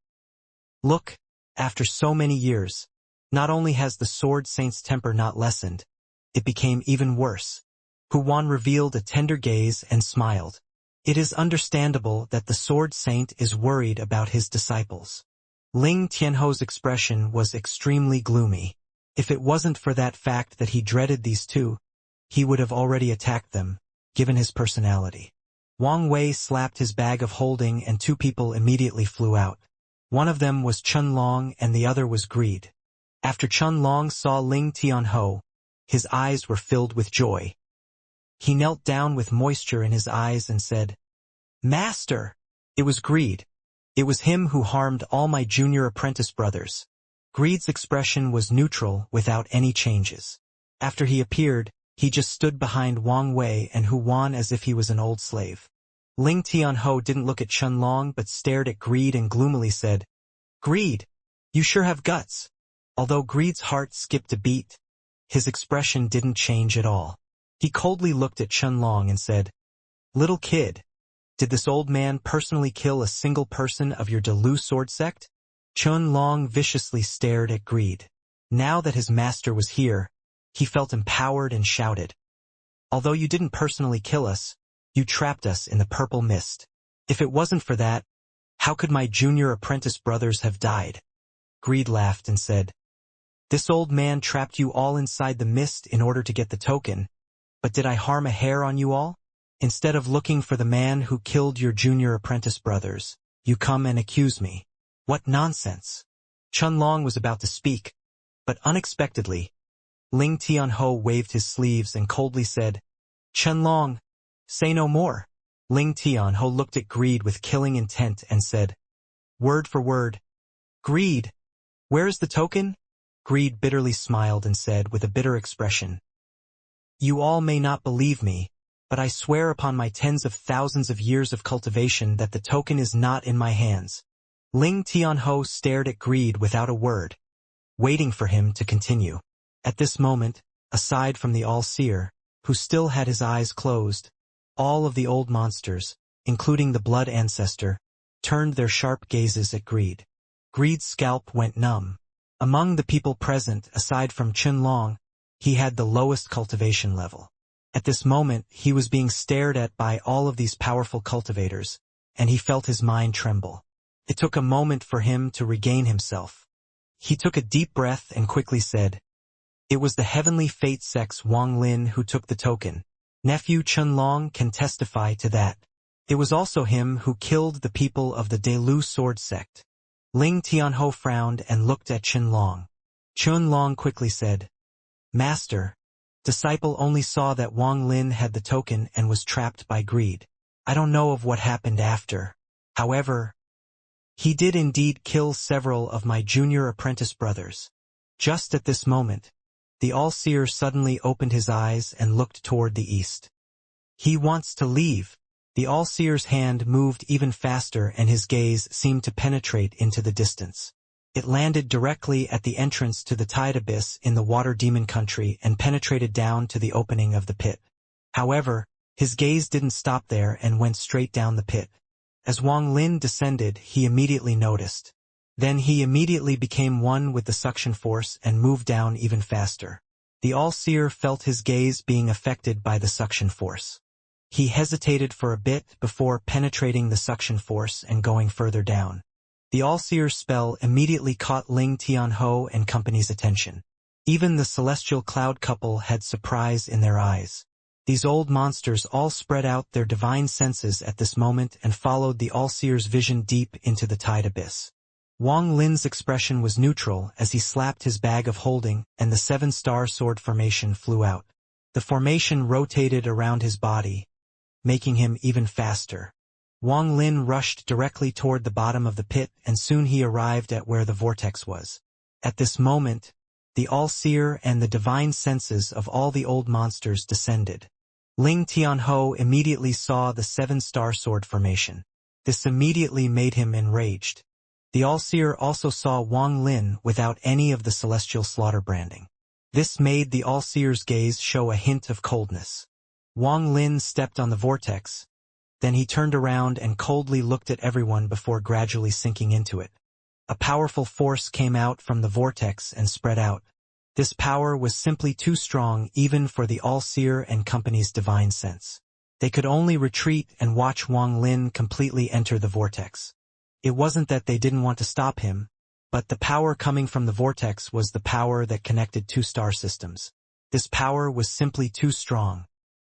"Look, after so many years, not only has the Sword Saint's temper not lessened, it became even worse." Hu Wan revealed a tender gaze and smiled. It is understandable that the Sword Saint is worried about his disciples. Ling Tianho's expression was extremely gloomy. If it wasn't for that fact that he dreaded these 2, he would have already attacked them, given his personality. Wang Wei slapped his bag of holding and 2 people immediately flew out. One of them was Chun Long and the other was Greed. After Chun Long saw Ling Tianho, his eyes were filled with joy. He knelt down with moisture in his eyes and said, "Master!" It was Greed. It was him who harmed all my junior apprentice brothers. Greed's expression was neutral without any changes. After he appeared, He just stood behind Wang Wei and Hu Wan as if he was an old slave. Ling Tianhou didn't look at Qianlong but stared at Greed and gloomily said, "Greed, you sure have guts." Although Greed's heart skipped a beat, his expression didn't change at all. He coldly looked at Qianlong and said, "Little kid, did this old man personally kill a single person of your Delu sword sect?" Qianlong viciously stared at Greed. Now that his master was here, he felt empowered and shouted, "Although you didn't personally kill us, you trapped us in the purple mist. If it wasn't for that, how could my junior apprentice brothers have died?" Greed laughed and said, "This old man trapped you all inside the mist in order to get the token, but did I harm a hair on you all? Instead of looking for the man who killed your junior apprentice brothers, you come and accuse me. What nonsense!" Qianlong was about to speak, but unexpectedly, Ling Tianhou waved his sleeves and coldly said, "Qianlong, say no more." Ling Tianhou looked at Greed with killing intent and said, word for word, "Greed, where is the token?" Greed bitterly smiled and said with a bitter expression, "You all may not believe me, but I swear upon my tens of thousands of years of cultivation that the token is not in my hands." Ling Tianhou stared at Greed without a word, waiting for him to continue. At this moment, aside from the All-Seer, who still had his eyes closed, all of the old monsters, including the Blood Ancestor, turned their sharp gazes at Greed. Greed's scalp went numb. Among the people present, aside from Qianlong, he had the lowest cultivation level. At this moment, he was being stared at by all of these powerful cultivators, and he felt his mind tremble. It took a moment for him to regain himself. He took a deep breath and quickly said, "It was the Heavenly Fate Sect's Wang Lin who took the token. Nephew Qianlong can testify to that. It was also him who killed the people of the Delu sword sect." Ling Tianhou frowned and looked at Qianlong. Qianlong quickly said, "Master, disciple only saw that Wang Lin had the token and was trapped by Greed. I don't know of what happened after. However, he did indeed kill several of my junior apprentice brothers." Just at this moment, the All-Seer suddenly opened his eyes and looked toward the east. "He wants to leave." The All-Seer's hand moved even faster and his gaze seemed to penetrate into the distance. It landed directly at the entrance to the Tide Abyss in the Water Demon Country and penetrated down to the opening of the pit. However, his gaze didn't stop there and went straight down the pit. As Wang Lin descended, he immediately noticed. Then he immediately became one with the suction force and moved down even faster. The All-Seer felt his gaze being affected by the suction force. He hesitated for a bit before penetrating the suction force and going further down. The All-Seer's spell immediately caught Ling Tianhou and company's attention. Even the celestial cloud couple had surprise in their eyes. These old monsters all spread out their divine senses at this moment and followed the All-Seer's vision deep into the Tide Abyss. Wang Lin's expression was neutral as he slapped his bag of holding and the 7-star sword formation flew out. The formation rotated around his body, making him even faster. Wang Lin rushed directly toward the bottom of the pit and soon he arrived at where the vortex was. At this moment, the All-Seer and the divine senses of all the old monsters descended. Ling Tianhou immediately saw the 7-star sword formation. This immediately made him enraged. The All-Seer also saw Wang Lin without any of the celestial slaughter branding. This made the All-Seer's gaze show a hint of coldness. Wang Lin stepped on the vortex. Then he turned around and coldly looked at everyone before gradually sinking into it. A powerful force came out from the vortex and spread out. This power was simply too strong even for the All-Seer and company's divine sense. They could only retreat and watch Wang Lin completely enter the vortex. It wasn't that they didn't want to stop him, but the power coming from the vortex was the power that connected 2 star systems. This power was simply too strong.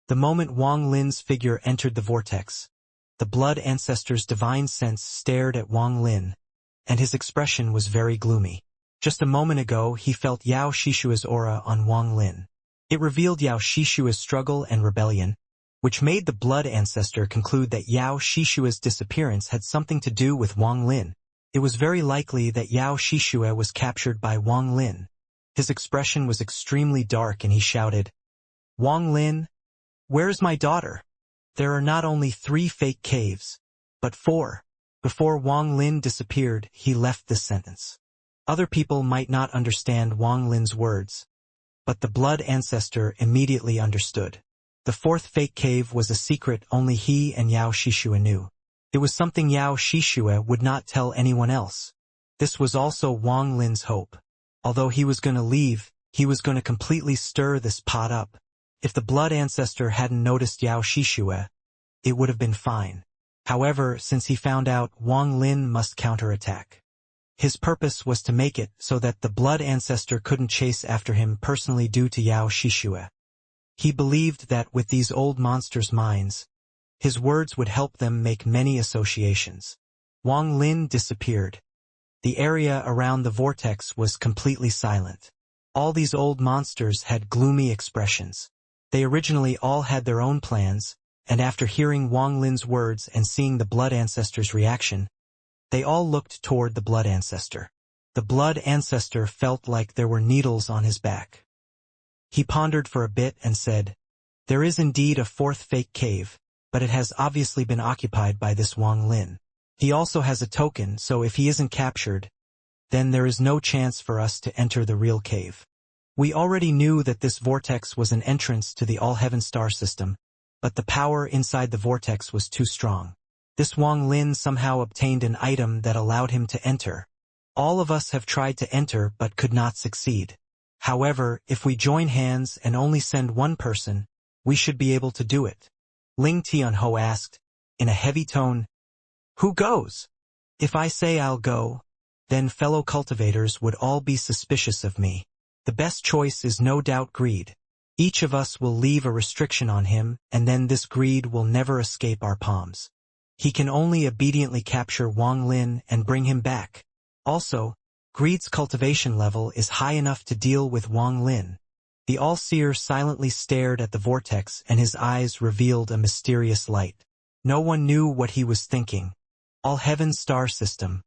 The moment Wang Lin's figure entered the vortex, the Blood Ancestor's divine sense stared at Wang Lin, and his expression was very gloomy. Just a moment ago, he felt Yao Shishua's aura on Wang Lin. It revealed Yao Shishua's struggle and rebellion, which made the Blood Ancestor conclude that Yao Shishua's disappearance had something to do with Wang Lin. It was very likely that Yao Shishua was captured by Wang Lin. His expression was extremely dark and he shouted, Wang Lin, where's my daughter? There are not only 3 fake caves, but 4. Before Wang Lin disappeared, he left this sentence. Other people might not understand Wang Lin's words, but the blood ancestor immediately understood. The 4th fake cave was a secret only he and Yao Shishue knew. It was something Yao Shishue would not tell anyone else. This was also Wang Lin's hope. Although he was going to leave, he was going to completely stir this pot up. If the blood ancestor hadn't noticed Yao Shishue, it would have been fine. However, since he found out, Wang Lin must counterattack. His purpose was to make it so that the blood ancestor couldn't chase after him personally due to Yao Shishue. He believed that with these old monsters' minds, his words would help them make many associations. Wang Lin disappeared. The area around the vortex was completely silent. All these old monsters had gloomy expressions. They originally all had their own plans, and after hearing Wang Lin's words and seeing the blood ancestor's reaction, they all looked toward the blood ancestor. The blood ancestor felt like there were needles on his back. He pondered for a bit and said, "There is indeed a 4th fake cave, but it has obviously been occupied by this Wang Lin. He also has a token, so if he isn't captured, then there is no chance for us to enter the real cave." We already knew that this vortex was an entrance to the All-Heaven star system, but the power inside the vortex was too strong. This Wang Lin somehow obtained an item that allowed him to enter. All of us have tried to enter but could not succeed. However, if we join hands and only send one person, we should be able to do it. Ling Tianho asked, in a heavy tone, "Who goes? If I say I'll go, then fellow cultivators would all be suspicious of me. The best choice is no doubt greed. Each of us will leave a restriction on him, and then this greed will never escape our palms. He can only obediently capture Wang Lin and bring him back. Also, greed's cultivation level is high enough to deal with Wang Lin." The All-Seer silently stared at the vortex and his eyes revealed a mysterious light. No one knew what he was thinking. All-Heaven star system.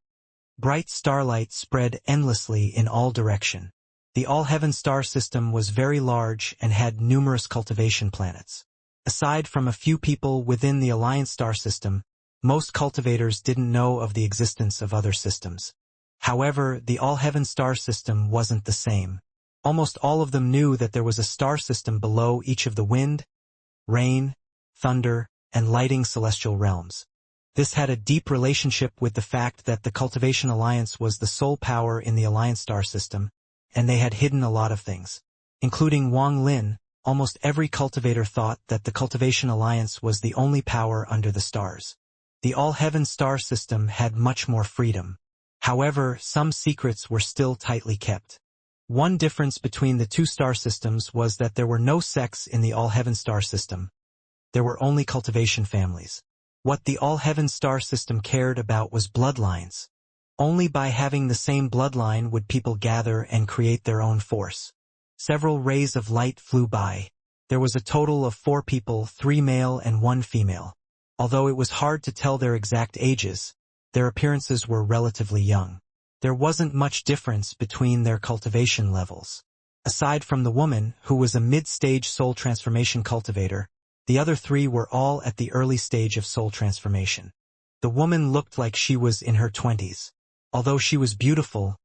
Bright starlight spread endlessly in all direction. The All-Heaven star system was very large and had numerous cultivation planets. Aside from a few people within the Alliance star system, most cultivators didn't know of the existence of other systems. However, the All-Heaven star system wasn't the same. Almost all of them knew that there was a star system below each of the wind, rain, thunder, and lighting celestial realms. This had a deep relationship with the fact that the Cultivation Alliance was the sole power in the Alliance star system, and they had hidden a lot of things. Including Wang Lin, almost every cultivator thought that the Cultivation Alliance was the only power under the stars. The All-Heaven star system had much more freedom. However, some secrets were still tightly kept. One difference between the 2 star systems was that there were no sects in the All-Heaven star system. There were only cultivation families. What the All-Heaven star system cared about was bloodlines. Only by having the same bloodline would people gather and create their own force. Several rays of light flew by. There was a total of 4 people, 3 male and 1 female. Although it was hard to tell their exact ages, their appearances were relatively young. There wasn't much difference between their cultivation levels. Aside from the woman, who was a mid-stage soul transformation cultivator, the other 3 were all at the early stage of soul transformation. The woman looked like she was in her 20s. Although she was beautiful,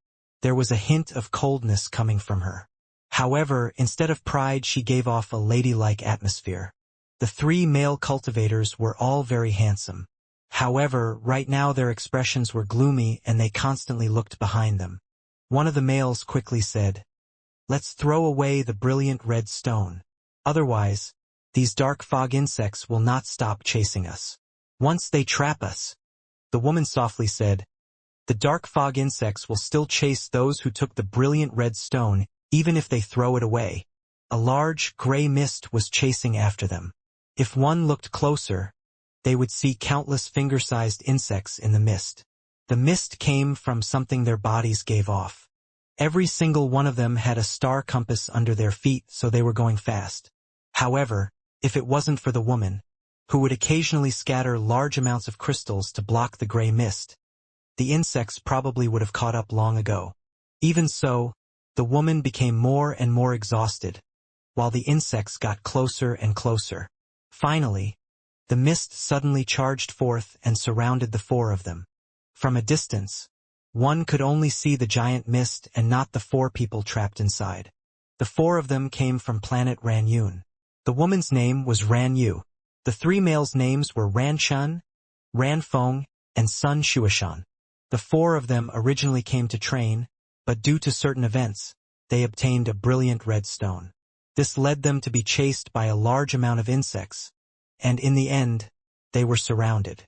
there was a hint of coldness coming from her. However, instead of pride, she gave off a ladylike atmosphere. The 3 male cultivators were all very handsome. However, right now their expressions were gloomy and they constantly looked behind them. One of the males quickly said, "Let's throw away the brilliant red stone. Otherwise, these dark fog insects will not stop chasing us. Once they trap us." The woman softly said, "The dark fog insects will still chase those who took the brilliant red stone, even if they throw it away." A large, gray mist was chasing after them. If one looked closer, they would see countless finger-sized insects in the mist. The mist came from something their bodies gave off. Every single one of them had a star compass under their feet, so they were going fast. However, if it wasn't for the woman, who would occasionally scatter large amounts of crystals to block the gray mist, the insects probably would have caught up long ago. Even so, the woman became more and more exhausted. while the insects got closer and closer. Finally, the mist suddenly charged forth and surrounded the four of them. From a distance, one could only see the giant mist and not the four people trapped inside. The four of them came from planet Ranyun. The woman's name was Ran Yu. The three males' names were Ran Chun, Ran Feng, and Sun Shuashan. The four of them originally came to train, but due to certain events, they obtained a brilliant red stone. This led them to be chased by a large amount of insects, and in the end, they were surrounded.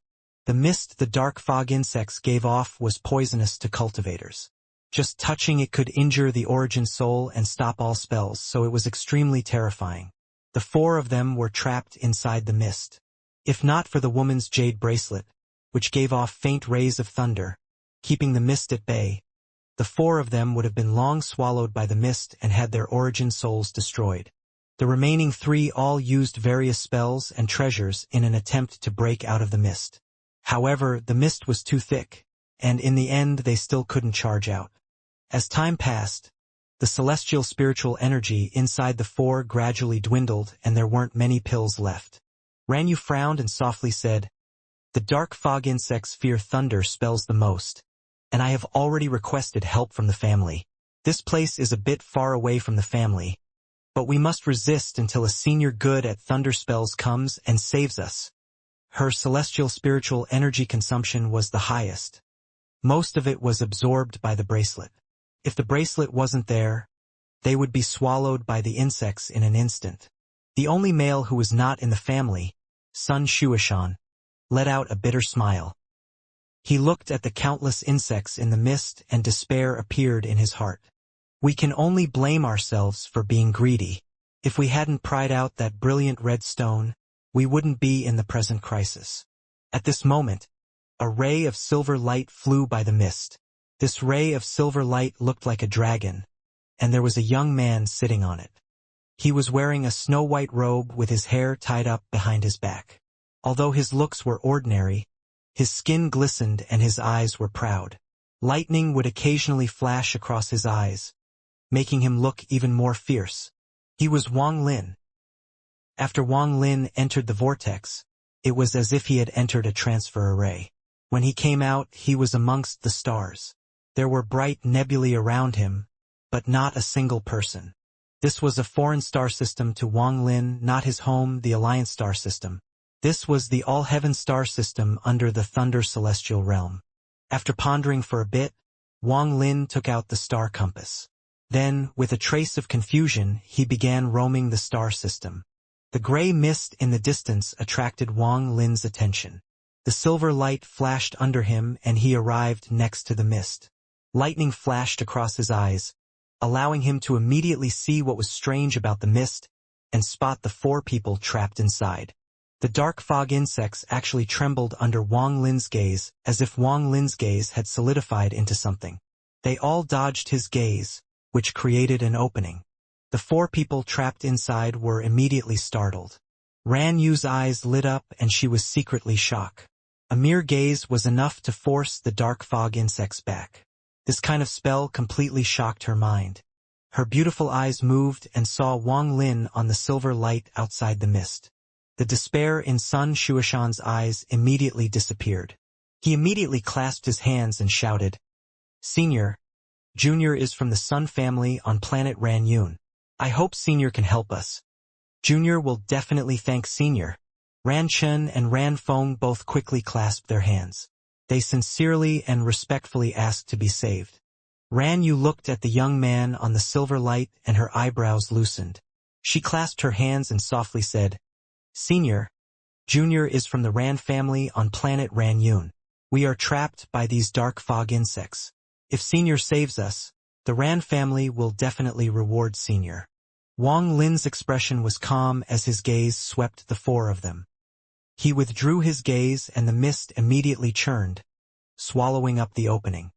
The mist the dark fog insects gave off was poisonous to cultivators. Just touching it could injure the origin soul and stop all spells, so it was extremely terrifying. The four of them were trapped inside the mist. If not for the woman's jade bracelet, which gave off faint rays of thunder, keeping the mist at bay, the four of them would have been long swallowed by the mist and had their origin souls destroyed. The remaining three all used various spells and treasures in an attempt to break out of the mist. However, the mist was too thick, and in the end they still couldn't charge out. As time passed, the celestial spiritual energy inside the four gradually dwindled and there weren't many pills left. Ranyu frowned and softly said, "The dark fog insects fear thunder spells the most, and I have already requested help from the family. This place is a bit far away from the family, but we must resist until a senior good at thunder spells comes and saves us." Her celestial spiritual energy consumption was the highest. Most of it was absorbed by the bracelet. If the bracelet wasn't there, they would be swallowed by the insects in an instant. The only male who was not in the family, Sun Shuashan, let out a bitter smile. He looked at the countless insects in the mist and despair appeared in his heart. We can only blame ourselves for being greedy. If we hadn't pried out that brilliant red stone, we wouldn't be in the present crisis. At this moment, a ray of silver light flew by the mist. This ray of silver light looked like a dragon, and there was a young man sitting on it. He was wearing a snow-white robe with his hair tied up behind his back. Although his looks were ordinary, his skin glistened and his eyes were proud. Lightning would occasionally flash across his eyes, making him look even more fierce. He was Wang Lin. After Wang Lin entered the vortex, it was as if he had entered a transfer array. When he came out, he was amongst the stars. There were bright nebulae around him, but not a single person. This was a foreign star system to Wang Lin, not his home, the Alliance star system. This was the all-heaven star system under the Thunder Celestial Realm. After pondering for a bit, Wang Lin took out the star compass. Then, with a trace of confusion, he began roaming the star system. The gray mist in the distance attracted Wang Lin's attention. The silver light flashed under him and he arrived next to the mist. Lightning flashed across his eyes, allowing him to immediately see what was strange about the mist and spot the four people trapped inside. The dark fog insects actually trembled under Wang Lin's gaze, as if Wang Lin's gaze had solidified into something. They all dodged his gaze, which created an opening. The four people trapped inside were immediately startled. Ran Yu's eyes lit up and she was secretly shocked. A mere gaze was enough to force the dark fog insects back. This kind of spell completely shocked her mind. Her beautiful eyes moved and saw Wang Lin on the silver light outside the mist. The despair in Sun Shuashan's eyes immediately disappeared. He immediately clasped his hands and shouted, "Senior, Junior is from the Sun family on planet Ranyun. I hope Senior can help us." "Junior will definitely thank Senior." Ran Chen and Ran Feng both quickly clasped their hands. They sincerely and respectfully asked to be saved. Ran Yu looked at the young man on the silver light and her eyebrows loosened. She clasped her hands and softly said, "Senior, Junior is from the Ran family on planet Ranyun. We are trapped by these dark fog insects. If Senior saves us, the Ran family will definitely reward Senior." Wang Lin's expression was calm as his gaze swept the four of them. He withdrew his gaze and the mist immediately churned, swallowing up the opening.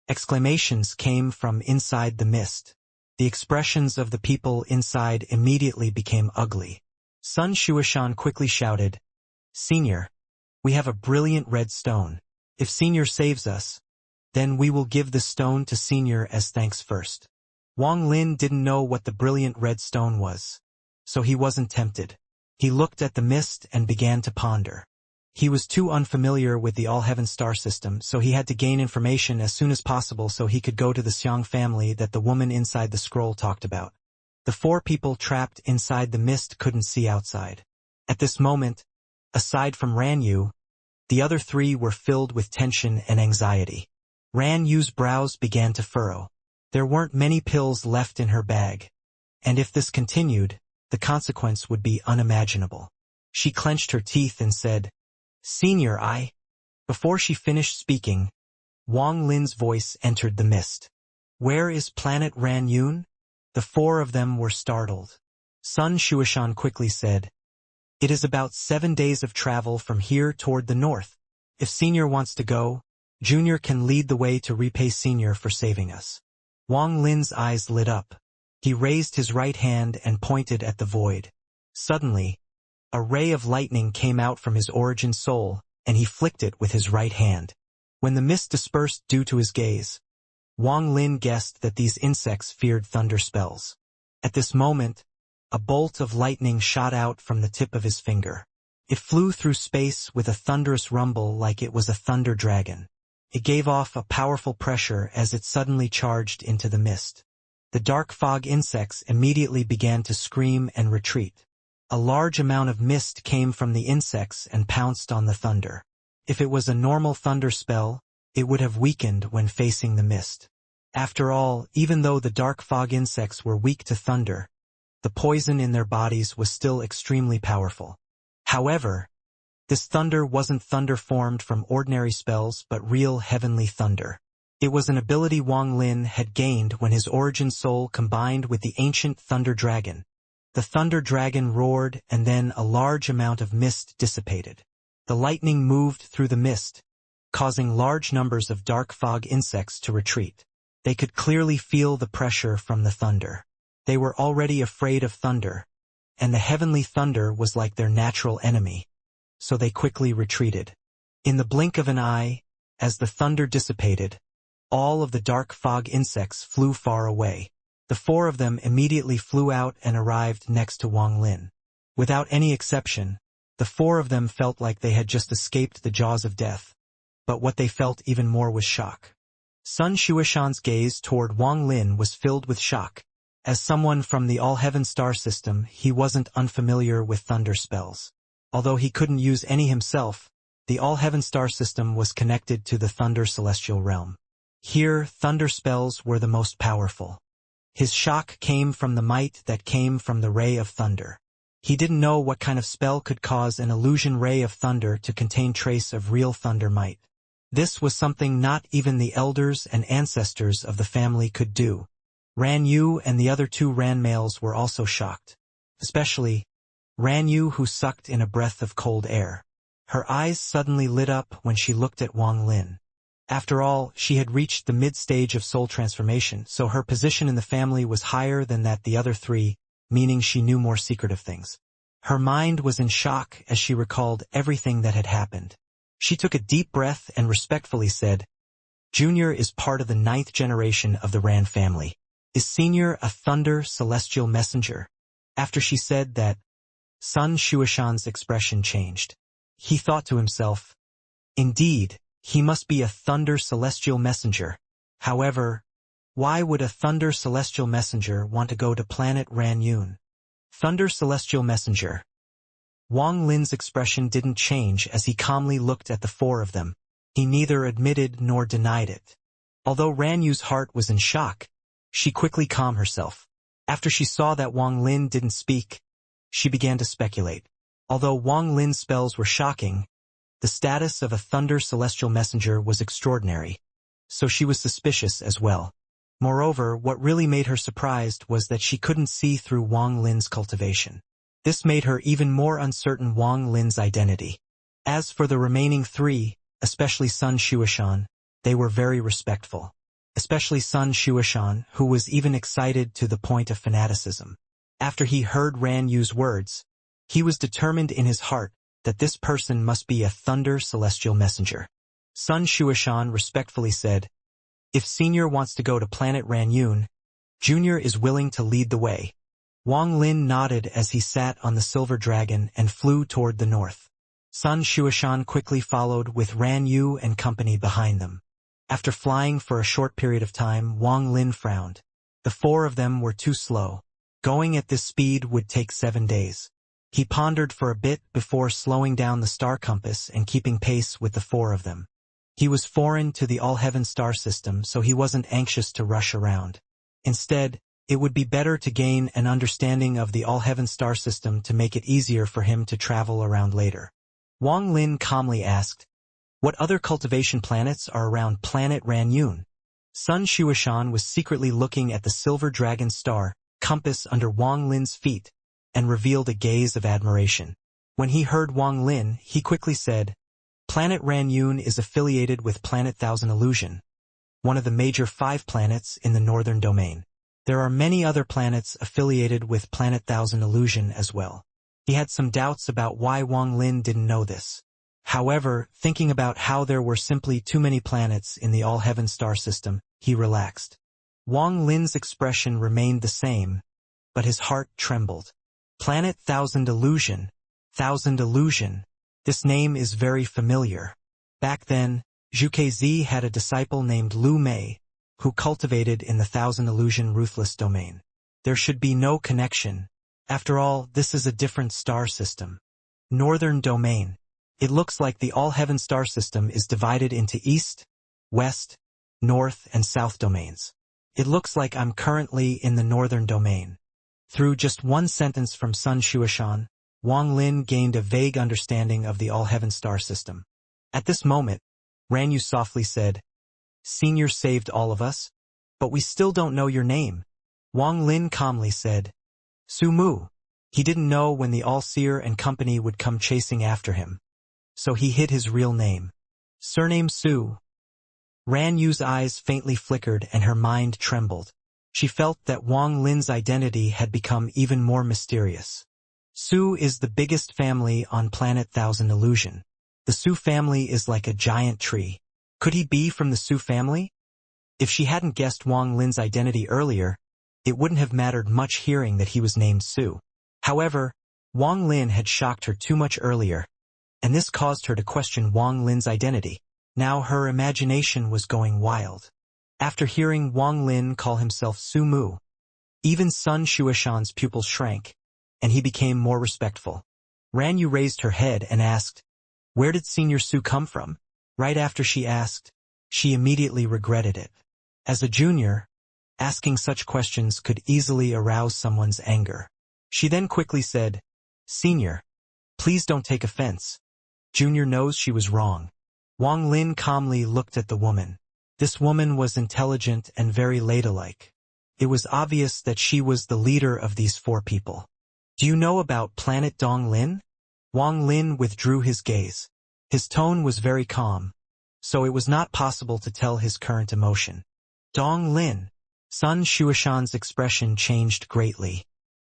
Exclamations came from inside the mist. The expressions of the people inside immediately became ugly. Sun Shuashan quickly shouted, "Senior, we have a brilliant red stone. If Senior saves us, then we will give the stone to Senior as thanks first." Wang Lin didn't know what the brilliant red stone was. so he wasn't tempted. He looked at the mist and began to ponder. He was too unfamiliar with the All-Heaven star system, so he had to gain information as soon as possible so he could go to the Xiang family that the woman inside the scroll talked about. The 4 people trapped inside the mist couldn't see outside. At this moment, aside from Ran Yu, the other 3 were filled with tension and anxiety. Ran Yu's brows began to furrow. There weren't many pills left in her bag, and if this continued, the consequence would be unimaginable. She clenched her teeth and said, "Senior, I..." Before she finished speaking, Wang Lin's voice entered the mist. "Where is planet Ran Yun?" The 4 of them were startled. Sun Shuishan quickly said, "It is about 7 days of travel from here toward the north. If Senior wants to go, Junior can lead the way to repay Senior for saving us." Wang Lin's eyes lit up. He raised his right hand and pointed at the void. Suddenly, a ray of lightning came out from his origin soul, and he flicked it with his right hand. When the mist dispersed due to his gaze, Wang Lin guessed that these insects feared thunder spells. At this moment, a bolt of lightning shot out from the tip of his finger. It flew through space with a thunderous rumble like it was a thunder dragon. It gave off a powerful pressure as it suddenly charged into the mist. The dark fog insects immediately began to scream and retreat. A large amount of mist came from the insects and pounced on the thunder. If it was a normal thunder spell, it would have weakened when facing the mist. After all, even though the dark fog insects were weak to thunder, the poison in their bodies was still extremely powerful. However, this thunder wasn't thunder formed from ordinary spells but real heavenly thunder. It was an ability Wang Lin had gained when his origin soul combined with the ancient thunder dragon. The thunder dragon roared, and then a large amount of mist dissipated. The lightning moved through the mist, causing large numbers of dark fog insects to retreat. They could clearly feel the pressure from the thunder. They were already afraid of thunder, and the heavenly thunder was like their natural enemy, so they quickly retreated. In the blink of an eye, as the thunder dissipated, all of the dark fog insects flew far away. The 4 of them immediately flew out and arrived next to Wang Lin. Without any exception, the 4 of them felt like they had just escaped the jaws of death. But what they felt even more was shock. Sun Shuishan's gaze toward Wang Lin was filled with shock. As someone from the All-Heaven star system, he wasn't unfamiliar with thunder spells. Although he couldn't use any himself, the All-Heaven star system was connected to the Thunder Celestial Realm. Here, thunder spells were the most powerful. His shock came from the might that came from the ray of thunder. He didn't know what kind of spell could cause an illusion ray of thunder to contain trace of real thunder might. This was something not even the elders and ancestors of the family could do. Ran Yu and the other 2 Ran males were also shocked. Especially Ran Yu, who sucked in a breath of cold air. Her eyes suddenly lit up when she looked at Wang Lin. After all, she had reached the mid-stage of soul transformation, so her position in the family was higher than that the other 3, meaning she knew more secretive things. Her mind was in shock as she recalled everything that had happened. She took a deep breath and respectfully said, "Junior is part of the 9th generation of the Ran family. Is Senior a thunder celestial messenger?" After she said that, Sun Shuishan's expression changed. He thought to himself, "Indeed, he must be a thunder celestial messenger. However, why would a thunder celestial messenger want to go to planet Ran Yun?" Thunder celestial messenger. Wang Lin's expression didn't change as he calmly looked at the 4 of them. He neither admitted nor denied it. Although Ran Yu's heart was in shock, she quickly calmed herself. After she saw that Wang Lin didn't speak, she began to speculate. Although Wang Lin's spells were shocking, the status of a thunder celestial messenger was extraordinary, so she was suspicious as well. Moreover, what really made her surprised was that she couldn't see through Wang Lin's cultivation. This made her even more uncertain Wang Lin's identity. As for the remaining 3, especially Sun Shuishan, they were very respectful. Especially Sun Shuishan, who was even excited to the point of fanaticism. After he heard Ran Yu's words, he was determined in his heart that this person must be a thunder celestial messenger. Sun Shuishan respectfully said, "If Senior wants to go to planet Ran Yun, Junior is willing to lead the way." Wang Lin nodded as he sat on the silver dragon and flew toward the north. Sun Xueshan quickly followed with Ran Yu and company behind them. After flying for a short period of time, Wang Lin frowned. The four of them were too slow. Going at this speed would take 7 days. He pondered for a bit before slowing down the star compass and keeping pace with the four of them. He was foreign to the all-heaven star system, so he wasn't anxious to rush around. Instead, it would be better to gain an understanding of the all-heaven star system to make it easier for him to travel around later. Wang Lin calmly asked, "What other cultivation planets are around planet Ranyun?" Sun Xueshan was secretly looking at the silver dragon star compass under Wang Lin's feet and revealed a gaze of admiration. When he heard Wang Lin, he quickly said, "Planet Ranyun is affiliated with Planet Thousand Illusion, one of the major 5 planets in the northern domain. There are many other planets affiliated with Planet Thousand Illusion as well." He had some doubts about why Wang Lin didn't know this. However, thinking about how there were simply too many planets in the all-heaven star system, he relaxed. Wang Lin's expression remained the same, but his heart trembled. Planet Thousand Illusion. Thousand Illusion. This name is very familiar. Back then, Zhukezhi had a disciple named Lu Mei, who cultivated in the Thousand Illusion ruthless domain. There should be no connection. After all, this is a different star system. Northern domain. It looks like the all-heaven star system is divided into east, west, north, and south domains. It looks like I'm currently in the northern domain. Through just one sentence from Sun Xueshan, Wang Lin gained a vague understanding of the all-heaven star system. At this moment, Ran Yu softly said, "Senior saved all of us, but we still don't know your name." Wang Lin calmly said, "Su Mu." He didn't know when the All-Seer and company would come chasing after him, so he hid his real name. Surname Su. Ran Yu's eyes faintly flickered and her mind trembled. She felt that Wang Lin's identity had become even more mysterious. Su is the biggest family on planet Thousand Illusion. The Su family is like a giant tree. Could he be from the Su family? If she hadn't guessed Wang Lin's identity earlier, it wouldn't have mattered much hearing that he was named Su. However, Wang Lin had shocked her too much earlier, and this caused her to question Wang Lin's identity. Now her imagination was going wild. After hearing Wang Lin call himself Su Mu, even Sun Xueshan's pupils shrank, and he became more respectful. Ran Yu raised her head and asked, "Where did Senior Su come from?" Right after she asked, she immediately regretted it. As a junior, asking such questions could easily arouse someone's anger. She then quickly said, "Senior, please don't take offense." Junior knows she was wrong. Wang Lin calmly looked at the woman. This woman was intelligent and very ladylike. It was obvious that she was the leader of these 4 people. "Do you know about Planet Dong Lin?" Wang Lin withdrew his gaze. His tone was very calm, so it was not possible to tell his current emotion. Dong Lin. Sun Xueshan's expression changed greatly.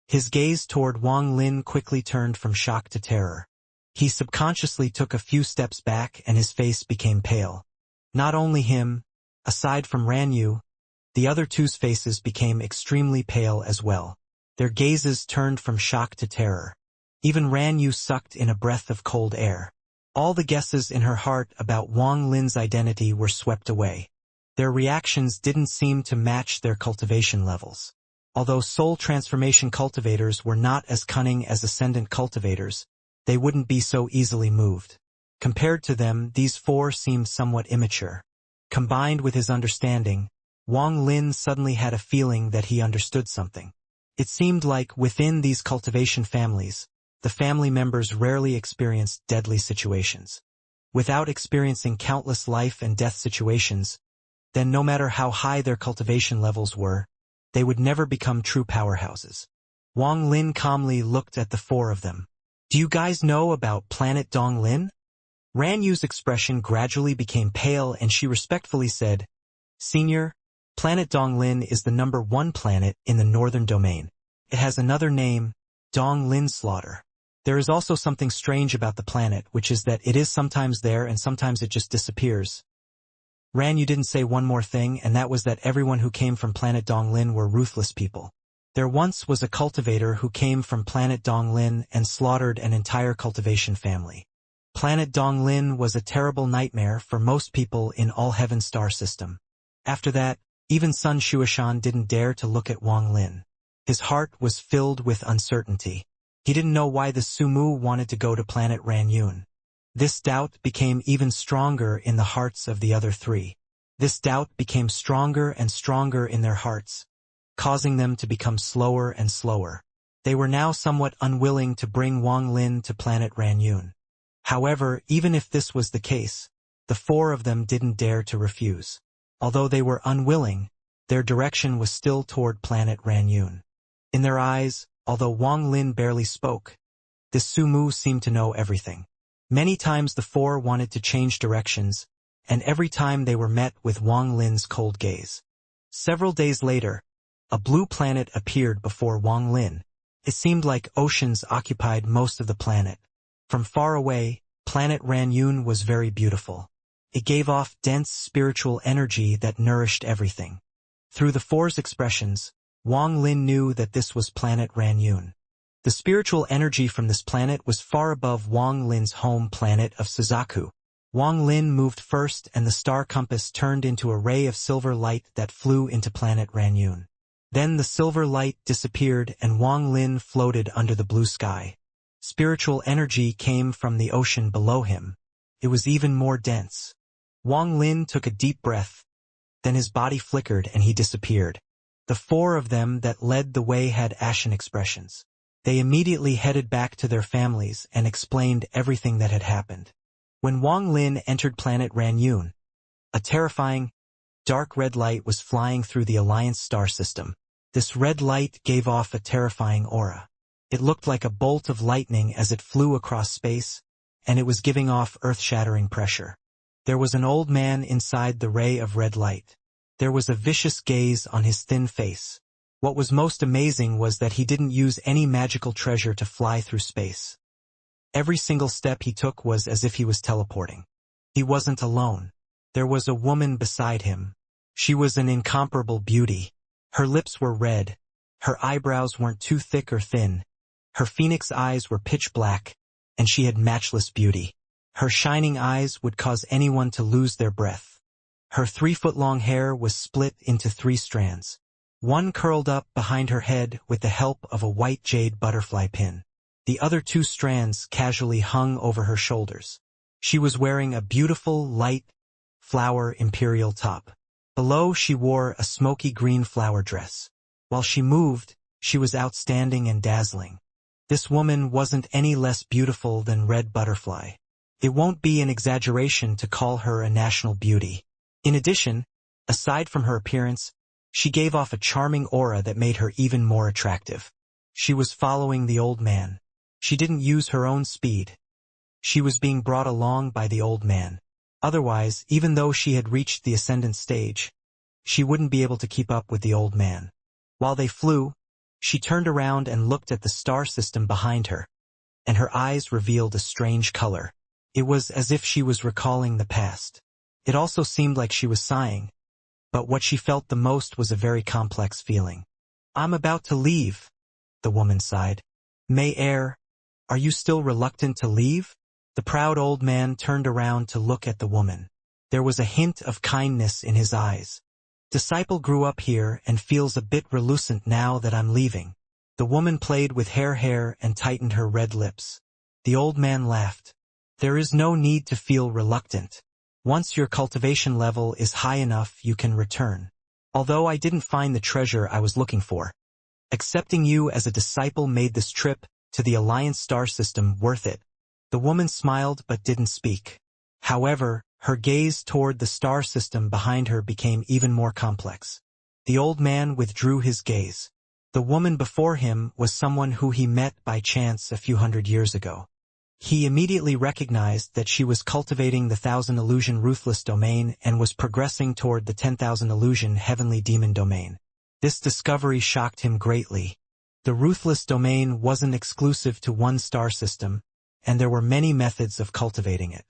His gaze toward Wang Lin quickly turned from shock to terror. He subconsciously took a few steps back and his face became pale. Not only him, aside from Ran Yu, the other 2's faces became extremely pale as well. Their gazes turned from shock to terror. Even Ran Yu sucked in a breath of cold air. All the guesses in her heart about Wang Lin's identity were swept away. Their reactions didn't seem to match their cultivation levels. Although soul transformation cultivators were not as cunning as ascendant cultivators, they wouldn't be so easily moved. Compared to them, these 4 seemed somewhat immature. Combined with his understanding, Wang Lin suddenly had a feeling that he understood something. It seemed like within these cultivation families, the family members rarely experienced deadly situations. Without experiencing countless life and death situations, then no matter how high their cultivation levels were, they would never become true powerhouses. Wang Lin calmly looked at the 4 of them. "Do you guys know about Planet Dong Lin?" Ran Yu's expression gradually became pale and she respectfully said, "Senior, Planet Dong Lin is the number 1 planet in the northern domain. It has another name, Dong Lin Slaughter. There is also something strange about the planet, which is that it is sometimes there and sometimes it just disappears." Ran Yu didn't say one more thing, and that was that everyone who came from Planet Dong Lin were ruthless people. There once was a cultivator who came from planet Donglin and slaughtered an entire cultivation family. Planet Donglin was a terrible nightmare for most people in all Heaven star system. After that, even Sun Shuashan didn't dare to look at Wang Lin. His heart was filled with uncertainty. He didn't know why the Sumu wanted to go to planet Ranyun. This doubt became even stronger in the hearts of the other three. This doubt became stronger and stronger in their hearts, causing them to become slower and slower. They were now somewhat unwilling to bring Wang Lin to planet Ranyun. However, even if this was the case, the four of them didn't dare to refuse. Although they were unwilling, their direction was still toward planet Ranyun. In their eyes, although Wang Lin barely spoke, the Sumu seemed to know everything. Many times the four wanted to change directions, and every time they were met with Wang Lin's cold gaze. Several days later, a blue planet appeared before Wang Lin. It seemed like oceans occupied most of the planet. From far away, planet Ranyun was very beautiful. It gave off dense spiritual energy that nourished everything. Through the four's expressions, Wang Lin knew that this was planet Ranyun. The spiritual energy from this planet was far above Wang Lin's home planet of Suzaku. Wang Lin moved first and the star compass turned into a ray of silver light that flew into planet Ranyun. Then the silver light disappeared and Wang Lin floated under the blue sky. Spiritual energy came from the ocean below him. It was even more dense. Wang Lin took a deep breath. Then his body flickered and he disappeared. The four of them that led the way had ashen expressions. They immediately headed back to their families and explained everything that had happened. When Wang Lin entered planet Ranyun, a terrifying, dark red light was flying through the Alliance star system. This red light gave off a terrifying aura. It looked like a bolt of lightning as it flew across space, and it was giving off earth-shattering pressure. There was an old man inside the ray of red light. There was a vicious gaze on his thin face. What was most amazing was that he didn't use any magical treasure to fly through space. Every single step he took was as if he was teleporting. He wasn't alone. There was a woman beside him. She was an incomparable beauty. Her lips were red. Her eyebrows weren't too thick or thin. Her phoenix eyes were pitch black, and she had matchless beauty. Her shining eyes would cause anyone to lose their breath. Her 3-foot-long hair was split into 3 strands. One curled up behind her head with the help of a white jade butterfly pin. The other 2 strands casually hung over her shoulders. She was wearing a beautiful, light, flower imperial top. Below she wore a smoky green flower dress. While she moved, she was outstanding and dazzling. This woman wasn't any less beautiful than Red Butterfly. It won't be an exaggeration to call her a national beauty. In addition, aside from her appearance, she gave off a charming aura that made her even more attractive. She was following the old man. She didn't use her own speed. She was being brought along by the old man. Otherwise, even though she had reached the ascendant stage, she wouldn't be able to keep up with the old man. While they flew, she turned around and looked at the star system behind her, and her eyes revealed a strange color. It was as if she was recalling the past. It also seemed like she was sighing, but what she felt the most was a very complex feeling. "I'm about to leave," the woman sighed. "May Air, are you still reluctant to leave?" The proud old man turned around to look at the woman. There was a hint of kindness in his eyes. "Disciple grew up here and feels a bit reluctant now that I'm leaving." The woman played with hair and tightened her red lips. The old man laughed. "There is no need to feel reluctant. Once your cultivation level is high enough, you can return. Although I didn't find the treasure I was looking for, accepting you as a disciple made this trip to the Alliance star system worth it." The woman smiled but didn't speak. However, her gaze toward the star system behind her became even more complex. The old man withdrew his gaze. The woman before him was someone who he met by chance a few hundred years ago. He immediately recognized that she was cultivating the 1,000 illusion ruthless domain and was progressing toward the 10,000 illusion heavenly demon domain. This discovery shocked him greatly. The ruthless domain wasn't exclusive to one star system, and there were many methods of cultivating it.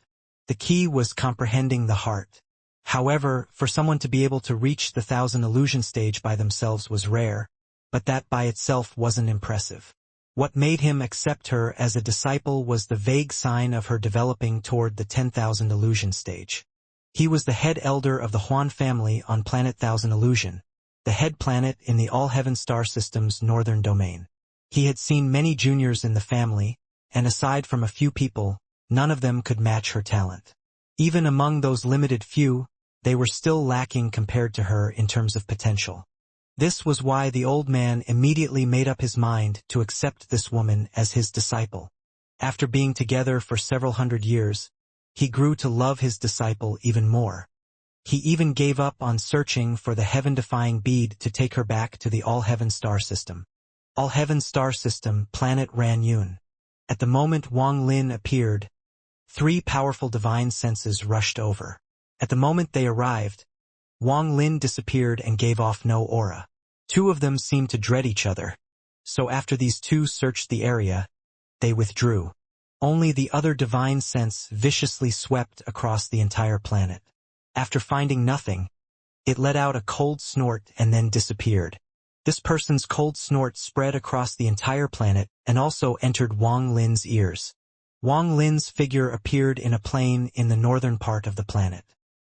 The key was comprehending the heart. However, for someone to be able to reach the 1,000 illusion stage by themselves was rare. but that by itself wasn't impressive. What made him accept her as a disciple was the vague sign of her developing toward the 10,000 illusion stage. He was the head elder of the Huan family on planet 1000 Illusion, the head planet in the All-Heaven star system's northern domain. He had seen many juniors in the family, and aside from a few people, none of them could match her talent. Even among those limited few, they were still lacking compared to her in terms of potential. This was why the old man immediately made up his mind to accept this woman as his disciple. After being together for several hundred years, he grew to love his disciple even more. He even gave up on searching for the heaven-defying bead to take her back to the All-Heaven star system. All-Heaven star system, planet Ran Yun. At the moment Wang Lin appeared, 3 powerful divine senses rushed over. At the moment they arrived, Wang Lin disappeared and gave off no aura. 2 of them seemed to dread each other. So after these 2 searched the area, they withdrew. Only the other divine sense viciously swept across the entire planet. After finding nothing, it let out a cold snort and then disappeared. This person's cold snort spread across the entire planet and also entered Wang Lin's ears. Wang Lin's figure appeared in a plane in the northern part of the planet.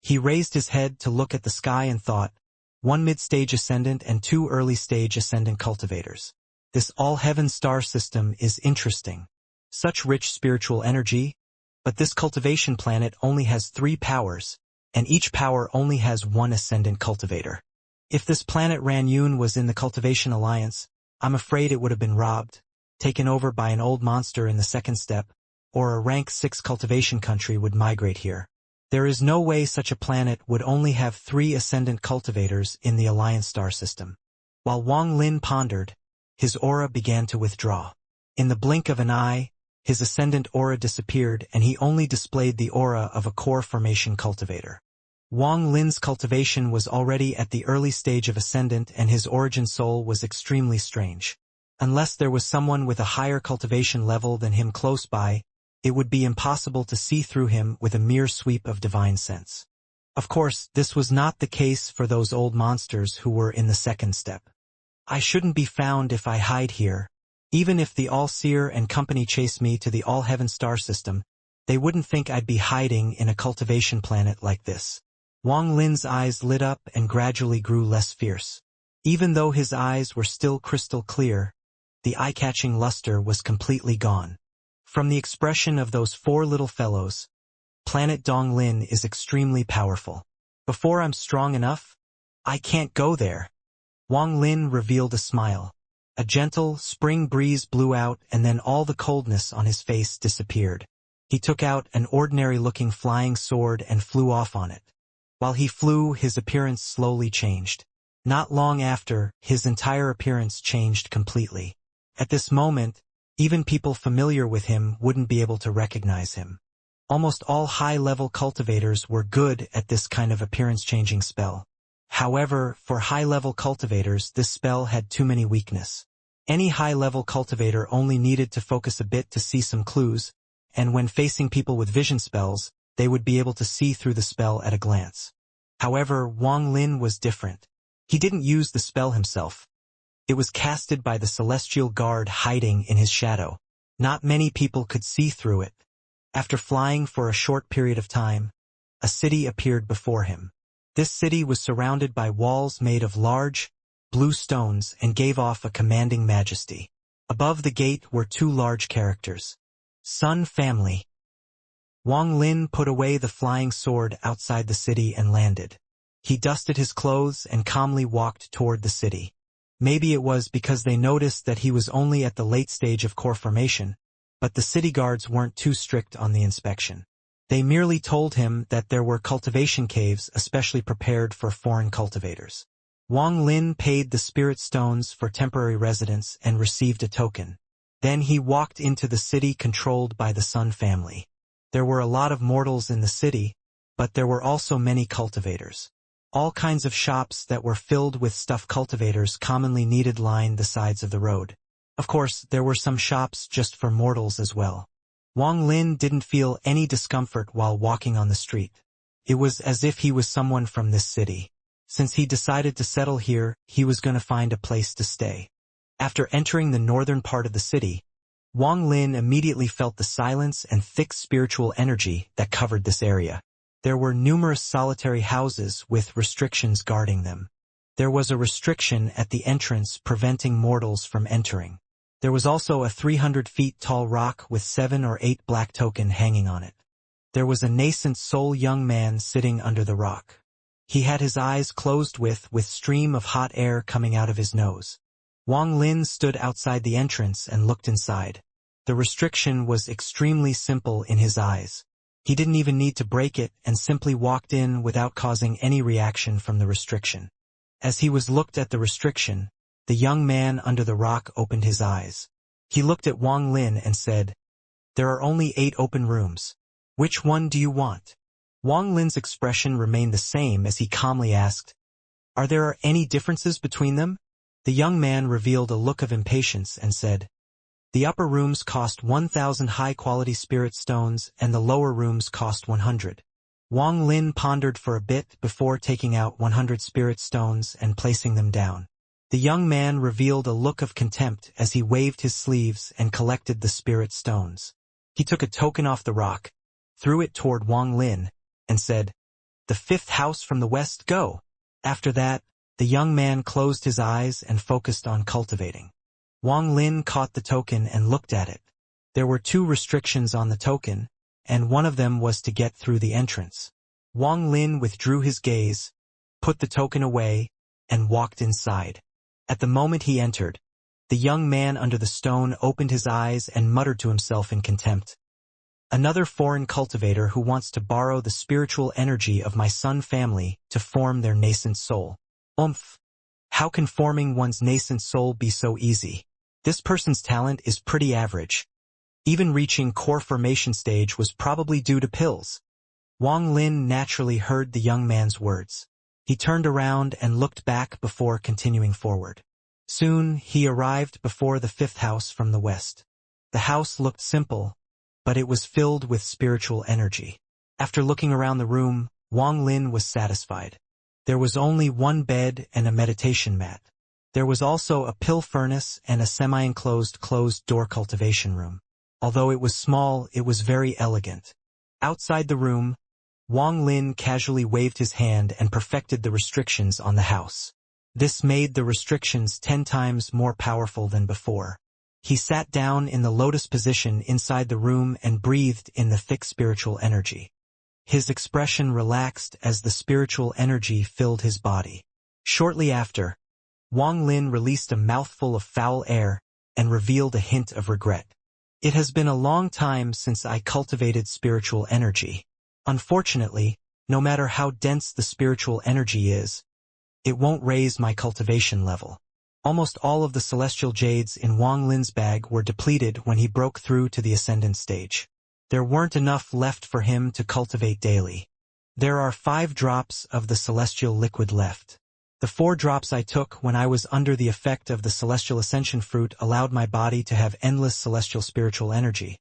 He raised his head to look at the sky and thought, 1 mid-stage ascendant and 2 early-stage ascendant cultivators. This all-heaven star system is interesting. Such rich spiritual energy, but this cultivation planet only has 3 powers, and each power only has 1 ascendant cultivator. If this planet Ranyun was in the Cultivation Alliance, I'm afraid it would have been robbed, taken over by an old monster in the 2nd step, or a rank 6 cultivation country would migrate here. There is no way such a planet would only have 3 ascendant cultivators in the Alliance star system. While Wang Lin pondered, his aura began to withdraw. In the blink of an eye, his ascendant aura disappeared and he only displayed the aura of a core formation cultivator. Wang Lin's cultivation was already at the early stage of ascendant and his origin soul was extremely strange. Unless there was someone with a higher cultivation level than him close by, it would be impossible to see through him with a mere sweep of divine sense. Of course, this was not the case for those old monsters who were in the 2nd step. I shouldn't be found if I hide here. Even if the All-Seer and company chase me to the All-Heaven star system, they wouldn't think I'd be hiding in a cultivation planet like this. Wang Lin's eyes lit up and gradually grew less fierce. Even though his eyes were still crystal clear, the eye-catching luster was completely gone. From the expression of those 4 little fellows, planet Donglin is extremely powerful. Before I'm strong enough, I can't go there. Wang Lin revealed a smile. A gentle, spring breeze blew out and then all the coldness on his face disappeared. He took out an ordinary-looking flying sword and flew off on it. While he flew, his appearance slowly changed. Not long after, his entire appearance changed completely. At this moment, even people familiar with him wouldn't be able to recognize him. Almost all high-level cultivators were good at this kind of appearance-changing spell. However, for high-level cultivators, this spell had too many weaknesses. Any high-level cultivator only needed to focus a bit to see some clues, and when facing people with vision spells, they would be able to see through the spell at a glance. However, Wang Lin was different. He didn't use the spell himself. It was casted by the celestial guard hiding in his shadow. Not many people could see through it. After flying for a short period of time, a city appeared before him. This city was surrounded by walls made of large, blue stones and gave off a commanding majesty. Above the gate were 2 large characters. Sun Family. Wang Lin put away the flying sword outside the city and landed. He dusted his clothes and calmly walked toward the city. Maybe it was because they noticed that he was only at the late stage of core formation, but the city guards weren't too strict on the inspection. They merely told him that there were cultivation caves especially prepared for foreign cultivators. Wang Lin paid the spirit stones for temporary residence and received a token. Then he walked into the city controlled by the Sun family. There were a lot of mortals in the city, but there were also many cultivators. All kinds of shops that were filled with stuff cultivators commonly needed lined the sides of the road. Of course, there were some shops just for mortals as well. Wang Lin didn't feel any discomfort while walking on the street. It was as if he was someone from this city. Since he decided to settle here, he was going to find a place to stay. After entering the northern part of the city, Wang Lin immediately felt the silence and thick spiritual energy that covered this area. There were numerous solitary houses with restrictions guarding them. There was a restriction at the entrance preventing mortals from entering. There was also a 300 feet tall rock with 7 or 8 black token hanging on it. There was a nascent soul young man sitting under the rock. He had his eyes closed with stream of hot air coming out of his nose. Wang Lin stood outside the entrance and looked inside. The restriction was extremely simple in his eyes. He didn't even need to break it and simply walked in without causing any reaction from the restriction. As he was looked at the restriction, the young man under the rock opened his eyes. He looked at Wang Lin and said, "There are only 8 open rooms. Which one do you want?" Wang Lin's expression remained the same as he calmly asked, "Are there any differences between them?" The young man revealed a look of impatience and said, "The upper rooms cost 1,000 high-quality spirit stones and the lower rooms cost 100. Wang Lin pondered for a bit before taking out 100 spirit stones and placing them down. The young man revealed a look of contempt as he waved his sleeves and collected the spirit stones. He took a token off the rock, threw it toward Wang Lin, and said, "The 5th house from the west, go." After that, the young man closed his eyes and focused on cultivating. Wang Lin caught the token and looked at it. There were 2 restrictions on the token, and one of them was to get through the entrance. Wang Lin withdrew his gaze, put the token away, and walked inside. At the moment he entered, the young man under the stone opened his eyes and muttered to himself in contempt, "Another foreign cultivator who wants to borrow the spiritual energy of my Sun family to form their nascent soul. Oomph! How can forming one's nascent soul be so easy? This person's talent is pretty average. Even reaching core formation stage was probably due to pills." Wang Lin naturally heard the young man's words. He turned around and looked back before continuing forward. Soon, he arrived before the 5th house from the west. The house looked simple, but it was filled with spiritual energy. After looking around the room, Wang Lin was satisfied. There was only 1 bed and a meditation mat. There was also a pill furnace and a semi-enclosed closed-door cultivation room. Although it was small, it was very elegant. Outside the room, Wang Lin casually waved his hand and perfected the restrictions on the house. This made the restrictions 10 times more powerful than before. He sat down in the lotus position inside the room and breathed in the thick spiritual energy. His expression relaxed as the spiritual energy filled his body. Shortly after, Wang Lin released a mouthful of foul air and revealed a hint of regret. "It has been a long time since I cultivated spiritual energy. Unfortunately, no matter how dense the spiritual energy is, it won't raise my cultivation level." Almost all of the celestial jades in Wang Lin's bag were depleted when he broke through to the ascendant stage. There weren't enough left for him to cultivate daily. There are 5 drops of the celestial liquid left. The 4 drops I took when I was under the effect of the celestial ascension fruit allowed my body to have endless celestial spiritual energy.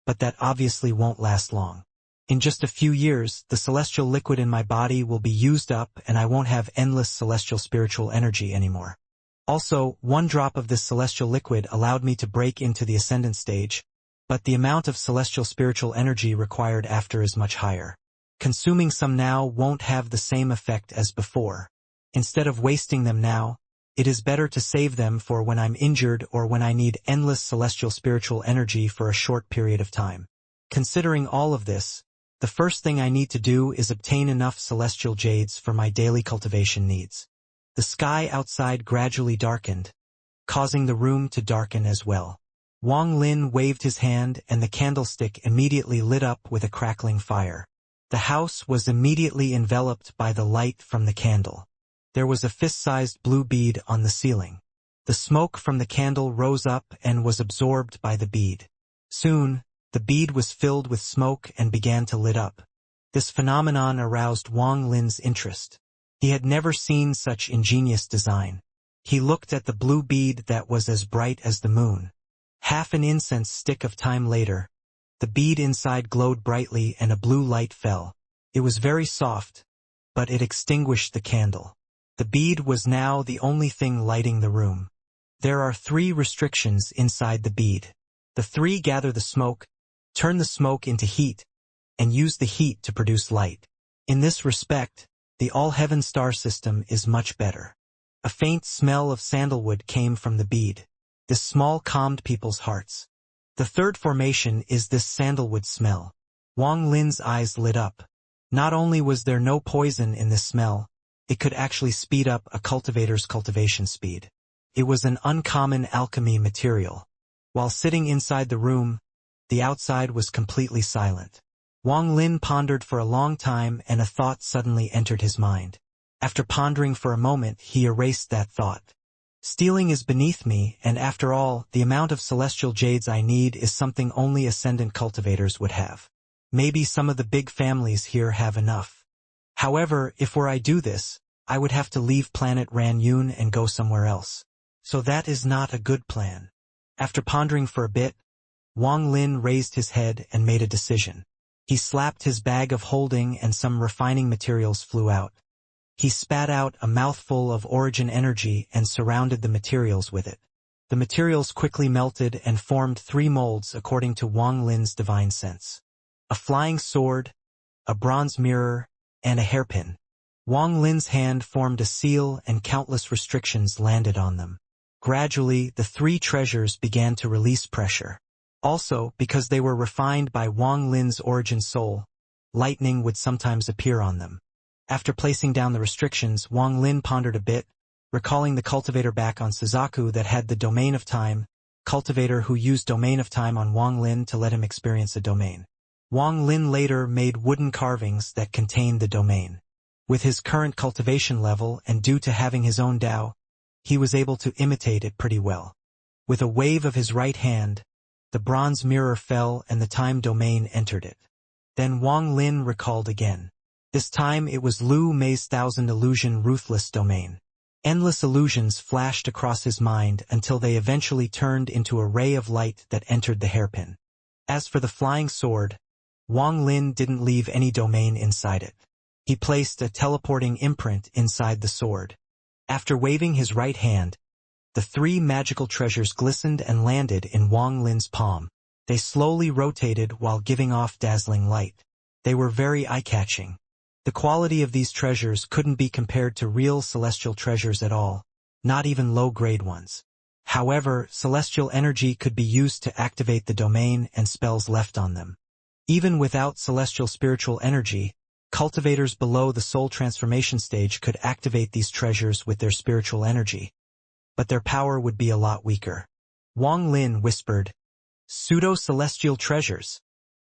But that obviously won't last long. In just a few years, the celestial liquid in my body will be used up and I won't have endless celestial spiritual energy anymore. Also, 1 drop of this celestial liquid allowed me to break into the ascendant stage, but the amount of celestial spiritual energy required after is much higher. Consuming some now won't have the same effect as before. Instead of wasting them now, it is better to save them for when I'm injured or when I need endless celestial spiritual energy for a short period of time. Considering all of this, the first thing I need to do is obtain enough celestial jades for my daily cultivation needs. The sky outside gradually darkened, causing the room to darken as well. Wang Lin waved his hand and the candlestick immediately lit up with a crackling fire. The house was immediately enveloped by the light from the candle. There was a fist-sized blue bead on the ceiling. The smoke from the candle rose up and was absorbed by the bead. Soon, the bead was filled with smoke and began to lit up. This phenomenon aroused Wang Lin's interest. He had never seen such ingenious design. He looked at the blue bead that was as bright as the moon. Half an incense stick of time later, the bead inside glowed brightly and a blue light fell. It was very soft, but it extinguished the candle. The bead was now the only thing lighting the room. There are 3 restrictions inside the bead. The 3 gather the smoke, turn the smoke into heat, and use the heat to produce light. In this respect, the all-heaven star system is much better. A faint smell of sandalwood came from the bead. This smell calmed people's hearts. The 3rd formation is this sandalwood smell. Wang Lin's eyes lit up. Not only was there no poison in this smell, it could actually speed up a cultivator's cultivation speed. It was an uncommon alchemy material. While sitting inside the room, the outside was completely silent. Wang Lin pondered for a long time, and a thought suddenly entered his mind. After pondering for a moment, he erased that thought. Stealing is beneath me, and after all, the amount of celestial jades I need is something only ascendant cultivators would have. Maybe some of the big families here have enough. However, if I do this, I would have to leave planet Ranyun and go somewhere else. So that is not a good plan. After pondering for a bit, Wang Lin raised his head and made a decision. He slapped his bag of holding and some refining materials flew out. He spat out a mouthful of origin energy and surrounded the materials with it. The materials quickly melted and formed 3 molds according to Wang Lin's divine sense. A flying sword, a bronze mirror, and a hairpin. Wang Lin's hand formed a seal and countless restrictions landed on them. Gradually, the 3 treasures began to release pressure. Also, because they were refined by Wang Lin's origin soul, lightning would sometimes appear on them. After placing down the restrictions, Wang Lin pondered a bit, recalling the cultivator back on Suzaku that had the domain of time, cultivator who used domain of time on Wang Lin to let him experience a domain. Wang Lin later made wooden carvings that contained the domain. With his current cultivation level and due to having his own Dao, he was able to imitate it pretty well. With a wave of his right hand, the bronze mirror fell and the time domain entered it. Then Wang Lin recalled again. This time it was Lu Mei's 1000 illusion ruthless domain. Endless illusions flashed across his mind until they eventually turned into a ray of light that entered the hairpin. As for the flying sword, Wang Lin didn't leave any domain inside it. He placed a teleporting imprint inside the sword. After waving his right hand, the 3 magical treasures glistened and landed in Wang Lin's palm. They slowly rotated while giving off dazzling light. They were very eye-catching. The quality of these treasures couldn't be compared to real celestial treasures at all, not even low-grade ones. However, celestial energy could be used to activate the domain and spells left on them. Even without celestial spiritual energy, cultivators below the soul transformation stage could activate these treasures with their spiritual energy. But their power would be a lot weaker. Wang Lin whispered, "Pseudo-celestial treasures."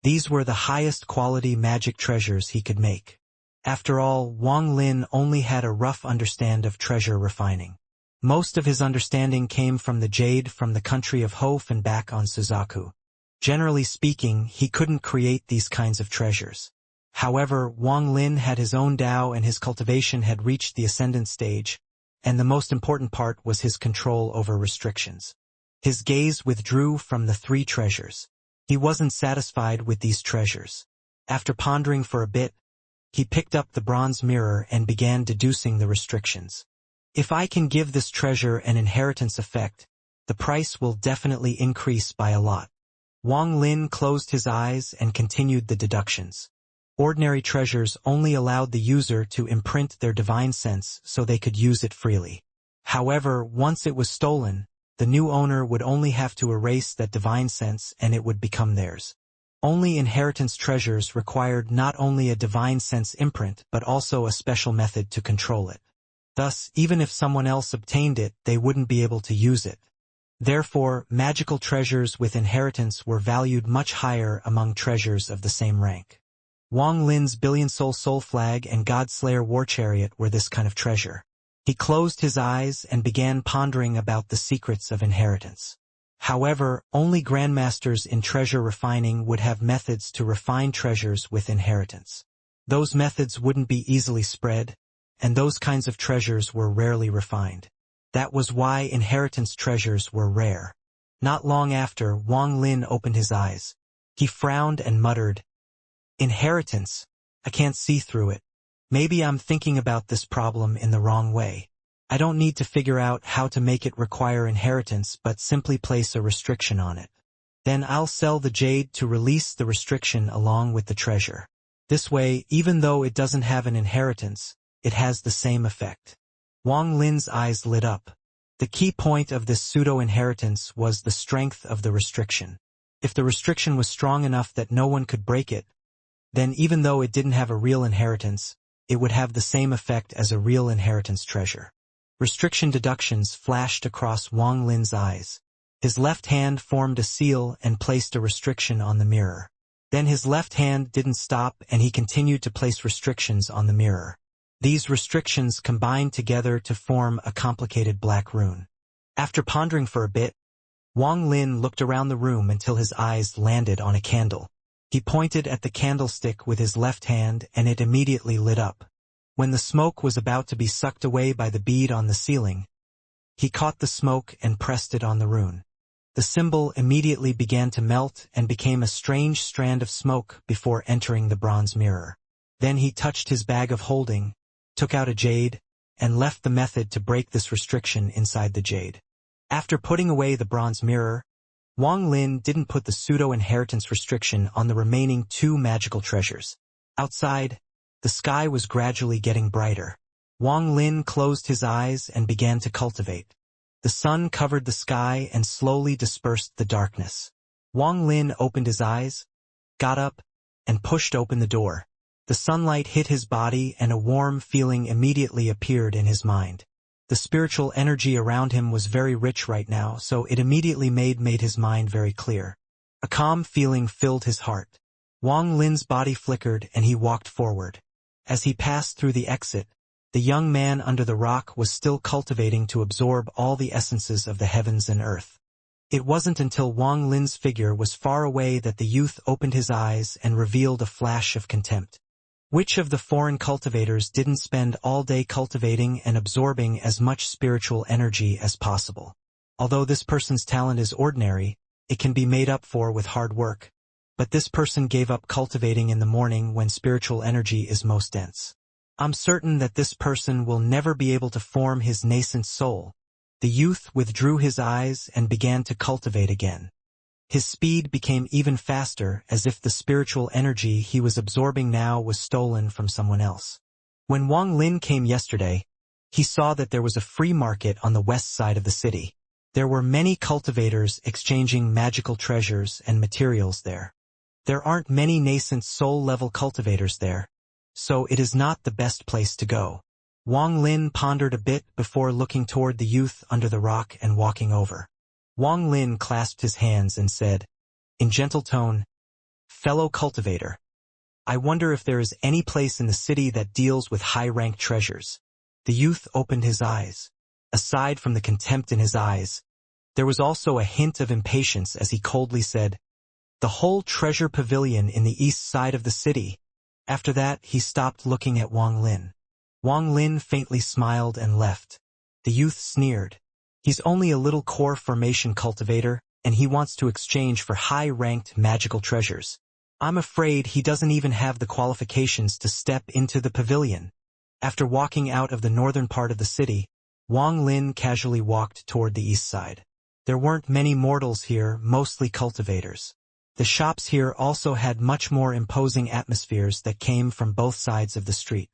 These were the highest quality magic treasures he could make. After all, Wang Lin only had a rough understanding of treasure refining. Most of his understanding came from the jade from the country of Hof and back on Suzaku. Generally speaking, he couldn't create these kinds of treasures. However, Wang Lin had his own Dao and his cultivation had reached the ascendant stage, and the most important part was his control over restrictions. His gaze withdrew from the 3 treasures. He wasn't satisfied with these treasures. After pondering for a bit, he picked up the bronze mirror and began deducing the restrictions. If I can give this treasure an inheritance effect, the price will definitely increase by a lot. Wang Lin closed his eyes and continued the deductions. Ordinary treasures only allowed the user to imprint their divine sense so they could use it freely. However, once it was stolen, the new owner would only have to erase that divine sense and it would become theirs. Only inheritance treasures required not only a divine sense imprint but also a special method to control it. Thus, even if someone else obtained it, they wouldn't be able to use it. Therefore, magical treasures with inheritance were valued much higher among treasures of the same rank. Wang Lin's Billion Soul Flag and Godslayer War Chariot were this kind of treasure. He closed his eyes and began pondering about the secrets of inheritance. However, only grandmasters in treasure refining would have methods to refine treasures with inheritance. Those methods wouldn't be easily spread, and those kinds of treasures were rarely refined. That was why inheritance treasures were rare. Not long after, Wang Lin opened his eyes. He frowned and muttered, "Inheritance? I can't see through it." Maybe I'm thinking about this problem in the wrong way. I don't need to figure out how to make it require inheritance but simply place a restriction on it. Then I'll sell the jade to release the restriction along with the treasure. This way, even though it doesn't have an inheritance, it has the same effect. Wang Lin's eyes lit up. The key point of this pseudo-inheritance was the strength of the restriction. If the restriction was strong enough that no one could break it, then even though it didn't have a real inheritance, it would have the same effect as a real inheritance treasure. Restriction deductions flashed across Wang Lin's eyes. His left hand formed a seal and placed a restriction on the mirror. Then his left hand didn't stop and he continued to place restrictions on the mirror. These restrictions combined together to form a complicated black rune. After pondering for a bit, Wang Lin looked around the room until his eyes landed on a candle. He pointed at the candlestick with his left hand and it immediately lit up. When the smoke was about to be sucked away by the bead on the ceiling, he caught the smoke and pressed it on the rune. The symbol immediately began to melt and became a strange strand of smoke before entering the bronze mirror. Then he touched his bag of holding, took out a jade, and left the method to break this restriction inside the jade. After putting away the bronze mirror, Wang Lin didn't put the pseudo-inheritance restriction on the remaining 2 magical treasures. Outside, the sky was gradually getting brighter. Wang Lin closed his eyes and began to cultivate. The sun covered the sky and slowly dispersed the darkness. Wang Lin opened his eyes, got up, and pushed open the door. The sunlight hit his body and a warm feeling immediately appeared in his mind. The spiritual energy around him was very rich right now, so it immediately made his mind very clear. A calm feeling filled his heart. Wang Lin's body flickered and he walked forward. As he passed through the exit, the young man under the rock was still cultivating to absorb all the essences of the heavens and earth. It wasn't until Wang Lin's figure was far away that the youth opened his eyes and revealed a flash of contempt. Which of the foreign cultivators didn't spend all day cultivating and absorbing as much spiritual energy as possible? Although this person's talent is ordinary, it can be made up for with hard work. But this person gave up cultivating in the morning when spiritual energy is most dense. I'm certain that this person will never be able to form his nascent soul. The youth withdrew his eyes and began to cultivate again. His speed became even faster, as if the spiritual energy he was absorbing now was stolen from someone else. When Wang Lin came yesterday, he saw that there was a free market on the west side of the city. There were many cultivators exchanging magical treasures and materials there. There aren't many nascent soul-level cultivators there, so it is not the best place to go. Wang Lin pondered a bit before looking toward the youth under the rock and walking over. Wang Lin clasped his hands and said, in gentle tone, "Fellow cultivator, I wonder if there is any place in the city that deals with high-ranked treasures." The youth opened his eyes. Aside from the contempt in his eyes, there was also a hint of impatience as he coldly said, "The whole treasure pavilion in the east side of the city." After that, he stopped looking at Wang Lin. Wang Lin faintly smiled and left. The youth sneered. He's only a little core formation cultivator, and he wants to exchange for high-ranked magical treasures. I'm afraid he doesn't even have the qualifications to step into the pavilion. After walking out of the northern part of the city, Wang Lin casually walked toward the east side. There weren't many mortals here, mostly cultivators. The shops here also had much more imposing atmospheres that came from both sides of the street.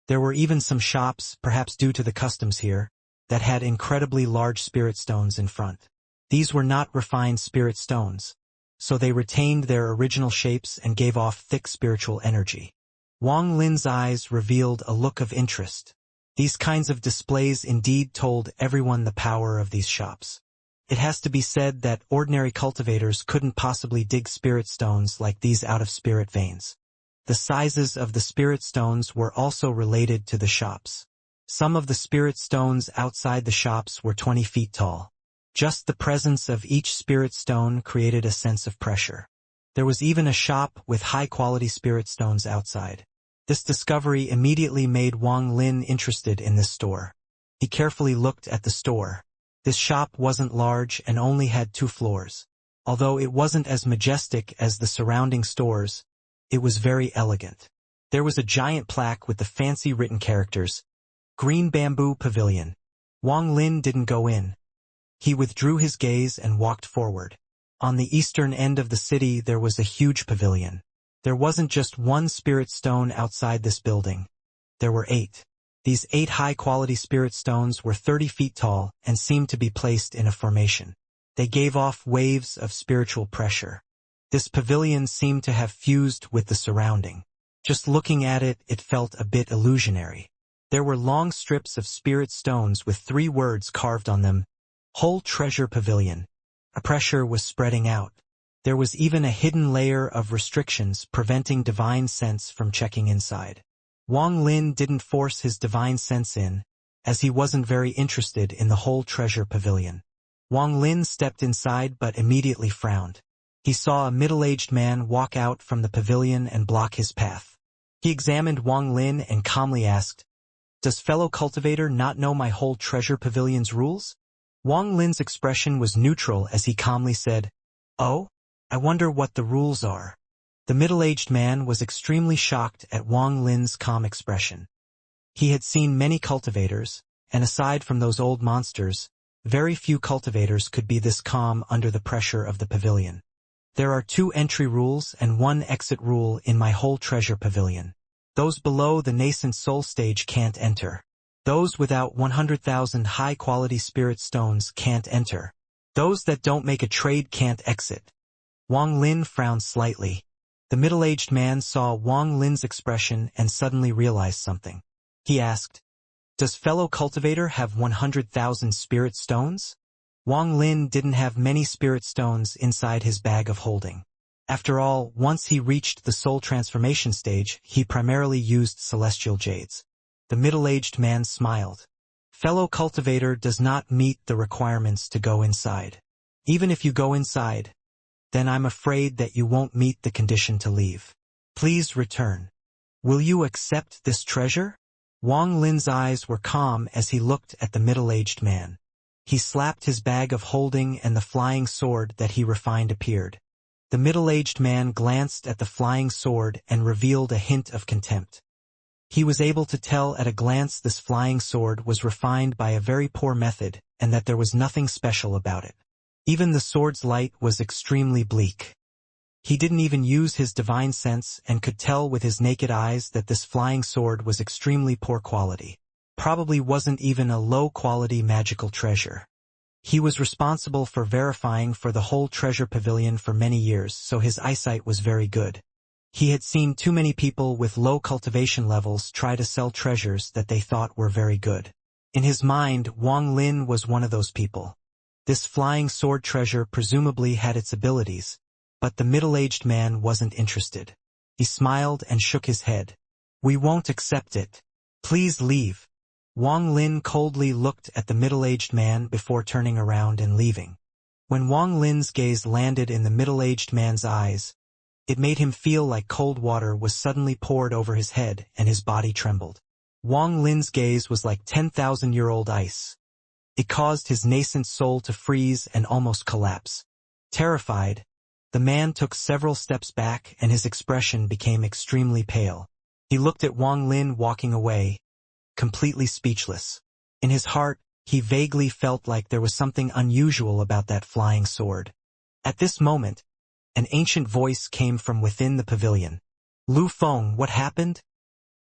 There were even some shops, perhaps due to the customs here, that had incredibly large spirit stones in front. These were not refined spirit stones, so they retained their original shapes and gave off thick spiritual energy. Wang Lin's eyes revealed a look of interest. These kinds of displays indeed told everyone the power of these shops. It has to be said that ordinary cultivators couldn't possibly dig spirit stones like these out of spirit veins. The sizes of the spirit stones were also related to the shops. Some of the spirit stones outside the shops were 20 feet tall. Just the presence of each spirit stone created a sense of pressure. There was even a shop with high-quality spirit stones outside. This discovery immediately made Wang Lin interested in this store. He carefully looked at the store. This shop wasn't large and only had 2 floors. Although it wasn't as majestic as the surrounding stores, it was very elegant. There was a giant plaque with the fancy written characters, Green Bamboo Pavilion. Wang Lin didn't go in. He withdrew his gaze and walked forward. On the eastern end of the city there was a huge pavilion. There wasn't just one spirit stone outside this building. There were 8. These 8 high-quality spirit stones were 30 feet tall and seemed to be placed in a formation. They gave off waves of spiritual pressure. This pavilion seemed to have fused with the surrounding. Just looking at it, it felt a bit illusionary. There were long strips of spirit stones with 3 words carved on them, Whole Treasure Pavilion. A pressure was spreading out. There was even a hidden layer of restrictions preventing divine sense from checking inside. Wang Lin didn't force his divine sense in, as he wasn't very interested in the Whole Treasure Pavilion. Wang Lin stepped inside but immediately frowned. He saw a middle-aged man walk out from the pavilion and block his path. He examined Wang Lin and calmly asked, "Does fellow cultivator not know my Whole Treasure Pavilion's rules?" Wang Lin's expression was neutral as he calmly said, "Oh, I wonder what the rules are." The middle-aged man was extremely shocked at Wang Lin's calm expression. He had seen many cultivators, and aside from those old monsters, very few cultivators could be this calm under the pressure of the pavilion. "There are 2 entry rules and 1 exit rule in my Whole Treasure Pavilion. Those below the nascent soul stage can't enter. Those without 100,000 high-quality spirit stones can't enter. Those that don't make a trade can't exit." Wang Lin frowned slightly. The middle-aged man saw Wang Lin's expression and suddenly realized something. He asked, "Does fellow cultivator have 100,000 spirit stones?" Wang Lin didn't have many spirit stones inside his bag of holding. After all, once he reached the soul transformation stage, he primarily used celestial jades. The middle-aged man smiled. "Fellow cultivator does not meet the requirements to go inside. Even if you go inside, then I'm afraid that you won't meet the condition to leave. Please return. Will you accept this treasure?" Wang Lin's eyes were calm as he looked at the middle-aged man. He slapped his bag of holding and the flying sword that he refined appeared. The middle-aged man glanced at the flying sword and revealed a hint of contempt. He was able to tell at a glance this flying sword was refined by a very poor method and that there was nothing special about it. Even the sword's light was extremely bleak. He didn't even use his divine sense and could tell with his naked eyes that this flying sword was extremely poor quality. Probably wasn't even a low-quality magical treasure. He was responsible for verifying for the Whole Treasure Pavilion for many years, so his eyesight was very good. He had seen too many people with low cultivation levels try to sell treasures that they thought were very good. In his mind, Wang Lin was one of those people. This flying sword treasure presumably had its abilities, but the middle-aged man wasn't interested. He smiled and shook his head. "We won't accept it. Please leave." Wang Lin coldly looked at the middle-aged man before turning around and leaving. When Wang Lin's gaze landed in the middle-aged man's eyes, it made him feel like cold water was suddenly poured over his head and his body trembled. Wang Lin's gaze was like 10,000-year-old ice. It caused his nascent soul to freeze and almost collapse. Terrified, the man took several steps back and his expression became extremely pale. He looked at Wang Lin walking away, completely speechless. In his heart, he vaguely felt like there was something unusual about that flying sword. At this moment, an ancient voice came from within the pavilion. "Lu Feng, what happened?"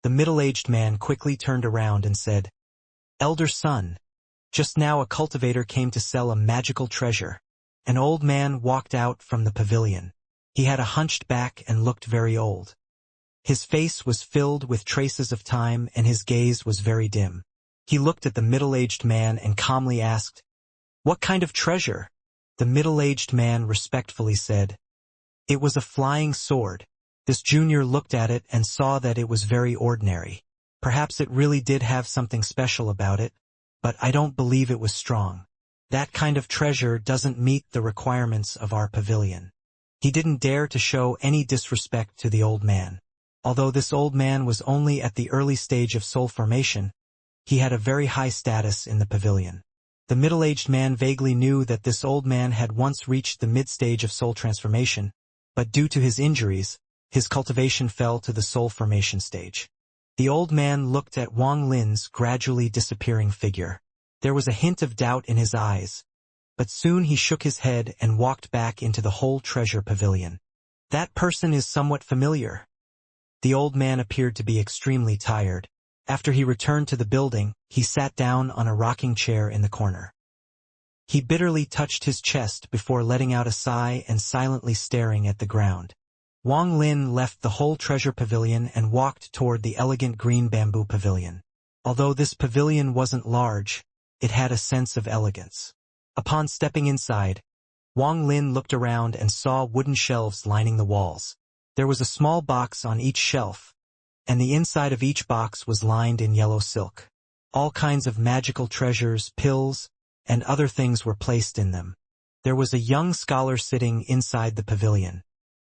The middle-aged man quickly turned around and said, "Elder son, just now a cultivator came to sell a magical treasure." An old man walked out from the pavilion. He had a hunched back and looked very old. His face was filled with traces of time and his gaze was very dim. He looked at the middle-aged man and calmly asked, "What kind of treasure?" The middle-aged man respectfully said, "It was a flying sword." This junior looked at it and saw that it was very ordinary. Perhaps it really did have something special about it, but I don't believe it was strong. That kind of treasure doesn't meet the requirements of our pavilion. He didn't dare to show any disrespect to the old man. Although this old man was only at the early stage of soul formation, he had a very high status in the pavilion. The middle-aged man vaguely knew that this old man had once reached the mid-stage of soul transformation, but due to his injuries, his cultivation fell to the soul formation stage. The old man looked at Wang Lin's gradually disappearing figure. There was a hint of doubt in his eyes, but soon he shook his head and walked back into the whole treasure pavilion. That person is somewhat familiar. The old man appeared to be extremely tired. After he returned to the building, he sat down on a rocking chair in the corner. He bitterly touched his chest before letting out a sigh and silently staring at the ground. Wang Lin left the whole treasure pavilion and walked toward the elegant green bamboo pavilion. Although this pavilion wasn't large, it had a sense of elegance. Upon stepping inside, Wang Lin looked around and saw wooden shelves lining the walls. There was a small box on each shelf, and the inside of each box was lined in yellow silk. All kinds of magical treasures, pills, and other things were placed in them. There was a young scholar sitting inside the pavilion.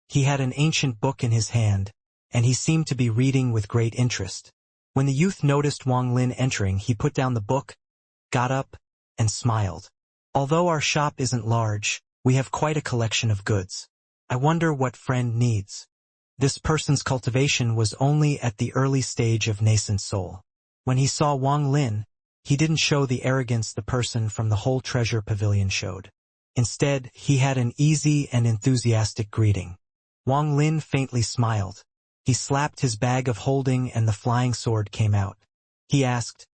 He had an ancient book in his hand, and he seemed to be reading with great interest. When the youth noticed Wang Lin entering, he put down the book, got up, and smiled. Although our shop isn't large, we have quite a collection of goods. I wonder what friend needs. This person's cultivation was only at the early stage of nascent soul. When he saw Wang Lin, he didn't show the arrogance the person from the whole treasure pavilion showed. Instead, he had an easy and enthusiastic greeting. Wang Lin faintly smiled. He slapped his bag of holding and the flying sword came out. He asked,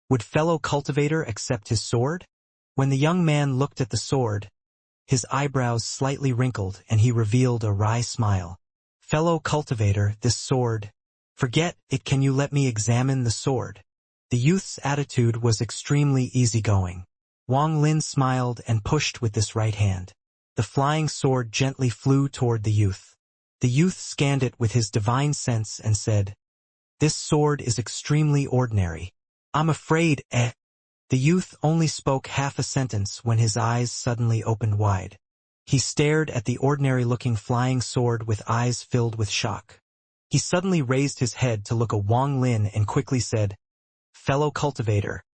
"Would fellow cultivator accept his sword?" When the young man looked at the sword, his eyebrows slightly wrinkled and he revealed a wry smile. "Fellow cultivator, this sword. Forget it, can you let me examine the sword?" The youth's attitude was extremely easygoing. Wang Lin smiled and pushed with this right hand. The flying sword gently flew toward the youth. The youth scanned it with his divine sense and said, "This sword is extremely ordinary. I'm afraid, The youth only spoke half a sentence when his eyes suddenly opened wide. He stared at the ordinary-looking flying sword with eyes filled with shock. He suddenly raised his head to look at Wang Lin and quickly said, "Fellow cultivator,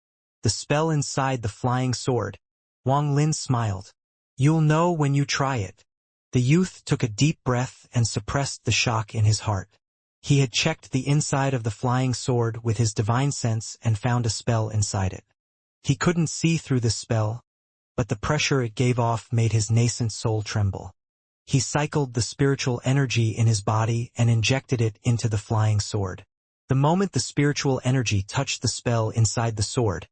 the spell inside the flying sword." Wang Lin smiled. "You'll know when you try it." The youth took a deep breath and suppressed the shock in his heart. He had checked the inside of the flying sword with his divine sense and found a spell inside it. He couldn't see through this spell, but the pressure it gave off made his nascent soul tremble. He cycled the spiritual energy in his body and injected it into the flying sword. The moment the spiritual energy touched the spell inside the sword,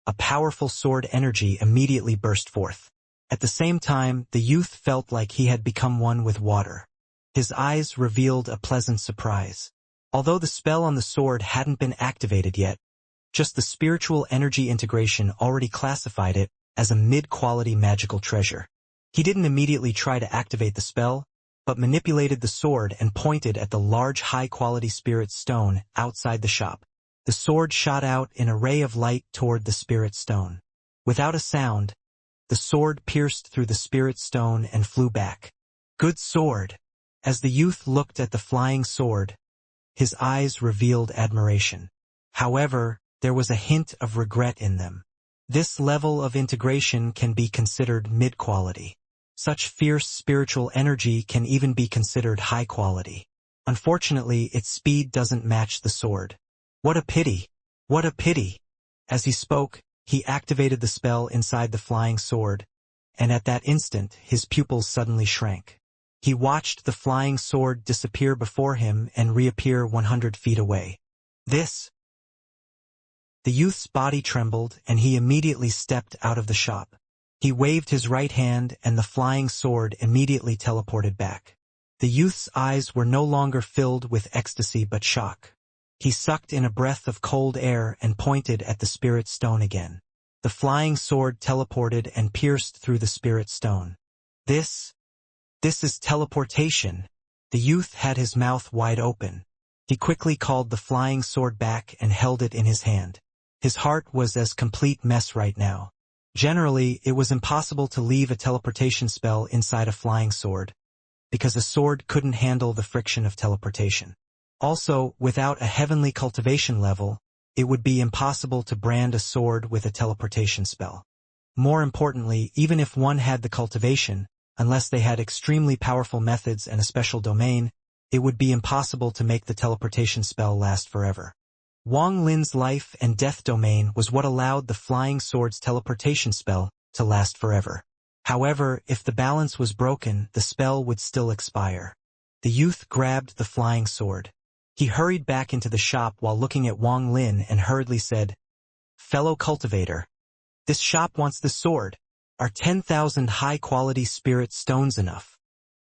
a powerful sword energy immediately burst forth. At the same time, the youth felt like he had become one with water. His eyes revealed a pleasant surprise. Although the spell on the sword hadn't been activated yet, just the spiritual energy integration already classified it as a mid-quality magical treasure. He didn't immediately try to activate the spell, but manipulated the sword and pointed at the large high-quality spirit stone outside the shop. The sword shot out in a ray of light toward the spirit stone. Without a sound, the sword pierced through the spirit stone and flew back. "Good sword." As the youth looked at the flying sword, his eyes revealed admiration. However, there was a hint of regret in them. This level of integration can be considered mid-quality. Such fierce spiritual energy can even be considered high quality. Unfortunately, its speed doesn't match the sword. What a pity! What a pity! As he spoke, he activated the spell inside the flying sword, and at that instant his pupils suddenly shrank. He watched the flying sword disappear before him and reappear 100 feet away. The youth's body trembled and he immediately stepped out of the shop. He waved his right hand and the flying sword immediately teleported back. The youth's eyes were no longer filled with ecstasy but shock. He sucked in a breath of cold air and pointed at the spirit stone again. The flying sword teleported and pierced through the spirit stone. This is teleportation. The youth had his mouth wide open. He quickly called the flying sword back and held it in his hand. His heart was a complete mess right now. Generally, it was impossible to leave a teleportation spell inside a flying sword, because a sword couldn't handle the friction of teleportation. Also, without a heavenly cultivation level, it would be impossible to brand a sword with a teleportation spell. More importantly, even if one had the cultivation, unless they had extremely powerful methods and a special domain, it would be impossible to make the teleportation spell last forever. Wang Lin's life and death domain was what allowed the flying sword's teleportation spell to last forever. However, if the balance was broken, the spell would still expire. The youth grabbed the flying sword. He hurried back into the shop while looking at Wang Lin and hurriedly said, "Fellow cultivator, this shop wants the sword. Are 10,000 high-quality spirit stones enough?"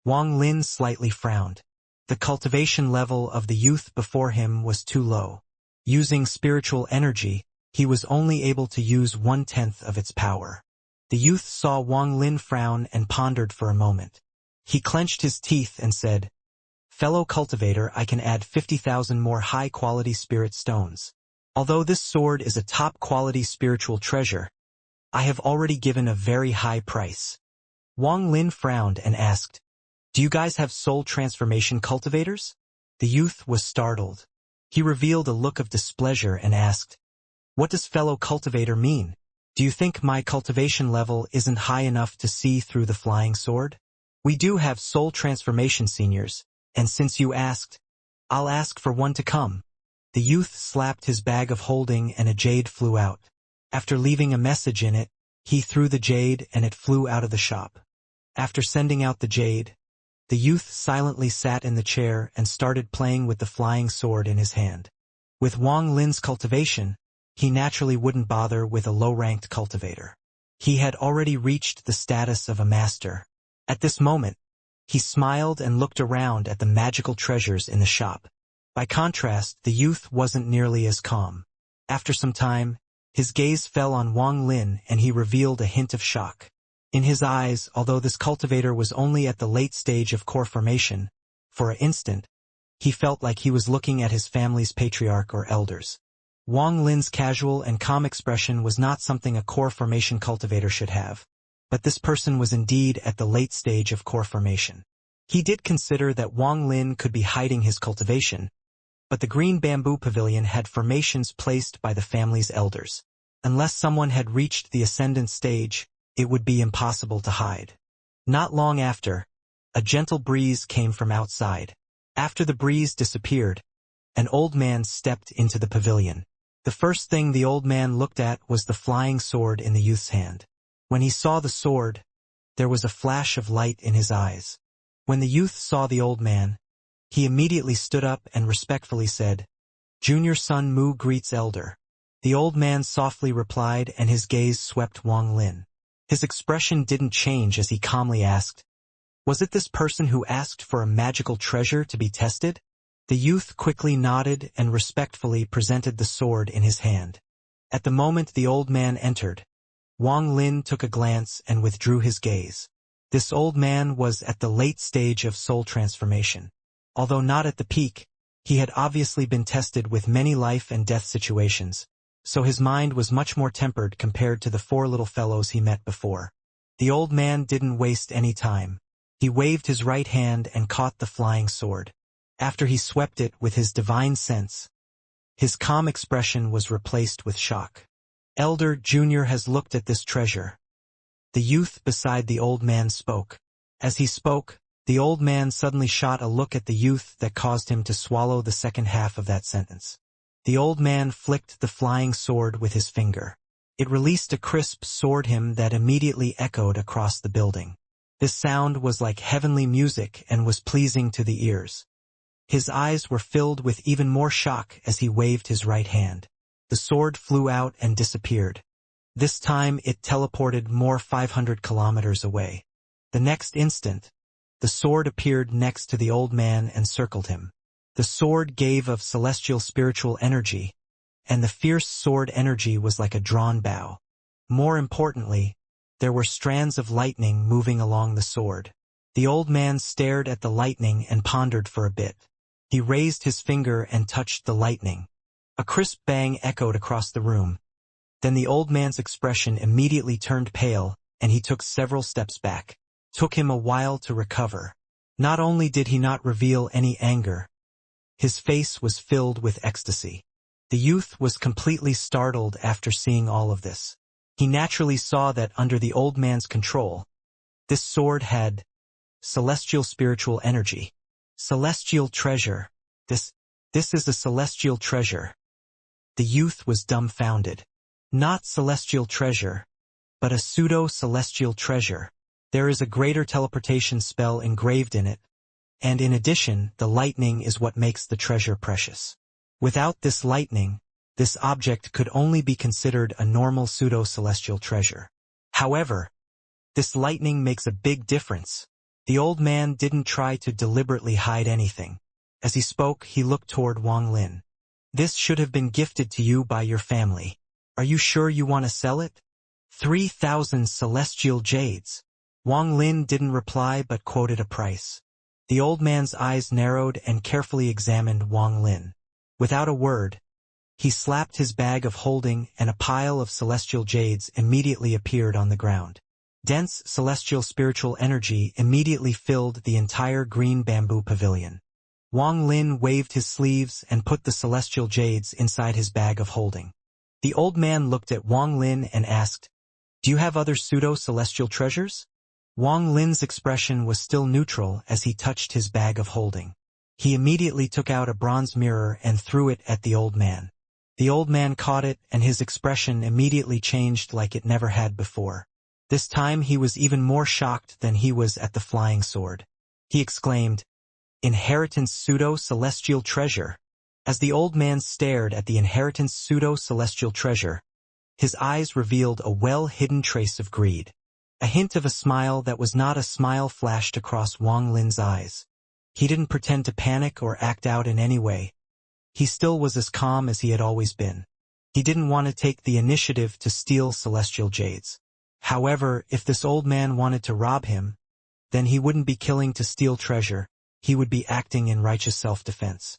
Wang Lin slightly frowned. The cultivation level of the youth before him was too low. Using spiritual energy, he was only able to use 1/10 of its power. The youth saw Wang Lin frown and pondered for a moment. He clenched his teeth and said, "Fellow cultivator, I can add 50,000 more high-quality spirit stones. Although this sword is a top-quality spiritual treasure, I have already given a very high price." Wang Lin frowned and asked, "Do you guys have soul transformation cultivators?" The youth was startled. He revealed a look of displeasure and asked, "What does fellow cultivator mean? Do you think my cultivation level isn't high enough to see through the flying sword? We do have soul transformation seniors, and since you asked, I'll ask for one to come." The youth slapped his bag of holding and a jade flew out. After leaving a message in it, he threw the jade and it flew out of the shop. After sending out the jade, the youth silently sat in the chair and started playing with the flying sword in his hand. With Wang Lin's cultivation, he naturally wouldn't bother with a low-ranked cultivator. He had already reached the status of a master. At this moment, he smiled and looked around at the magical treasures in the shop. By contrast, the youth wasn't nearly as calm. After some time, his gaze fell on Wang Lin and he revealed a hint of shock. In his eyes, although this cultivator was only at the late stage of core formation, for an instant, he felt like he was looking at his family's patriarch or elders. Wang Lin's casual and calm expression was not something a core formation cultivator should have, but this person was indeed at the late stage of core formation. He did consider that Wang Lin could be hiding his cultivation, but the green bamboo pavilion had formations placed by the family's elders. Unless someone had reached the ascendant stage, it would be impossible to hide. Not long after, a gentle breeze came from outside. After the breeze disappeared, an old man stepped into the pavilion. The first thing the old man looked at was the flying sword in the youth's hand. When he saw the sword, there was a flash of light in his eyes. When the youth saw the old man, he immediately stood up and respectfully said, "Junior son Mu greets elder." The old man softly replied and his gaze swept Wang Lin. His expression didn't change as he calmly asked, "Was it this person who asked for a magical treasure to be tested?" The youth quickly nodded and respectfully presented the sword in his hand. At the moment the old man entered, Wang Lin took a glance and withdrew his gaze. This old man was at the late stage of soul transformation. Although not at the peak, he had obviously been tested with many life and death situations, so his mind was much more tempered compared to the four little fellows he met before. The old man didn't waste any time. He waved his right hand and caught the flying sword. After he swept it with his divine sense, his calm expression was replaced with shock. "Elder Junior has looked at this treasure." The youth beside the old man spoke. As he spoke, the old man suddenly shot a look at the youth that caused him to swallow the second half of that sentence. The old man flicked the flying sword with his finger. It released a crisp sword hymn that immediately echoed across the building. This sound was like heavenly music and was pleasing to the ears. His eyes were filled with even more shock as he waved his right hand. The sword flew out and disappeared. This time it teleported more 500 kilometers away. The next instant, the sword appeared next to the old man and circled him. The sword gave of celestial spiritual energy, and the fierce sword energy was like a drawn bow. More importantly, there were strands of lightning moving along the sword. The old man stared at the lightning and pondered for a bit. He raised his finger and touched the lightning. A crisp bang echoed across the room. Then the old man's expression immediately turned pale, and he took several steps back. Took him a while to recover. Not only did he not reveal any anger, his face was filled with ecstasy. The youth was completely startled after seeing all of this. He naturally saw that under the old man's control, this sword had celestial spiritual energy. Celestial treasure. This is a celestial treasure. The youth was dumbfounded. Not celestial treasure, but a pseudo-celestial treasure. There is a greater teleportation spell engraved in it, and in addition, the lightning is what makes the treasure precious. Without this lightning, this object could only be considered a normal pseudo-celestial treasure. However, this lightning makes a big difference. The old man didn't try to deliberately hide anything. As he spoke, he looked toward Wang Lin. This should have been gifted to you by your family. Are you sure you want to sell it? 3,000 celestial jades. Wang Lin didn't reply but quoted a price. The old man's eyes narrowed and carefully examined Wang Lin. Without a word, he slapped his bag of holding and a pile of celestial jades immediately appeared on the ground. Dense celestial spiritual energy immediately filled the entire green bamboo pavilion. Wang Lin waved his sleeves and put the celestial jades inside his bag of holding. The old man looked at Wang Lin and asked, "Do you have other pseudo-celestial treasures?" Wang Lin's expression was still neutral as he touched his bag of holding. He immediately took out a bronze mirror and threw it at the old man. The old man caught it and his expression immediately changed like it never had before. This time he was even more shocked than he was at the flying sword. He exclaimed, "Inheritance pseudo-celestial treasure." As the old man stared at the inheritance pseudo-celestial treasure, his eyes revealed a well-hidden trace of greed. A hint of a smile that was not a smile flashed across Wang Lin's eyes. He didn't pretend to panic or act out in any way. He still was as calm as he had always been. He didn't want to take the initiative to steal celestial jades. However, if this old man wanted to rob him, then he wouldn't be killing to steal treasure, he would be acting in righteous self-defense.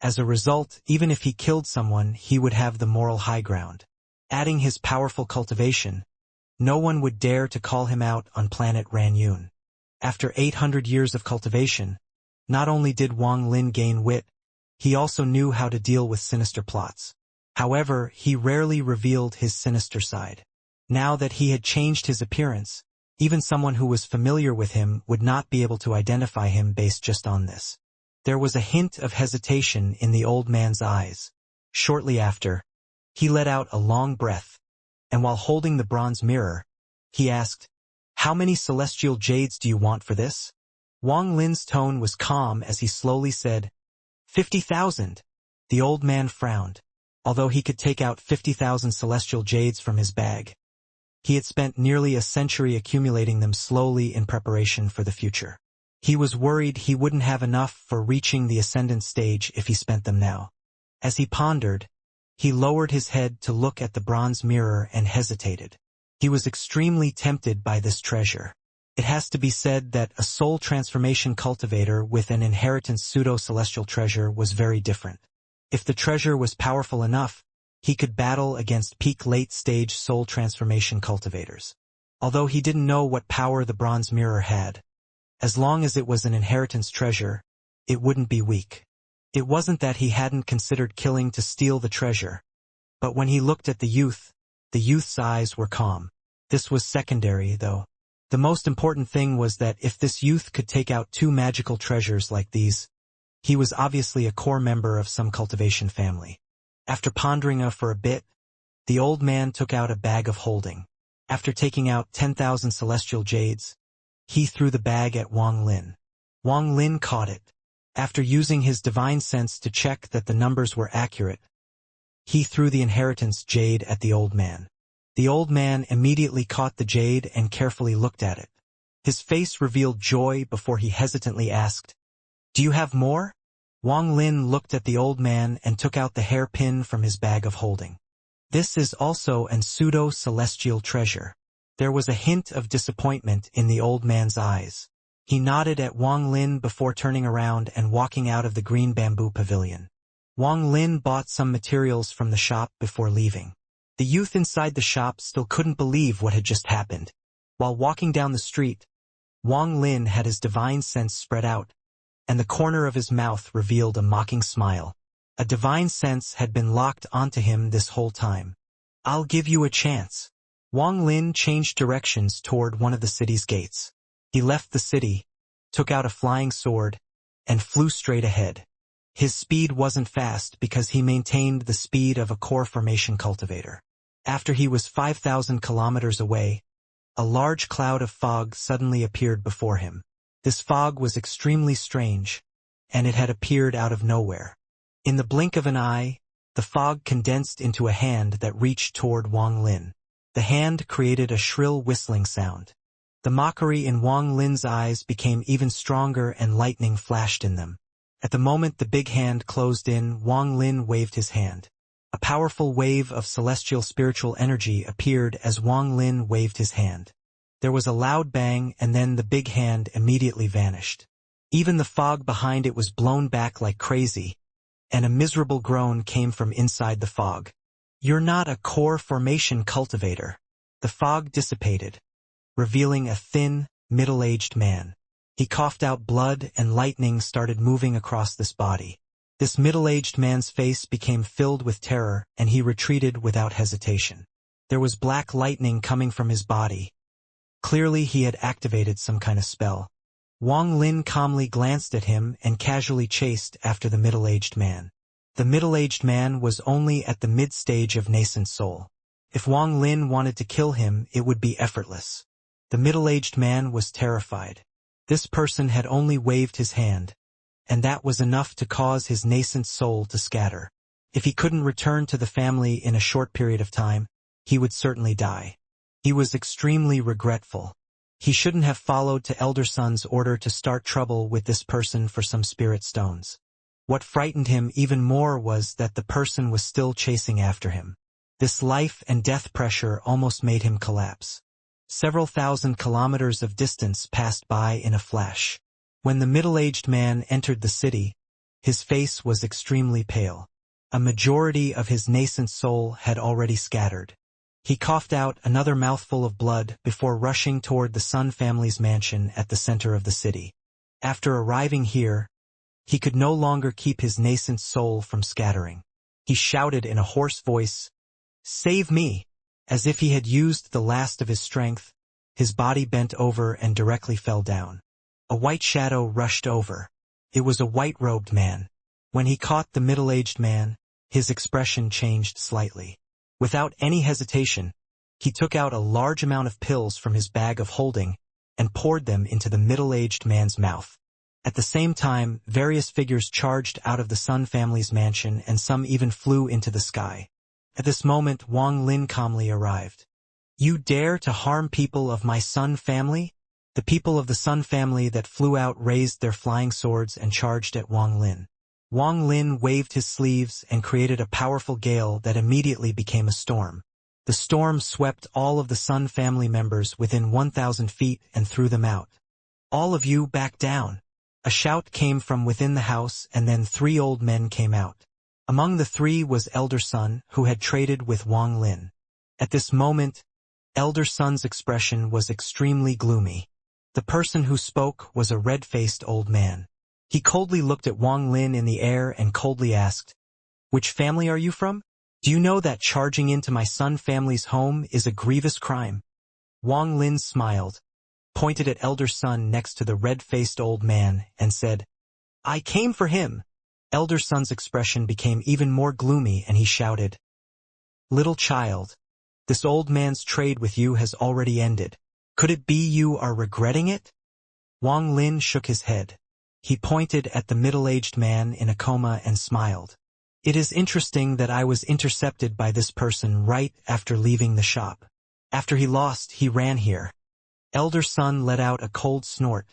As a result, even if he killed someone, he would have the moral high ground. Adding his powerful cultivation, no one would dare to call him out on planet Ranyun. After 800 years of cultivation, not only did Wang Lin gain wit, he also knew how to deal with sinister plots. However, he rarely revealed his sinister side. Now that he had changed his appearance, even someone who was familiar with him would not be able to identify him based just on this. There was a hint of hesitation in the old man's eyes. Shortly after, he let out a long breath, and while holding the bronze mirror, he asked, "How many celestial jades do you want for this?" Wang Lin's tone was calm as he slowly said, 50,000. The old man frowned. Although he could take out 50,000 celestial jades from his bag, he had spent nearly a century accumulating them slowly in preparation for the future. He was worried he wouldn't have enough for reaching the ascendant stage if he spent them now. As he pondered, he lowered his head to look at the bronze mirror and hesitated. He was extremely tempted by this treasure. It has to be said that a soul transformation cultivator with an inheritance pseudo-celestial treasure was very different. If the treasure was powerful enough, he could battle against peak late-stage soul transformation cultivators. Although he didn't know what power the bronze mirror had, as long as it was an inheritance treasure, it wouldn't be weak. It wasn't that he hadn't considered killing to steal the treasure, but when he looked at the youth's eyes were calm. This was secondary, though. The most important thing was that if this youth could take out two magical treasures like these, he was obviously a core member of some cultivation family. After pondering for a bit, the old man took out a bag of holding. After taking out 10,000 celestial jades, he threw the bag at Wang Lin. Wang Lin caught it. After using his divine sense to check that the numbers were accurate, he threw the inheritance jade at the old man. The old man immediately caught the jade and carefully looked at it. His face revealed joy before he hesitantly asked, "Do you have more?" Wang Lin looked at the old man and took out the hairpin from his bag of holding. "This is also an pseudo-celestial treasure." There was a hint of disappointment in the old man's eyes. He nodded at Wang Lin before turning around and walking out of the green bamboo pavilion. Wang Lin bought some materials from the shop before leaving. The youth inside the shop still couldn't believe what had just happened. While walking down the street, Wang Lin had his divine sense spread out, and the corner of his mouth revealed a mocking smile. A divine sense had been locked onto him this whole time. "I'll give you a chance." Wang Lin changed directions toward one of the city's gates. He left the city, took out a flying sword, and flew straight ahead. His speed wasn't fast because he maintained the speed of a core formation cultivator. After he was 5,000 kilometers away, a large cloud of fog suddenly appeared before him. This fog was extremely strange, and it had appeared out of nowhere. In the blink of an eye, the fog condensed into a hand that reached toward Wang Lin. The hand created a shrill whistling sound. The mockery in Wang Lin's eyes became even stronger and lightning flashed in them. At the moment the big hand closed in, Wang Lin waved his hand. A powerful wave of celestial spiritual energy appeared as Wang Lin waved his hand. There was a loud bang and then the big hand immediately vanished. Even the fog behind it was blown back like crazy, and a miserable groan came from inside the fog. "You're not a core formation cultivator." The fog dissipated, revealing a thin, middle-aged man. He coughed out blood and lightning started moving across this body. This middle-aged man's face became filled with terror and he retreated without hesitation. There was black lightning coming from his body. Clearly he had activated some kind of spell. Wang Lin calmly glanced at him and casually chased after the middle-aged man. The middle-aged man was only at the mid-stage of nascent soul. If Wang Lin wanted to kill him, it would be effortless. The middle-aged man was terrified. This person had only waved his hand, and that was enough to cause his nascent soul to scatter. If he couldn't return to the family in a short period of time, he would certainly die. He was extremely regretful. He shouldn't have followed to Elder Sun's order to start trouble with this person for some spirit stones. What frightened him even more was that the person was still chasing after him. This life and death pressure almost made him collapse. Several thousand kilometers of distance passed by in a flash. When the middle-aged man entered the city, his face was extremely pale. A majority of his nascent soul had already scattered. He coughed out another mouthful of blood before rushing toward the Sun family's mansion at the center of the city. After arriving here, he could no longer keep his nascent soul from scattering. He shouted in a hoarse voice, "Save me!" As if he had used the last of his strength, his body bent over and directly fell down. A white shadow rushed over. It was a white-robed man. When he caught the middle-aged man, his expression changed slightly. Without any hesitation, he took out a large amount of pills from his bag of holding and poured them into the middle-aged man's mouth. At the same time, various figures charged out of the Sun family's mansion and some even flew into the sky. At this moment, Wang Lin calmly arrived. "You dare to harm people of my Sun family?" The people of the Sun family that flew out raised their flying swords and charged at Wang Lin. Wang Lin waved his sleeves and created a powerful gale that immediately became a storm. The storm swept all of the Sun family members within 1,000 feet and threw them out. "All of you back down!" A shout came from within the house and then 3 old men came out. Among the 3 was Elder Sun, who had traded with Wang Lin. At this moment, Elder Sun's expression was extremely gloomy. The person who spoke was a red-faced old man. He coldly looked at Wang Lin in the air and coldly asked, "Which family are you from? Do you know that charging into my Sun family's home is a grievous crime?" Wang Lin smiled, pointed at Elder Sun next to the red-faced old man, and said, "I came for him." Elder Sun's expression became even more gloomy and he shouted, "Little child, this old man's trade with you has already ended. Could it be you are regretting it?" Wang Lin shook his head. He pointed at the middle-aged man in a coma and smiled. "It is interesting that I was intercepted by this person right after leaving the shop. After he lost, he ran here." Elder Sun let out a cold snort,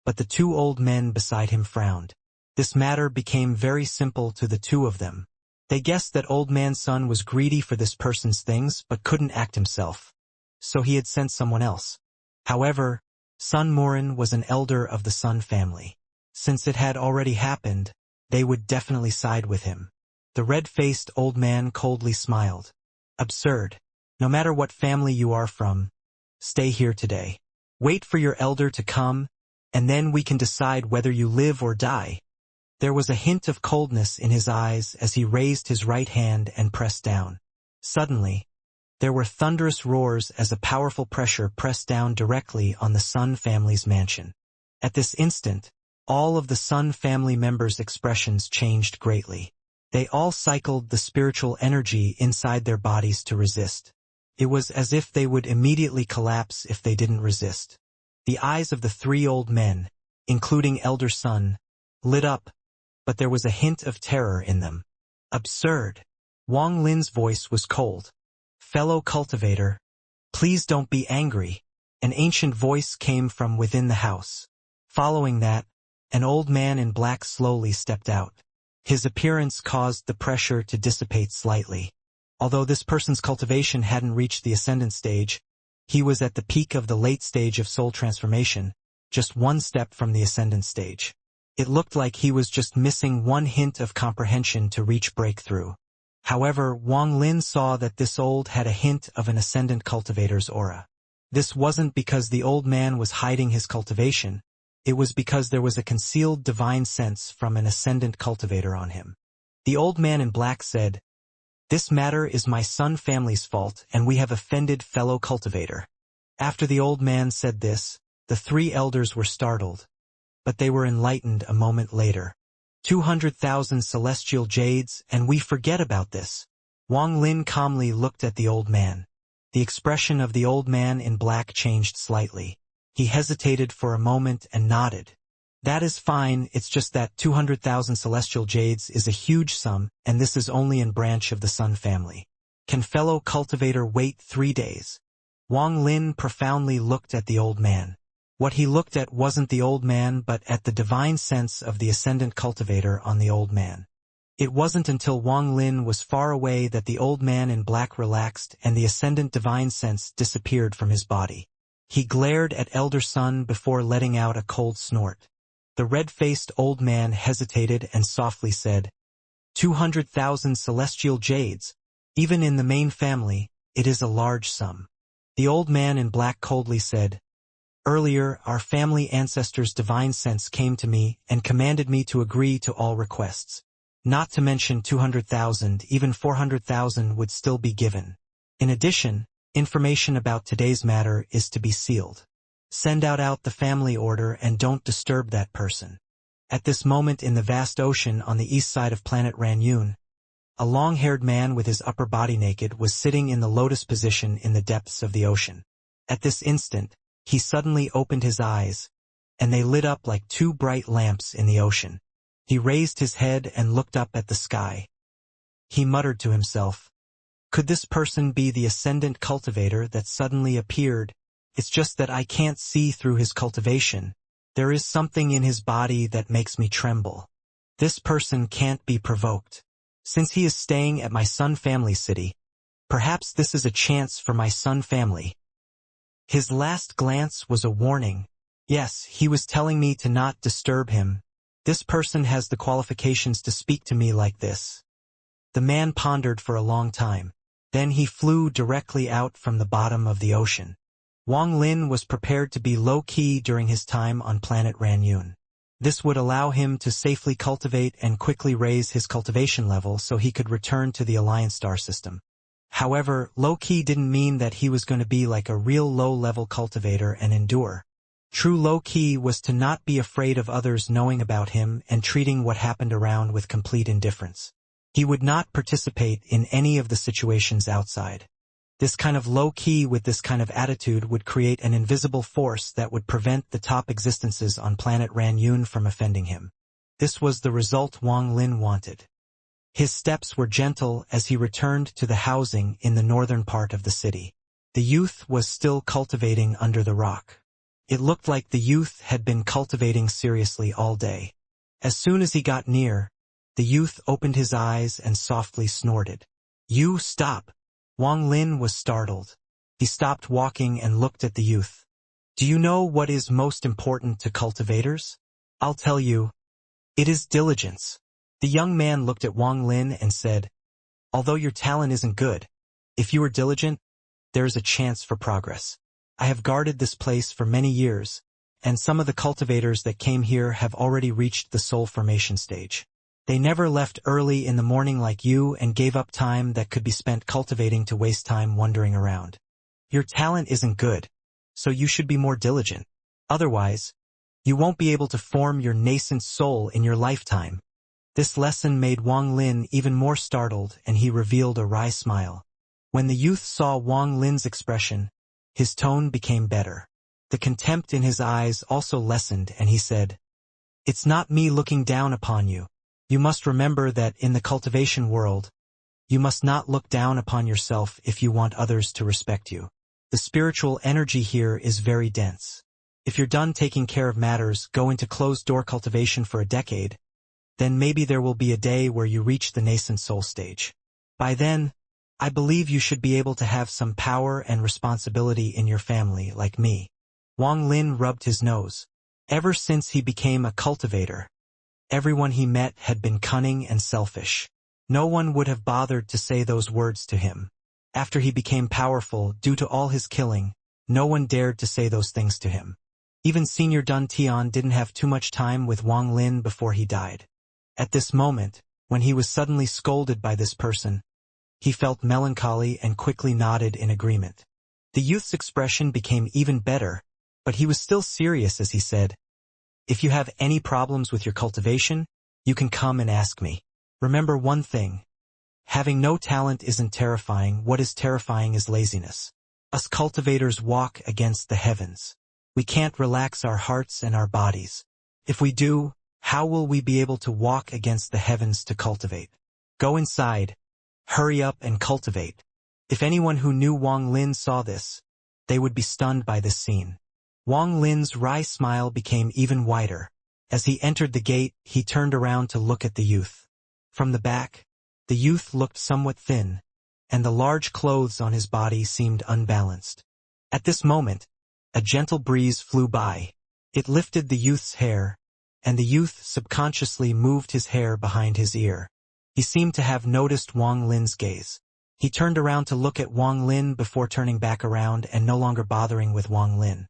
but the 2 old men beside him frowned. This matter became very simple to the 2 of them. They guessed that Old Man Sun was greedy for this person's things but couldn't act himself, so he had sent someone else. However, Sun Morin was an elder of the Sun family. Since it had already happened, they would definitely side with him. The red-faced old man coldly smiled. "Absurd. No matter what family you are from, stay here today. Wait for your elder to come, and then we can decide whether you live or die." There was a hint of coldness in his eyes as he raised his right hand and pressed down. Suddenly, there were thunderous roars as a powerful pressure pressed down directly on the Sun family's mansion. At this instant, All of the Sun family members' expressions changed greatly. They all cycled the spiritual energy inside their bodies to resist. It was as if they would immediately collapse if they didn't resist. The eyes of the three old men, including Elder Sun, lit up, but there was a hint of terror in them. Absurd. Wang Lin's voice was cold. Fellow cultivator, please don't be angry. An ancient voice came from within the house. Following that, an old man in black slowly stepped out. His appearance caused the pressure to dissipate slightly. Although this person's cultivation hadn't reached the ascendant stage, he was at the peak of the late stage of soul transformation, just one step from the ascendant stage. It looked like he was just missing one hint of comprehension to reach breakthrough. However, Wang Lin saw that this old had a hint of an ascendant cultivator's aura. This wasn't because the old man was hiding his cultivation. It was because there was a concealed divine sense from an ascendant cultivator on him. The old man in black said, "This matter is my Sun family's fault, and we have offended fellow cultivator." After the old man said this, the three elders were startled, but they were enlightened a moment later. 200,000 celestial jades, and we forget about this. Wang Lin calmly looked at the old man. The expression of the old man in black changed slightly. He hesitated for a moment and nodded. That is fine, it's just that 200,000 celestial jades is a huge sum, and this is only in branch of the Sun family. Can fellow cultivator wait 3 days? Wang Lin profoundly looked at the old man. What he looked at wasn't the old man but at the divine sense of the ascendant cultivator on the old man. It wasn't until Wang Lin was far away that the old man in black relaxed and the ascendant divine sense disappeared from his body. He glared at Elder Sun before letting out a cold snort. The red-faced old man hesitated and softly said, 200,000 celestial jades. Even in the main family, it is a large sum. The old man in black coldly said, earlier, our family ancestors' divine sense came to me and commanded me to agree to all requests. Not to mention 200,000, even 400,000 would still be given. In addition, information about today's matter is to be sealed. Send out the family order and don't disturb that person. At this moment in the vast ocean on the east side of planet Ranyun, a long-haired man with his upper body naked was sitting in the lotus position in the depths of the ocean. At this instant, he suddenly opened his eyes, and they lit up like two bright lamps in the ocean. He raised his head and looked up at the sky. He muttered to himself, could this person be the ascendant cultivator that suddenly appeared? It's just that I can't see through his cultivation. There is something in his body that makes me tremble. This person can't be provoked. Since he is staying at my Sun family city, perhaps this is a chance for my Sun family. His last glance was a warning. Yes, he was telling me to not disturb him. This person has the qualifications to speak to me like this. The man pondered for a long time. Then he flew directly out from the bottom of the ocean. Wang Lin was prepared to be low-key during his time on planet Ranyun. This would allow him to safely cultivate and quickly raise his cultivation level so he could return to the Alliance star system. However, low-key didn't mean that he was going to be like a real low-level cultivator and endure. True low-key was to not be afraid of others knowing about him and treating what happened around with complete indifference. He would not participate in any of the situations outside. This kind of low-key with this kind of attitude would create an invisible force that would prevent the top existences on planet Ranyun from offending him. This was the result Wang Lin wanted. His steps were gentle as he returned to the housing in the northern part of the city. The youth was still cultivating under the rock. It looked like the youth had been cultivating seriously all day. As soon as he got near, the youth opened his eyes and softly snorted. You stop! Wang Lin was startled. He stopped walking and looked at the youth. Do you know what is most important to cultivators? I'll tell you. It is diligence. The young man looked at Wang Lin and said, although your talent isn't good, if you are diligent, there is a chance for progress. I have guarded this place for many years, and some of the cultivators that came here have already reached the soul formation stage. They never left early in the morning like you and gave up time that could be spent cultivating to waste time wandering around. Your talent isn't good, so you should be more diligent. Otherwise, You won't be able to form your nascent soul in your lifetime. This lesson made Wang Lin even more startled, and he revealed a wry smile. When the youth saw Wang Lin's expression, his tone became better. The contempt in his eyes also lessened, and he said, "It's not me looking down upon you. You must remember that in the cultivation world, you must not look down upon yourself if you want others to respect you. The spiritual energy here is very dense. If you're done taking care of matters, go into closed-door cultivation for a decade, then maybe there will be a day where you reach the nascent soul stage. By then, I believe you should be able to have some power and responsibility in your family like me." Wang Lin rubbed his nose. Ever since he became a cultivator, everyone he met had been cunning and selfish. No one would have bothered to say those words to him. After he became powerful due to all his killing, no one dared to say those things to him. Even Senior Dun Tian didn't have too much time with Wang Lin before he died. At this moment, when he was suddenly scolded by this person, he felt melancholy and quickly nodded in agreement. The youth's expression became even better, but he was still serious as he said, "If you have any problems with your cultivation, you can come and ask me. Remember one thing. Having no talent isn't terrifying. What is terrifying is laziness. Us cultivators walk against the heavens. We can't relax our hearts and our bodies. If we do, how will we be able to walk against the heavens to cultivate? Go inside. Hurry up and cultivate." If anyone who knew Wang Lin saw this, they would be stunned by this scene. Wang Lin's wry smile became even wider. As he entered the gate, he turned around to look at the youth. From the back, the youth looked somewhat thin, and the large clothes on his body seemed unbalanced. At this moment, a gentle breeze flew by. It lifted the youth's hair, and the youth subconsciously moved his hair behind his ear. He seemed to have noticed Wang Lin's gaze. He turned around to look at Wang Lin before turning back around and no longer bothering with Wang Lin.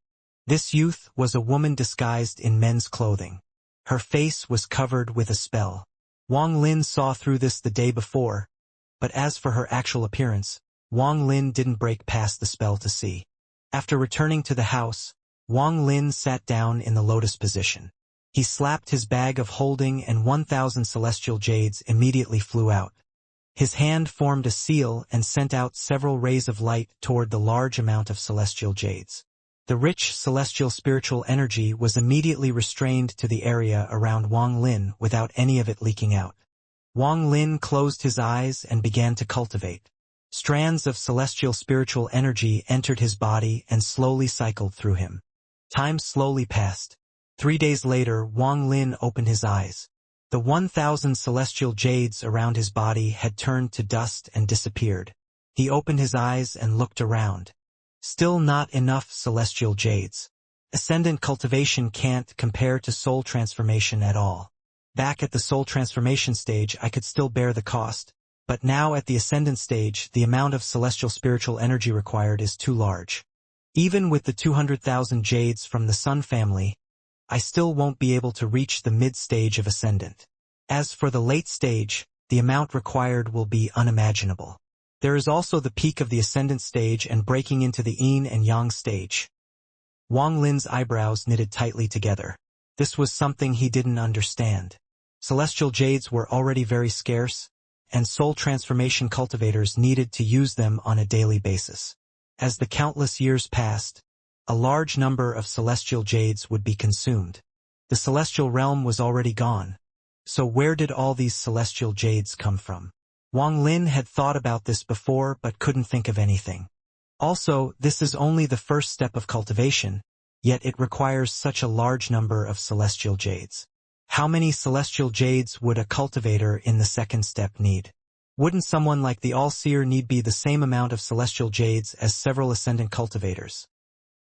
This youth was a woman disguised in men's clothing. Her face was covered with a spell. Wang Lin saw through this the day before, but as for her actual appearance, Wang Lin didn't break past the spell to see. After returning to the house, Wang Lin sat down in the lotus position. He slapped his bag of holding and 1,000 celestial jades immediately flew out. His hand formed a seal and sent out several rays of light toward the large amount of celestial jades. The rich celestial spiritual energy was immediately restrained to the area around Wang Lin without any of it leaking out. Wang Lin closed his eyes and began to cultivate. Strands of celestial spiritual energy entered his body and slowly cycled through him. Time slowly passed. 3 days later, Wang Lin opened his eyes. The 1,000 celestial jades around his body had turned to dust and disappeared. He opened his eyes and looked around. Still not enough celestial jades. Ascendant cultivation can't compare to soul transformation at all. Back at the soul transformation stage I could still bear the cost, but now at the ascendant stage the amount of celestial spiritual energy required is too large. Even with the 200,000 jades from the Sun family, I still won't be able to reach the mid-stage of ascendant. As for the late stage, the amount required will be unimaginable. There is also the peak of the ascendant stage and breaking into the yin and yang stage. Wang Lin's eyebrows knitted tightly together. This was something he didn't understand. Celestial jades were already very scarce, and soul transformation cultivators needed to use them on a daily basis. As the countless years passed, a large number of celestial jades would be consumed. The celestial realm was already gone. So where did all these celestial jades come from? Wang Lin had thought about this before but couldn't think of anything. Also, this is only the first step of cultivation, yet it requires such a large number of celestial jades. How many celestial jades would a cultivator in the second step need? Wouldn't someone like the All-Seer need be the same amount of celestial jades as several ascendant cultivators?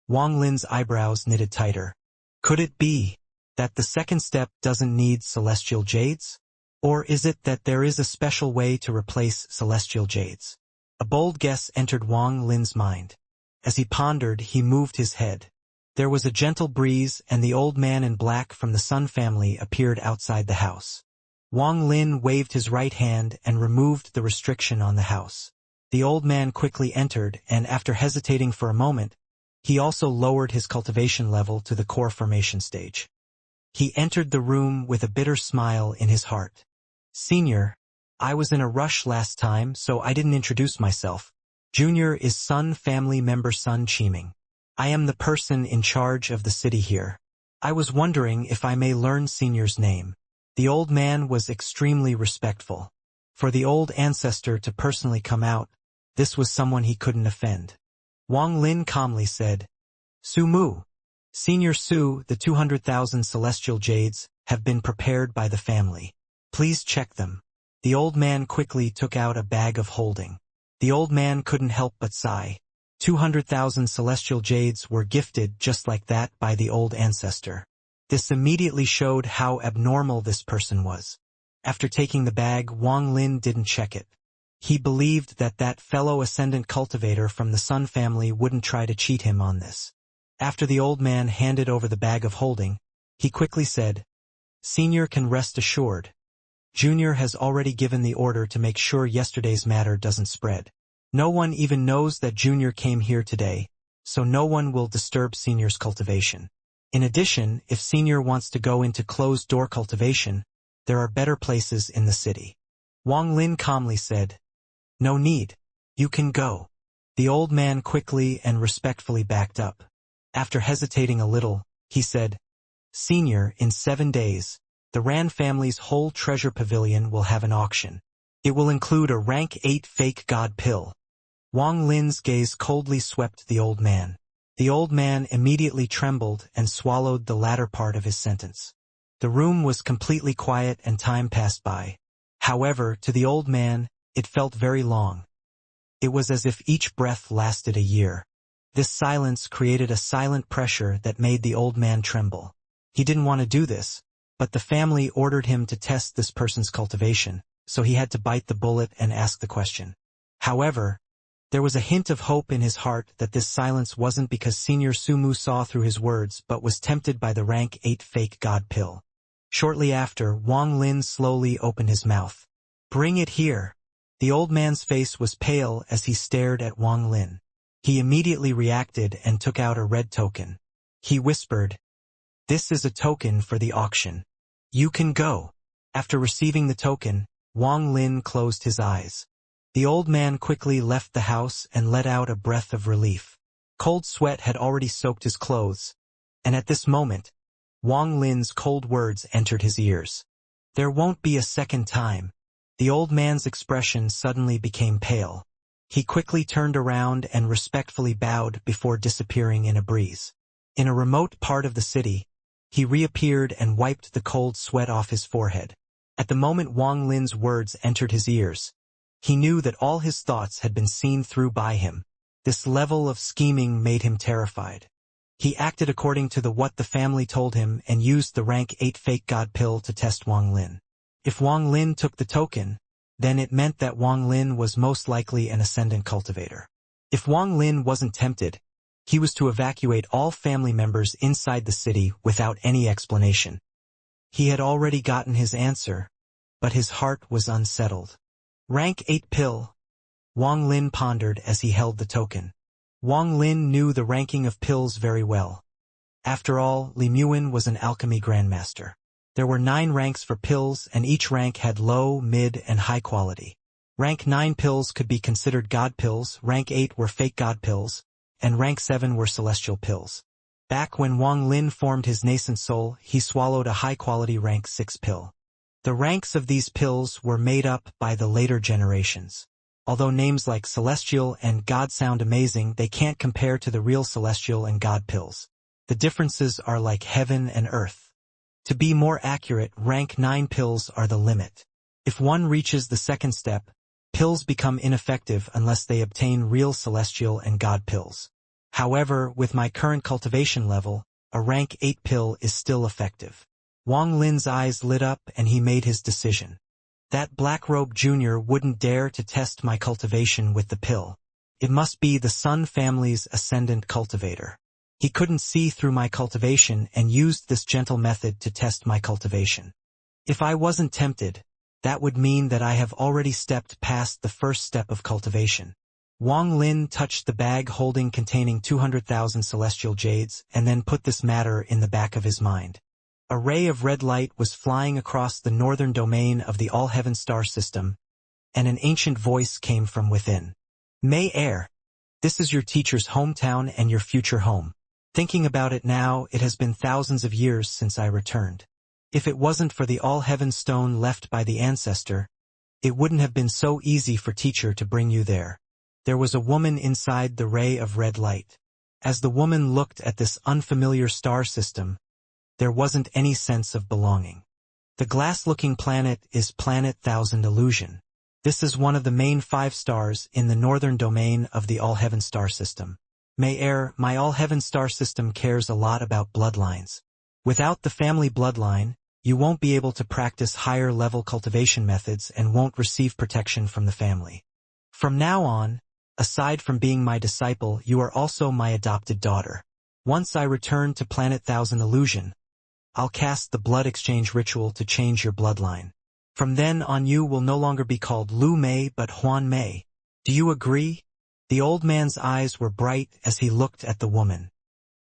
Wang Lin's eyebrows knitted tighter. Could it be that the second step doesn't need celestial jades? Or is it that there is a special way to replace celestial jades? A bold guess entered Wang Lin's mind. As he pondered, he moved his head. There was a gentle breeze and the old man in black from the Sun family appeared outside the house. Wang Lin waved his right hand and removed the restriction on the house. The old man quickly entered and after hesitating for a moment, he also lowered his cultivation level to the core formation stage. He entered the room with a bitter smile in his heart. Senior, I was in a rush last time, so I didn't introduce myself. Junior is Sun family member Sun Qiming. I am the person in charge of the city here. I was wondering if I may learn Senior's name. The old man was extremely respectful. For the old ancestor to personally come out, this was someone he couldn't offend. Wang Lin calmly said, Su Mu. Senior Su, the 200,000 celestial jades have been prepared by the family. Please check them. The old man quickly took out a bag of holding. The old man couldn't help but sigh. 200,000 celestial jades were gifted just like that by the old ancestor. This immediately showed how abnormal this person was. After taking the bag, Wang Lin didn't check it. He believed that fellow ascendant cultivator from the Sun family wouldn't try to cheat him on this. After the old man handed over the bag of holding, he quickly said, Senior can rest assured. Junior has already given the order to make sure yesterday's matter doesn't spread. No one even knows that Junior came here today, so no one will disturb Senior's cultivation. In addition, if Senior wants to go into closed-door cultivation, there are better places in the city. Wang Lin calmly said, No need. You can go. The old man quickly and respectfully backed up. After hesitating a little, he said, Senior, in 7 days, the Ran family's whole treasure pavilion will have an auction. It will include a rank 8 fake god pill. Wang Lin's gaze coldly swept the old man. The old man immediately trembled and swallowed the latter part of his sentence. The room was completely quiet and time passed by. However, to the old man, it felt very long. It was as if each breath lasted a year. This silence created a silent pressure that made the old man tremble. He didn't want to do this, but the family ordered him to test this person's cultivation, so he had to bite the bullet and ask the question. However, there was a hint of hope in his heart that this silence wasn't because Senior Sumu saw through his words but was tempted by the rank 8 fake god pill. Shortly after, Wang Lin slowly opened his mouth. Bring it here. The old man's face was pale as he stared at Wang Lin. He immediately reacted and took out a red token. He whispered, This is a token for the auction. You can go. After receiving the token, Wang Lin closed his eyes. The old man quickly left the house and let out a breath of relief. Cold sweat had already soaked his clothes, and at this moment, Wang Lin's cold words entered his ears. There won't be a second time. The old man's expression suddenly became pale. He quickly turned around and respectfully bowed before disappearing in a breeze. In a remote part of the city, he reappeared and wiped the cold sweat off his forehead. At the moment Wang Lin's words entered his ears, he knew that all his thoughts had been seen through by him. This level of scheming made him terrified. He acted according to what the family told him and used the rank 8 fake god pill to test Wang Lin. If Wang Lin took the token, then it meant that Wang Lin was most likely an ascendant cultivator. If Wang Lin wasn't tempted, he was to evacuate all family members inside the city without any explanation. He had already gotten his answer, but his heart was unsettled. Rank 8 pill. Wang Lin pondered as he held the token. Wang Lin knew the ranking of pills very well. After all, Li Muin was an alchemy grandmaster. There were 9 ranks for pills and each rank had low, mid, and high quality. Rank 9 pills could be considered god pills, rank 8 were fake god pills, and rank 7 were celestial pills. Back when Wang Lin formed his nascent soul, he swallowed a high-quality rank 6 pill. The ranks of these pills were made up by the later generations. Although names like Celestial and God sound amazing, they can't compare to the real Celestial and God pills. The differences are like heaven and earth. To be more accurate, rank 9 pills are the limit. If one reaches the second step, pills become ineffective unless they obtain real Celestial and God pills. However, with my current cultivation level, a rank 8 pill is still effective. Wang Lin's eyes lit up and he made his decision. That Blackrobe Jr. wouldn't dare to test my cultivation with the pill. It must be the Sun family's ascendant cultivator. He couldn't see through my cultivation and used this gentle method to test my cultivation. If I wasn't tempted, that would mean that I have already stepped past the first step of cultivation. Wang Lin touched the bag holding containing 200,000 celestial jades and then put this matter in the back of his mind. A ray of red light was flying across the northern domain of the all-heaven star system, and an ancient voice came from within. May Air, this is your teacher's hometown and your future home. Thinking about it now, it has been thousands of years since I returned. If it wasn't for the all-heaven stone left by the ancestor, it wouldn't have been so easy for teacher to bring you there. There was a woman inside the ray of red light. As the woman looked at this unfamiliar star system, there wasn't any sense of belonging. The glass-looking planet is Planet Thousand Illusion. This is one of the main 5 stars in the northern domain of the all-heaven star system. May Air, my all-heaven star system cares a lot about bloodlines. Without the family bloodline, you won't be able to practice higher-level cultivation methods and won't receive protection from the family. From now on, aside from being my disciple, you are also my adopted daughter. Once I return to Planet Thousand Illusion, I'll cast the blood exchange ritual to change your bloodline. From then on you will no longer be called Lu Mei but Huan Mei. Do you agree? The old man's eyes were bright as he looked at the woman.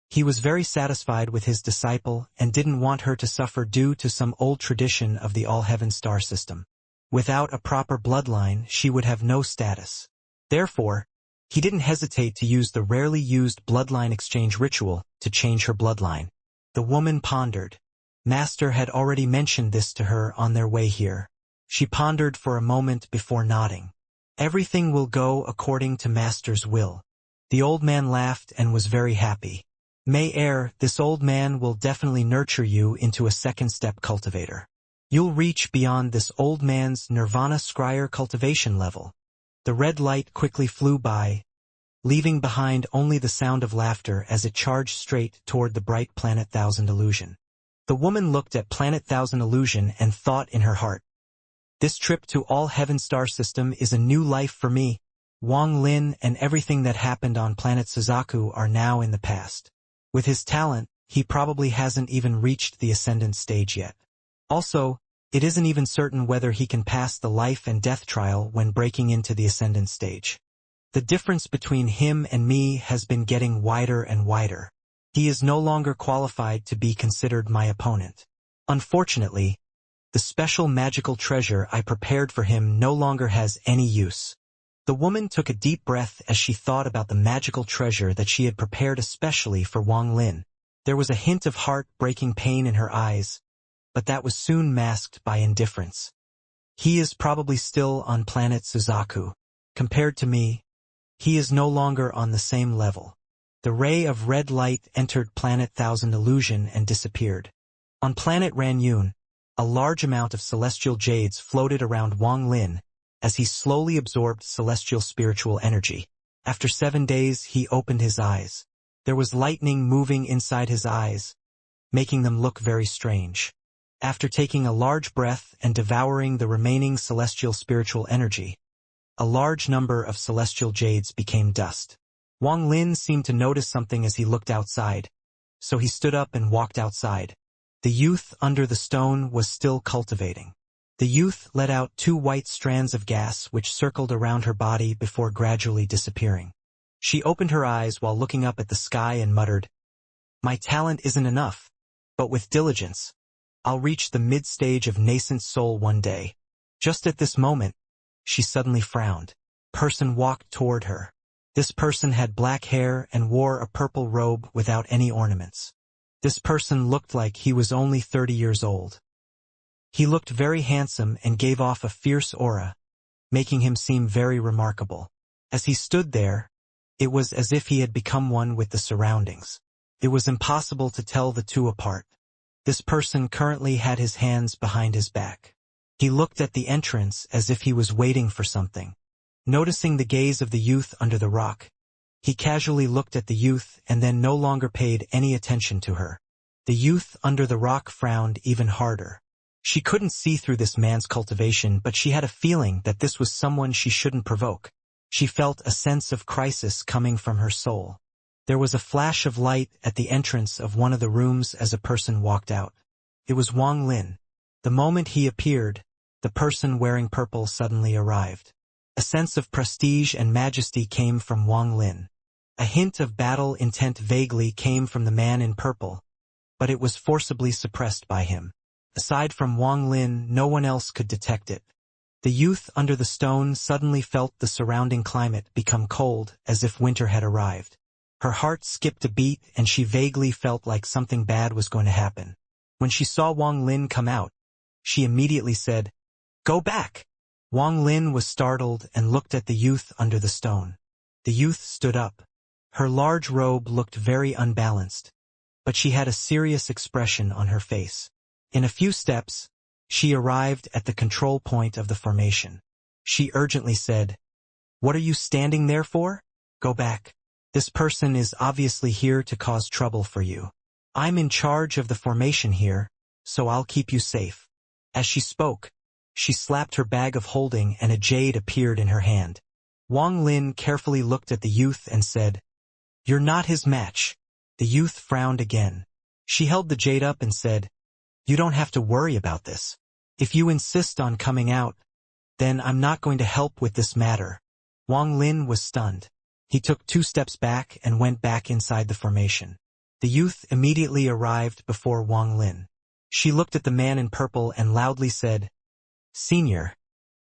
He was very satisfied with his disciple and didn't want her to suffer due to some old tradition of the all-heaven star system. Without a proper bloodline, she would have no status. Therefore, he didn't hesitate to use the rarely used bloodline exchange ritual to change her bloodline. The woman pondered. Master had already mentioned this to her on their way here. She pondered for a moment before nodding. Everything will go according to Master's will. The old man laughed and was very happy. May Air, this old man will definitely nurture you into a second-step cultivator. You'll reach beyond this old man's nirvana scryer cultivation level. The red light quickly flew by, leaving behind only the sound of laughter as it charged straight toward the bright Planet Thousand Illusion. The woman looked at Planet Thousand Illusion and thought in her heart, this trip to all-heaven star system is a new life for me. Wang Lin and everything that happened on planet Suzaku are now in the past. With his talent, he probably hasn't even reached the ascendant stage yet. Also, it isn't even certain whether he can pass the life and death trial when breaking into the ascendant stage. The difference between him and me has been getting wider and wider. He is no longer qualified to be considered my opponent. Unfortunately, the special magical treasure I prepared for him no longer has any use. The woman took a deep breath as she thought about the magical treasure that she had prepared especially for Wang Lin. There was a hint of heart-breaking pain in her eyes, but that was soon masked by indifference. He is probably still on planet Suzaku. Compared to me, he is no longer on the same level. The ray of red light entered Planet Thousand Illusion and disappeared. On planet Ranyun, a large amount of celestial jades floated around Wang Lin as he slowly absorbed celestial spiritual energy. After 7 days, he opened his eyes. There was lightning moving inside his eyes, making them look very strange. After taking a large breath and devouring the remaining celestial spiritual energy, a large number of celestial jades became dust. Wang Lin seemed to notice something as he looked outside, so he stood up and walked outside. The youth under the stone was still cultivating. The youth let out 2 white strands of gas which circled around her body before gradually disappearing. She opened her eyes while looking up at the sky and muttered, "My talent isn't enough, but with diligence, I'll reach the mid-stage of nascent soul one day." Just at this moment, she suddenly frowned. A person walked toward her. This person had black hair and wore a purple robe without any ornaments. This person looked like he was only 30 years old. He looked very handsome and gave off a fierce aura, making him seem very remarkable. As he stood there, it was as if he had become one with the surroundings. It was impossible to tell the two apart. This person currently had his hands behind his back. He looked at the entrance as if he was waiting for something. Noticing the gaze of the youth under the rock, he casually looked at the youth and then no longer paid any attention to her. The youth under the rock frowned even harder. She couldn't see through this man's cultivation, but she had a feeling that this was someone she shouldn't provoke. She felt a sense of crisis coming from her soul. There was a flash of light at the entrance of one of the rooms as a person walked out. It was Wang Lin. The moment he appeared, the person wearing purple suddenly arrived. A sense of prestige and majesty came from Wang Lin. A hint of battle intent vaguely came from the man in purple, but it was forcibly suppressed by him. Aside from Wang Lin, no one else could detect it. The youth under the stone suddenly felt the surrounding climate become cold, as if winter had arrived. Her heart skipped a beat and she vaguely felt like something bad was going to happen. When she saw Wang Lin come out, she immediately said, "Go back!" Wang Lin was startled and looked at the youth under the stone. The youth stood up. Her large robe looked very unbalanced, but she had a serious expression on her face. In a few steps, she arrived at the control point of the formation. She urgently said, "What are you standing there for? Go back. This person is obviously here to cause trouble for you. I'm in charge of the formation here, so I'll keep you safe." As she spoke, she slapped her bag of holding and a jade appeared in her hand. Wang Lin carefully looked at the youth and said, "You're not his match." The youth frowned again. She held the jade up and said, "You don't have to worry about this. If you insist on coming out, then I'm not going to help with this matter." Wang Lin was stunned. He took 2 steps back and went back inside the formation. The youth immediately arrived before Wang Lin. She looked at the man in purple and loudly said, "Senior,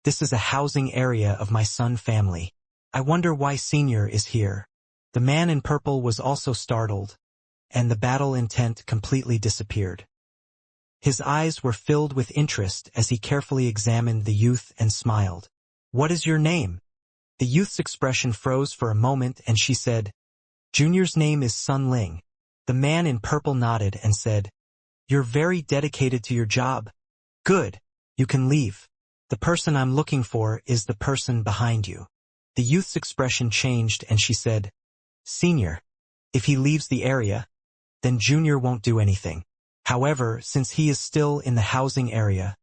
this is a housing area of my son family. I wonder why Senior is here." The man in purple was also startled, and the battle intent completely disappeared. His eyes were filled with interest as he carefully examined the youth and smiled. "What is your name?" The youth's expression froze for a moment and she said, "Junior's name is Sun Ling." The man in purple nodded and said, "You're very dedicated to your job. Good, you can leave. The person I'm looking for is the person behind you." The youth's expression changed and she said, "Senior, if he leaves the area, then Junior won't do anything. However, since he is still in the housing area,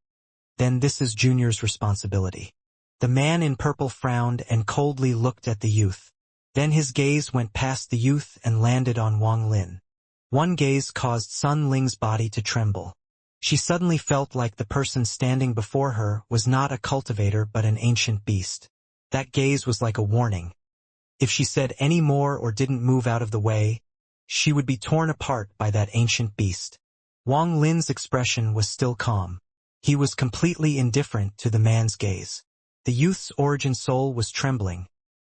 then this is Junior's responsibility." The man in purple frowned and coldly looked at the youth. Then his gaze went past the youth and landed on Wang Lin. One gaze caused Sun Ling's body to tremble. She suddenly felt like the person standing before her was not a cultivator but an ancient beast. That gaze was like a warning. If she said any more or didn't move out of the way, she would be torn apart by that ancient beast. Wang Lin's expression was still calm. He was completely indifferent to the man's gaze. The youth's origin soul was trembling,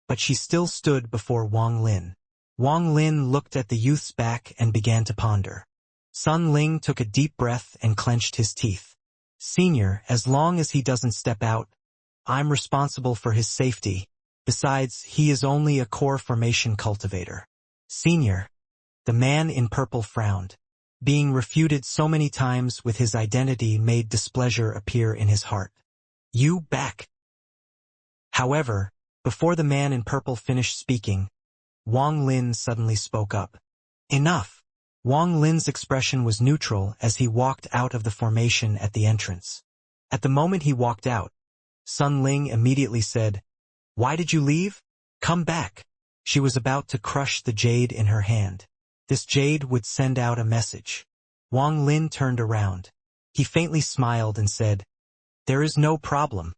but she still stood before Wang Lin. Wang Lin looked at the youth's back and began to ponder. Sun Ling took a deep breath and clenched his teeth. "Senior, as long as he doesn't step out, I'm responsible for his safety. Besides, he is only a core formation cultivator." "Senior." The man in purple frowned. Being refuted so many times with his identity made displeasure appear in his heart. "You back." However, before the man in purple finished speaking, Wang Lin suddenly spoke up. "Enough." Wang Lin's expression was neutral as he walked out of the formation at the entrance. At the moment he walked out, Sun Ling immediately said, "Why did you leave? Come back." She was about to crush the jade in her hand. This jade would send out a message. Wang Lin turned around. He faintly smiled and said, "There is no problem."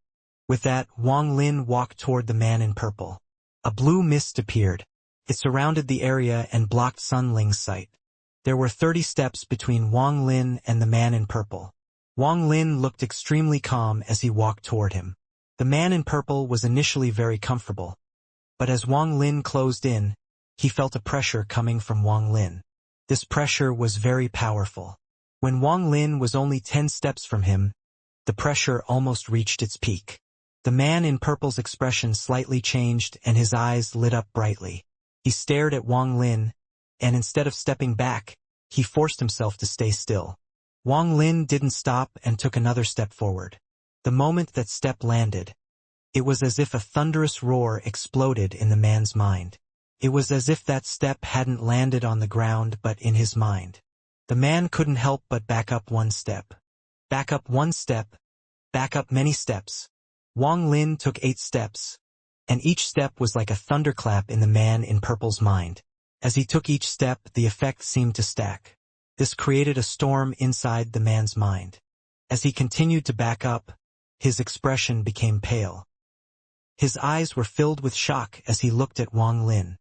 With that, Wang Lin walked toward the man in purple. A blue mist appeared. It surrounded the area and blocked Sun Ling's sight. There were 30 steps between Wang Lin and the man in purple. Wang Lin looked extremely calm as he walked toward him. The man in purple was initially very comfortable, but as Wang Lin closed in, he felt a pressure coming from Wang Lin. This pressure was very powerful. When Wang Lin was only 10 steps from him, the pressure almost reached its peak. The man in purple's expression slightly changed and his eyes lit up brightly. He stared at Wang Lin, and instead of stepping back, he forced himself to stay still. Wang Lin didn't stop and took another step forward. The moment that step landed, it was as if a thunderous roar exploded in the man's mind. It was as if that step hadn't landed on the ground but in his mind. The man couldn't help but back up one step. Back up one step. Back up many steps. Wang Lin took 8 steps, and each step was like a thunderclap in the man in purple's mind. As he took each step, the effect seemed to stack. This created a storm inside the man's mind. As he continued to back up, his expression became pale. His eyes were filled with shock as he looked at Wang Lin.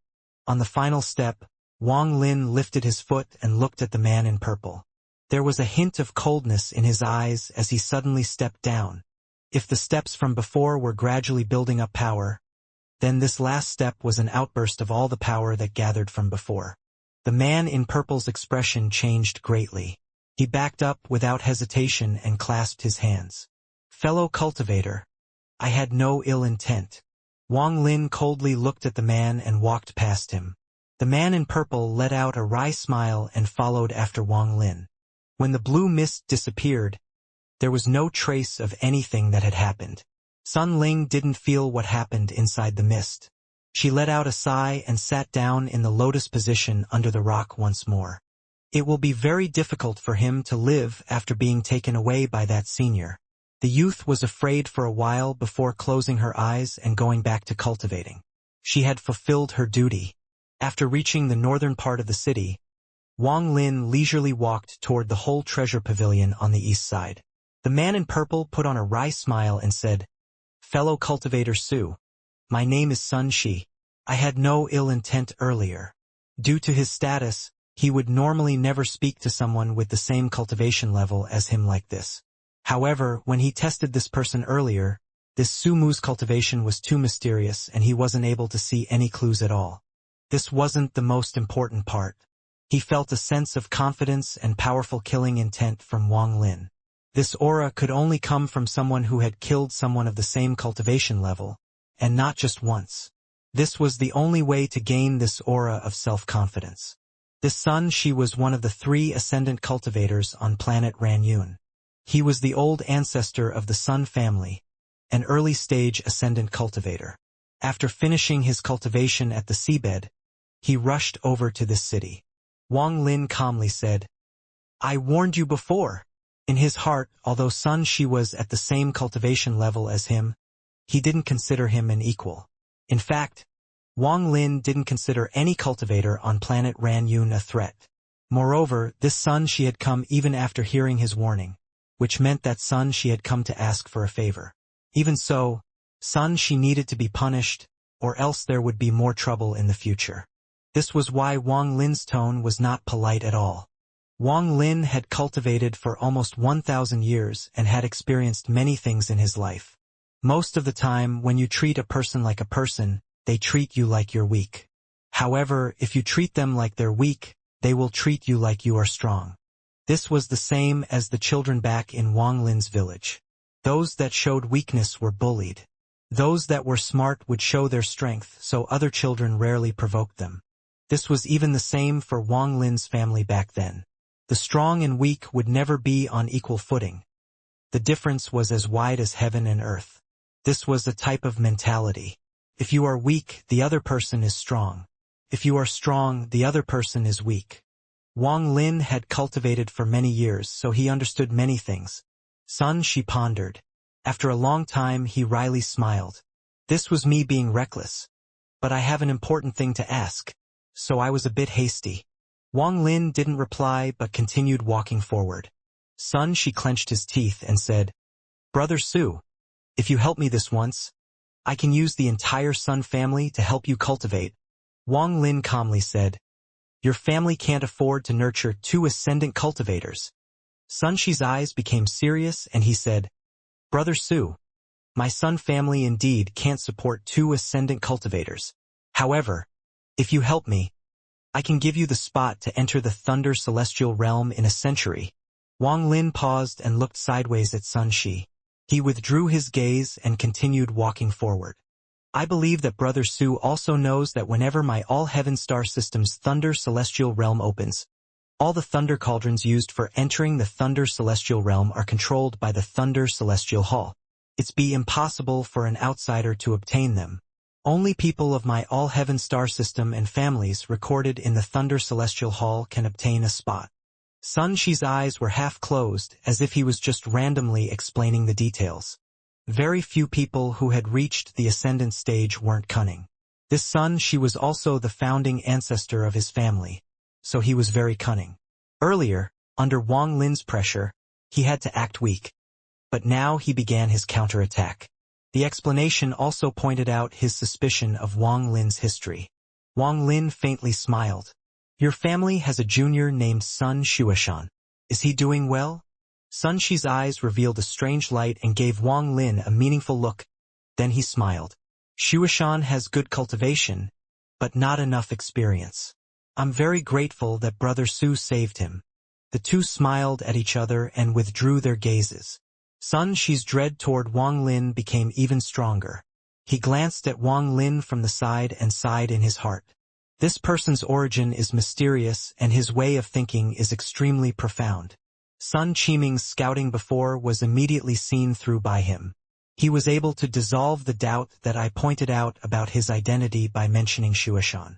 On the final step, Wang Lin lifted his foot and looked at the man in purple. There was a hint of coldness in his eyes as he suddenly stepped down. If the steps from before were gradually building up power, then this last step was an outburst of all the power that gathered from before. The man in purple's expression changed greatly. He backed up without hesitation and clasped his hands. "Fellow cultivator, I had no ill intent." Wang Lin coldly looked at the man and walked past him. The man in purple let out a wry smile and followed after Wang Lin. When the blue mist disappeared, there was no trace of anything that had happened. Sun Ling didn't feel what happened inside the mist. She let out a sigh and sat down in the lotus position under the rock once more. It will be very difficult for him to live after being taken away by that senior. The youth was afraid for a while before closing her eyes and going back to cultivating. She had fulfilled her duty. After reaching the northern part of the city, Wang Lin leisurely walked toward the whole treasure pavilion on the east side. The man in purple put on a wry smile and said, "Fellow cultivator Su, my name is Sun Shi. I had no ill intent earlier." Due to his status, he would normally never speak to someone with the same cultivation level as him like this. However, when he tested this person earlier, this Su Mu's cultivation was too mysterious and he wasn't able to see any clues at all. This wasn't the most important part. He felt a sense of confidence and powerful killing intent from Wang Lin. This aura could only come from someone who had killed someone of the same cultivation level, and not just once. This was the only way to gain this aura of self-confidence. This Sun Shi was one of the 3 ascendant cultivators on planet Ranyun. He was the old ancestor of the Sun family, an early-stage ascendant cultivator. After finishing his cultivation at the seabed, he rushed over to this city. Wang Lin calmly said, "I warned you before." In his heart, although Sun Shi was at the same cultivation level as him, he didn't consider him an equal. In fact, Wang Lin didn't consider any cultivator on planet Ranyun a threat. Moreover, this Sun Shi had come even after hearing his warning, which meant that Sun Shi had come to ask for a favor. Even so, Sun Shi needed to be punished, or else there would be more trouble in the future. This was why Wang Lin's tone was not polite at all. Wang Lin had cultivated for almost 1,000 years and had experienced many things in his life. Most of the time, when you treat a person like a person, they treat you like you're weak. However, if you treat them like they're weak, they will treat you like you are strong. This was the same as the children back in Wang Lin's village. Those that showed weakness were bullied. Those that were smart would show their strength, so other children rarely provoked them. This was even the same for Wang Lin's family back then. The strong and weak would never be on equal footing. The difference was as wide as heaven and earth. This was a type of mentality. If you are weak, the other person is strong. If you are strong, the other person is weak. Wang Lin had cultivated for many years, so he understood many things. Sun Shi pondered. After a long time, he wryly smiled. "This was me being reckless. But I have an important thing to ask, so I was a bit hasty." Wang Lin didn't reply but continued walking forward. Sun Shi clenched his teeth and said, "Brother Su, if you help me this once, I can use the entire Sun family to help you cultivate." Wang Lin calmly said, "Your family can't afford to nurture 2 ascendant cultivators." Sun Shi's eyes became serious and he said, "Brother Su, my Sun family indeed can't support 2 ascendant cultivators. However, if you help me, I can give you the spot to enter the Thunder Celestial Realm in a century." Wang Lin paused and looked sideways at Sun Shi. He withdrew his gaze and continued walking forward. "I believe that Brother Su also knows that whenever my all-heaven star system's Thunder Celestial Realm opens, all the Thunder Cauldrons used for entering the Thunder Celestial Realm are controlled by the Thunder Celestial Hall. It's be impossible for an outsider to obtain them. Only people of my all-heaven star system and families recorded in the Thunder Celestial Hall can obtain a spot." Sun Shi's eyes were half closed, as if he was just randomly explaining the details. Very few people who had reached the ascendant stage weren't cunning. This Sun Shi was also the founding ancestor of his family, so he was very cunning. Earlier, under Wang Lin's pressure, he had to act weak. But now he began his counterattack. The explanation also pointed out his suspicion of Wang Lin's history. Wang Lin faintly smiled. "Your family has a junior named Sun Shuashan. Is he doing well? Sun Shi's eyes revealed a strange light and gave Wang Lin a meaningful look. Then he smiled. Xianxia has good cultivation, but not enough experience. I'm very grateful that Brother Su saved him. The two smiled at each other and withdrew their gazes. Sun Shi's dread toward Wang Lin became even stronger. He glanced at Wang Lin from the side and sighed in his heart. This person's origin is mysterious and his way of thinking is extremely profound. Sun Qiming's scouting before was immediately seen through by him. He was able to dissolve the doubt that I pointed out about his identity by mentioning Xianxia.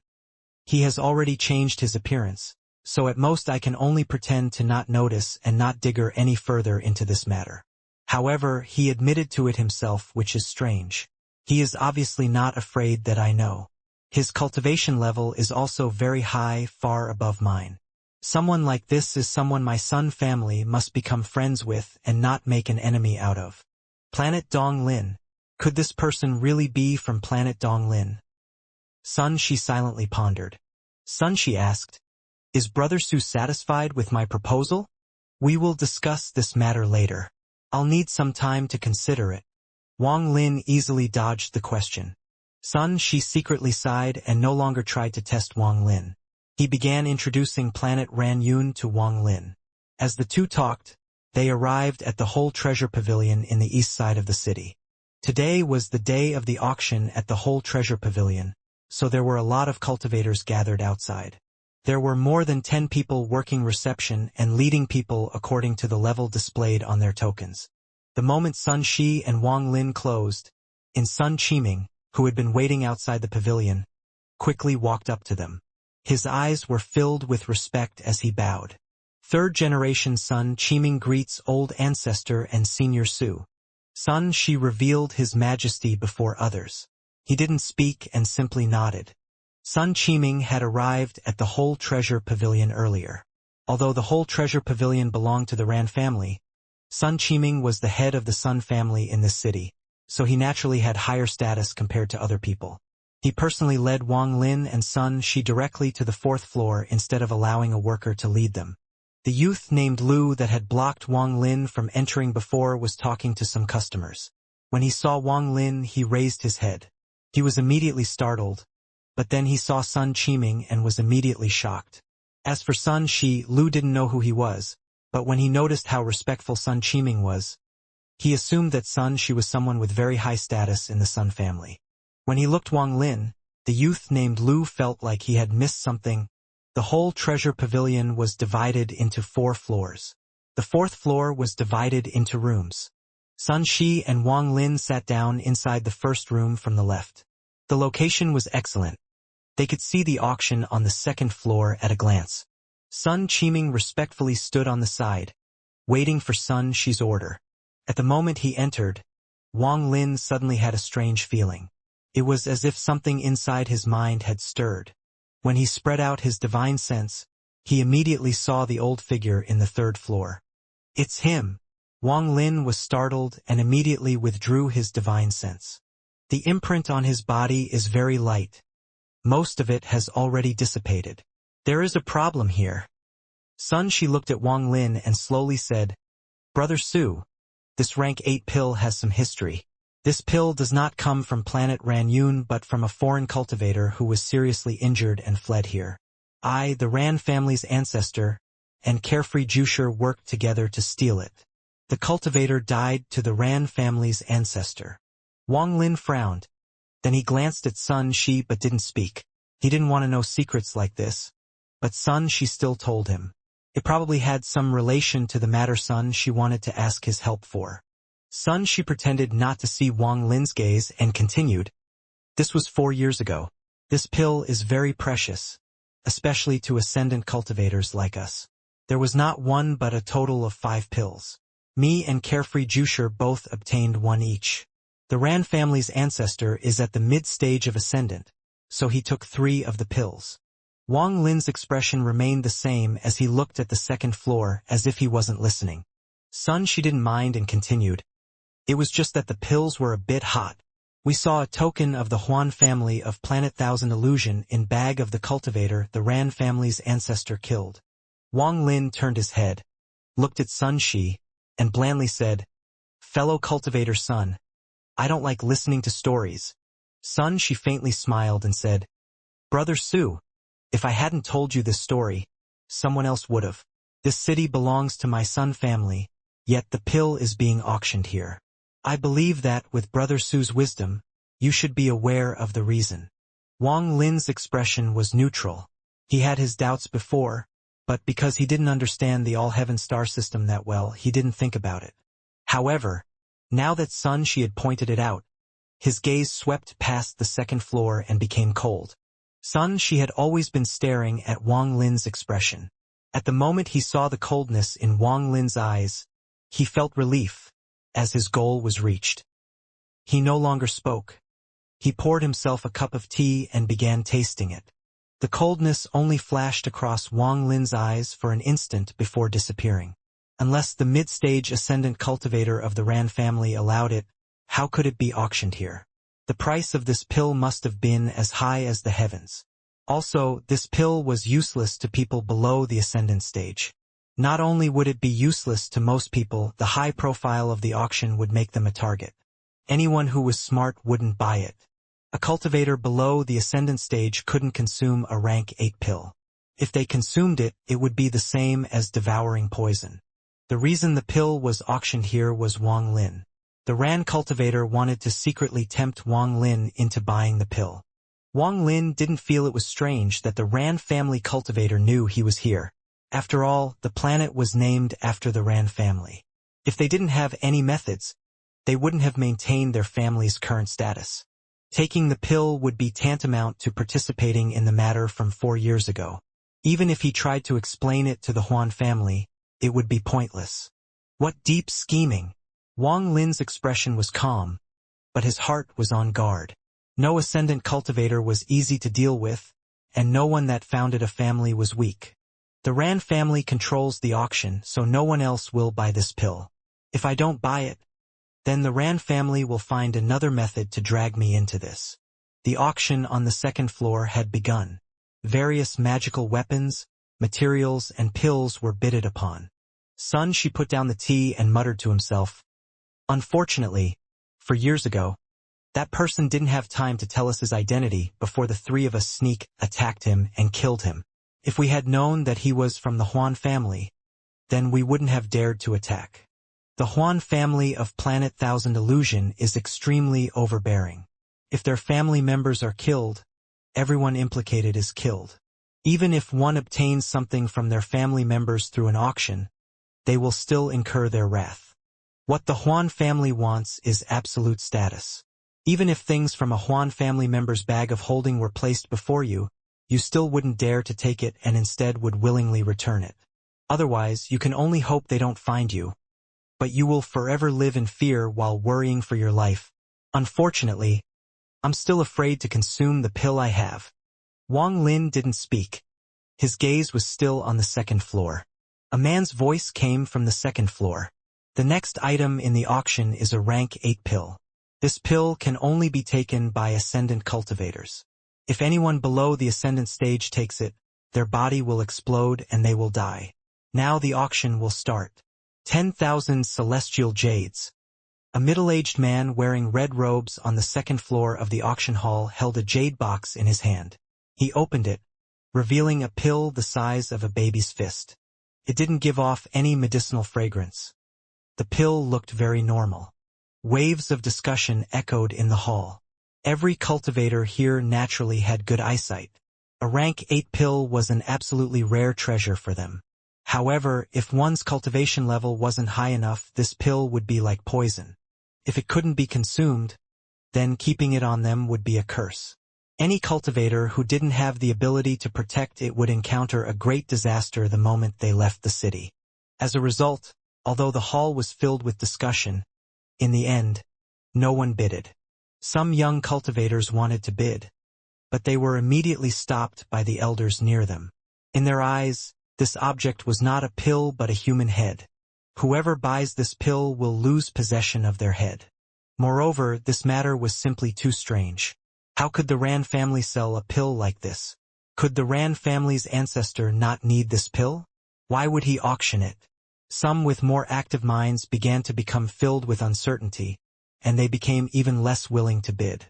He has already changed his appearance, so at most I can only pretend to not notice and not digger any further into this matter. However, he admitted to it himself, which is strange. He is obviously not afraid that I know. His cultivation level is also very high, far above mine. Someone like this is someone my Sun family must become friends with and not make an enemy out of. Planet Donglin. Could this person really be from planet Donglin? Sun Shi silently pondered. Sun Shi asked, "Is Brother Su satisfied with my proposal? We will discuss this matter later. I'll need some time to consider it." Wang Lin easily dodged the question. Sun Shi secretly sighed and no longer tried to test Wang Lin. He began introducing planet Ranyun to Wang Lin. As the two talked, they arrived at the whole treasure pavilion in the east side of the city. Today was the day of the auction at the whole treasure pavilion, so there were a lot of cultivators gathered outside. There were more than 10 people working reception and leading people according to the level displayed on their tokens. The moment Sun Shi and Wang Lin closed, Sun Qiming, who had been waiting outside the pavilion, quickly walked up to them. His eyes were filled with respect as he bowed. Third-generation Sun Qiming greets old ancestor and senior Su. Sun Shi revealed his majesty before others. He didn't speak and simply nodded. Sun Qiming had arrived at the whole treasure pavilion earlier. Although the whole treasure pavilion belonged to the Ran family, Sun Qiming was the head of the Sun family in this city, so he naturally had higher status compared to other people. He personally led Wang Lin and Sun Shi directly to the 4th floor instead of allowing a worker to lead them. The youth named Lu that had blocked Wang Lin from entering before was talking to some customers. When he saw Wang Lin, he raised his head. He was immediately startled, but then he saw Sun Qiming and was immediately shocked. As for Sun Shi, Lu didn't know who he was, but when he noticed how respectful Sun Qiming was, he assumed that Sun Shi was someone with very high status in the Sun family. When he looked Wang Lin, the youth named Lu felt like he had missed something. The whole treasure pavilion was divided into 4 floors. The 4th floor was divided into rooms. Sun Shi and Wang Lin sat down inside the first room from the left. The location was excellent. They could see the auction on the 2nd floor at a glance. Sun Qiming respectfully stood on the side, waiting for Sun Shi's order. At the moment he entered, Wang Lin suddenly had a strange feeling. It was as if something inside his mind had stirred. When he spread out his divine sense, he immediately saw the old figure in the 3rd floor. "It's him!" Wang Lin was startled and immediately withdrew his divine sense. "The imprint on his body is very light. Most of it has already dissipated. There is a problem here." Sun Shi looked at Wang Lin and slowly said, "Brother Su, this rank 8 pill has some history. This pill does not come from planet Ranyun but from a foreign cultivator who was seriously injured and fled here. I, the Ran family's ancestor, and Carefree Juicer worked together to steal it. The cultivator died to the Ran family's ancestor." Wang Lin frowned. Then he glanced at Sun Shi but didn't speak. He didn't want to know secrets like this. But Sun Shi still told him. It probably had some relation to the matter Sun Shi wanted to ask his help for. Sun Shi pretended not to see Wang Lin's gaze and continued. "This was 4 years ago. This pill is very precious, especially to ascendant cultivators like us. There was not one but a total of 5 pills. Me and Carefree Juicer both obtained 1 each. The Ran family's ancestor is at the mid-stage of ascendant, so he took 3 of the pills." Wang Lin's expression remained the same as he looked at the 2nd floor as if he wasn't listening. Sun Shi didn't mind and continued. "It was just that the pills were a bit hot. We saw a token of the Huan family of Planet Thousand Illusion in bag of the cultivator the Ran family's ancestor killed." Wang Lin turned his head. looked at Sun Shi, and blandly said, "Fellow cultivator Sun, I don't like listening to stories." Sun Shi faintly smiled and said, "Brother Su, if I hadn't told you this story, someone else would've. This city belongs to my Sun family, yet the pill is being auctioned here. I believe that, with Brother Su's wisdom, you should be aware of the reason." Wang Lin's expression was neutral. He had his doubts before, but because he didn't understand the all-heaven star system that well, he didn't think about it. However, now that Sun Shi had pointed it out, his gaze swept past the second floor and became cold. Sun Shi had always been staring at Wang Lin's expression. At the moment he saw the coldness in Wang Lin's eyes, he felt relief, as his goal was reached. He no longer spoke. He poured himself a cup of tea and began tasting it. The coldness only flashed across Wang Lin's eyes for an instant before disappearing. Unless the mid-stage ascendant cultivator of the Ran family allowed it, how could it be auctioned here? The price of this pill must have been as high as the heavens. Also, this pill was useless to people below the ascendant stage. Not only would it be useless to most people, the high profile of the auction would make them a target. Anyone who was smart wouldn't buy it. A cultivator below the ascendant stage couldn't consume a rank 8 pill. If they consumed it, it would be the same as devouring poison. The reason the pill was auctioned here was Wang Lin. The Ran cultivator wanted to secretly tempt Wang Lin into buying the pill. Wang Lin didn't feel it was strange that the Ran family cultivator knew he was here. After all, the planet was named after the Ran family. If they didn't have any methods, they wouldn't have maintained their family's current status. Taking the pill would be tantamount to participating in the matter from 4 years ago. Even if he tried to explain it to the Huan family, it would be pointless. What deep scheming! Wang Lin's expression was calm, but his heart was on guard. No ascendant cultivator was easy to deal with, and no one that founded a family was weak. The Ran family controls the auction, so no one else will buy this pill. If I don't buy it, then the Ran family will find another method to drag me into this. The auction on the second floor had begun. Various magical weapons, materials, and pills were bidded upon. Sun Shi put down the tea and muttered to himself, "Unfortunately, for years ago, that person didn't have time to tell us his identity before the 3 of us attacked him and killed him. If we had known that he was from the Huan family, then we wouldn't have dared to attack. The Huan family of Planet Thousand Illusion is extremely overbearing. If their family members are killed, everyone implicated is killed. Even if one obtains something from their family members through an auction, they will still incur their wrath. What the Huan family wants is absolute status. Even if things from a Huan family member's bag of holding were placed before you, you still wouldn't dare to take it and instead would willingly return it. Otherwise, you can only hope they don't find you. But you will forever live in fear while worrying for your life. Unfortunately, I'm still afraid to consume the pill I have." Wang Lin didn't speak. His gaze was still on the second floor. A man's voice came from the second floor. "The next item in the auction is a rank 8 pill. This pill can only be taken by ascendant cultivators. If anyone below the ascendant stage takes it, their body will explode and they will die. Now the auction will start. 10,000 celestial jades." A middle-aged man wearing red robes on the second floor of the auction hall held a jade box in his hand. He opened it, revealing a pill the size of a baby's fist. It didn't give off any medicinal fragrance. The pill looked very normal. Waves of discussion echoed in the hall. Every cultivator here naturally had good eyesight. A rank 8 pill was an absolutely rare treasure for them. However, if one's cultivation level wasn't high enough, this pill would be like poison. If it couldn't be consumed, then keeping it on them would be a curse. Any cultivator who didn't have the ability to protect it would encounter a great disaster the moment they left the city. As a result, although the hall was filled with discussion, in the end, no one bidded. Some young cultivators wanted to bid, but they were immediately stopped by the elders near them. In their eyes, this object was not a pill but a human head. Whoever buys this pill will lose possession of their head. Moreover, this matter was simply too strange. How could the Ran family sell a pill like this? Could the Ran family's ancestor not need this pill? Why would he auction it? Some with more active minds began to become filled with uncertainty, and they became even less willing to bid.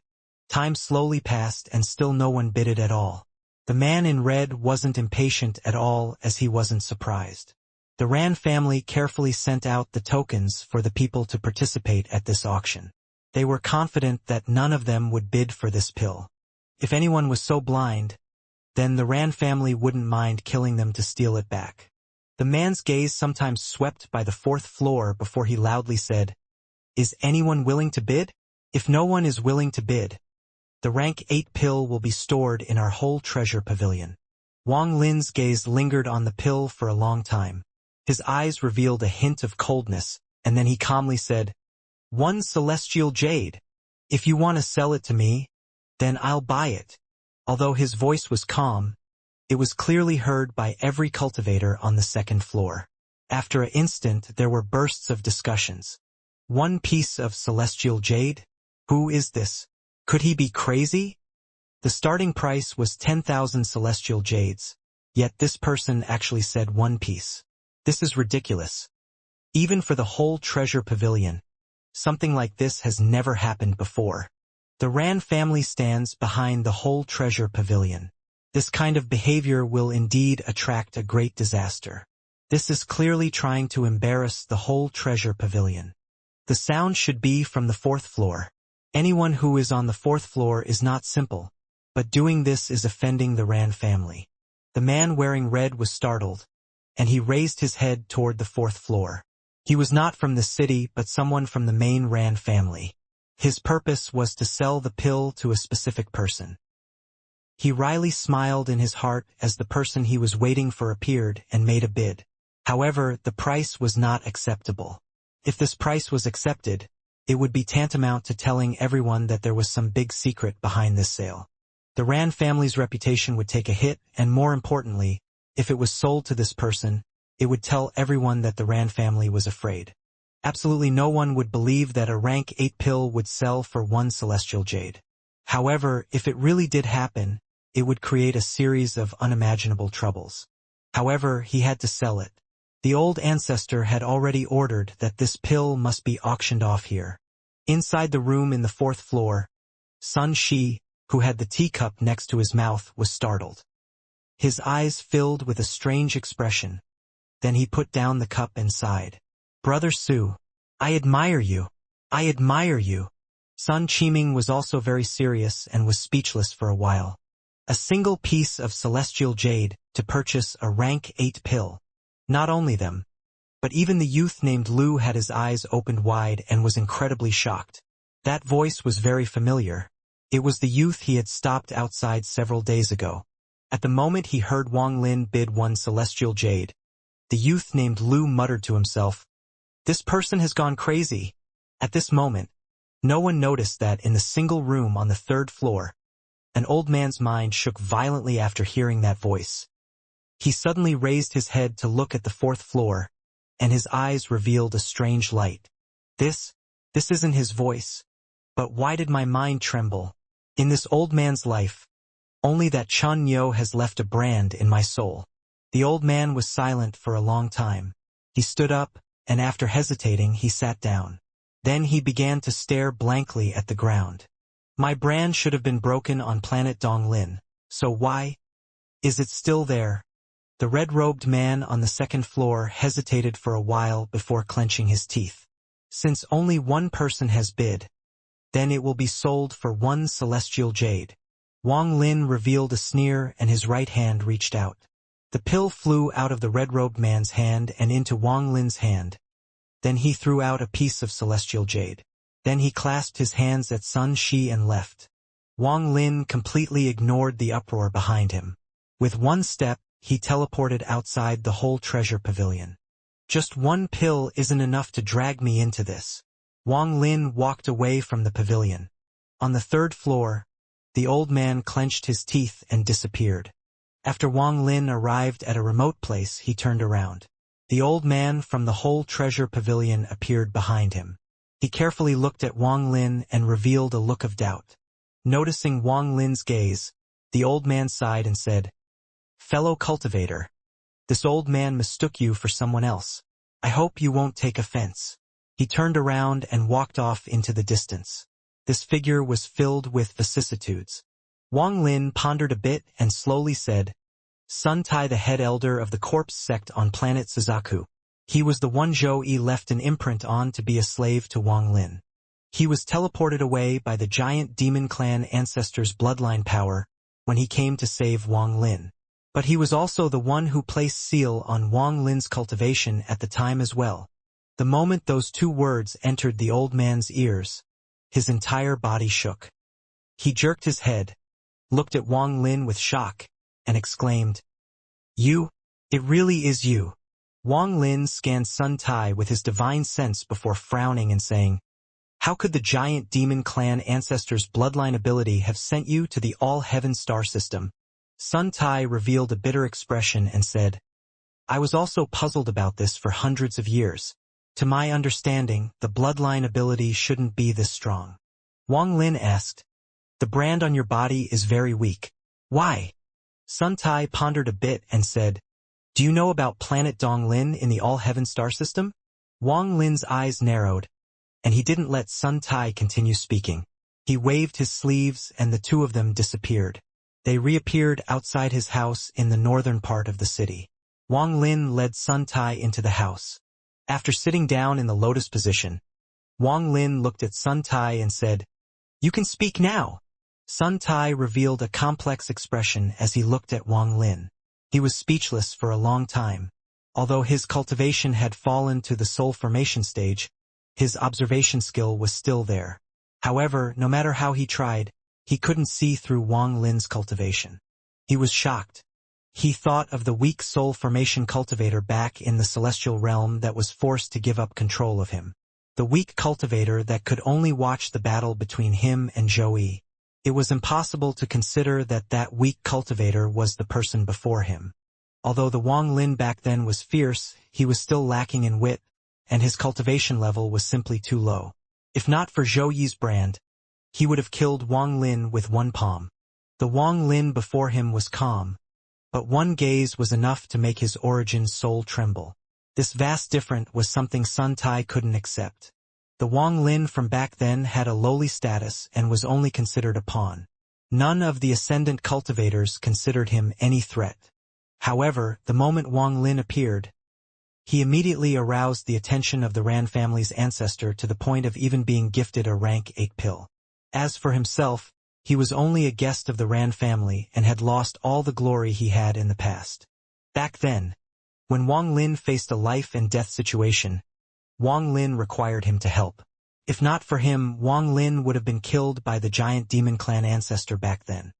Time slowly passed and still no one bidded at all. The man in red wasn't impatient at all, as he wasn't surprised. The Ran family carefully sent out the tokens for the people to participate at this auction. They were confident that none of them would bid for this pill. If anyone was so blind, then the Ran family wouldn't mind killing them to steal it back. The man's gaze sometimes swept by the fourth floor before he loudly said, "Is anyone willing to bid? If no one is willing to bid, the rank 8 pill will be stored in our whole treasure pavilion." Wang Lin's gaze lingered on the pill for a long time. His eyes revealed a hint of coldness, and then he calmly said, "1 celestial jade. If you want to sell it to me, then I'll buy it." Although his voice was calm, it was clearly heard by every cultivator on the second floor. After an instant there were bursts of discussions. 1 piece of celestial jade? Who is this? Could he be crazy? The starting price was 10,000 celestial jades, yet this person actually said 1 piece. This is ridiculous. Even for the whole treasure pavilion, something like this has never happened before. The Ran family stands behind the whole treasure pavilion. This kind of behavior will indeed attract a great disaster. This is clearly trying to embarrass the whole treasure pavilion. The sound should be from the 4th floor. Anyone who is on the 4th floor is not simple, but doing this is offending the Ran family. The man wearing red was startled, and he raised his head toward the 4th floor. He was not from the city but someone from the main Ran family. His purpose was to sell the pill to a specific person. He wryly smiled in his heart as the person he was waiting for appeared and made a bid. However, the price was not acceptable. If this price was accepted, it would be tantamount to telling everyone that there was some big secret behind this sale. The Ran family's reputation would take a hit, and more importantly, if it was sold to this person, it would tell everyone that the Ran family was afraid. Absolutely no one would believe that a rank 8 pill would sell for 1 celestial jade. However, if it really did happen, it would create a series of unimaginable troubles. However, he had to sell it. The old ancestor had already ordered that this pill must be auctioned off here. Inside the room in the 4th floor, Sun Shi, who had the teacup next to his mouth, was startled. His eyes filled with a strange expression. Then he put down the cup and sighed. "Brother Su, I admire you. I admire you." Sun Qiming was also very serious and was speechless for a while. A single piece of celestial jade to purchase a rank 8 pill. Not only them, but even the youth named Lu had his eyes opened wide and was incredibly shocked. That voice was very familiar. It was the youth he had stopped outside several days ago. At the moment he heard Wang Lin bid 1 celestial jade, the youth named Lu muttered to himself, "This person has gone crazy." At this moment, no one noticed that in the single room on the 3rd floor, an old man's mind shook violently after hearing that voice. He suddenly raised his head to look at the 4th floor, and his eyes revealed a strange light. This isn't his voice. But why did my mind tremble? In this old man's life, only that Chun Yo has left a brand in my soul. The old man was silent for a long time. He stood up, and after hesitating he sat down. Then he began to stare blankly at the ground. My brand should have been broken on planet Donglin, so why is it still there? The red-robed man on the 2nd floor hesitated for a while before clenching his teeth. Since only 1 person has bid, then it will be sold for 1 celestial jade. Wang Lin revealed a sneer and his right hand reached out. The pill flew out of the red-robed man's hand and into Wang Lin's hand. Then he threw out a piece of celestial jade. Then he clasped his hands at Sun Shi and left. Wang Lin completely ignored the uproar behind him. With 1 step, he teleported outside the whole treasure pavilion. Just 1 pill isn't enough to drag me into this. Wang Lin walked away from the pavilion. On the 3rd floor, the old man clenched his teeth and disappeared. After Wang Lin arrived at a remote place, he turned around. The old man from the whole treasure pavilion appeared behind him. He carefully looked at Wang Lin and revealed a look of doubt. Noticing Wang Lin's gaze, the old man sighed and said, "Fellow cultivator, this old man mistook you for someone else. I hope you won't take offense. He turned around and walked off into the distance. This figure was filled with vicissitudes. Wang Lin pondered a bit and slowly said, Sun Tai, the head elder of the corpse sect on planet Suzaku. He was the one Zhou Yi left an imprint on to be a slave to Wang Lin. He was teleported away by the giant demon clan ancestor's bloodline power when he came to save Wang Lin. But he was also the one who placed seal on Wang Lin's cultivation at the time as well. The moment those two words entered the old man's ears, his entire body shook. He jerked his head, looked at Wang Lin with shock, and exclaimed, You? It really is you. Wang Lin scanned Sun Tai with his divine sense before frowning and saying, How could the giant demon clan ancestor's bloodline ability have sent you to the all-heaven star system? Sun Tai revealed a bitter expression and said, I was also puzzled about this for hundreds of years. To my understanding, the bloodline ability shouldn't be this strong. Wang Lin asked, The brand on your body is very weak. Why? Sun Tai pondered a bit and said, Do you know about planet Donglin in the all-heaven star system? Wang Lin's eyes narrowed, and he didn't let Sun Tai continue speaking. He waved his sleeves and the two of them disappeared. They reappeared outside his house in the northern part of the city. Wang Lin led Sun Tai into the house. After sitting down in the lotus position, Wang Lin looked at Sun Tai and said, You can speak now. Sun Tai revealed a complex expression as he looked at Wang Lin. He was speechless for a long time. Although his cultivation had fallen to the soul formation stage, his observation skill was still there. However, no matter how he tried, he couldn't see through Wang Lin's cultivation. He was shocked. He thought of the weak soul formation cultivator back in the celestial realm that was forced to give up control of him. The weak cultivator that could only watch the battle between him and Zhou Yi. It was impossible to consider that that weak cultivator was the person before him. Although the Wang Lin back then was fierce, he was still lacking in wit, and his cultivation level was simply too low. If not for Zhou Yi's brand, he would have killed Wang Lin with one palm. The Wang Lin before him was calm, but one gaze was enough to make his origin soul tremble. This vast difference was something Sun Tai couldn't accept. The Wang Lin from back then had a lowly status and was only considered a pawn. None of the ascendant cultivators considered him any threat. However, the moment Wang Lin appeared, he immediately aroused the attention of the Ran family's ancestor to the point of even being gifted a rank 8 pill. As for himself, he was only a guest of the Ran family and had lost all the glory he had in the past. Back then, when Wang Lin faced a life and death situation, Wang Lin required him to help. If not for him, Wang Lin would have been killed by the giant demon clan ancestor back then.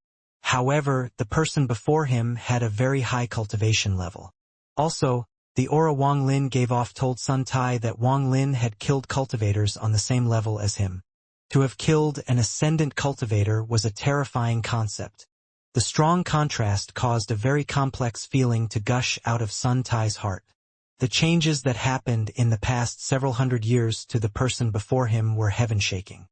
However, the person before him had a very high cultivation level. Also, the aura Wang Lin gave off told Sun Tai that Wang Lin had killed cultivators on the same level as him. To have killed an ascendant cultivator was a terrifying concept. The strong contrast caused a very complex feeling to gush out of Sun Tai's heart. The changes that happened in the past several hundred years to the person before him were heaven-shaking.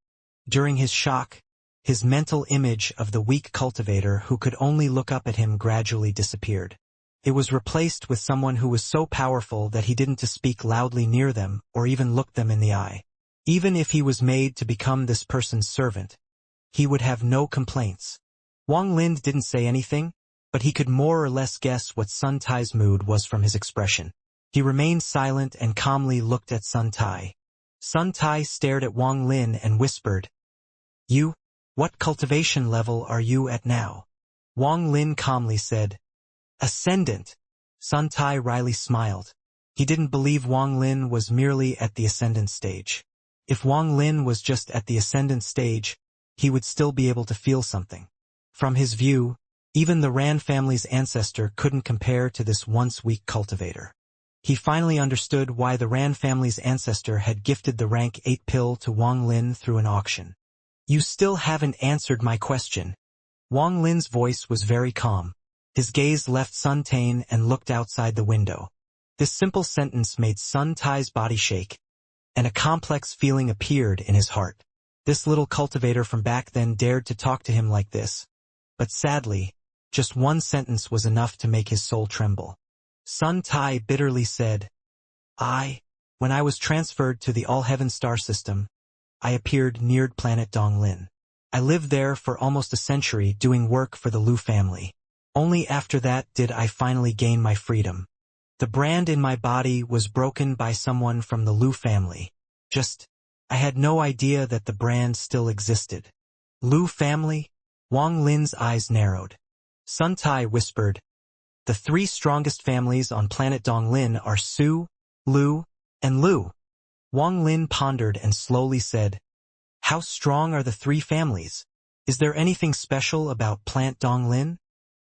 During his shock, his mental image of the weak cultivator who could only look up at him gradually disappeared. It was replaced with someone who was so powerful that he didn't to speak loudly near them or even look them in the eye. Even if he was made to become this person's servant, he would have no complaints. Wang Lin didn't say anything, but he could more or less guess what Sun Tai's mood was from his expression. He remained silent and calmly looked at Sun Tai. Sun Tai stared at Wang Lin and whispered, You? What cultivation level are you at now? Wang Lin calmly said, Ascendant. Sun Tai wryly smiled. He didn't believe Wang Lin was merely at the ascendant stage. If Wang Lin was just at the ascendant stage, he would still be able to feel something. From his view, even the Ran family's ancestor couldn't compare to this once weak cultivator. He finally understood why the Ran family's ancestor had gifted the rank 8 pill to Wang Lin through an auction. You still haven't answered my question. Wang Lin's voice was very calm. His gaze left Sun Tai and looked outside the window. This simple sentence made Sun Tai's body shake, and a complex feeling appeared in his heart. This little cultivator from back then dared to talk to him like this. But sadly, just one sentence was enough to make his soul tremble. Sun Tai bitterly said, When I was transferred to the All-Heaven star system, I appeared near planet Donglin. I lived there for almost a century doing work for the Lu family. Only after that did I finally gain my freedom. The brand in my body was broken by someone from the Lu family. I had no idea that the brand still existed. Lu family? Wang Lin's eyes narrowed. Sun Tai whispered, "The three strongest families on planet Donglin are Su, Lu, and Lu." Wang Lin pondered and slowly said, "How strong are the three families? Is there anything special about planet Donglin?"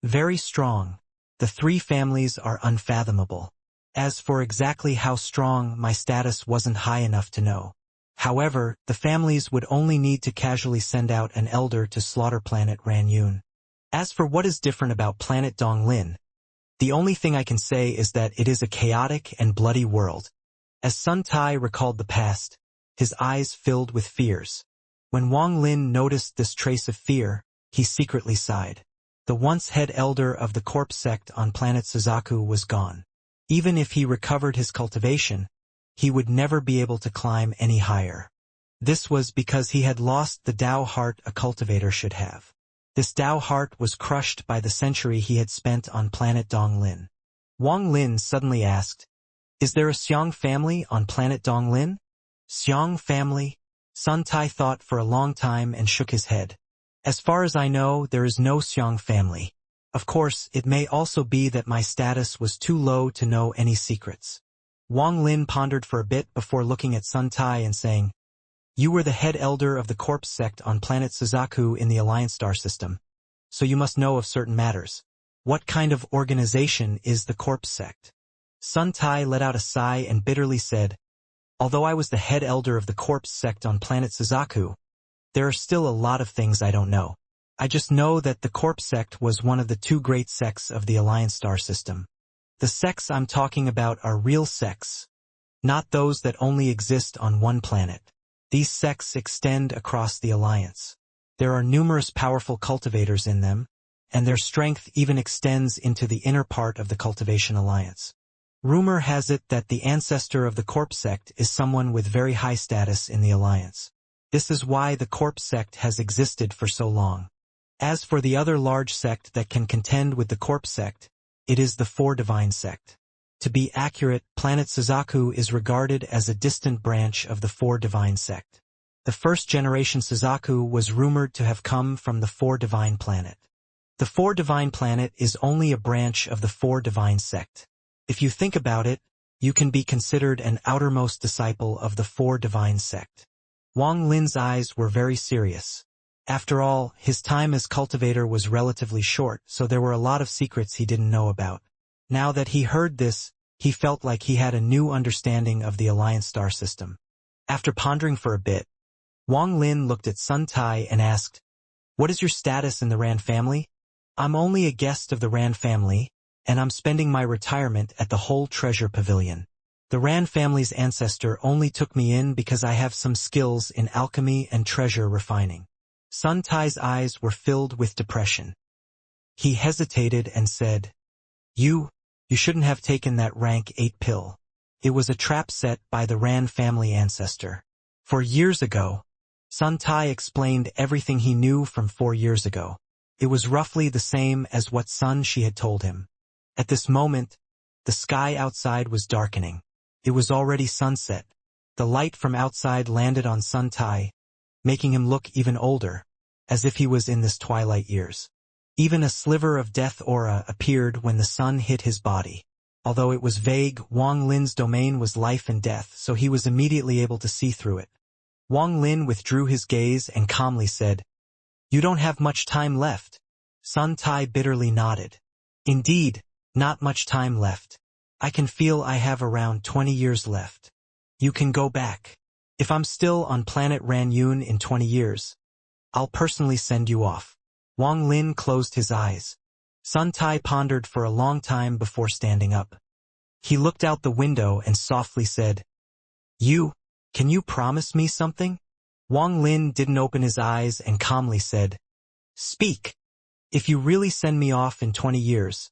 "Very strong. The three families are unfathomable. As for exactly how strong, my status wasn't high enough to know. However, the families would only need to casually send out an elder to slaughter planet Ranyun. As for what is different about planet Donglin, the only thing I can say is that it is a chaotic and bloody world." As Sun Tai recalled the past, his eyes filled with fears. When Wang Lin noticed this trace of fear, he secretly sighed. The once head elder of the corpse sect on planet Suzaku was gone. Even if he recovered his cultivation, he would never be able to climb any higher. This was because he had lost the Tao heart a cultivator should have. This Tao heart was crushed by the century he had spent on planet Donglin. Wang Lin suddenly asked, "Is there a Xiang family on planet Donglin?" "Xiang family?" Sun Tai thought for a long time and shook his head. "As far as I know, there is no Xiang family. Of course, it may also be that my status was too low to know any secrets." Wang Lin pondered for a bit before looking at Sun Tai and saying, "You were the head elder of the corpse sect on planet Suzaku in the Alliance star system, so you must know of certain matters. What kind of organization is the corpse sect?" Sun Tai let out a sigh and bitterly said, "Although I was the head elder of the corpse sect on planet Suzaku, there are still a lot of things I don't know. I just know that the corpse sect was one of the two great sects of the Alliance star system. The sects I'm talking about are real sects, not those that only exist on one planet. These sects extend across the Alliance. There are numerous powerful cultivators in them, and their strength even extends into the inner part of the Cultivation Alliance. Rumor has it that the ancestor of the corpse sect is someone with very high status in the Alliance. This is why the corpse sect has existed for so long. As for the other large sect that can contend with the corpse sect, it is the Four Divine sect. To be accurate, planet Suzaku is regarded as a distant branch of the Four Divine sect. The first generation Suzaku was rumored to have come from the Four Divine planet. The Four Divine planet is only a branch of the Four Divine sect. If you think about it, you can be considered an outermost disciple of the Four Divine sect. Wang Lin's eyes were very serious. After all, his time as cultivator was relatively short, so there were a lot of secrets he didn't know about. Now that he heard this, he felt like he had a new understanding of the Alliance star system. After pondering for a bit, Wang Lin looked at Sun Tai and asked, "What is your status in the Rand family?" "I'm only a guest of the Rand family, and I'm spending my retirement at the Whole Treasure Pavilion. The Rand family's ancestor only took me in because I have some skills in alchemy and treasure refining." Sun Tai's eyes were filled with depression. He hesitated and said, You shouldn't have taken that rank 8 pill. It was a trap set by the Rand family ancestor. 4 years ago, Sun Tai explained everything he knew from 4 years ago. It was roughly the same as what she had told him. At this moment, the sky outside was darkening. It was already sunset. The light from outside landed on Sun Tai, making him look even older, as if he was in his twilight years. Even a sliver of death aura appeared when the sun hit his body. Although it was vague, Wang Lin's domain was life and death, so he was immediately able to see through it. Wang Lin withdrew his gaze and calmly said, "You don't have much time left." Sun Tai bitterly nodded. "Indeed, not much time left. I can feel I have around 20 years left. You can go back. If I'm still on planet Ranyun in 20 years, I'll personally send you off." Wang Lin closed his eyes. Sun Tai pondered for a long time before standing up. He looked out the window and softly said, Can you promise me something?" Wang Lin didn't open his eyes and calmly said, "Speak. If you really send me off in 20 years,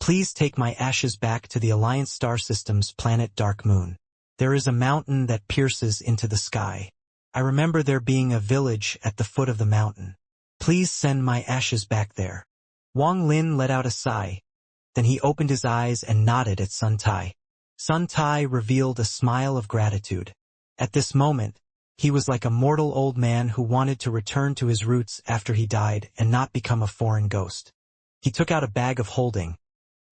Please take my ashes back to the Alliance star system's planet Dark Moon. There is a mountain that pierces into the sky. I remember there being a village at the foot of the mountain. Please send my ashes back there." Wang Lin let out a sigh. Then he opened his eyes and nodded at Sun Tai. Sun Tai revealed a smile of gratitude. At this moment, he was like a mortal old man who wanted to return to his roots after he died and not become a foreign ghost. He took out a bag of holding,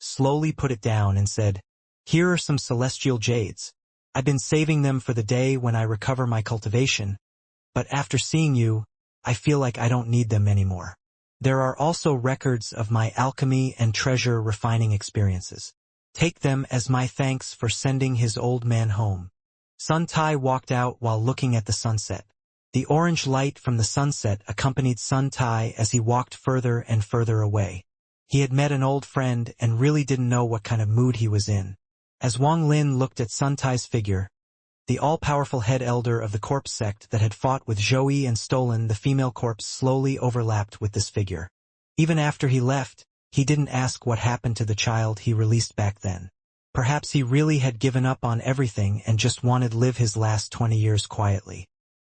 slowly put it down and said, "Here are some celestial jades. I've been saving them for the day when I recover my cultivation, but after seeing you, I feel like I don't need them anymore. There are also records of my alchemy and treasure refining experiences. Take them as my thanks for sending his old man home." Sun Tai walked out while looking at the sunset. The orange light from the sunset accompanied Sun Tai as he walked further and further away. He had met an old friend and really didn't know what kind of mood he was in. As Wang Lin looked at Sun Tai's figure, the all-powerful head elder of the corpse sect that had fought with Zhou and stolen the female corpse slowly overlapped with this figure. Even after he left, he didn't ask what happened to the child he released back then. Perhaps he really had given up on everything and just wanted to live his last 20 years quietly.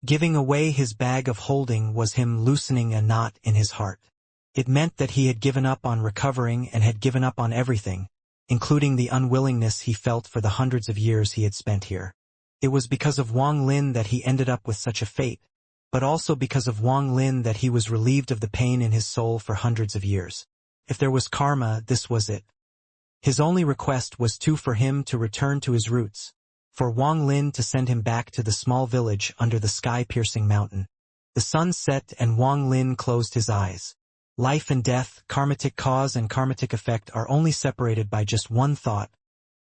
Giving away his bag of holding was him loosening a knot in his heart. It meant that he had given up on recovering and had given up on everything, including the unwillingness he felt for the hundreds of years he had spent here. It was because of Wang Lin that he ended up with such a fate, but also because of Wang Lin that he was relieved of the pain in his soul for hundreds of years. If there was karma, this was it. His only request was for him to return to his roots, for Wang Lin to send him back to the small village under the sky-piercing mountain. The sun set and Wang Lin closed his eyes. Life and death, karmatic cause and karmatic effect are only separated by just one thought,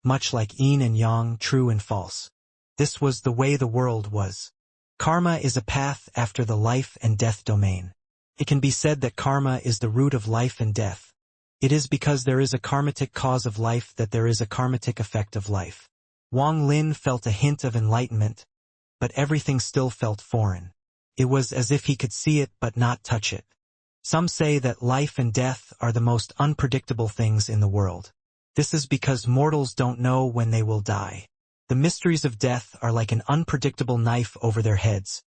much like yin and yang, true and false. This was the way the world was. Karma is a path after the life and death domain. It can be said that karma is the root of life and death. It is because there is a karmatic cause of life that there is a karmatic effect of life. Wang Lin felt a hint of enlightenment, but everything still felt foreign. It was as if he could see it but not touch it. Some say that life and death are the most unpredictable things in the world. This is because mortals don't know when they will die. The mysteries of death are like an unpredictable knife over their heads,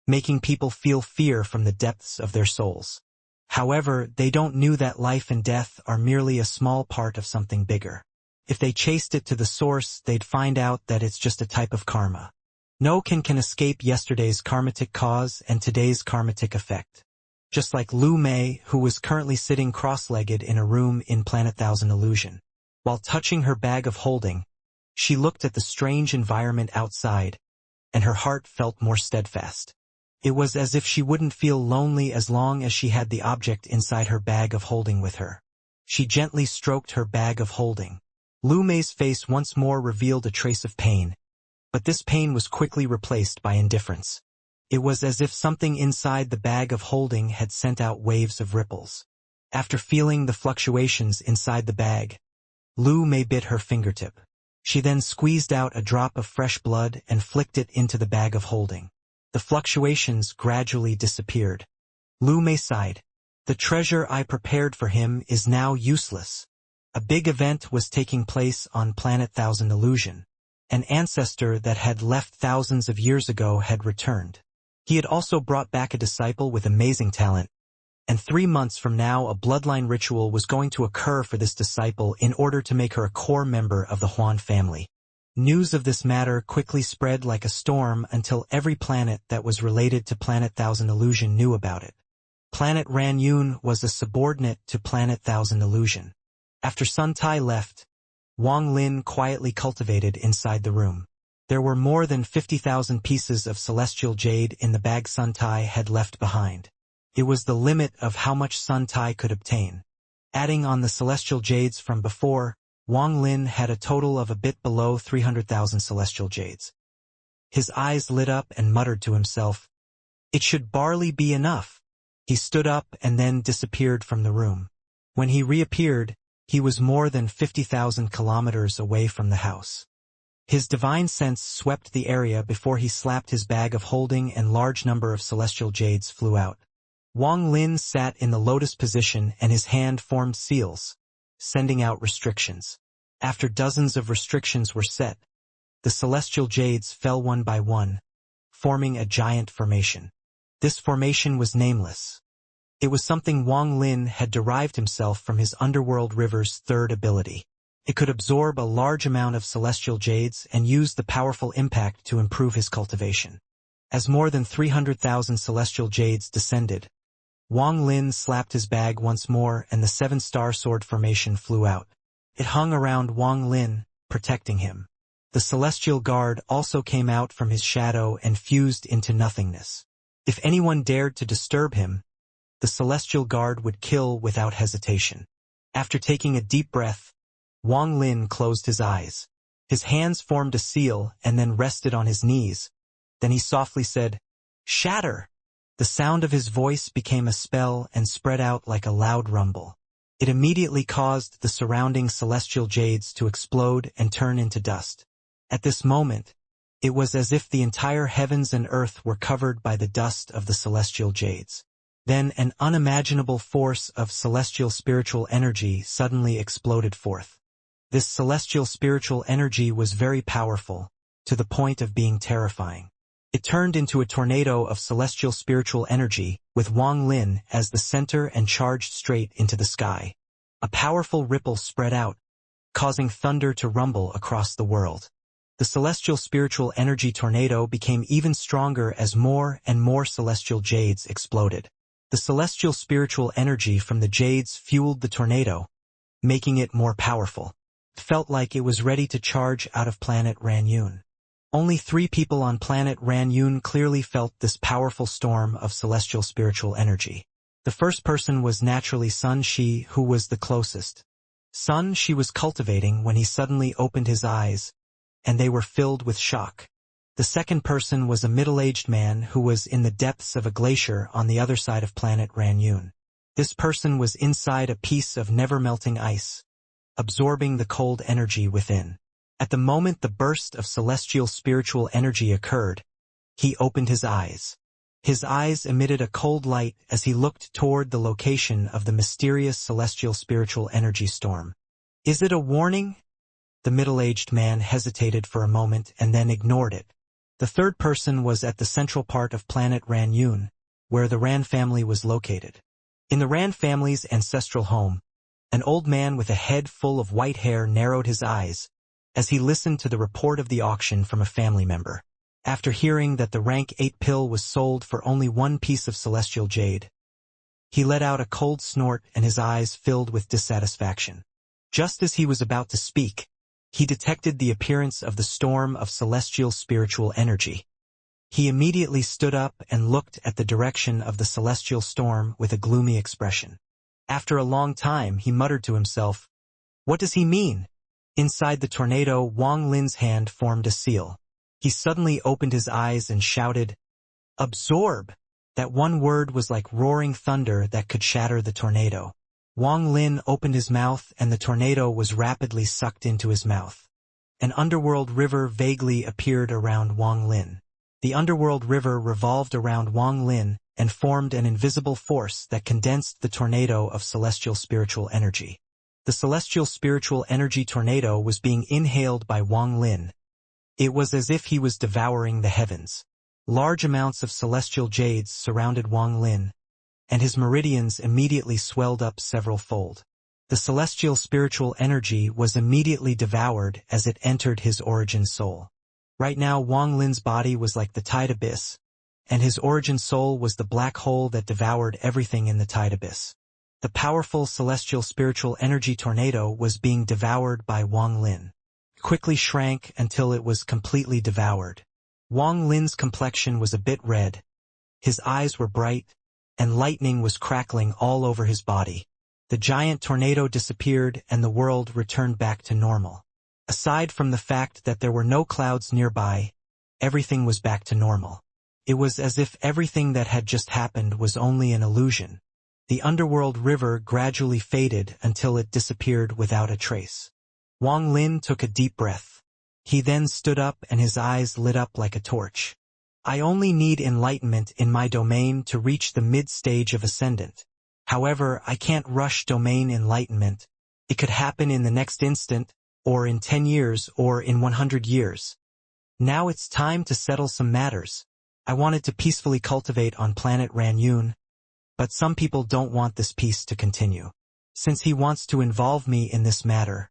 making people feel fear from the depths of their souls. However, they don't know that life and death are merely a small part of something bigger. If they chased it to the source, they'd find out that it's just a type of karma. No one can escape yesterday's karmatic cause and today's karmatic effect. Just like Lu Mei, who was currently sitting cross-legged in a room in Planet Thousand Illusion. While touching her bag of holding, she looked at the strange environment outside, and her heart felt more steadfast. It was as if she wouldn't feel lonely as long as she had the object inside her bag of holding with her. She gently stroked her bag of holding. Lu Mei's face once more revealed a trace of pain, but this pain was quickly replaced by indifference. It was as if something inside the bag of holding had sent out waves of ripples. After feeling the fluctuations inside the bag, Lu Mei bit her fingertip. She then squeezed out a drop of fresh blood and flicked it into the bag of holding. The fluctuations gradually disappeared. Lu Mei sighed. The treasure I prepared for him is now useless. A big event was taking place on Planet Thousand Illusion. An ancestor that had left thousands of years ago had returned. He had also brought back a disciple with amazing talent, and 3 months from now a bloodline ritual was going to occur for this disciple in order to make her a core member of the Huan family. News of this matter quickly spread like a storm until every planet that was related to Planet Thousand Illusion knew about it. Planet Ranyun was a subordinate to Planet Thousand Illusion. After Sun Tai left, Wang Lin quietly cultivated inside the room. There were more than 50,000 pieces of celestial jade in the bag Sun Tai had left behind. It was the limit of how much Sun Tai could obtain. Adding on the celestial jades from before, Wang Lin had a total of a bit below 300,000 celestial jades. His eyes lit up and muttered to himself, "It should barely be enough." He stood up and then disappeared from the room. When he reappeared, he was more than 50,000 kilometers away from the house. His divine sense swept the area before he slapped his bag of holding and large number of celestial jades flew out. Wang Lin sat in the lotus position and his hand formed seals. sending out restrictions. After dozens of restrictions were set, the celestial jades fell one by one, forming a giant formation. This formation was nameless. It was something Wang Lin had derived himself from his underworld river's third ability. It could absorb a large amount of celestial jades and use the powerful impact to improve his cultivation. As more than 300,000 celestial jades descended, Wang Lin slapped his bag once more and the seven-star sword formation flew out. It hung around Wang Lin, protecting him. The celestial guard also came out from his shadow and fused into nothingness. If anyone dared to disturb him, the celestial guard would kill without hesitation. After taking a deep breath, Wang Lin closed his eyes. His hands formed a seal and then rested on his knees. Then he softly said, "Shatter!" The sound of his voice became a spell and spread out like a loud rumble. It immediately caused the surrounding celestial jades to explode and turn into dust. At this moment, it was as if the entire heavens and earth were covered by the dust of the celestial jades. Then an unimaginable force of celestial spiritual energy suddenly exploded forth. This celestial spiritual energy was very powerful, to the point of being terrifying. It turned into a tornado of celestial spiritual energy, with Wang Lin as the center and charged straight into the sky. A powerful ripple spread out, causing thunder to rumble across the world. The celestial spiritual energy tornado became even stronger as more and more celestial jades exploded. The celestial spiritual energy from the jades fueled the tornado, making it more powerful. It felt like it was ready to charge out of planet Ranyun. Only 3 people on planet Ranyun clearly felt this powerful storm of celestial spiritual energy. The first person was naturally Sun Shi, who was the closest. Sun Shi was cultivating when he suddenly opened his eyes, and they were filled with shock. The second person was a middle-aged man who was in the depths of a glacier on the other side of planet Ranyun. This person was inside a piece of never-melting ice, absorbing the cold energy within. At the moment the burst of celestial spiritual energy occurred, he opened his eyes. His eyes emitted a cold light as he looked toward the location of the mysterious celestial spiritual energy storm. "Is it a warning?" The middle-aged man hesitated for a moment and then ignored it. The third person was at the central part of planet Ranyun, where the Ran family was located. In the Ran family's ancestral home, an old man with a head full of white hair narrowed his eyes as he listened to the report of the auction from a family member. After hearing that the rank 8 pill was sold for only 1 piece of celestial jade, he let out a cold snort and his eyes filled with dissatisfaction. Just as he was about to speak, he detected the appearance of the storm of celestial spiritual energy. He immediately stood up and looked at the direction of the celestial storm with a gloomy expression. After a long time, he muttered to himself, "What does he mean?" Inside the tornado, Wang Lin's hand formed a seal. He suddenly opened his eyes and shouted, "Absorb!" That one word was like roaring thunder that could shatter the tornado. Wang Lin opened his mouth and the tornado was rapidly sucked into his mouth. An underworld river vaguely appeared around Wang Lin. The underworld river revolved around Wang Lin and formed an invisible force that condensed the tornado of celestial spiritual energy. The celestial spiritual energy tornado was being inhaled by Wang Lin. It was as if he was devouring the heavens. Large amounts of celestial jades surrounded Wang Lin, and his meridians immediately swelled up several-fold. The celestial spiritual energy was immediately devoured as it entered his origin soul. Right now Wang Lin's body was like the tide abyss, and his origin soul was the black hole that devoured everything in the tide abyss. The powerful celestial spiritual energy tornado was being devoured by Wang Lin. It quickly shrank until it was completely devoured. Wang Lin's complexion was a bit red, his eyes were bright, and lightning was crackling all over his body. The giant tornado disappeared and the world returned back to normal. Aside from the fact that there were no clouds nearby, everything was back to normal. It was as if everything that had just happened was only an illusion. The underworld river gradually faded until it disappeared without a trace. Wang Lin took a deep breath. He then stood up and his eyes lit up like a torch. "I only need enlightenment in my domain to reach the mid-stage of Ascendant. However, I can't rush domain enlightenment. It could happen in the next instant, or in 10 years, or in 100 years. Now it's time to settle some matters. I wanted to peacefully cultivate on planet Ranyun, but some people don't want this peace to continue. Since he wants to involve me in this matter,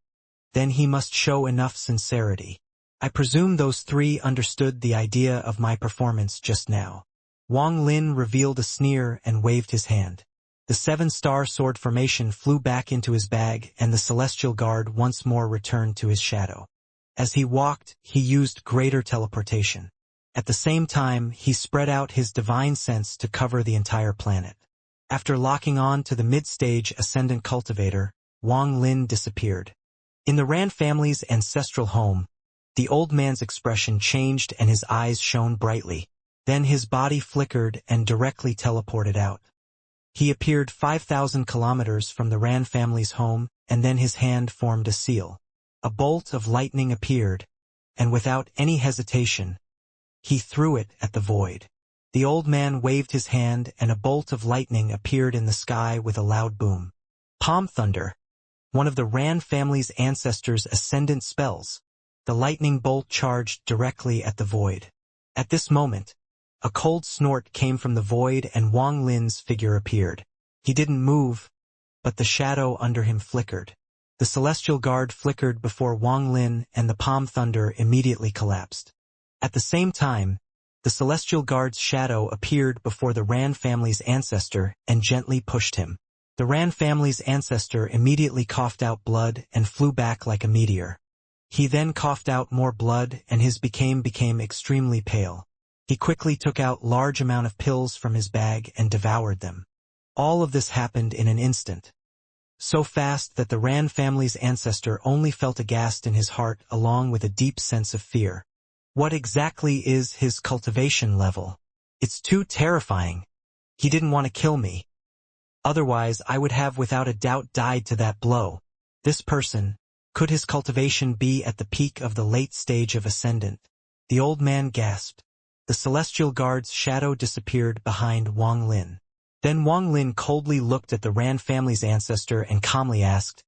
then he must show enough sincerity. I presume those three understood the idea of my performance just now. Wang Lin revealed a sneer and waved his hand. The 7-star sword formation flew back into his bag and the celestial guard once more returned to his shadow. As he walked, he used greater teleportation. At the same time, he spread out his divine sense to cover the entire planet. After locking on to the mid-stage ascendant cultivator, Wang Lin disappeared. In the Ran family's ancestral home, the old man's expression changed and his eyes shone brightly. Then his body flickered and directly teleported out. He appeared 5,000 kilometers from the Ran family's home, and then his hand formed a seal. A bolt of lightning appeared, and without any hesitation, he threw it at the void. The old man waved his hand and a bolt of lightning appeared in the sky with a loud boom. Palm Thunder, one of the Ran family's ancestors' ascendant spells. The lightning bolt charged directly at the void. At this moment, a cold snort came from the void and Wang Lin's figure appeared. He didn't move, but the shadow under him flickered. The celestial guard flickered before Wang Lin and the Palm Thunder immediately collapsed. At the same time, the celestial guard's shadow appeared before the Ran family's ancestor and gently pushed him. The Ran family's ancestor immediately coughed out blood and flew back like a meteor. He then coughed out more blood and his became extremely pale. He quickly took out large amount of pills from his bag and devoured them. All of this happened in an instant. So fast that the Ran family's ancestor only felt aghast in his heart along with a deep sense of fear. What exactly is his cultivation level? It's too terrifying. He didn't want to kill me. Otherwise, I would have without a doubt died to that blow. This person, could his cultivation be at the peak of the late stage of ascendant? The old man gasped. The celestial guard's shadow disappeared behind Wang Lin. Then Wang Lin coldly looked at the Ran family's ancestor and calmly asked,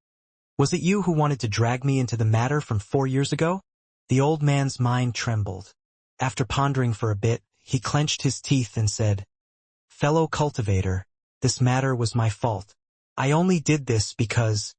"Was it you who wanted to drag me into the matter from 4 years ago?" The old man's mind trembled. After pondering for a bit, he clenched his teeth and said, "Fellow cultivator, this matter was my fault. I only did this because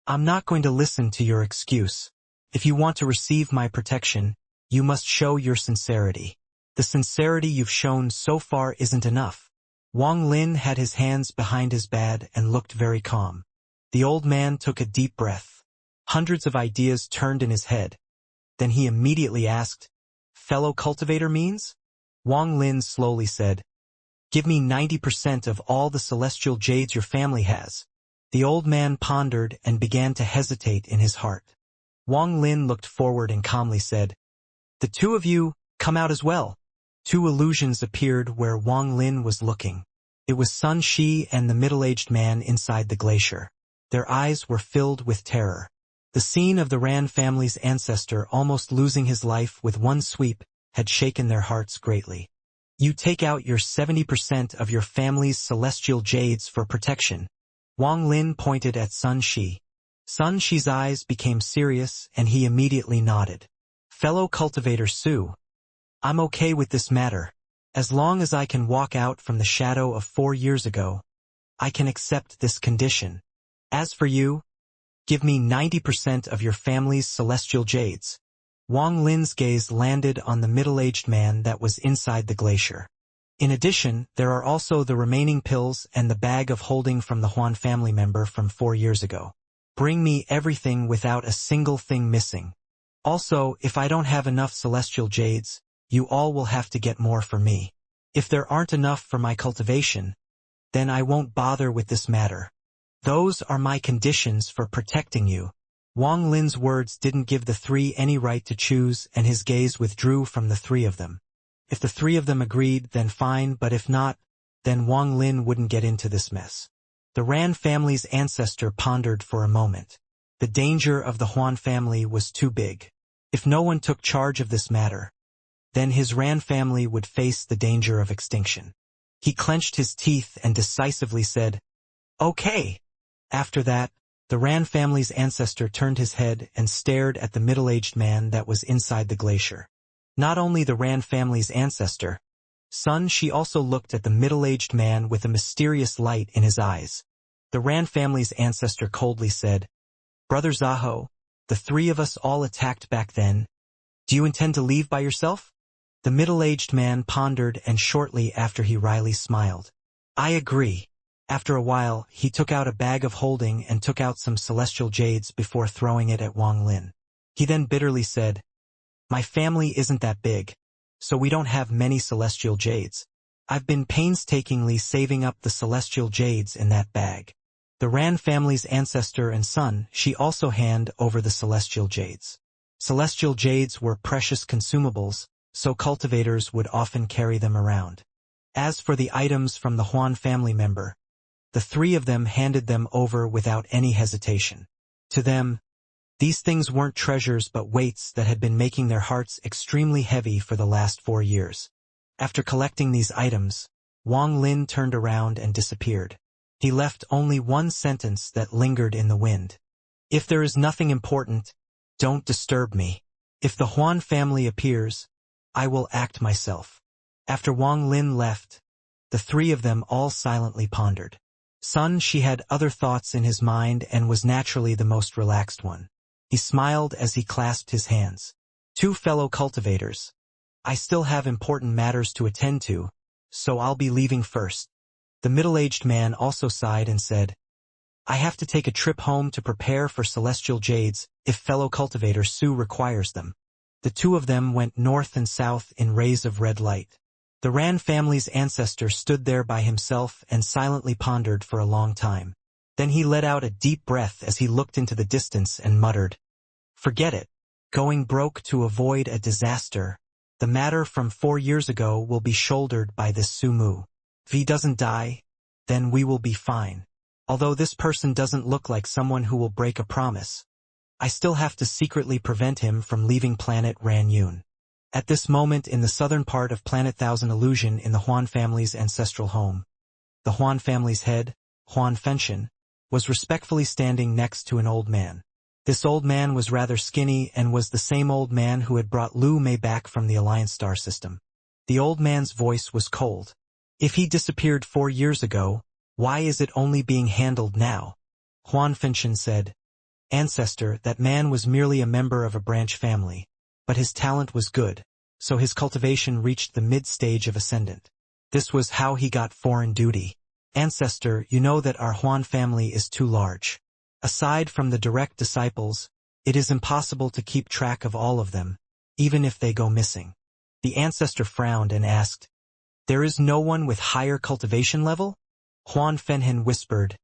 I'm not going to listen to your excuse. If you want to receive my protection, you must show your sincerity. The sincerity you've shown so far isn't enough." Wang Lin had his hands behind his back and looked very calm. The old man took a deep breath. Hundreds of ideas turned in his head. Then he immediately asked, "Fellow cultivator means?" Wang Lin slowly said, "Give me 90% of all the celestial jades your family has." The old man pondered and began to hesitate in his heart. Wang Lin looked forward and calmly said, "The two of you, come out as well." 2 illusions appeared where Wang Lin was looking. It was Sun Shi and the middle-aged man inside the glacier. Their eyes were filled with terror. The scene of the Ran family's ancestor almost losing his life with one sweep had shaken their hearts greatly. "You take out your 70% of your family's celestial jades for protection." Wang Lin pointed at Sun Shi. Sun Shi's eyes became serious and he immediately nodded. "Fellow cultivator Su, I'm okay with this matter. As long as I can walk out from the shadow of 4 years ago, I can accept this condition. As for you, give me 90% of your family's celestial jades." Wang Lin's gaze landed on the middle-aged man that was inside the glacier. In addition, there are also the remaining pills and the bag of holding from the Huan family member from 4 years ago. Bring me everything without a single thing missing. Also, if I don't have enough celestial jades, you all will have to get more for me. If there aren't enough for my cultivation, then I won't bother with this matter. Those are my conditions for protecting you." Wang Lin's words didn't give the 3 any right to choose and his gaze withdrew from the 3 of them. If the 3 of them agreed, then fine, but if not, then Wang Lin wouldn't get into this mess. The Ran family's ancestor pondered for a moment. The danger of the Huan family was too big. If no one took charge of this matter, then his Ran family would face the danger of extinction. He clenched his teeth and decisively said, "Okay." After that, The Ran family's ancestor turned his head and stared at the middle-aged man that was inside the glacier. Not only the Ran family's ancestor, son, she also looked at the middle-aged man with a mysterious light in his eyes. The Ran family's ancestor coldly said, "Brother Zaho, the three of us all attacked back then. Do you intend to leave by yourself?" The middle-aged man pondered, and shortly after he wryly smiled. "I agree." After a while, he took out a bag of holding and took out some celestial jades before throwing it at Wang Lin. He then bitterly said, "My family isn't that big, so we don't have many celestial jades. I've been painstakingly saving up the celestial jades in that bag." The Ran family's ancestor and son, she also hand over the celestial jades. Celestial jades were precious consumables, so cultivators would often carry them around. As for the items from the Huan family member, the three of them handed them over without any hesitation. To them, these things weren't treasures but weights that had been making their hearts extremely heavy for the last 4 years. After collecting these items, Wang Lin turned around and disappeared. He left only one sentence that lingered in the wind. "If there is nothing important, don't disturb me. If the Huan family appears, I will act myself." After Wang Lin left, the three of them all silently pondered. Son, she had other thoughts in his mind and was naturally the most relaxed one. He smiled as he clasped his hands. "Two fellow cultivators. I still have important matters to attend to, so I'll be leaving first." The middle-aged man also sighed and said, "I have to take a trip home to prepare for celestial jades if fellow cultivator Su requires them." The two of them went north and south in rays of red light. The Ran family's ancestor stood there by himself and silently pondered for a long time. Then he let out a deep breath as he looked into the distance and muttered, "Forget it. Going broke to avoid a disaster. The matter from 4 years ago will be shouldered by this Sumu. If he doesn't die, then we will be fine. Although this person doesn't look like someone who will break a promise, I still have to secretly prevent him from leaving planet Ranyun." At this moment in the southern part of Planet Thousand Illusion in the Huan family's ancestral home, the Huan family's head, Huan Fenshin, was respectfully standing next to an old man. This old man was rather skinny and was the same old man who had brought Lu Mei back from the Alliance star system. The old man's voice was cold. "If he disappeared 4 years ago, why is it only being handled now?" Huan Fenshin said, "Ancestor, that man was merely a member of a branch family, but his talent was good, so his cultivation reached the mid-stage of Ascendant. This was how he got foreign duty. Ancestor, you know that our Huan family is too large. Aside from the direct disciples, it is impossible to keep track of all of them, even if they go missing." The ancestor frowned and asked, "There is no one with higher cultivation level?" Huan Fenhin whispered,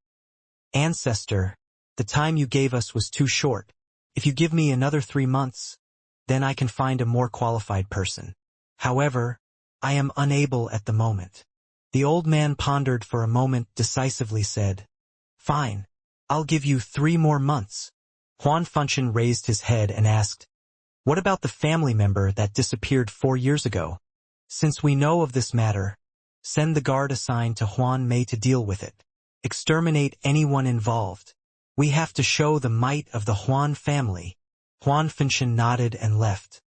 "Ancestor, the time you gave us was too short. If you give me another 3 months, then I can find a more qualified person. However, I am unable at the moment." The old man pondered for a moment, decisively said, "Fine, I'll give you 3 more months." Huan Fenshin raised his head and asked, "What about the family member that disappeared 4 years ago? Since we know of this matter, send the guard assigned to Huan Mei to deal with it. Exterminate anyone involved. We have to show the might of the Huan family." Huan Fenshin nodded and left.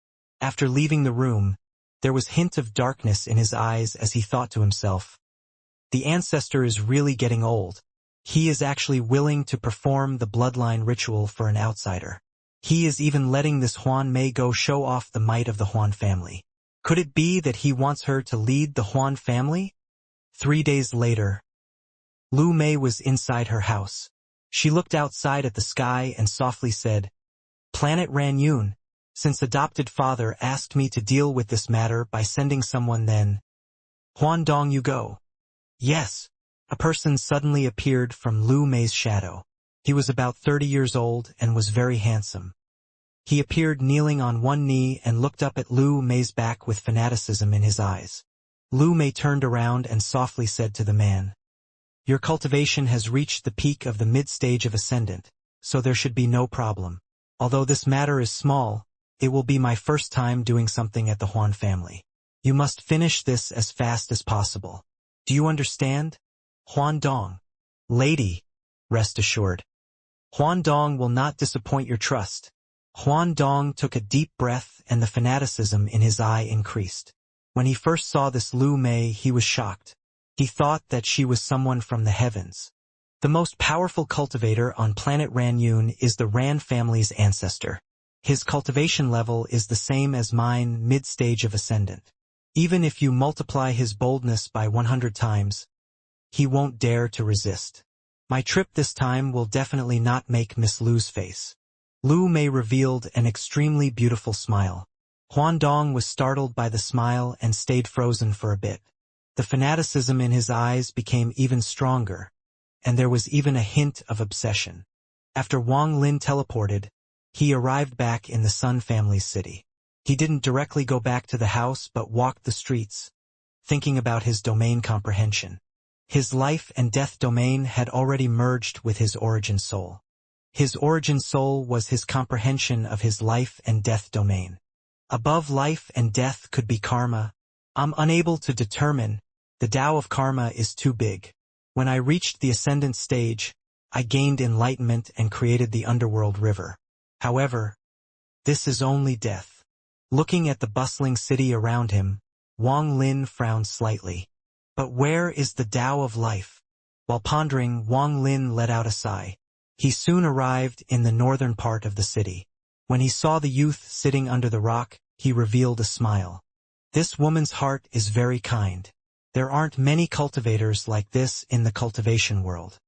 After leaving the room, there was hint of darkness in his eyes as he thought to himself, "The ancestor is really getting old. He is actually willing to perform the bloodline ritual for an outsider. He is even letting this Huan Mei go show off the might of the Huan family. Could it be that he wants her to lead the Huan family?" 3 days later, Lu Mei was inside her house. She looked outside at the sky and softly said, "Planet Ranyun, since adopted father asked me to deal with this matter by sending someone, then Huan Dong you go." "Yes." A person suddenly appeared from Lu Mei's shadow. He was about 30 years old and was very handsome. He appeared kneeling on one knee and looked up at Lu Mei's back with fanaticism in his eyes. Lu Mei turned around and softly said to the man, "Your cultivation has reached the peak of the mid-stage of Ascendant, so there should be no problem. Although this matter is small, it will be my first time doing something at the Huan family. You must finish this as fast as possible. Do you understand?" "Huan Dong. Lady, rest assured." Huandong will not disappoint your trust. Huandong took a deep breath and the fanaticism in his eye increased. When he first saw this Lu Mei, he was shocked. He thought that she was someone from the heavens. The most powerful cultivator on planet Ranyun is the Ran family's ancestor. His cultivation level is the same as mine, mid-stage of ascendant. Even if you multiply his boldness by 100 times, he won't dare to resist. My trip this time will definitely not make Miss Lu's face. Lu Mei revealed an extremely beautiful smile. Huandong was startled by the smile and stayed frozen for a bit. The fanaticism in his eyes became even stronger, and there was even a hint of obsession. After Wang Lin teleported, he arrived back in the Sun family's city. He didn't directly go back to the house but walked the streets, thinking about his domain comprehension. His life and death domain had already merged with his origin soul. His origin soul was his comprehension of his life and death domain. Above life and death could be karma. I'm unable to determine. The Tao of karma is too big. When I reached the ascendant stage, I gained enlightenment and created the underworld river. However, this is only death. Looking at the bustling city around him, Wang Lin frowned slightly. But where is the Tao of life? While pondering, Wang Lin let out a sigh. He soon arrived in the northern part of the city. When he saw the youth sitting under the rock, he revealed a smile. This woman's heart is very kind. There aren't many cultivators like this in the cultivation world.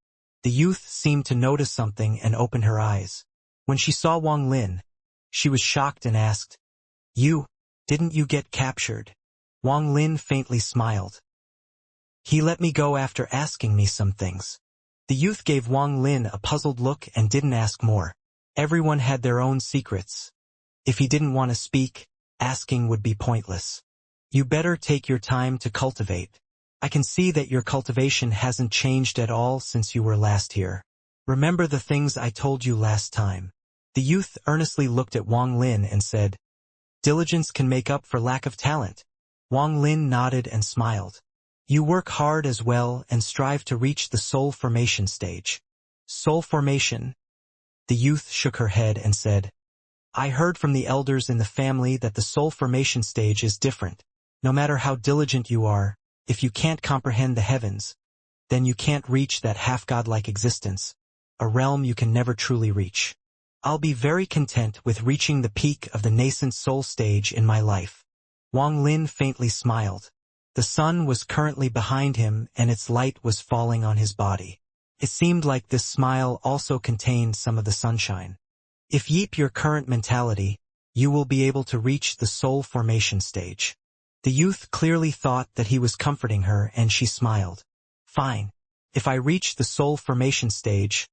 The youth seemed to notice something and opened her eyes. When she saw Wang Lin, she was shocked and asked, Didn't you get captured? Wang Lin faintly smiled. He let me go after asking me some things. The youth gave Wang Lin a puzzled look and didn't ask more. Everyone had their own secrets. If he didn't want to speak, asking would be pointless. You better take your time to cultivate. I can see that your cultivation hasn't changed at all since you were last here. Remember the things I told you last time. The youth earnestly looked at Wang Lin and said, Diligence can make up for lack of talent. Wang Lin nodded and smiled. You work hard as well and strive to reach the soul formation stage. Soul formation? The youth shook her head and said, I heard from the elders in the family that the soul formation stage is different. No matter how diligent you are, if you can't comprehend the heavens, then you can't reach that half-godlike existence, a realm you can never truly reach. I'll be very content with reaching the peak of the nascent soul stage in my life. Wang Lin faintly smiled. The sun was currently behind him and its light was falling on his body. It seemed like this smile also contained some of the sunshine. If you keep your current mentality, you will be able to reach the soul formation stage. The youth clearly thought that he was comforting her and she smiled. Fine. If I reach the soul formation stage,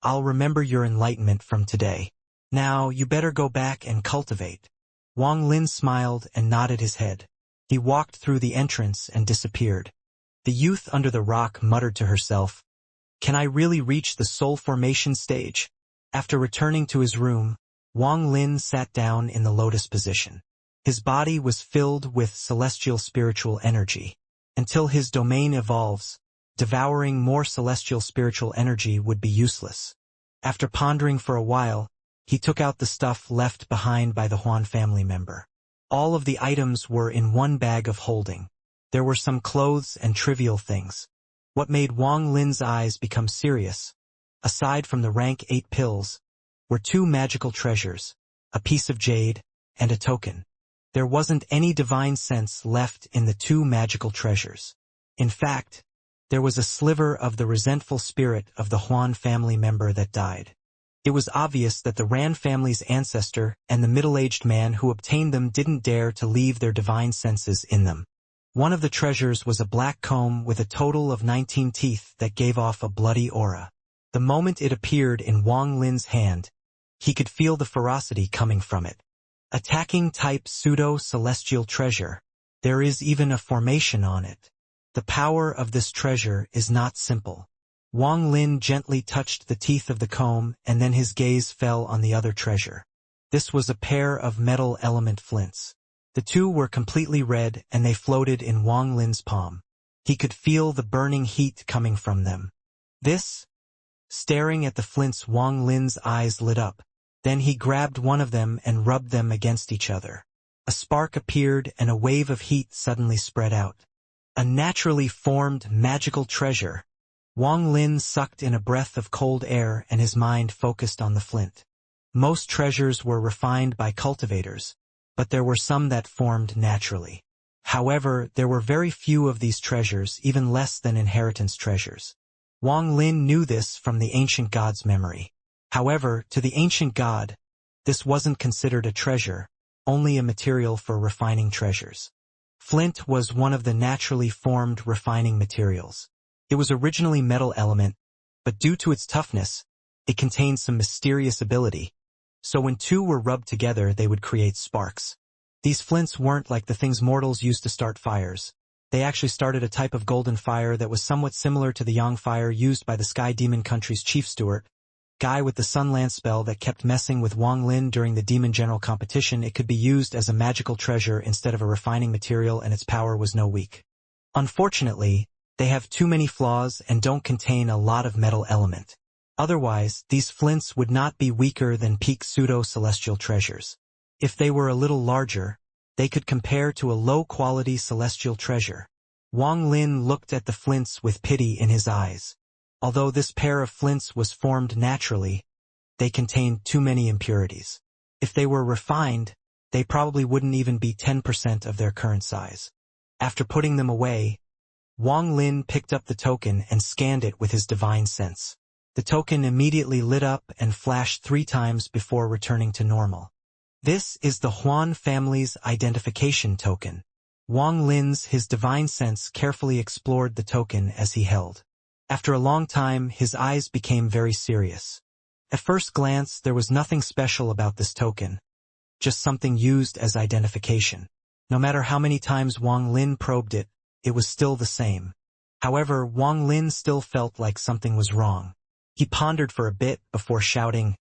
I'll remember your enlightenment from today. Now you better go back and cultivate. Wang Lin smiled and nodded his head. He walked through the entrance and disappeared. The youth under the rock muttered to herself, Can I really reach the soul formation stage? After returning to his room, Wang Lin sat down in the lotus position. His body was filled with celestial spiritual energy. Until his domain evolves, devouring more celestial spiritual energy would be useless. After pondering for a while, he took out the stuff left behind by the Huan family member. All of the items were in one bag of holding. There were some clothes and trivial things. What made Wang Lin's eyes become serious, aside from the rank 8 pills, were 2 magical treasures, a piece of jade, and a token. There wasn't any divine sense left in the 2 magical treasures. In fact, there was a sliver of the resentful spirit of the Huan family member that died. It was obvious that the Ran family's ancestor and the middle-aged man who obtained them didn't dare to leave their divine senses in them. One of the treasures was a black comb with a total of 19 teeth that gave off a bloody aura. The moment it appeared in Wang Lin's hand, he could feel the ferocity coming from it. Attacking type pseudo-celestial treasure. There is even a formation on it. The power of this treasure is not simple. Wang Lin gently touched the teeth of the comb and then his gaze fell on the other treasure. This was a pair of metal element flints. The 2 were completely red and they floated in Wang Lin's palm. He could feel the burning heat coming from them. This Staring at the flints, Wang Lin's eyes lit up. Then he grabbed one of them and rubbed them against each other. A spark appeared and a wave of heat suddenly spread out. A naturally formed magical treasure. Wang Lin sucked in a breath of cold air and his mind focused on the flint. Most treasures were refined by cultivators, but there were some that formed naturally. However, there were very few of these treasures, even less than inheritance treasures. Wang Lin knew this from the ancient god's memory. However, to the ancient god, this wasn't considered a treasure, only a material for refining treasures. Flint was one of the naturally formed refining materials. It was originally metal element, but due to its toughness, it contained some mysterious ability. So when two were rubbed together, they would create sparks. These flints weren't like the things mortals used to start fires. They actually started a type of golden fire that was somewhat similar to the yang fire used by the Sky Demon Country's chief steward, guy with the Sun Lance spell that kept messing with Wang Lin during the Demon General competition. It could be used as a magical treasure instead of a refining material, and its power was no weak. Unfortunately, they have too many flaws and don't contain a lot of metal element. Otherwise, these flints would not be weaker than peak pseudo-celestial treasures. If they were a little larger, they could compare to a low-quality celestial treasure. Wang Lin looked at the flints with pity in his eyes. Although this pair of flints was formed naturally, they contained too many impurities. If they were refined, they probably wouldn't even be 10% of their current size. After putting them away, Wang Lin picked up the token and scanned it with his divine sense. The token immediately lit up and flashed 3 times before returning to normal. This is the Huan family's identification token. Wang Lin's his divine sense carefully explored the token as he held. After a long time, his eyes became very serious. At first glance, there was nothing special about this token, just something used as identification. No matter how many times Wang Lin probed it, it was still the same. However, Wang Lin still felt like something was wrong. He pondered for a bit before shouting,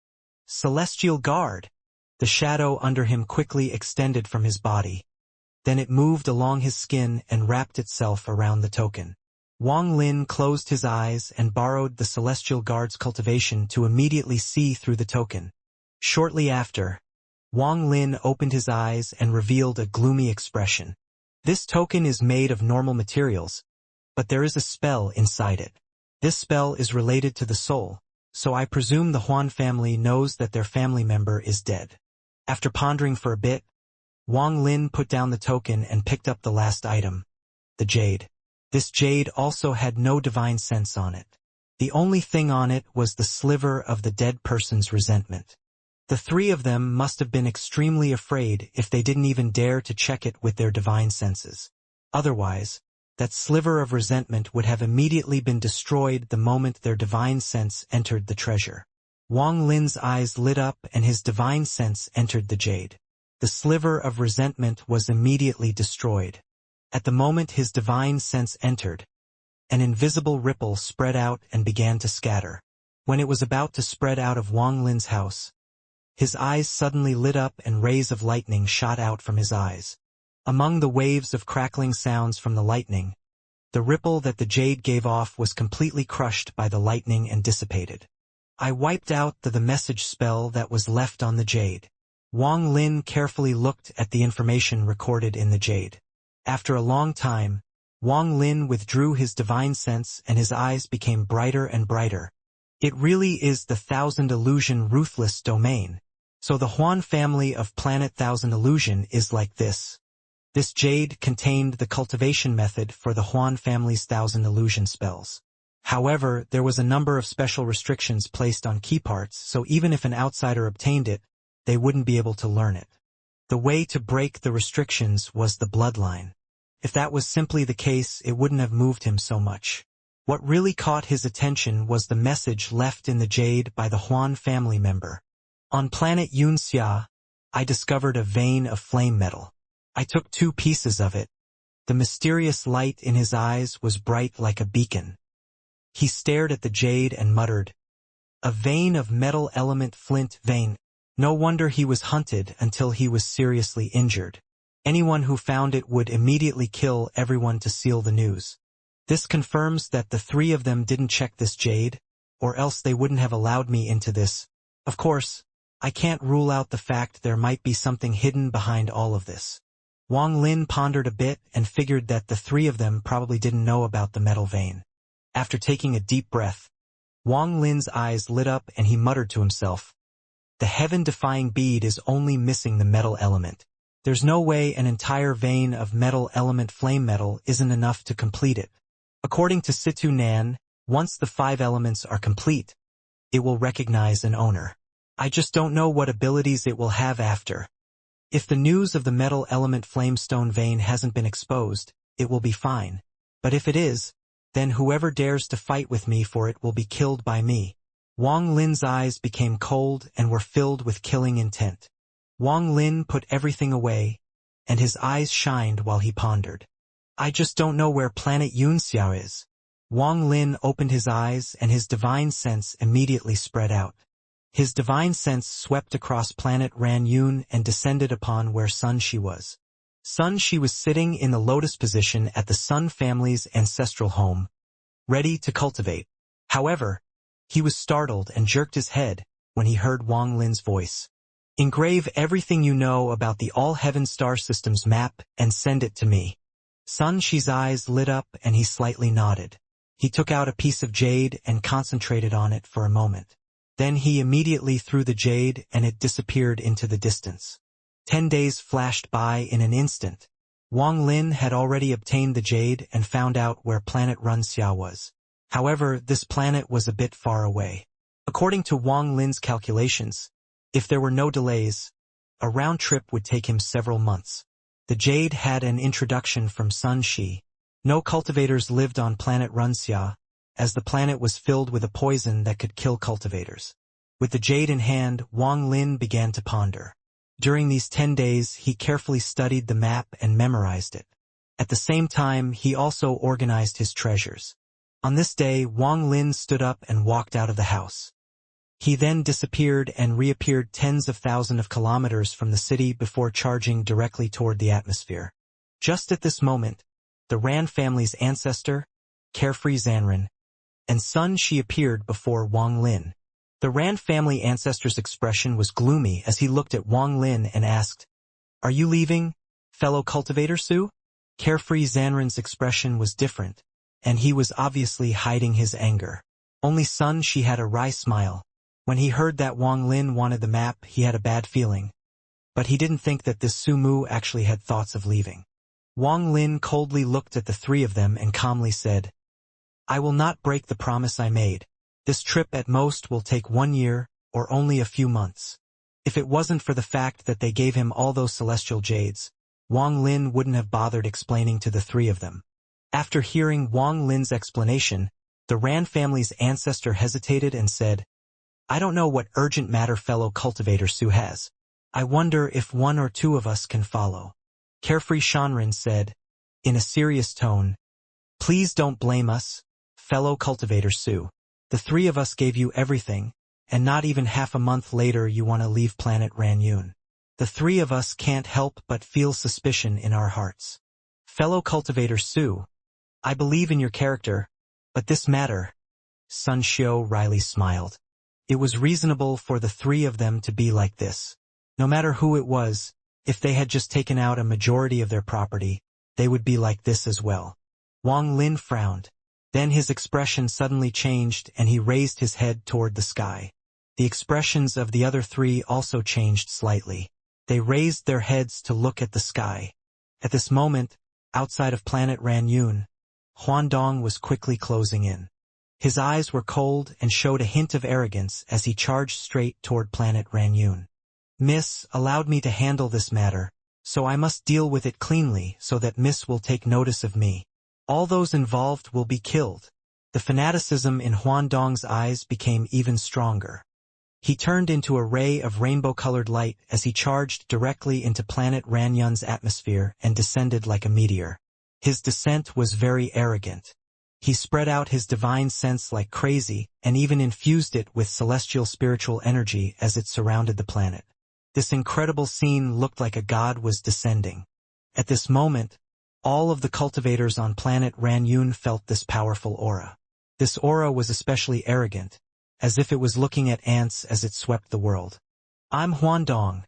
"Celestial Guard!" The shadow under him quickly extended from his body. Then it moved along his skin and wrapped itself around the token. Wang Lin closed his eyes and borrowed the Celestial Guard's cultivation to immediately see through the token. Shortly after, Wang Lin opened his eyes and revealed a gloomy expression. This token is made of normal materials, but there is a spell inside it. This spell is related to the soul, so I presume the Huan family knows that their family member is dead. After pondering for a bit, Wang Lin put down the token and picked up the last item, the jade. This jade also had no divine sense on it. The only thing on it was the sliver of the dead person's resentment. The 3 of them must have been extremely afraid if they didn't even dare to check it with their divine senses. Otherwise, that sliver of resentment would have immediately been destroyed the moment their divine sense entered the treasure. Wang Lin's eyes lit up and his divine sense entered the jade. The sliver of resentment was immediately destroyed. At the moment his divine sense entered, an invisible ripple spread out and began to scatter. When it was about to spread out of Wang Lin's house, his eyes suddenly lit up and rays of lightning shot out from his eyes. Among the waves of crackling sounds from the lightning, the ripple that the jade gave off was completely crushed by the lightning and dissipated. I wiped out the message spell that was left on the jade. Wang Lin carefully looked at the information recorded in the jade. After a long time, Wang Lin withdrew his divine sense and his eyes became brighter and brighter. It really is the Thousand Illusion ruthless domain. So the Huan family of Planet Thousand Illusion is like this. This jade contained the cultivation method for the Huan family's Thousand Illusion spells. However, there was a number of special restrictions placed on key parts, so even if an outsider obtained it, they wouldn't be able to learn it. The way to break the restrictions was the bloodline. If that was simply the case, it wouldn't have moved him so much. What really caught his attention was the message left in the jade by the Huan family member. On planet Xianxia, I discovered a vein of flame metal. I took 2 pieces of it. The mysterious light in his eyes was bright like a beacon. He stared at the jade and muttered, "A vein of metal element flint vein." No wonder he was hunted until he was seriously injured. Anyone who found it would immediately kill everyone to seal the news. This confirms that the 3 of them didn't check this jade, or else they wouldn't have allowed me into this. Of course, I can't rule out the fact there might be something hidden behind all of this. Wang Lin pondered a bit and figured that the three of them probably didn't know about the metal vein. After taking a deep breath, Wang Lin's eyes lit up and he muttered to himself, "The heaven-defying bead is only missing the metal element. There's no way an entire vein of metal element flame metal isn't enough to complete it. According to Situ Nan, once the 5 elements are complete, it will recognize an owner. I just don't know what abilities it will have after. If the news of the metal element flamestone vein hasn't been exposed, it will be fine. But if it is, then whoever dares to fight with me for it will be killed by me." Wang Lin's eyes became cold and were filled with killing intent. Wang Lin put everything away, and his eyes shined while he pondered. "I just don't know where planet Xianxia is." Wang Lin opened his eyes and his divine sense immediately spread out. His divine sense swept across planet Ranyun and descended upon where Sun Shi was. Sun Shi was sitting in the lotus position at the Sun family's ancestral home, ready to cultivate. However, he was startled and jerked his head when he heard Wang Lin's voice. "Engrave everything you know about the All-Heaven Star System's map and send it to me." Sun Shi's eyes lit up and he slightly nodded. He took out a piece of jade and concentrated on it for a moment. Then he immediately threw the jade and it disappeared into the distance. 10 days flashed by in an instant. Wang Lin had already obtained the jade and found out where planet Runxia was. However, this planet was a bit far away. According to Wang Lin's calculations, if there were no delays, a round trip would take him several months. The jade had an introduction from Sun Shi. No cultivators lived on planet Runxia, as the planet was filled with a poison that could kill cultivators. With the jade in hand, Wang Lin began to ponder. During these 10 days, he carefully studied the map and memorized it. At the same time, he also organized his treasures. On this day, Wang Lin stood up and walked out of the house. He then disappeared and reappeared tens of thousands of kilometers from the city before charging directly toward the atmosphere. Just at this moment, the Ran family's ancestor, Carefree Zanran, and Sun Shi appeared before Wang Lin. The Ran family ancestor's expression was gloomy as he looked at Wang Lin and asked, "Are you leaving, fellow cultivator Su?" Carefree Zanran's expression was different, and he was obviously hiding his anger. Only Sun Shi had a wry smile. When he heard that Wang Lin wanted the map, he had a bad feeling. But he didn't think that this Su Mu actually had thoughts of leaving. Wang Lin coldly looked at the three of them and calmly said, "I will not break the promise I made. This trip at most will take 1 year, or only a few months." If it wasn't for the fact that they gave him all those celestial jades, Wang Lin wouldn't have bothered explaining to the three of them. After hearing Wang Lin's explanation, the Ran family's ancestor hesitated and said, "I don't know what urgent matter fellow cultivator Su has. I wonder if 1 or 2 of us can follow." Carefree Shanren said, in a serious tone, "Please don't blame us, fellow cultivator Su. The 3 of us gave you everything, and not even half a month later you want to leave planet Ranyun. The 3 of us can't help but feel suspicion in our hearts. Fellow cultivator Su, I believe in your character, but this matter." Sun Xiu wryly smiled. It was reasonable for the 3 of them to be like this. No matter who it was, if they had just taken out a majority of their property, they would be like this as well. Wang Lin frowned. Then his expression suddenly changed and he raised his head toward the sky. The expressions of the other 3 also changed slightly. They raised their heads to look at the sky. At this moment, outside of planet Ranyun, Huandong was quickly closing in. His eyes were cold and showed a hint of arrogance as he charged straight toward planet Ranyun. "Miss allowed me to handle this matter, so I must deal with it cleanly so that Miss will take notice of me. All those involved will be killed." The fanaticism in Huandong's eyes became even stronger. He turned into a ray of rainbow-colored light as he charged directly into planet Ranyun's atmosphere and descended like a meteor. His descent was very arrogant. He spread out his divine sense like crazy and even infused it with celestial spiritual energy as it surrounded the planet. This incredible scene looked like a god was descending. At this moment, all of the cultivators on planet Ranyun felt this powerful aura. This aura was especially arrogant, as if it was looking at ants as it swept the world. I'm Huandong,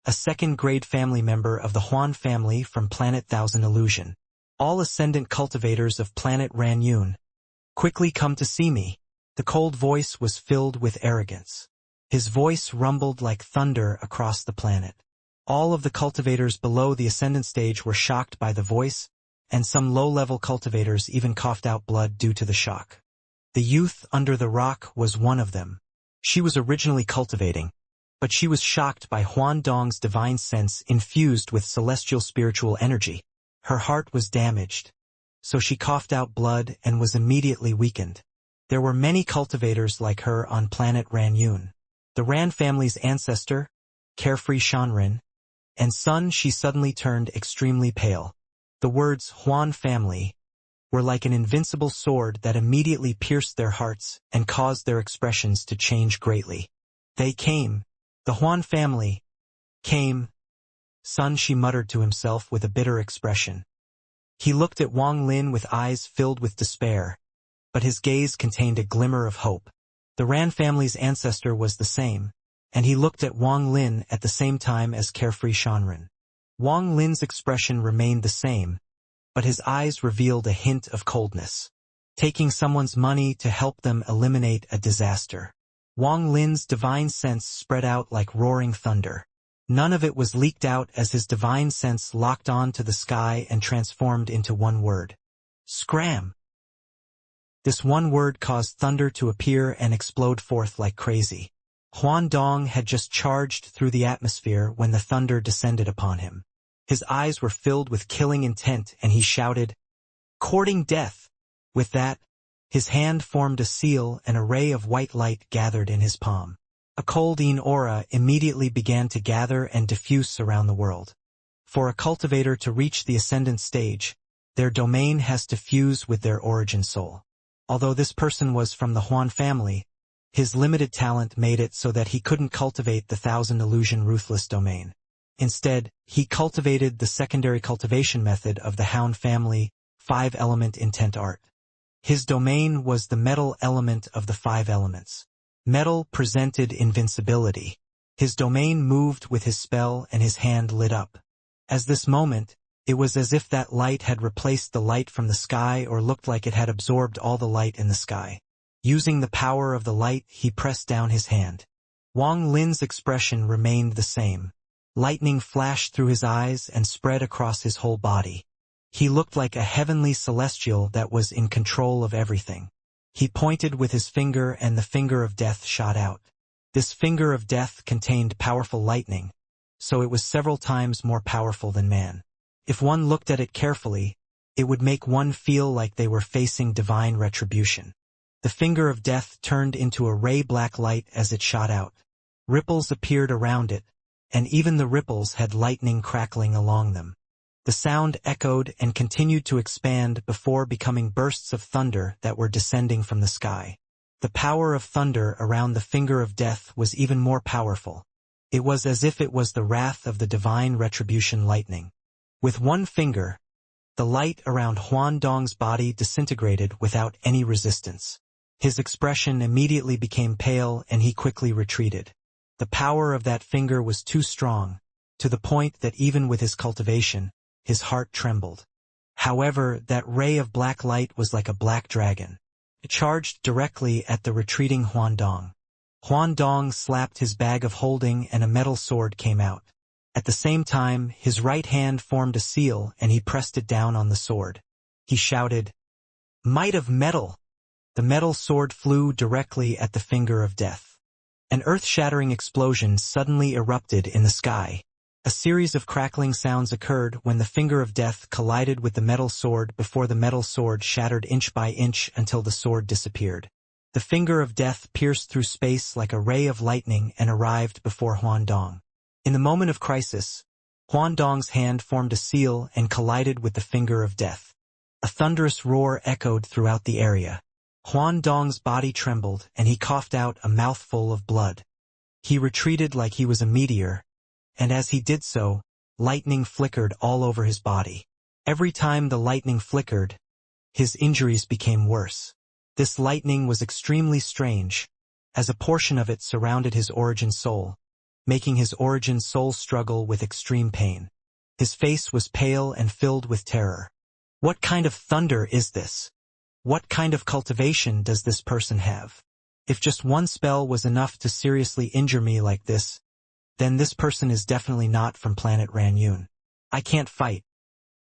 a second-grade family member of the Huan family from Planet Thousand Illusion. All ascendant cultivators of Planet Ranyun, quickly come to see me. The cold voice was filled with arrogance. His voice rumbled like thunder across the planet. All of the cultivators below the ascendant stage were shocked by the voice, and some low-level cultivators even coughed out blood due to the shock. The youth under the rock was one of them. She was originally cultivating, but she was shocked by Huandong's divine sense infused with celestial spiritual energy. Her heart was damaged, so she coughed out blood and was immediately weakened. There were many cultivators like her on planet Ranyun. The Ran family's ancestor, carefree Shanren, and son, she suddenly turned extremely pale. The words Huan family were like an invincible sword that immediately pierced their hearts and caused their expressions to change greatly. They came. The Huan family came. Son, she muttered to himself with a bitter expression. He looked at Wang Lin with eyes filled with despair, but his gaze contained a glimmer of hope. The Ran family's ancestor was the same, and he looked at Wang Lin at the same time as carefree Shanren. Wang Lin's expression remained the same, but his eyes revealed a hint of coldness. Taking someone's money to help them eliminate a disaster. Wang Lin's divine sense spread out like roaring thunder. None of it was leaked out as his divine sense locked on to the sky and transformed into one word. Scram! This one word caused thunder to appear and explode forth like crazy. Huandong had just charged through the atmosphere when the thunder descended upon him. His eyes were filled with killing intent and he shouted, "Courting death!" With that, his hand formed a seal and a ray of white light gathered in his palm. A coldine aura immediately began to gather and diffuse around the world. For a cultivator to reach the ascendant stage, their domain has to fuse with their origin soul. Although this person was from the Huan family, his limited talent made it so that he couldn't cultivate the Thousand Illusion Ruthless domain. Instead, he cultivated the secondary cultivation method of the Hound family, 5-element intent art. His domain was the metal element of the 5 elements. Metal presented invincibility. His domain moved with his spell and his hand lit up. At this moment, it was as if that light had replaced the light from the sky or looked like it had absorbed all the light in the sky. Using the power of the light, he pressed down his hand. Wang Lin's expression remained the same. Lightning flashed through his eyes and spread across his whole body. He looked like a heavenly celestial that was in control of everything. He pointed with his finger and the finger of death shot out. This finger of death contained powerful lightning, so it was several times more powerful than man. If one looked at it carefully, it would make one feel like they were facing divine retribution. The finger of death turned into a ray-black light as it shot out. Ripples appeared around it, and even the ripples had lightning crackling along them. The sound echoed and continued to expand before becoming bursts of thunder that were descending from the sky. The power of thunder around the finger of death was even more powerful. It was as if it was the wrath of the divine retribution lightning. With one finger, the light around Huandong's body disintegrated without any resistance. His expression immediately became pale and he quickly retreated. The power of that finger was too strong, to the point that even with his cultivation, his heart trembled. However, that ray of black light was like a black dragon. It charged directly at the retreating Huandong. Huandong slapped his bag of holding and a metal sword came out. At the same time, his right hand formed a seal and he pressed it down on the sword. He shouted, "Might of metal!" The metal sword flew directly at the finger of death. An earth-shattering explosion suddenly erupted in the sky. A series of crackling sounds occurred when the finger of death collided with the metal sword before the metal sword shattered inch by inch until the sword disappeared. The finger of death pierced through space like a ray of lightning and arrived before Huandong. In the moment of crisis, Huandong's hand formed a seal and collided with the finger of death. A thunderous roar echoed throughout the area. Huandong's body trembled and he coughed out a mouthful of blood. He retreated like he was a meteor, and as he did so, lightning flickered all over his body. Every time the lightning flickered, his injuries became worse. This lightning was extremely strange, as a portion of it surrounded his origin soul, making his origin soul struggle with extreme pain. His face was pale and filled with terror. What kind of thunder is this? What kind of cultivation does this person have? If just one spell was enough to seriously injure me like this, then this person is definitely not from planet Ranyun. I can't fight.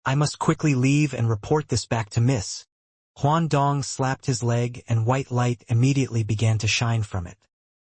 I must quickly leave and report this back to Miss. Huan Dong slapped his leg and white light immediately began to shine from it.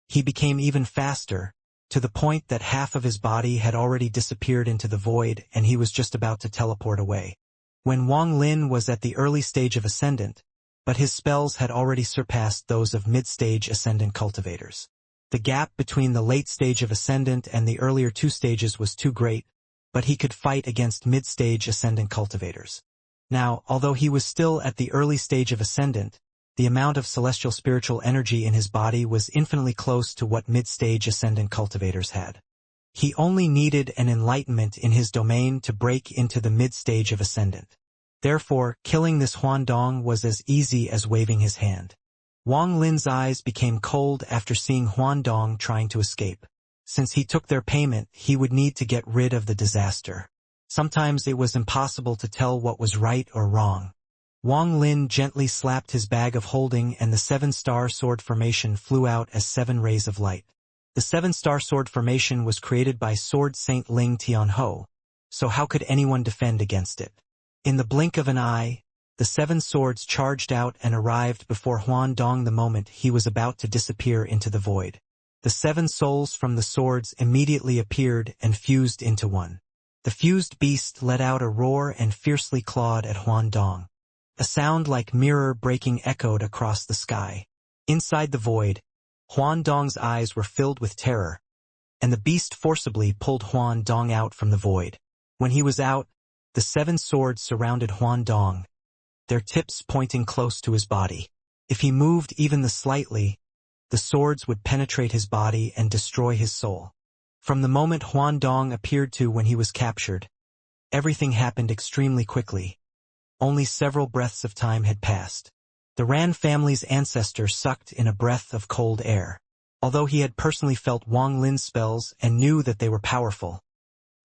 He became even faster, to the point that half of his body had already disappeared into the void and he was just about to teleport away. When Wang Lin was at the early stage of Ascendant, but his spells had already surpassed those of mid-stage Ascendant cultivators. The gap between the late stage of Ascendant and the earlier two stages was too great, but he could fight against mid-stage Ascendant cultivators. Now, although he was still at the early stage of Ascendant, the amount of celestial spiritual energy in his body was infinitely close to what mid-stage Ascendant cultivators had. He only needed an enlightenment in his domain to break into the mid-stage of Ascendant. Therefore, killing this Huan Dong was as easy as waving his hand. Wang Lin's eyes became cold after seeing Huan Dong trying to escape. Since he took their payment, he would need to get rid of the disaster. Sometimes it was impossible to tell what was right or wrong. Wang Lin gently slapped his bag of holding and the 7-star sword formation flew out as 7 rays of light. The 7-star sword formation was created by Sword Saint Ling Tianho, so how could anyone defend against it? In the blink of an eye, the 7 swords charged out and arrived before Huan Dong the moment he was about to disappear into the void. The 7 souls from the swords immediately appeared and fused into one. The fused beast let out a roar and fiercely clawed at Huan Dong. A sound like mirror breaking echoed across the sky. Inside the void, Huan Dong's eyes were filled with terror, and the beast forcibly pulled Huan Dong out from the void. When he was out, the 7 swords surrounded Huan Dong, their tips pointing close to his body. If he moved even slightly, the swords would penetrate his body and destroy his soul. From the moment Huan Dong appeared to when he was captured, everything happened extremely quickly. Only several breaths of time had passed. The Ran family's ancestor sucked in a breath of cold air. Although he had personally felt Wang Lin's spells and knew that they were powerful,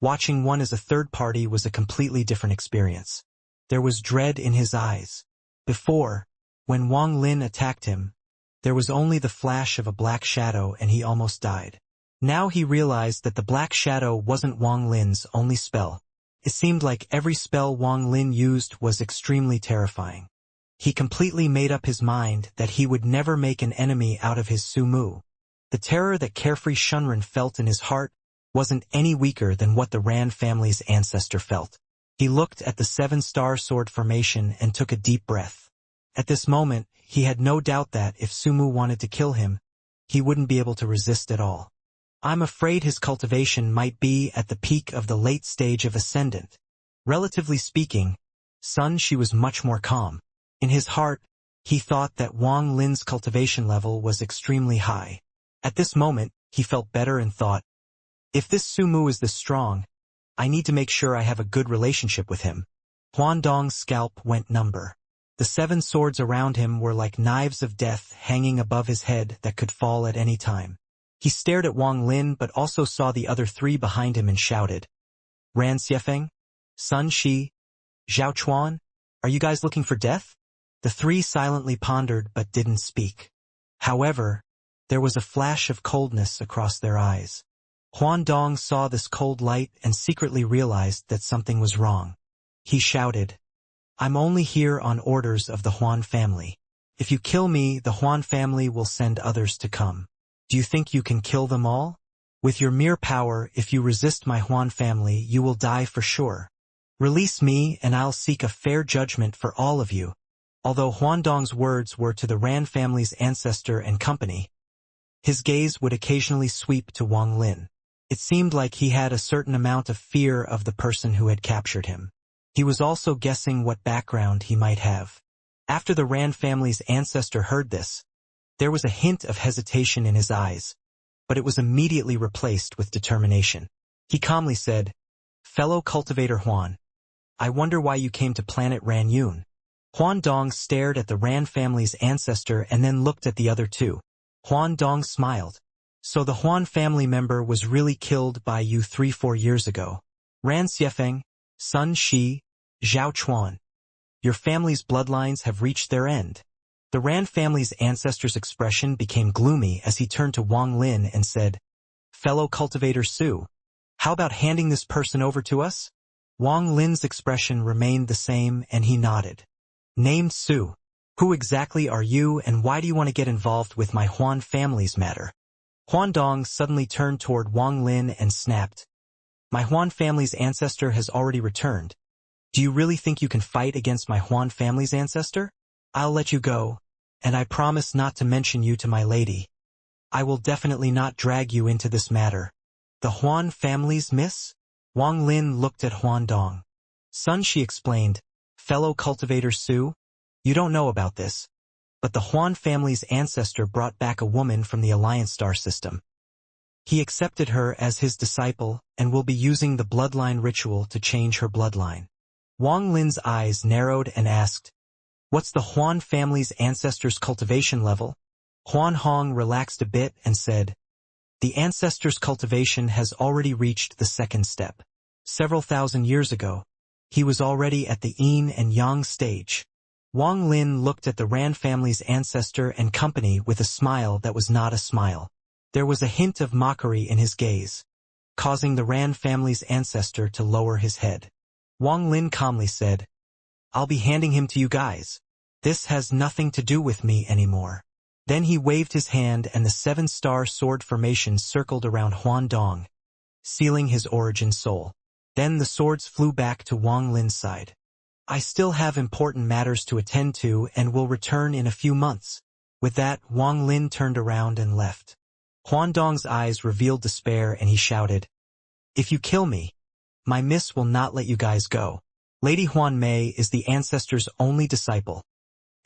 watching one as a third party was a completely different experience. There was dread in his eyes. Before, when Wang Lin attacked him, there was only the flash of a black shadow and he almost died. Now he realized that the black shadow wasn't Wang Lin's only spell. It seemed like every spell Wang Lin used was extremely terrifying. He completely made up his mind that he would never make an enemy out of his Sumu. The terror that carefree Shunren felt in his heart wasn't any weaker than what the Ran family's ancestor felt. He looked at the 7-star sword formation and took a deep breath. At this moment, he had no doubt that if Sumu wanted to kill him, he wouldn't be able to resist at all. I'm afraid his cultivation might be at the peak of the late stage of Ascendant. Relatively speaking, she was much more calm. In his heart, he thought that Wang Lin's cultivation level was extremely high. At this moment, he felt better and thought, if this Sumu is this strong, I need to make sure I have a good relationship with him. Huan Dong's scalp went number. The 7 swords around him were like knives of death hanging above his head that could fall at any time. He stared at Wang Lin but also saw the other 3 behind him and shouted, Ran Xiefeng, Sun Shi, Zhao Chuan, are you guys looking for death? The 3 silently pondered but didn't speak. However, there was a flash of coldness across their eyes. Huan Dong saw this cold light and secretly realized that something was wrong. He shouted, I'm only here on orders of the Huan family. If you kill me, the Huan family will send others to come. Do you think you can kill them all? With your mere power, if you resist my Huan family, you will die for sure. Release me and I'll seek a fair judgment for all of you. Although Huan Dong's words were to the Ran family's ancestor and company, his gaze would occasionally sweep to Wang Lin. It seemed like he had a certain amount of fear of the person who had captured him. He was also guessing what background he might have. After the Ran family's ancestor heard this, there was a hint of hesitation in his eyes, but it was immediately replaced with determination. He calmly said, Fellow cultivator Huan, I wonder why you came to planet Ranyun. Huan Dong stared at the Ran family's ancestor and then looked at the other 2. Huan Dong smiled. So the Huan family member was really killed by you 3-4 years ago. Ran Xiefeng, Sun Shi, Zhao Chuan. Your family's bloodlines have reached their end. The Ran family's ancestor's expression became gloomy as he turned to Wang Lin and said, Fellow cultivator Su, how about handing this person over to us? Wang Lin's expression remained the same and he nodded. Named Su. Who exactly are you and why do you want to get involved with my Huan family's matter? Huan Dong suddenly turned toward Wang Lin and snapped. My Huan family's ancestor has already returned. Do you really think you can fight against my Huan family's ancestor? I'll let you go, and I promise not to mention you to my lady. I will definitely not drag you into this matter. The Huan family's miss? Wang Lin looked at Huan Dong. Sun Shi explained, fellow cultivator Su, you don't know about this, but the Huan family's ancestor brought back a woman from the Alliance star system. He accepted her as his disciple and will be using the bloodline ritual to change her bloodline. Wang Lin's eyes narrowed and asked, what's the Huan family's ancestor's cultivation level? Huan Hong relaxed a bit and said, the ancestor's cultivation has already reached the second step. Several thousand years ago, he was already at the yin and yang stage. Wang Lin looked at the Ran family's ancestor and company with a smile that was not a smile. There was a hint of mockery in his gaze, causing the Ran family's ancestor to lower his head. Wang Lin calmly said, I'll be handing him to you guys. This has nothing to do with me anymore. Then he waved his hand and the 7-star sword formation circled around Huan Dong, sealing his origin soul. Then the swords flew back to Wang Lin's side. I still have important matters to attend to and will return in a few months. With that, Wang Lin turned around and left. Huan Dong's eyes revealed despair and he shouted, if you kill me, my miss will not let you guys go. Lady Huan Mei is the ancestor's only disciple,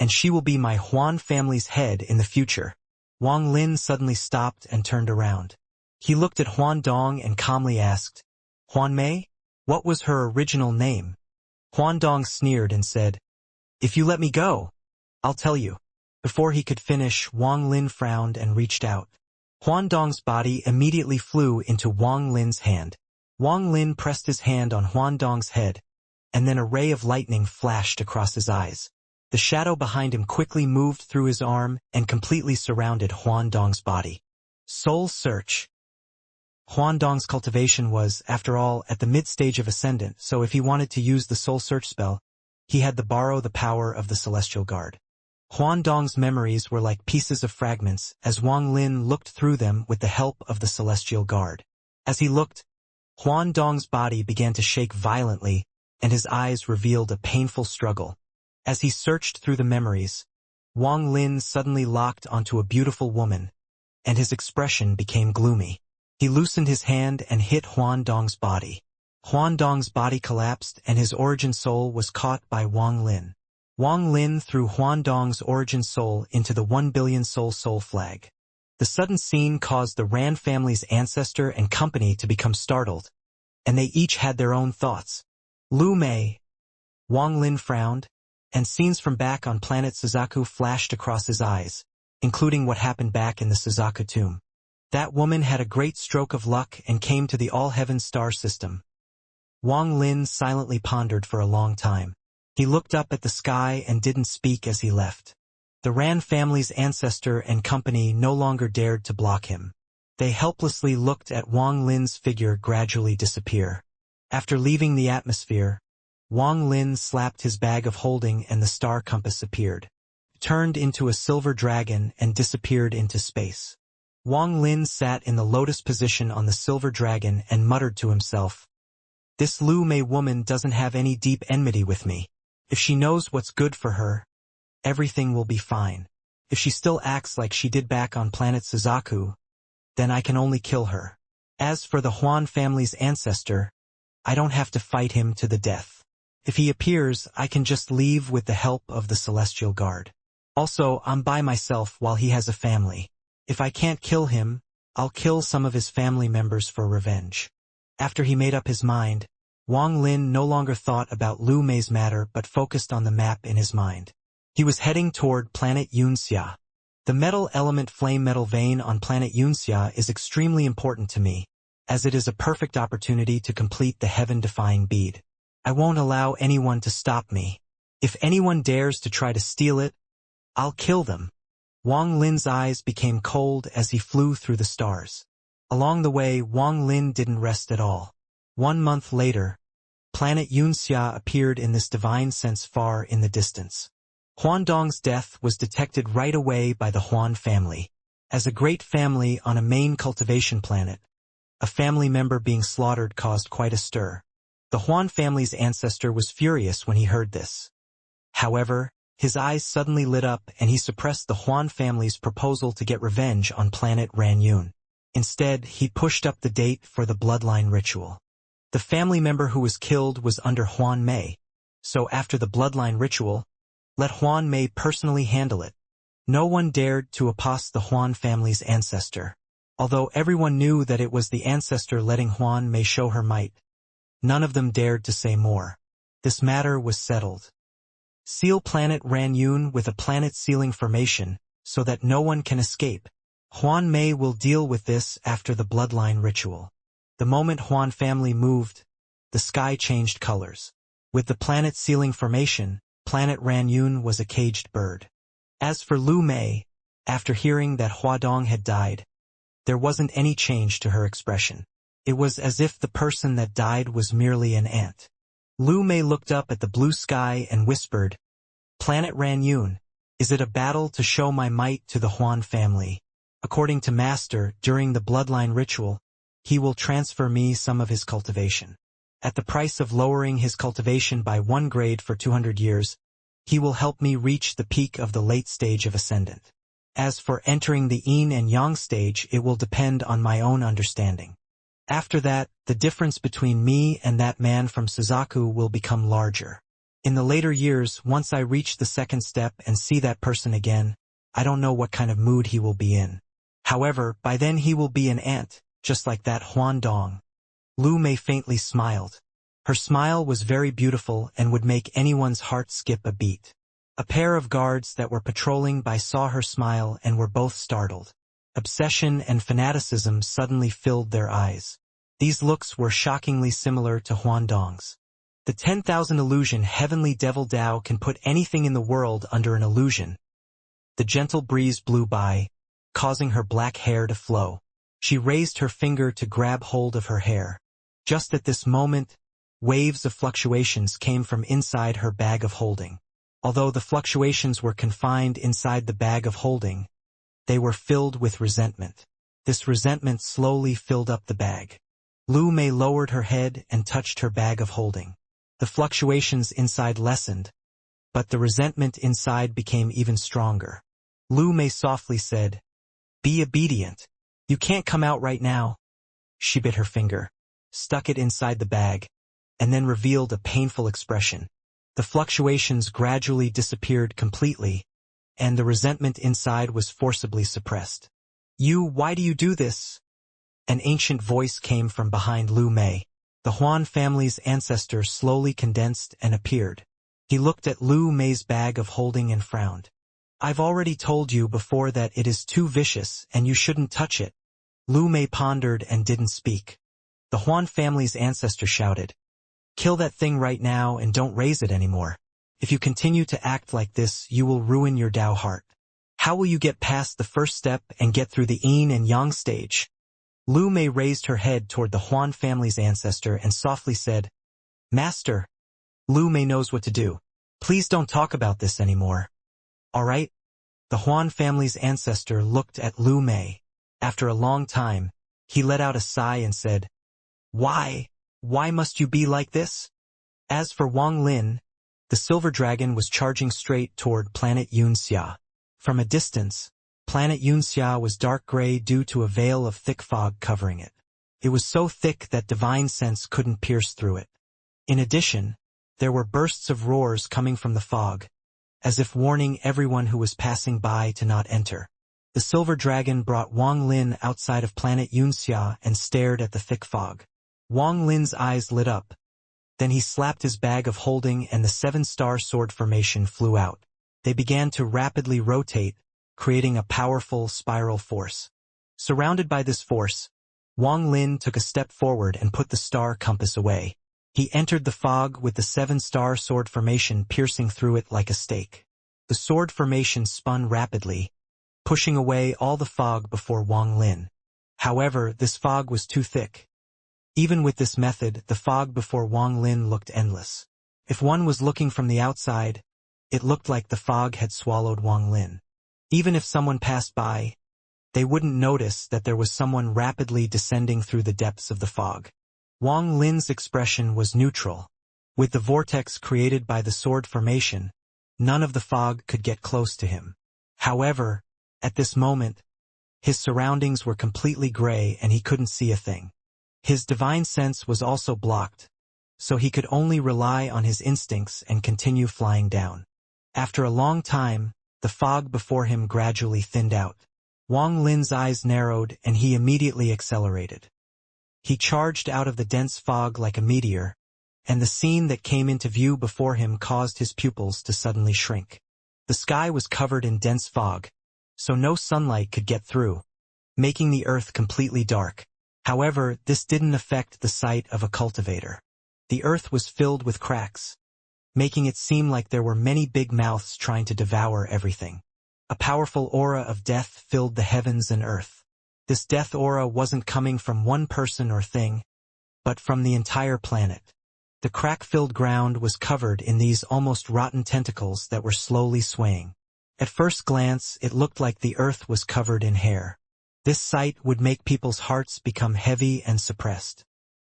and she will be my Huan family's head in the future. Wang Lin suddenly stopped and turned around. He looked at Huan Dong and calmly asked, Huan Mei? What was her original name? Huan Dong sneered and said, if you let me go, I'll tell you. Before he could finish, Wang Lin frowned and reached out. Huan Dong's body immediately flew into Wang Lin's hand. Wang Lin pressed his hand on Huan Dong's head, and then a ray of lightning flashed across his eyes. The shadow behind him quickly moved through his arm and completely surrounded Huan Dong's body. Soul Search. Huan Dong's cultivation was, after all, at the mid-stage of Ascendant, so if he wanted to use the Soul Search spell, he had to borrow the power of the Celestial Guard. Huan Dong's memories were like pieces of fragments as Wang Lin looked through them with the help of the Celestial Guard. As he looked, Huan Dong's body began to shake violently, and his eyes revealed a painful struggle. As he searched through the memories, Wang Lin suddenly locked onto a beautiful woman, and his expression became gloomy. He loosened his hand and hit Huan Dong's body. Huan Dong's body collapsed and his origin soul was caught by Wang Lin. Wang Lin threw Huan Dong's origin soul into the 1 billion soul flag. The sudden scene caused the Ran family's ancestor and company to become startled, and they each had their own thoughts. Lu Mei. Wang Lin frowned, and scenes from back on planet Suzaku flashed across his eyes, including what happened back in the Suzaku tomb. That woman had a great stroke of luck and came to the All-Heaven star system. Wang Lin silently pondered for a long time. He looked up at the sky and didn't speak as he left. The Ran family's ancestor and company no longer dared to block him. They helplessly looked at Wang Lin's figure gradually disappear. After leaving the atmosphere, Wang Lin slapped his bag of holding and the star compass appeared, turned into a silver dragon and disappeared into space. Wang Lin sat in the lotus position on the silver dragon and muttered to himself, this Lu Mei woman doesn't have any deep enmity with me. If she knows what's good for her, everything will be fine. If she still acts like she did back on planet Suzaku, then I can only kill her. As for the Huan family's ancestor, I don't have to fight him to the death. If he appears, I can just leave with the help of the Celestial Guard. Also, I'm by myself while he has a family. If I can't kill him, I'll kill some of his family members for revenge. After he made up his mind, Wang Lin no longer thought about Lu Mei's matter but focused on the map in his mind. He was heading toward planet Xianxia. The metal element flame metal vein on planet Xianxia is extremely important to me, as it is a perfect opportunity to complete the heaven-defying bead. I won't allow anyone to stop me. If anyone dares to try to steal it, I'll kill them. Wang Lin's eyes became cold as he flew through the stars. Along the way, Wang Lin didn't rest at all. 1 month later, planet Xianxia appeared in this divine sense far in the distance. Huandong's death was detected right away by the Huan family. As a great family on a main cultivation planet, a family member being slaughtered caused quite a stir. The Huan family's ancestor was furious when he heard this. However, his eyes suddenly lit up and he suppressed the Huan family's proposal to get revenge on planet Ranyun. Instead, he pushed up the date for the bloodline ritual. The family member who was killed was under Huan Mei, so after the bloodline ritual, let Huan Mei personally handle it. No one dared to oppose the Huan family's ancestor. Although everyone knew that it was the ancestor letting Huan Mei show her might, none of them dared to say more. This matter was settled. Seal planet Ranyun with a planet sealing formation, so that no one can escape. Huan Mei will deal with this after the bloodline ritual. The moment Huan family moved, the sky changed colors. With the planet sealing formation, planet Ranyun was a caged bird. As for Lu Mei, after hearing that Huadong had died, there wasn't any change to her expression. It was as if the person that died was merely an ant. Lu Mei looked up at the blue sky and whispered, "Planet Ranyun, is it a battle to show my might to the Huan family? According to Master, during the bloodline ritual, he will transfer me some of his cultivation. At the price of lowering his cultivation by 1 grade for 200 years, he will help me reach the peak of the late stage of Ascendant. As for entering the Yin and Yang stage, it will depend on my own understanding. After that, the difference between me and that man from Suzaku will become larger. In the later years, once I reach the second step and see that person again, I don't know what kind of mood he will be in. However, by then he will be an ant, just like that Huandong." Lu Mei faintly smiled. Her smile was very beautiful and would make anyone's heart skip a beat. A pair of guards that were patrolling by saw her smile and were both startled. Obsession and fanaticism suddenly filled their eyes. These looks were shockingly similar to Huandong's. The 10,000 illusion heavenly devil Dao can put anything in the world under an illusion. The gentle breeze blew by, causing her black hair to flow. She raised her finger to grab hold of her hair. Just at this moment, waves of fluctuations came from inside her bag of holding. Although the fluctuations were confined inside the bag of holding, they were filled with resentment. This resentment slowly filled up the bag. Lu Mei lowered her head and touched her bag of holding. The fluctuations inside lessened, but the resentment inside became even stronger. Lu Mei softly said, "Be obedient. You can't come out right now." She bit her finger, stuck it inside the bag, and then revealed a painful expression. The fluctuations gradually disappeared completely, and the resentment inside was forcibly suppressed. Why do you do this?" An ancient voice came from behind Lu Mei. The Huan family's ancestor slowly condensed and appeared. He looked at Lu Mei's bag of holding and frowned. "I've already told you before that it is too vicious and you shouldn't touch it." Lu Mei pondered and didn't speak. The Huan family's ancestor shouted, "Kill that thing right now and don't raise it anymore. If you continue to act like this, you will ruin your Dao heart. How will you get past the first step and get through the Yin and Yang stage?" Lu Mei raised her head toward the Huan family's ancestor and softly said, "Master, Lu Mei knows what to do. Please don't talk about this anymore. All right?" The Huan family's ancestor looked at Lu Mei. After a long time, he let out a sigh and said, Why must you be like this?" As for Wang Lin, the silver dragon was charging straight toward planet Xianxia. From a distance, planet Xianxia was dark gray due to a veil of thick fog covering it. It was so thick that divine sense couldn't pierce through it. In addition, there were bursts of roars coming from the fog, as if warning everyone who was passing by to not enter. The silver dragon brought Wang Lin outside of planet Xianxia and stared at the thick fog. Wang Lin's eyes lit up. Then he slapped his bag of holding and the 7-star sword formation flew out. They began to rapidly rotate, creating a powerful spiral force. Surrounded by this force, Wang Lin took a step forward and put the star compass away. He entered the fog with the 7-star sword formation piercing through it like a stake. The sword formation spun rapidly, pushing away all the fog before Wang Lin. However, this fog was too thick. Even with this method, the fog before Wang Lin looked endless. If one was looking from the outside, it looked like the fog had swallowed Wang Lin. Even if someone passed by, they wouldn't notice that there was someone rapidly descending through the depths of the fog. Wang Lin's expression was neutral. With the vortex created by the sword formation, none of the fog could get close to him. However, at this moment, his surroundings were completely gray and he couldn't see a thing. His divine sense was also blocked, so he could only rely on his instincts and continue flying down. After a long time, the fog before him gradually thinned out. Wang Lin's eyes narrowed and he immediately accelerated. He charged out of the dense fog like a meteor, and the scene that came into view before him caused his pupils to suddenly shrink. The sky was covered in dense fog, so no sunlight could get through, making the earth completely dark. However, this didn't affect the sight of a cultivator. The earth was filled with cracks, making it seem like there were many big mouths trying to devour everything. A powerful aura of death filled the heavens and earth. This death aura wasn't coming from one person or thing, but from the entire planet. The crack-filled ground was covered in these almost rotten tentacles that were slowly swaying. At first glance, it looked like the earth was covered in hair. This sight would make people's hearts become heavy and suppressed.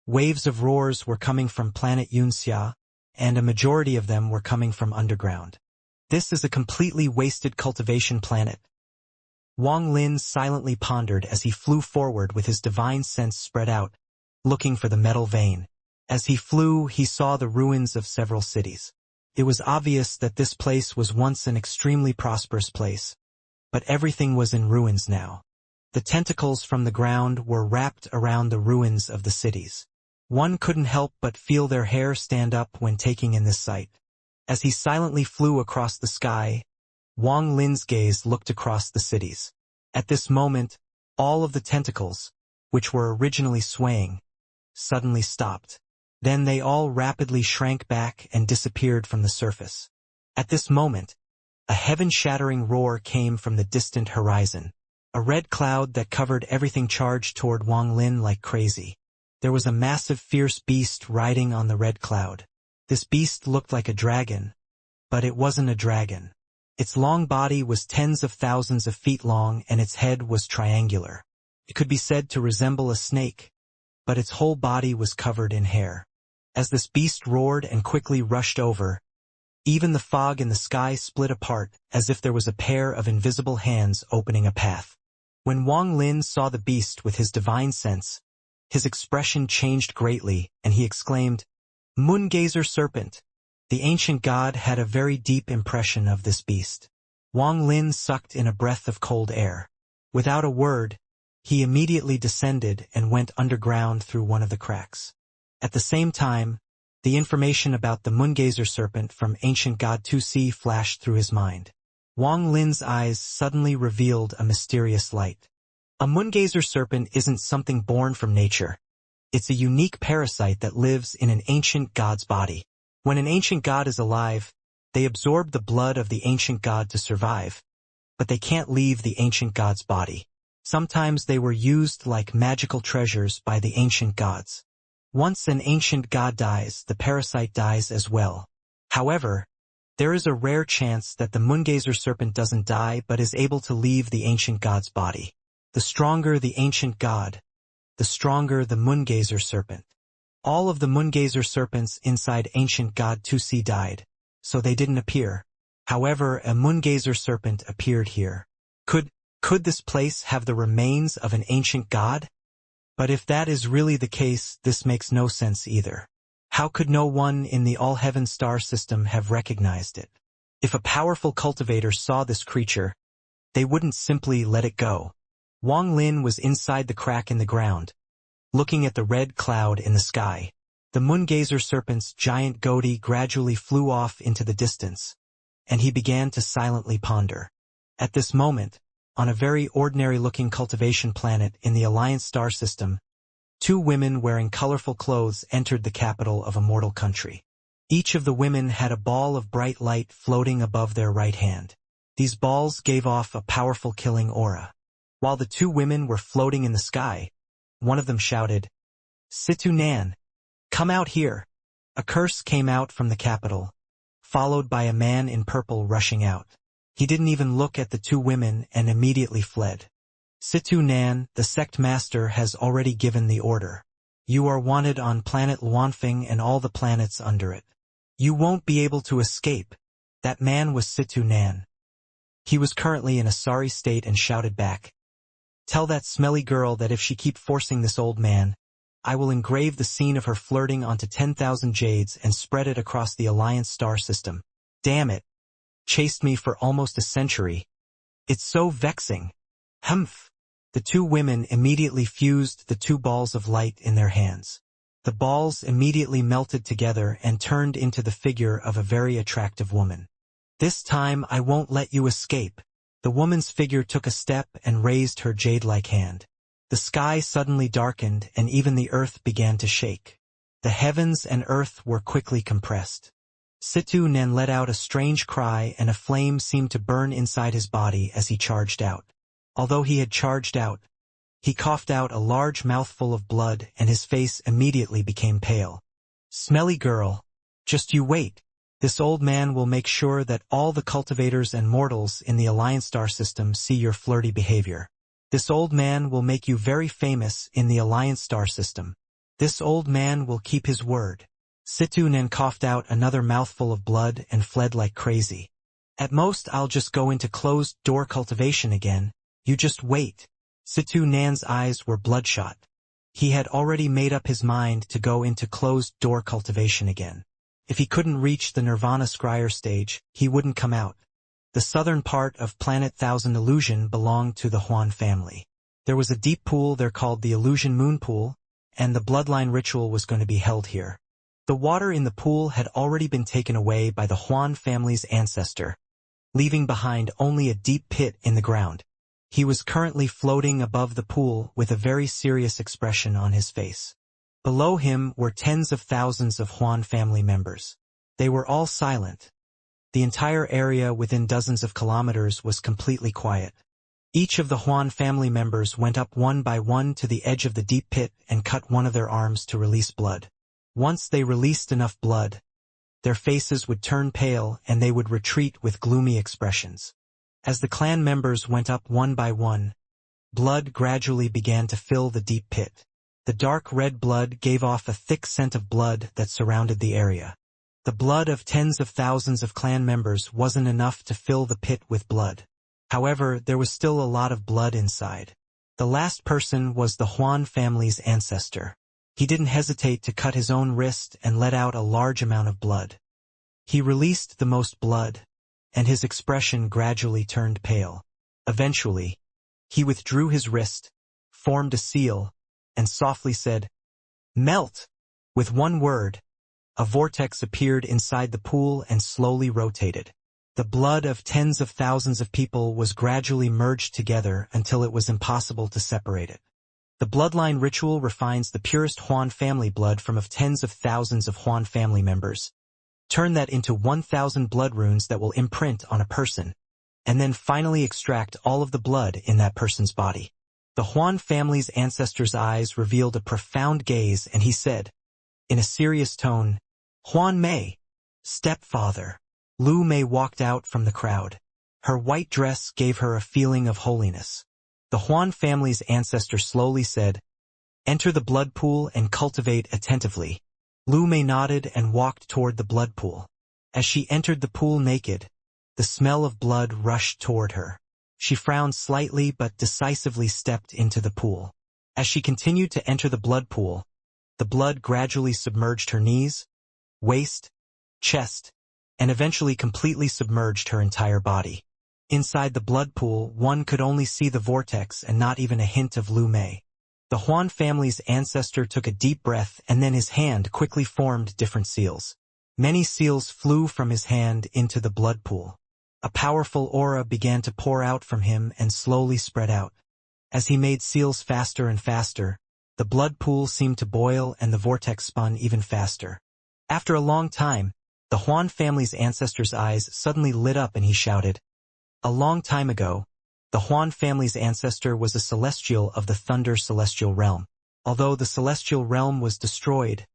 Waves of roars were coming from planet Xianxia, and a majority of them were coming from underground. This is a completely wasted cultivation planet. Wang Lin silently pondered as he flew forward with his divine sense spread out, looking for the metal vein. As he flew, he saw the ruins of several cities. It was obvious that this place was once an extremely prosperous place, but everything was in ruins now. The tentacles from the ground were wrapped around the ruins of the cities. One couldn't help but feel their hair stand up when taking in this sight. As he silently flew across the sky, Wang Lin's gaze looked across the cities. At this moment, all of the tentacles, which were originally swaying, suddenly stopped. Then they all rapidly shrank back and disappeared from the surface. At this moment, a heaven-shattering roar came from the distant horizon. A red cloud that covered everything charged toward Wang Lin like crazy. There was a massive fierce beast riding on the red cloud. This beast looked like a dragon, but it wasn't a dragon. Its long body was tens of thousands of feet long and its head was triangular. It could be said to resemble a snake, but its whole body was covered in hair. As this beast roared and quickly rushed over, even the fog in the sky split apart as if there was a pair of invisible hands opening a path. When Wang Lin saw the beast with his divine sense, his expression changed greatly and he exclaimed, "Moongazer serpent!" The ancient god had a very deep impression of this beast. Wang Lin sucked in a breath of cold air. Without a word, he immediately descended and went underground through one of the cracks. At the same time, the information about the Moongazer serpent from ancient god Wuxia flashed through his mind. Wang Lin's eyes suddenly revealed a mysterious light. A Moongazer serpent isn't something born from nature. It's a unique parasite that lives in an ancient god's body. When an ancient god is alive, they absorb the blood of the ancient god to survive, but they can't leave the ancient god's body. Sometimes they were used like magical treasures by the ancient gods. Once an ancient god dies, the parasite dies as well. However, there is a rare chance that the Moongazer serpent doesn't die but is able to leave the ancient god's body. The stronger the ancient god, the stronger the Moongazer serpent. All of the Moongazer serpents inside ancient god Wuxia died, so they didn't appear. However, a Moongazer serpent appeared here. Could this place have the remains of an ancient god? But if that is really the case, this makes no sense either. How could no one in the all-heaven star system have recognized it? If a powerful cultivator saw this creature, they wouldn't simply let it go. Wang Lin was inside the crack in the ground, looking at the red cloud in the sky. The Moongazer serpent's giant goatee gradually flew off into the distance, and he began to silently ponder. At this moment, on a very ordinary-looking cultivation planet in the Alliance star system, two women wearing colorful clothes entered the capital of Immortal country. Each of the women had a ball of bright light floating above their right hand. These balls gave off a powerful killing aura. While the two women were floating in the sky, one of them shouted, "Situ Nan, come out here!" A curse came out from the capital, followed by a man in purple rushing out. He didn't even look at the two women and immediately fled. "Situ Nan, the sect master has already given the order. You are wanted on planet Luanfeng and all the planets under it. You won't be able to escape." That man was Situ Nan. He was currently in a sorry state and shouted back, "Tell that smelly girl that if she keep forcing this old man, I will engrave the scene of her flirting onto 10,000 jades and spread it across the Alliance star system. Damn it. Chased me for almost a century. It's so vexing. Humph." The two women immediately fused the two balls of light in their hands. The balls immediately melted together and turned into the figure of a very attractive woman. "This time I won't let you escape." The woman's figure took a step and raised her jade-like hand. The sky suddenly darkened and even the earth began to shake. The heavens and earth were quickly compressed. Situ Nen let out a strange cry and a flame seemed to burn inside his body as he charged out. Although he had charged out, he coughed out a large mouthful of blood and his face immediately became pale. "Smelly girl, just you wait. This old man will make sure that all the cultivators and mortals in the Alliance star system see your flirty behavior. This old man will make you very famous in the Alliance star system. This old man will keep his word." Situ Nen coughed out another mouthful of blood and fled like crazy. "At most I'll just go into closed-door cultivation again. You just wait." Situ Nan's eyes were bloodshot. He had already made up his mind to go into closed-door cultivation again. If he couldn't reach the Nirvana Scryer stage, he wouldn't come out. The southern part of Planet Thousand Illusion belonged to the Huan family. There was a deep pool there called the Illusion Moon Pool, and the bloodline ritual was going to be held here. The water in the pool had already been taken away by the Huan family's ancestor, leaving behind only a deep pit in the ground. He was currently floating above the pool with a very serious expression on his face. Below him were tens of thousands of Huan family members. They were all silent. The entire area within dozens of kilometers was completely quiet. Each of the Huan family members went up one by one to the edge of the deep pit and cut one of their arms to release blood. Once they released enough blood, their faces would turn pale and they would retreat with gloomy expressions. As the clan members went up one by one, blood gradually began to fill the deep pit. The dark red blood gave off a thick scent of blood that surrounded the area. The blood of tens of thousands of clan members wasn't enough to fill the pit with blood. However, there was still a lot of blood inside. The last person was the Huan family's ancestor. He didn't hesitate to cut his own wrist and let out a large amount of blood. He released the most blood, and his expression gradually turned pale. Eventually, he withdrew his wrist, formed a seal, and softly said, "Melt!" With one word, a vortex appeared inside the pool and slowly rotated. The blood of tens of thousands of people was gradually merged together until it was impossible to separate it. The bloodline ritual refines the purest Huan family blood from of tens of thousands of Huan family members. Turn that into 1,000 blood runes that will imprint on a person, and then finally extract all of the blood in that person's body. The Huan family's ancestor's eyes revealed a profound gaze and he said, in a serious tone, "Huan Mei, stepfather." Lu Mei walked out from the crowd. Her white dress gave her a feeling of holiness. The Huan family's ancestor slowly said, "Enter the blood pool and cultivate attentively." Lu Mei nodded and walked toward the blood pool. As she entered the pool naked, the smell of blood rushed toward her. She frowned slightly but decisively stepped into the pool. As she continued to enter the blood pool, the blood gradually submerged her knees, waist, chest, and eventually completely submerged her entire body. Inside the blood pool, one could only see the vortex and not even a hint of Lu Mei. The Huan family's ancestor took a deep breath and then his hand quickly formed different seals. Many seals flew from his hand into the blood pool. A powerful aura began to pour out from him and slowly spread out. As he made seals faster and faster, the blood pool seemed to boil and the vortex spun even faster. After a long time, the Huan family's ancestor's eyes suddenly lit up and he shouted, "A long time ago, the Huan family's ancestor was a celestial of the Thunder Celestial Realm. Although the Celestial Realm was destroyed,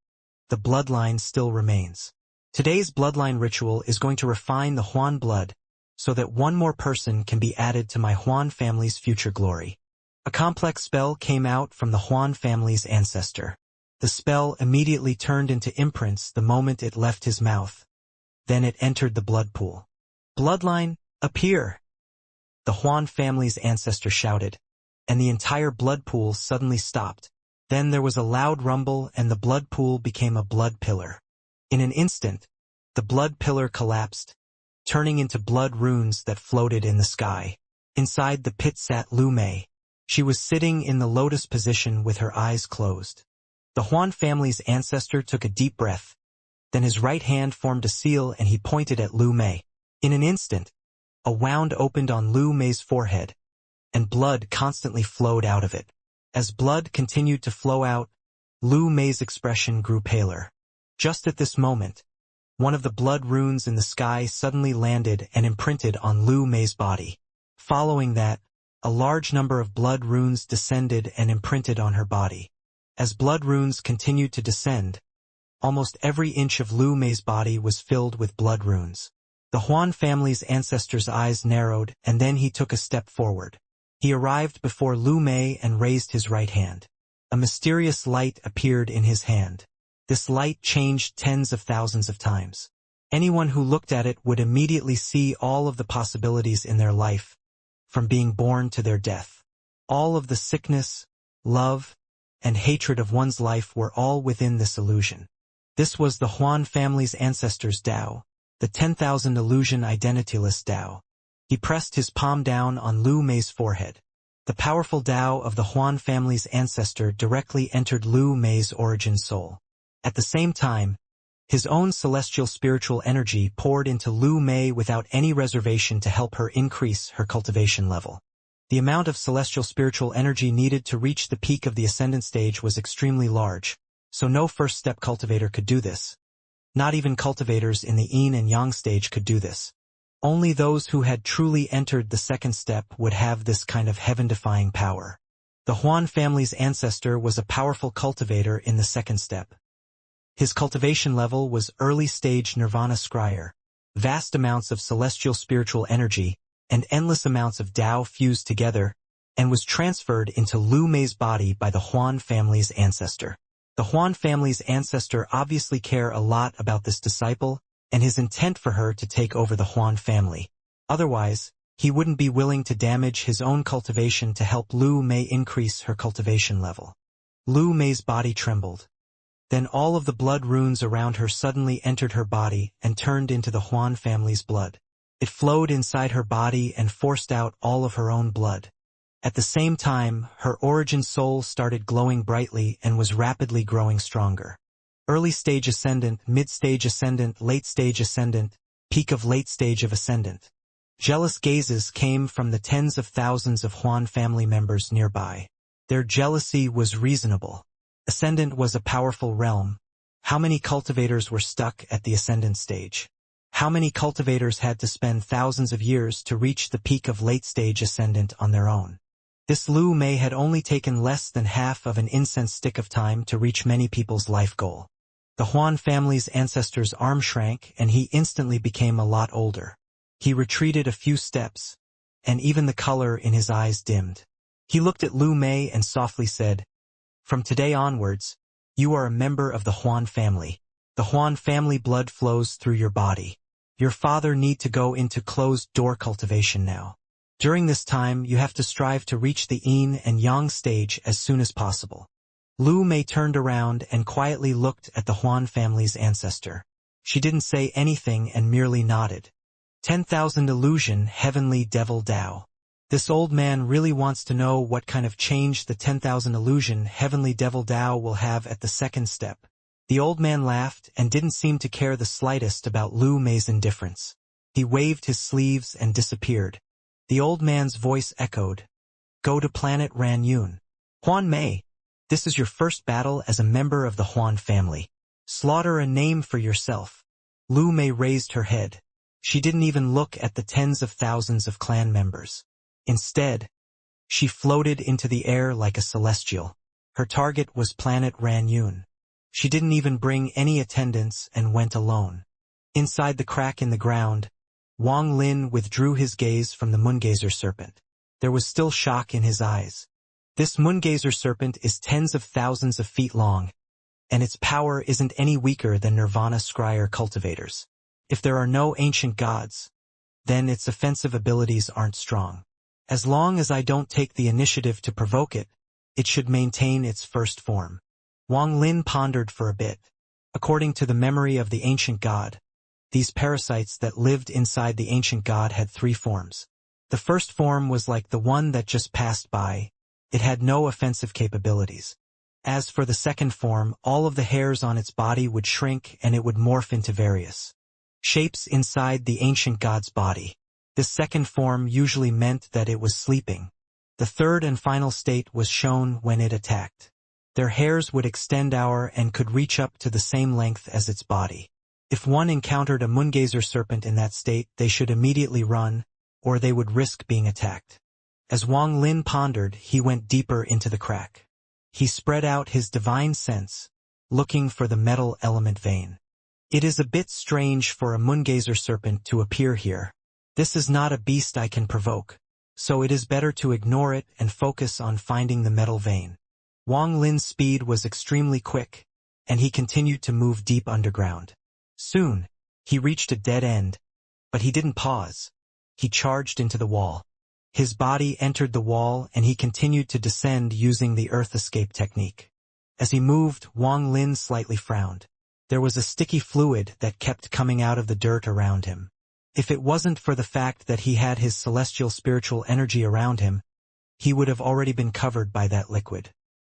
the bloodline still remains. Today's bloodline ritual is going to refine the Huan blood so that one more person can be added to my Huan family's future glory." A complex spell came out from the Huan family's ancestor. The spell immediately turned into imprints the moment it left his mouth. Then it entered the blood pool. "Bloodline, appear!" The Huan family's ancestor shouted, and the entire blood pool suddenly stopped. Then there was a loud rumble and the blood pool became a blood pillar. In an instant, the blood pillar collapsed, turning into blood runes that floated in the sky. Inside the pit sat Lu Mei. She was sitting in the lotus position with her eyes closed. The Huan family's ancestor took a deep breath. Then his right hand formed a seal and he pointed at Lu Mei. In an instant, a wound opened on Lu Mei's forehead, and blood constantly flowed out of it. As blood continued to flow out, Lu Mei's expression grew paler. Just at this moment, one of the blood runes in the sky suddenly landed and imprinted on Lu Mei's body. Following that, a large number of blood runes descended and imprinted on her body. As blood runes continued to descend, almost every inch of Lu Mei's body was filled with blood runes. The Huan family's ancestor's eyes narrowed, and then he took a step forward. He arrived before Lu Mei and raised his right hand. A mysterious light appeared in his hand. This light changed tens of thousands of times. Anyone who looked at it would immediately see all of the possibilities in their life, from being born to their death. All of the sickness, love, and hatred of one's life were all within this illusion. This was the Huan family's ancestor's Tao, the 10,000 illusion identityless Tao. He pressed his palm down on Lu Mei's forehead. The powerful Tao of the Huan family's ancestor directly entered Lu Mei's origin soul. At the same time, his own celestial spiritual energy poured into Lu Mei without any reservation to help her increase her cultivation level. The amount of celestial spiritual energy needed to reach the peak of the ascendant stage was extremely large, so no first-step cultivator could do this. Not even cultivators in the Yin and Yang stage could do this. Only those who had truly entered the second step would have this kind of heaven-defying power. The Huan family's ancestor was a powerful cultivator in the second step. His cultivation level was early-stage nirvana scryer, vast amounts of celestial spiritual energy, and endless amounts of Tao fused together, and was transferred into Lu Mei's body by the Huan family's ancestor. The Huan family's ancestor obviously cared a lot about this disciple, and his intent for her to take over the Huan family. Otherwise, he wouldn't be willing to damage his own cultivation to help Lu Mei increase her cultivation level. Lu Mei's body trembled. Then all of the blood runes around her suddenly entered her body and turned into the Huan family's blood. It flowed inside her body and forced out all of her own blood. At the same time, her origin soul started glowing brightly and was rapidly growing stronger. Early stage ascendant, mid-stage ascendant, late-stage ascendant, peak of late-stage of ascendant. Jealous gazes came from the tens of thousands of Huan family members nearby. Their jealousy was reasonable. Ascendant was a powerful realm. How many cultivators were stuck at the ascendant stage? How many cultivators had to spend thousands of years to reach the peak of late-stage ascendant on their own? This Lu Mei had only taken less than half of an incense stick of time to reach many people's life goal. The Huan family's ancestor's arm shrank and he instantly became a lot older. He retreated a few steps, and even the color in his eyes dimmed. He looked at Lu Mei and softly said, "From today onwards, you are a member of the Huan family. The Huan family blood flows through your body. Your father need to go into closed-door cultivation now. During this time, you have to strive to reach the Yin and Yang stage as soon as possible." Lu Mei turned around and quietly looked at the Huan family's ancestor. She didn't say anything and merely nodded. 10,000 illusion, heavenly devil Tao. This old man really wants to know what kind of change the 10,000 illusion, heavenly devil Tao will have at the second step. The old man laughed and didn't seem to care the slightest about Lu Mei's indifference. He waved his sleeves and disappeared. The old man's voice echoed. Go to planet Ranyun. Huan Mei, this is your first battle as a member of the Huan family. Slaughter a name for yourself. Lu Mei raised her head. She didn't even look at the tens of thousands of clan members. Instead, she floated into the air like a celestial. Her target was planet Ranyun. She didn't even bring any attendants and went alone. Inside the crack in the ground, Wang Lin withdrew his gaze from the moongazer serpent. There was still shock in his eyes. This moongazer serpent is tens of thousands of feet long, and its power isn't any weaker than Nirvana Scryer cultivators. If there are no ancient gods, then its offensive abilities aren't strong. As long as I don't take the initiative to provoke it, it should maintain its first form. Wang Lin pondered for a bit. According to the memory of the ancient god, these parasites that lived inside the ancient god had 3 forms. The first form was like the one that just passed by. It had no offensive capabilities. As for the second form, all of the hairs on its body would shrink and it would morph into various shapes inside the ancient god's body. This second form usually meant that it was sleeping. The third and final state was shown when it attacked. Their hairs would extend out and could reach up to the same length as its body. If one encountered a moongazer serpent in that state, they should immediately run, or they would risk being attacked. As Wang Lin pondered, he went deeper into the crack. He spread out his divine sense, looking for the metal element vein. It is a bit strange for a moongazer serpent to appear here. This is not a beast I can provoke, so it is better to ignore it and focus on finding the metal vein. Wang Lin's speed was extremely quick, and he continued to move deep underground. Soon, he reached a dead end, but he didn't pause. He charged into the wall. His body entered the wall and he continued to descend using the earth escape technique. As he moved, Wang Lin slightly frowned. There was a sticky fluid that kept coming out of the dirt around him. If it wasn't for the fact that he had his celestial spiritual energy around him, he would have already been covered by that liquid.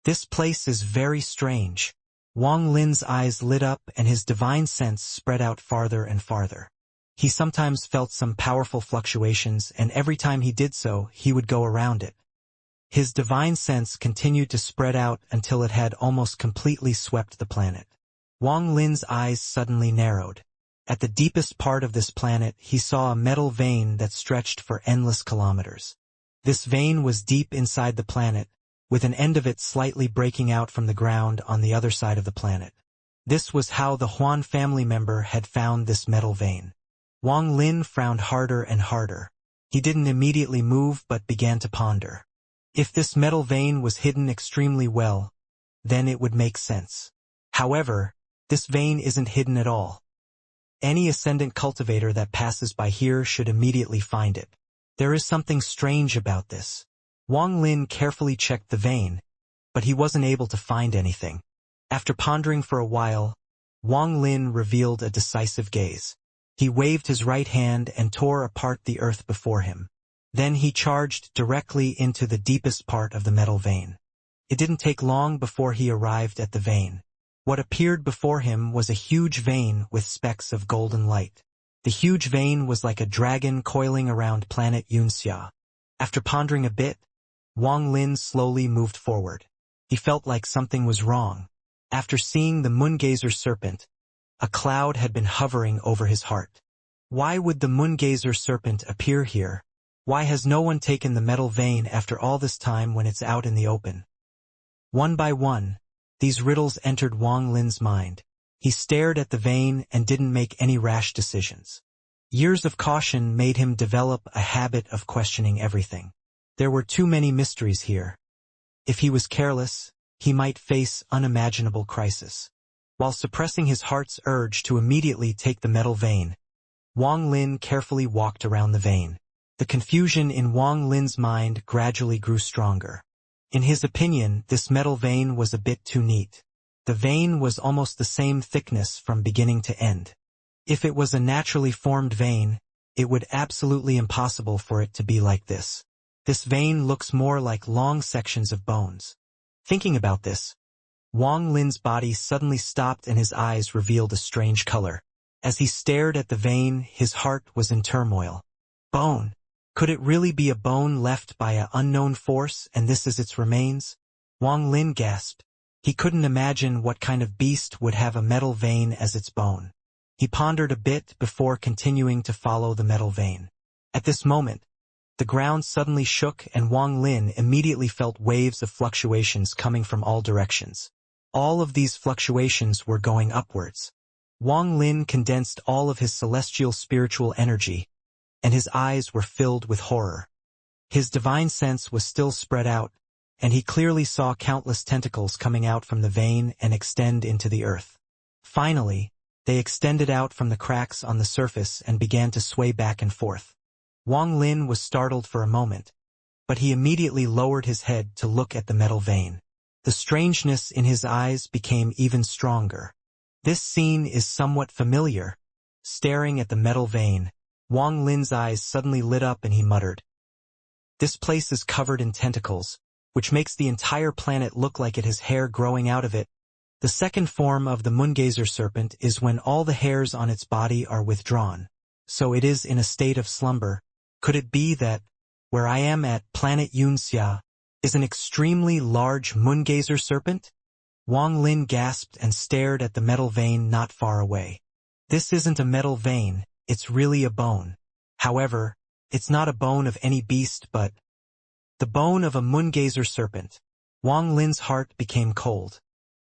This place is very strange. Wang Lin's eyes lit up and his divine sense spread out farther and farther. He sometimes felt some powerful fluctuations, and every time he did so, he would go around it. His divine sense continued to spread out until it had almost completely swept the planet. Wang Lin's eyes suddenly narrowed. At the deepest part of this planet, he saw a metal vein that stretched for endless kilometers. This vein was deep inside the planet, with an end of it slightly breaking out from the ground on the other side of the planet. This was how the Huan family member had found this metal vein. Wang Lin frowned harder and harder. He didn't immediately move but began to ponder. If this metal vein was hidden extremely well, then it would make sense. However, this vein isn't hidden at all. Any ascendant cultivator that passes by here should immediately find it. There is something strange about this. Wang Lin carefully checked the vein, but he wasn't able to find anything. After pondering for a while, Wang Lin revealed a decisive gaze. He waved his right hand and tore apart the earth before him. Then he charged directly into the deepest part of the metal vein. It didn't take long before he arrived at the vein. What appeared before him was a huge vein with specks of golden light. The huge vein was like a dragon coiling around planet Xianxia. After pondering a bit, Wang Lin slowly moved forward. He felt like something was wrong. After seeing the moongazer serpent, a cloud had been hovering over his heart. Why would the moongazer serpent appear here? Why has no one taken the metal vein after all this time when it's out in the open? One by one, these riddles entered Wang Lin's mind. He stared at the vein and didn't make any rash decisions. Years of caution made him develop a habit of questioning everything. There were too many mysteries here. If he was careless, he might face unimaginable crisis. While suppressing his heart's urge to immediately take the metal vein, Wang Lin carefully walked around the vein. The confusion in Wang Lin's mind gradually grew stronger. In his opinion, this metal vein was a bit too neat. The vein was almost the same thickness from beginning to end. If it was a naturally formed vein, it would absolutely impossible for it to be like this. This vein looks more like long sections of bones. Thinking about this, Wang Lin's body suddenly stopped and his eyes revealed a strange color. As he stared at the vein, his heart was in turmoil. Bone. Could it really be a bone left by an unknown force, and this is its remains? Wang Lin gasped. He couldn't imagine what kind of beast would have a metal vein as its bone. He pondered a bit before continuing to follow the metal vein. At this moment, the ground suddenly shook and Wang Lin immediately felt waves of fluctuations coming from all directions. All of these fluctuations were going upwards. Wang Lin condensed all of his celestial spiritual energy, and his eyes were filled with horror. His divine sense was still spread out, and he clearly saw countless tentacles coming out from the vein and extend into the earth. Finally, they extended out from the cracks on the surface and began to sway back and forth. Wang Lin was startled for a moment, but he immediately lowered his head to look at the metal vein. The strangeness in his eyes became even stronger. This scene is somewhat familiar. Staring at the metal vein, Wang Lin's eyes suddenly lit up and he muttered, "This place is covered in tentacles, which makes the entire planet look like it has hair growing out of it. The second form of the moongazer serpent is when all the hairs on its body are withdrawn, so it is in a state of slumber. Could it be that, where I am at planet Xianxia, is an extremely large moongazer serpent?" Wang Lin gasped and stared at the metal vein not far away. This isn't a metal vein, it's really a bone. However, it's not a bone of any beast but the bone of a moongazer serpent. Wang Lin's heart became cold.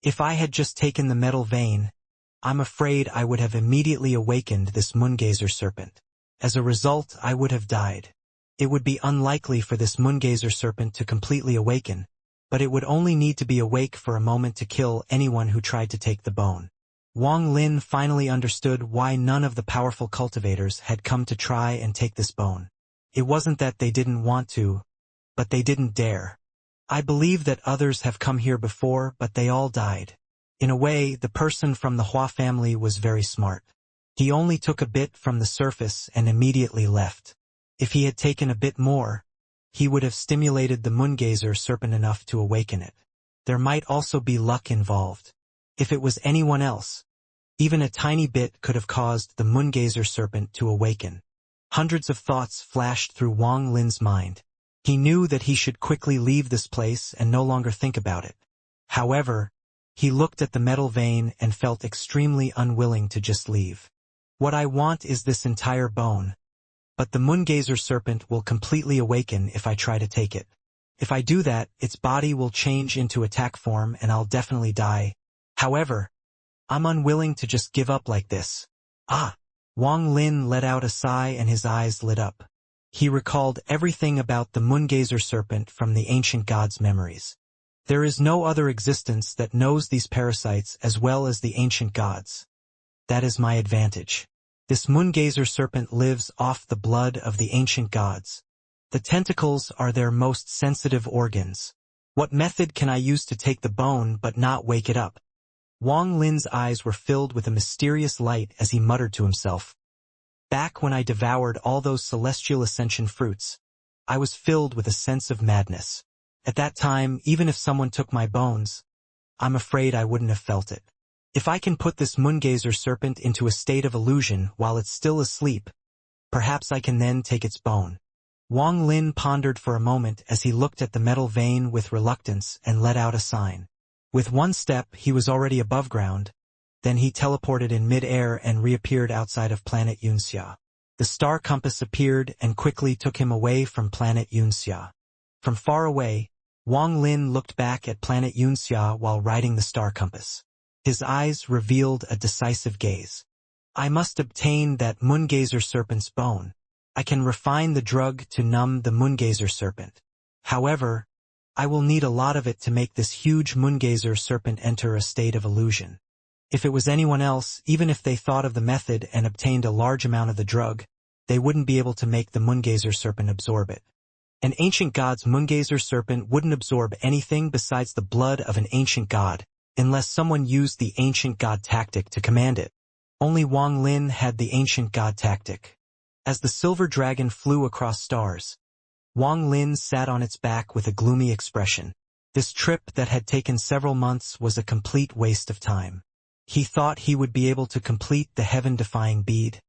If I had just taken the metal vein, I'm afraid I would have immediately awakened this moongazer serpent. As a result, I would have died. It would be unlikely for this moongazer serpent to completely awaken, but it would only need to be awake for a moment to kill anyone who tried to take the bone. Wang Lin finally understood why none of the powerful cultivators had come to try and take this bone. It wasn't that they didn't want to, but they didn't dare. I believe that others have come here before, but they all died. In a way, the person from the Hua family was very smart. He only took a bit from the surface and immediately left. If he had taken a bit more, he would have stimulated the moongazer serpent enough to awaken it. There might also be luck involved. If it was anyone else, even a tiny bit could have caused the moongazer serpent to awaken. Hundreds of thoughts flashed through Wang Lin's mind. He knew that he should quickly leave this place and no longer think about it. However, he looked at the metal vein and felt extremely unwilling to just leave. What I want is this entire bone. But the moongazer serpent will completely awaken if I try to take it. If I do that, its body will change into attack form and I'll definitely die. However, I'm unwilling to just give up like this. Wang Lin let out a sigh and his eyes lit up. He recalled everything about the moongazer serpent from the ancient gods' memories. There is no other existence that knows these parasites as well as the ancient gods. That is my advantage. This moongazer serpent lives off the blood of the ancient gods. The tentacles are their most sensitive organs. What method can I use to take the bone but not wake it up? Wang Lin's eyes were filled with a mysterious light as he muttered to himself. Back when I devoured all those celestial ascension fruits, I was filled with a sense of madness. At that time, even if someone took my bones, I'm afraid I wouldn't have felt it. If I can put this moongazer serpent into a state of illusion while it's still asleep, perhaps I can then take its bone. Wang Lin pondered for a moment as he looked at the metal vein with reluctance and let out a sign. With one step, he was already above ground. Then he teleported in mid-air and reappeared outside of planet Xianxia. The star compass appeared and quickly took him away from planet Xianxia. From far away, Wang Lin looked back at planet Xianxia while riding the star compass. His eyes revealed a decisive gaze. I must obtain that moongazer serpent's bone. I can refine the drug to numb the moongazer serpent. However, I will need a lot of it to make this huge moongazer serpent enter a state of illusion. If it was anyone else, even if they thought of the method and obtained a large amount of the drug, they wouldn't be able to make the moongazer serpent absorb it. An ancient god's moongazer serpent wouldn't absorb anything besides the blood of an ancient god, unless someone used the ancient god tactic to command it. Only Wang Lin had the ancient god tactic. As the silver dragon flew across stars, Wang Lin sat on its back with a gloomy expression. This trip that had taken several months was a complete waste of time. He thought he would be able to complete the heaven-defying bead,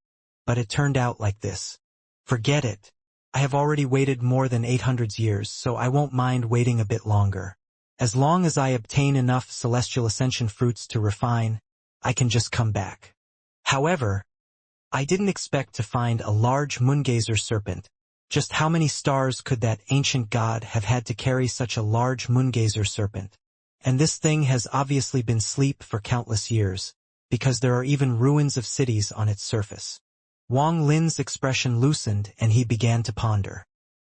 but it turned out like this. Forget it. I have already waited more than 800 years, so I won't mind waiting a bit longer. As long as I obtain enough celestial ascension fruits to refine, I can just come back. However, I didn't expect to find a large moongazer serpent. Just how many stars could that ancient god have had to carry such a large moongazer serpent? And this thing has obviously been asleep for countless years, because there are even ruins of cities on its surface. Wang Lin's expression loosened and he began to ponder.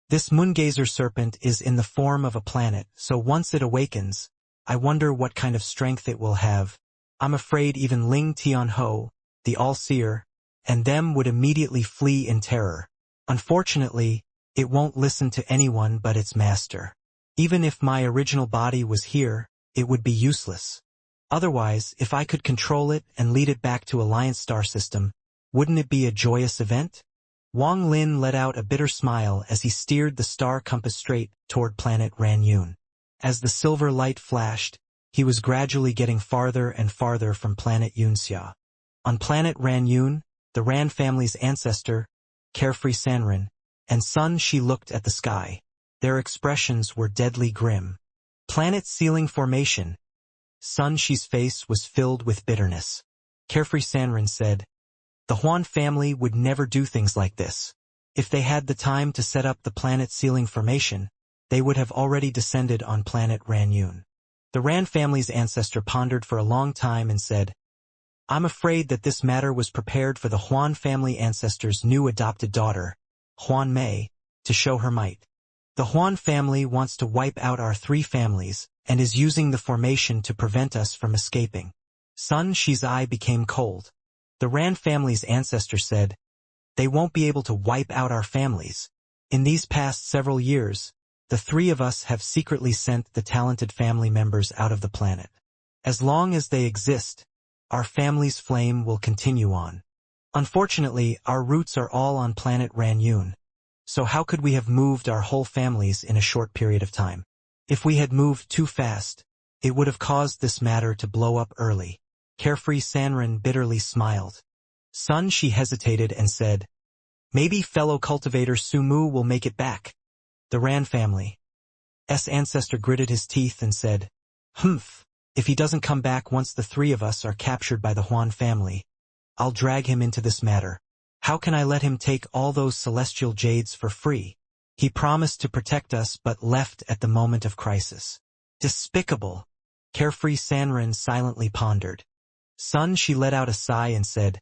This moongazer serpent is in the form of a planet, so once it awakens, I wonder what kind of strength it will have. I'm afraid even Ling Tianho, the all-seer, and them would immediately flee in terror. Unfortunately, it won't listen to anyone but its master. Even if my original body was here, it would be useless. Otherwise, if I could control it and lead it back to Alliance Star System, wouldn't it be a joyous event? Wang Lin let out a bitter smile as he steered the star compass straight toward planet Ranyun. As the silver light flashed, he was gradually getting farther and farther from planet Xianxia. On planet Ranyun, the Ran family's ancestor, Carefree Sanren, and Sun Shi looked at the sky. Their expressions were deadly grim. Planet ceiling formation. Sun Shi's face was filled with bitterness. Carefree Sanren said, "The Huan family would never do things like this. If they had the time to set up the planet ceiling formation, they would have already descended on planet Ranyun." The Ran family's ancestor pondered for a long time and said, "I'm afraid that this matter was prepared for the Huan family ancestor's new adopted daughter, Huan Mei, to show her might. The Huan family wants to wipe out our three families and is using the formation to prevent us from escaping." Sun Shi's eye became cold. The Ran family's ancestor said, "They won't be able to wipe out our families. In these past several years, the three of us have secretly sent the talented family members out of the planet. As long as they exist, our family's flame will continue on. Unfortunately, our roots are all on planet Ranyun. So how could we have moved our whole families in a short period of time? If we had moved too fast, it would have caused this matter to blow up early." Carefree Sanren bitterly smiled. Sun Shi hesitated and said, "Maybe fellow cultivator Sumu will make it back." The Ran family's ancestor gritted his teeth and said, "Humph, if he doesn't come back once the three of us are captured by the Huan family, I'll drag him into this matter. How can I let him take all those celestial jades for free? He promised to protect us but left at the moment of crisis. Despicable." Carefree Sanren silently pondered. Sun Shi let out a sigh and said,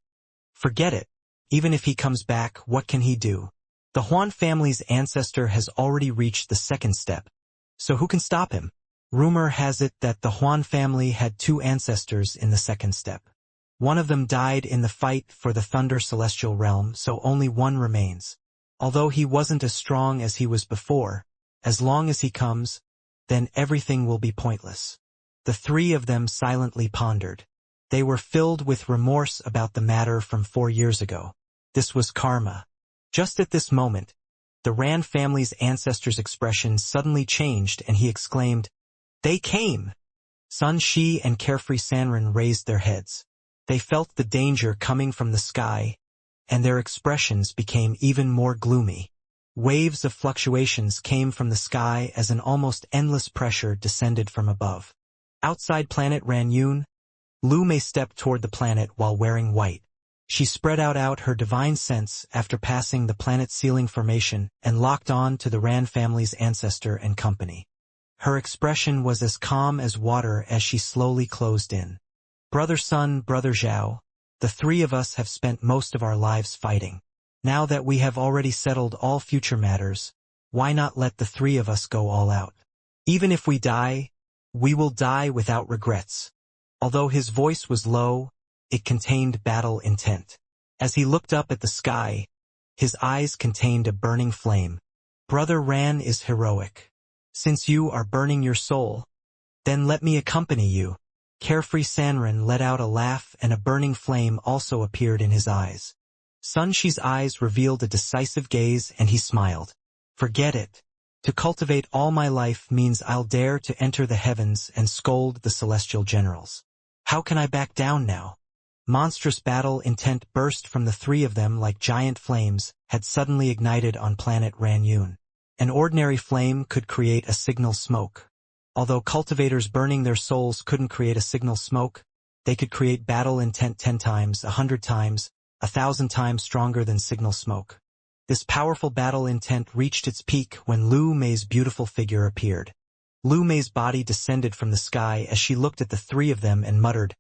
"Forget it. Even if he comes back, what can he do? The Huan family's ancestor has already reached the second step. So who can stop him?" Rumor has it that the Huan family had two ancestors in the second step. One of them died in the fight for the Thunder Celestial Realm, so only one remains. Although he wasn't as strong as he was before, as long as he comes, then everything will be pointless. The three of them silently pondered. They were filled with remorse about the matter from 4 years ago. This was karma. Just at this moment, the Ran family's ancestor's expression suddenly changed and he exclaimed, "They came!" Sun Shi and Carefree Sanren raised their heads. They felt the danger coming from the sky, and their expressions became even more gloomy. Waves of fluctuations came from the sky as an almost endless pressure descended from above. Outside planet Ranyun, Lu Mei stepped toward the planet while wearing white. She spread out her divine sense after passing the planet ceiling formation and locked on to the Ran family's ancestor and company. Her expression was as calm as water as she slowly closed in. "Brother Sun, Brother Zhao, the three of us have spent most of our lives fighting. Now that we have already settled all future matters, why not let the three of us go all out? Even if we die, we will die without regrets." Although his voice was low, it contained battle intent. As he looked up at the sky, his eyes contained a burning flame. "Brother Ran is heroic. Since you are burning your soul, then let me accompany you." Carefree Sanren let out a laugh and a burning flame also appeared in his eyes. Sun Shi's eyes revealed a decisive gaze and he smiled. "Forget it. To cultivate all my life means I'll dare to enter the heavens and scold the celestial generals. How can I back down now? Monstrous battle intent burst from the three of them like giant flames had suddenly ignited on planet Ranyun. An ordinary flame could create a signal smoke. Although cultivators burning their souls couldn't create a signal smoke, they could create battle intent 10 times, 100 times, 1,000 times stronger than signal smoke. This powerful battle intent reached its peak when Lu Mei's beautiful figure appeared. Lu Mei's body descended from the sky as she looked at the three of them and muttered,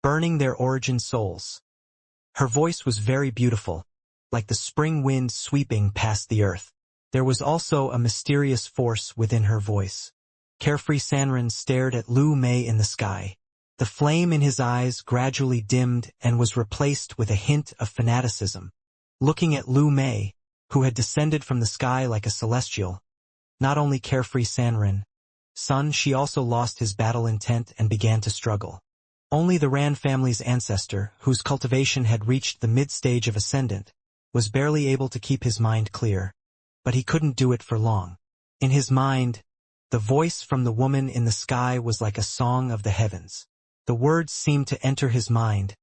"Burning their origin souls." Her voice was very beautiful, like the spring wind sweeping past the earth. There was also a mysterious force within her voice. Carefree Sanren stared at Lu Mei in the sky. The flame in his eyes gradually dimmed and was replaced with a hint of fanaticism. Looking at Lu Mei, who had descended from the sky like a celestial, not only Carefree Sanren, son, she also lost his battle intent and began to struggle. Only the Ran family's ancestor, whose cultivation had reached the mid-stage of ascendant, was barely able to keep his mind clear. But he couldn't do it for long. In his mind, the voice from the woman in the sky was like a song of the heavens. The words seemed to enter his mind,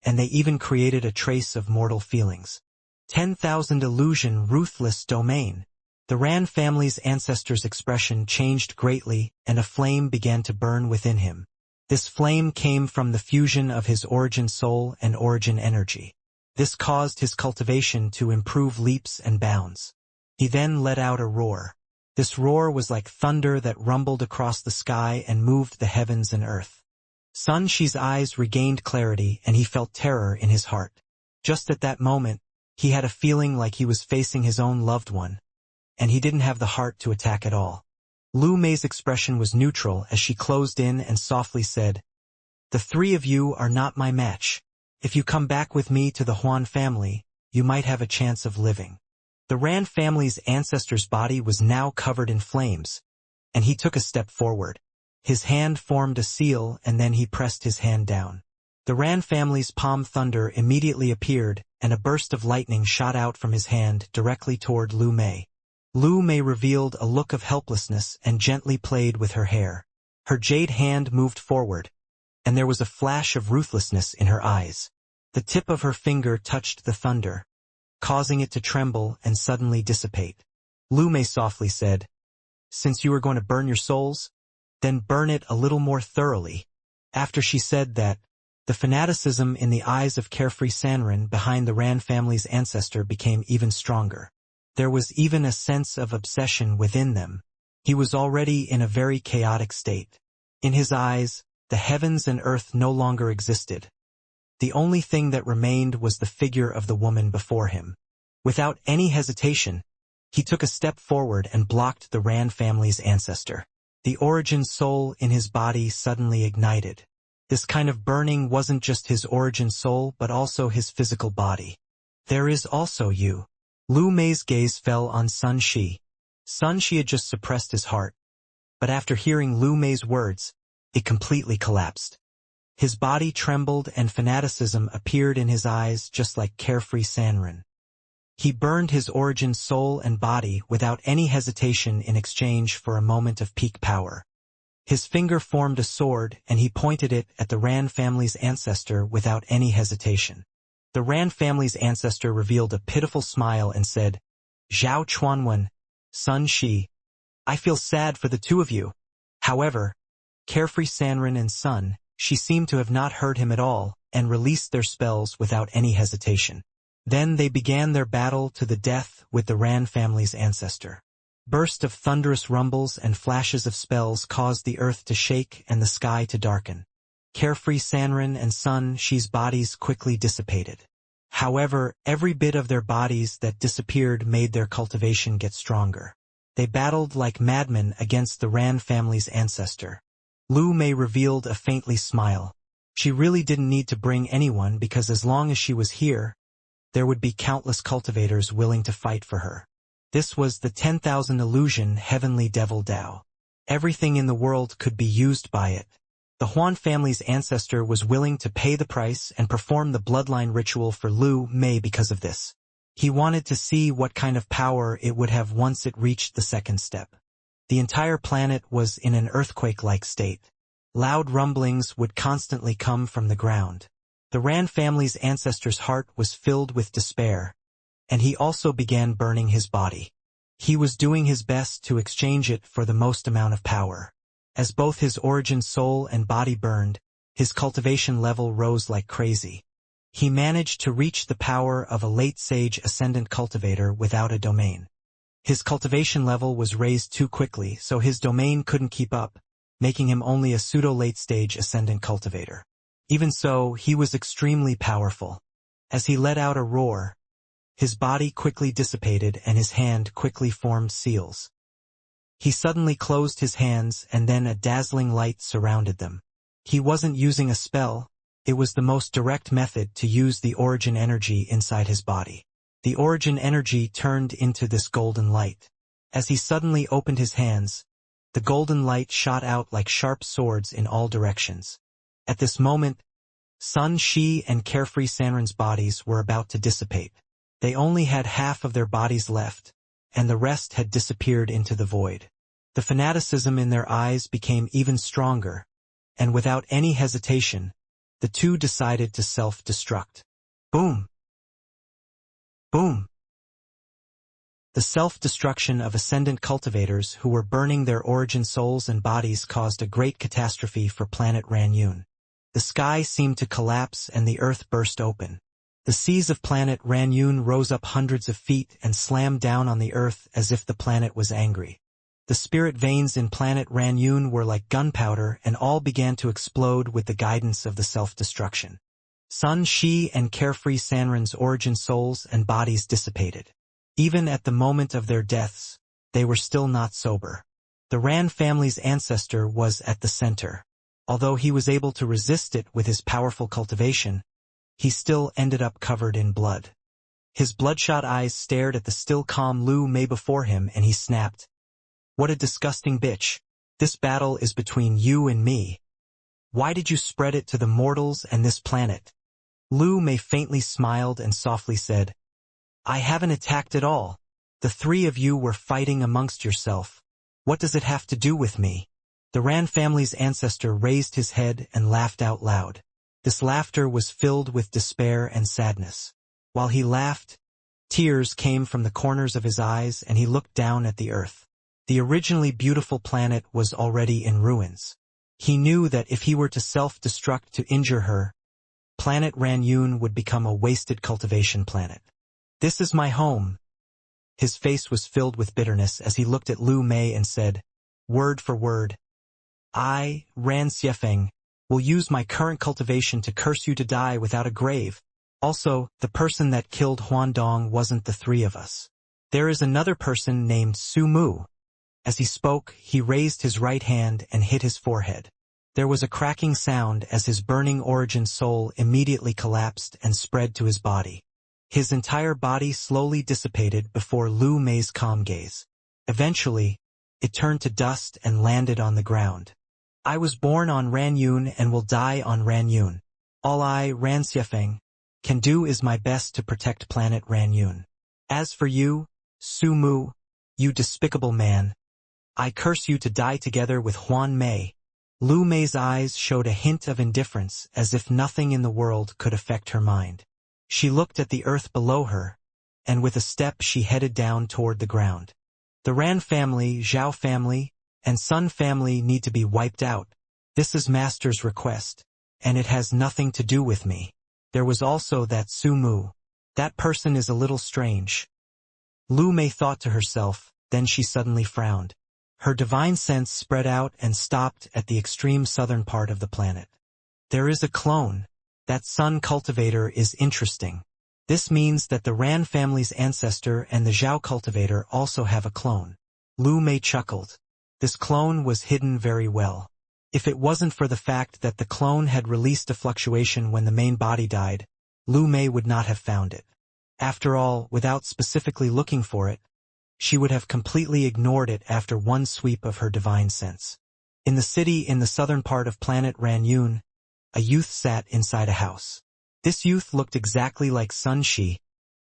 and they even created a trace of mortal feelings. 10,000 illusion ruthless domain. The Ran family's ancestor's expression changed greatly, and a flame began to burn within him. This flame came from the fusion of his origin soul and origin energy. This caused his cultivation to improve leaps and bounds. He then let out a roar. This roar was like thunder that rumbled across the sky and moved the heavens and earth. Sun Shi's eyes regained clarity and he felt terror in his heart. Just at that moment, he had a feeling like he was facing his own loved one, and he didn't have the heart to attack at all. Lu Mei's expression was neutral as she closed in and softly said, "The three of you are not my match. If you come back with me to the Huan family, you might have a chance of living." The Ran family's ancestor's body was now covered in flames, and he took a step forward. His hand formed a seal and then he pressed his hand down. The Ran family's palm thunder immediately appeared and a burst of lightning shot out from his hand directly toward Lu Mei. Lu Mei revealed a look of helplessness and gently played with her hair. Her jade hand moved forward, and there was a flash of ruthlessness in her eyes. The tip of her finger touched the thunder, causing it to tremble and suddenly dissipate. Lu Mei softly said, "Since you are going to burn your souls, then burn it a little more thoroughly." After she said that, the fanaticism in the eyes of Carefree Sanren behind the Ran family's ancestor became even stronger. There was even a sense of obsession within them. He was already in a very chaotic state. In his eyes, the heavens and earth no longer existed. The only thing that remained was the figure of the woman before him. Without any hesitation, he took a step forward and blocked the Ran family's ancestor. The origin soul in his body suddenly ignited. This kind of burning wasn't just his origin soul but also his physical body. "There is also you." Lu Mei's gaze fell on Sun Shi. Sun Shi had just suppressed his heart, but after hearing Lu Mei's words, it completely collapsed. His body trembled and fanaticism appeared in his eyes just like Carefree Sanren. He burned his origin soul and body without any hesitation in exchange for a moment of peak power. His finger formed a sword and he pointed it at the Ran family's ancestor without any hesitation. The Ran family's ancestor revealed a pitiful smile and said, "Zhao Chuanwen, Sun Shi, I feel sad for the two of you." However, Carefree Sanren and Sun Shi seemed to have not heard him at all and released their spells without any hesitation. Then they began their battle to the death with the Ran family's ancestor. Bursts of thunderous rumbles and flashes of spells caused the earth to shake and the sky to darken. Carefree Sanren and Sun Shi's bodies quickly dissipated. However, every bit of their bodies that disappeared made their cultivation get stronger. They battled like madmen against the Ran family's ancestor. Lu Mei revealed a faintly smile. She really didn't need to bring anyone because as long as she was here, there would be countless cultivators willing to fight for her. This was the 10,000 illusion heavenly devil Dao. Everything in the world could be used by it. The Huan family's ancestor was willing to pay the price and perform the bloodline ritual for Lu Mei because of this. He wanted to see what kind of power it would have once it reached the second step. The entire planet was in an earthquake-like state. Loud rumblings would constantly come from the ground. The Ran family's ancestor's heart was filled with despair, and he also began burning his body. He was doing his best to exchange it for the most amount of power. As both his origin soul and body burned, his cultivation level rose like crazy. He managed to reach the power of a late sage ascendant cultivator without a domain. His cultivation level was raised too quickly, so his domain couldn't keep up, making him only a pseudo-late stage ascendant cultivator. Even so, he was extremely powerful. As he let out a roar, his body quickly dissipated and his hand quickly formed seals. He suddenly closed his hands and then a dazzling light surrounded them. He wasn't using a spell, it was the most direct method to use the origin energy inside his body. The origin energy turned into this golden light. As he suddenly opened his hands, the golden light shot out like sharp swords in all directions. At this moment, Sun Shi and Carefree Sanren's bodies were about to dissipate. They only had half of their bodies left, and the rest had disappeared into the void. The fanaticism in their eyes became even stronger, and without any hesitation, the two decided to self-destruct. Boom! Boom! The self-destruction of ascendant cultivators who were burning their origin souls and bodies caused a great catastrophe for planet Ranyun. The sky seemed to collapse and the earth burst open. The seas of planet Ranyun rose up hundreds of feet and slammed down on the earth as if the planet was angry. The spirit veins in planet Ranyun were like gunpowder and all began to explode with the guidance of the self-destruction. Sun Shi and Carefree Sanren's origin souls and bodies dissipated. Even at the moment of their deaths, they were still not sober. The Ran family's ancestor was at the center. Although he was able to resist it with his powerful cultivation, he still ended up covered in blood. His bloodshot eyes stared at the still calm Lu Mei before him and he snapped, "What a disgusting bitch. This battle is between you and me. Why did you spread it to the mortals and this planet?" Lu Mei faintly smiled and softly said, "I haven't attacked at all. The three of you were fighting amongst yourself. What does it have to do with me?" The Ran family's ancestor raised his head and laughed out loud. This laughter was filled with despair and sadness. While he laughed, tears came from the corners of his eyes and he looked down at the earth. The originally beautiful planet was already in ruins. He knew that if he were to self-destruct to injure her, planet Ranyun would become a wasted cultivation planet. "This is my home." His face was filled with bitterness as he looked at Lu Mei and said, word for word, "I, Ran Xiefeng, will use my current cultivation to curse you to die without a grave. Also, the person that killed Huandong wasn't the three of us. There is another person named Su Mu." As he spoke, he raised his right hand and hit his forehead. There was a cracking sound as his burning origin soul immediately collapsed and spread to his body. His entire body slowly dissipated before Lu Mei's calm gaze. Eventually, it turned to dust and landed on the ground. "I was born on Ranyun and will die on Ranyun. All I, Ran Xiefeng, can do is my best to protect planet Ranyun. As for you, Su Mu, you despicable man, I curse you to die together with Huan Mei." Lu Mei's eyes showed a hint of indifference as if nothing in the world could affect her mind. She looked at the earth below her, and with a step she headed down toward the ground. "The Ran family, Zhao family, and Sun family need to be wiped out. This is Master's request, and it has nothing to do with me. There was also that Su Mu. That person is a little strange." Lu Mei thought to herself, then she suddenly frowned. Her divine sense spread out and stopped at the extreme southern part of the planet. "There is a clone. That Sun cultivator is interesting. This means that the Ran family's ancestor and the Zhao cultivator also have a clone." Lu Mei chuckled. This clone was hidden very well. If it wasn't for the fact that the clone had released a fluctuation when the main body died, Lu Mei would not have found it. After all, without specifically looking for it, she would have completely ignored it after one sweep of her divine sense. In the city in the southern part of planet Ranyun, a youth sat inside a house. This youth looked exactly like Sun Shi,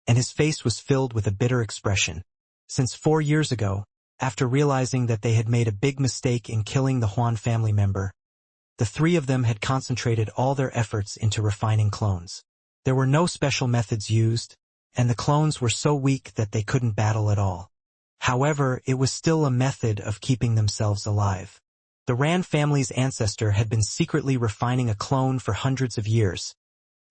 and his face was filled with a bitter expression. Since 4 years ago, after realizing that they had made a big mistake in killing the Huan family member, the three of them had concentrated all their efforts into refining clones. There were no special methods used, and the clones were so weak that they couldn't battle at all. However, it was still a method of keeping themselves alive. The Ran family's ancestor had been secretly refining a clone for hundreds of years,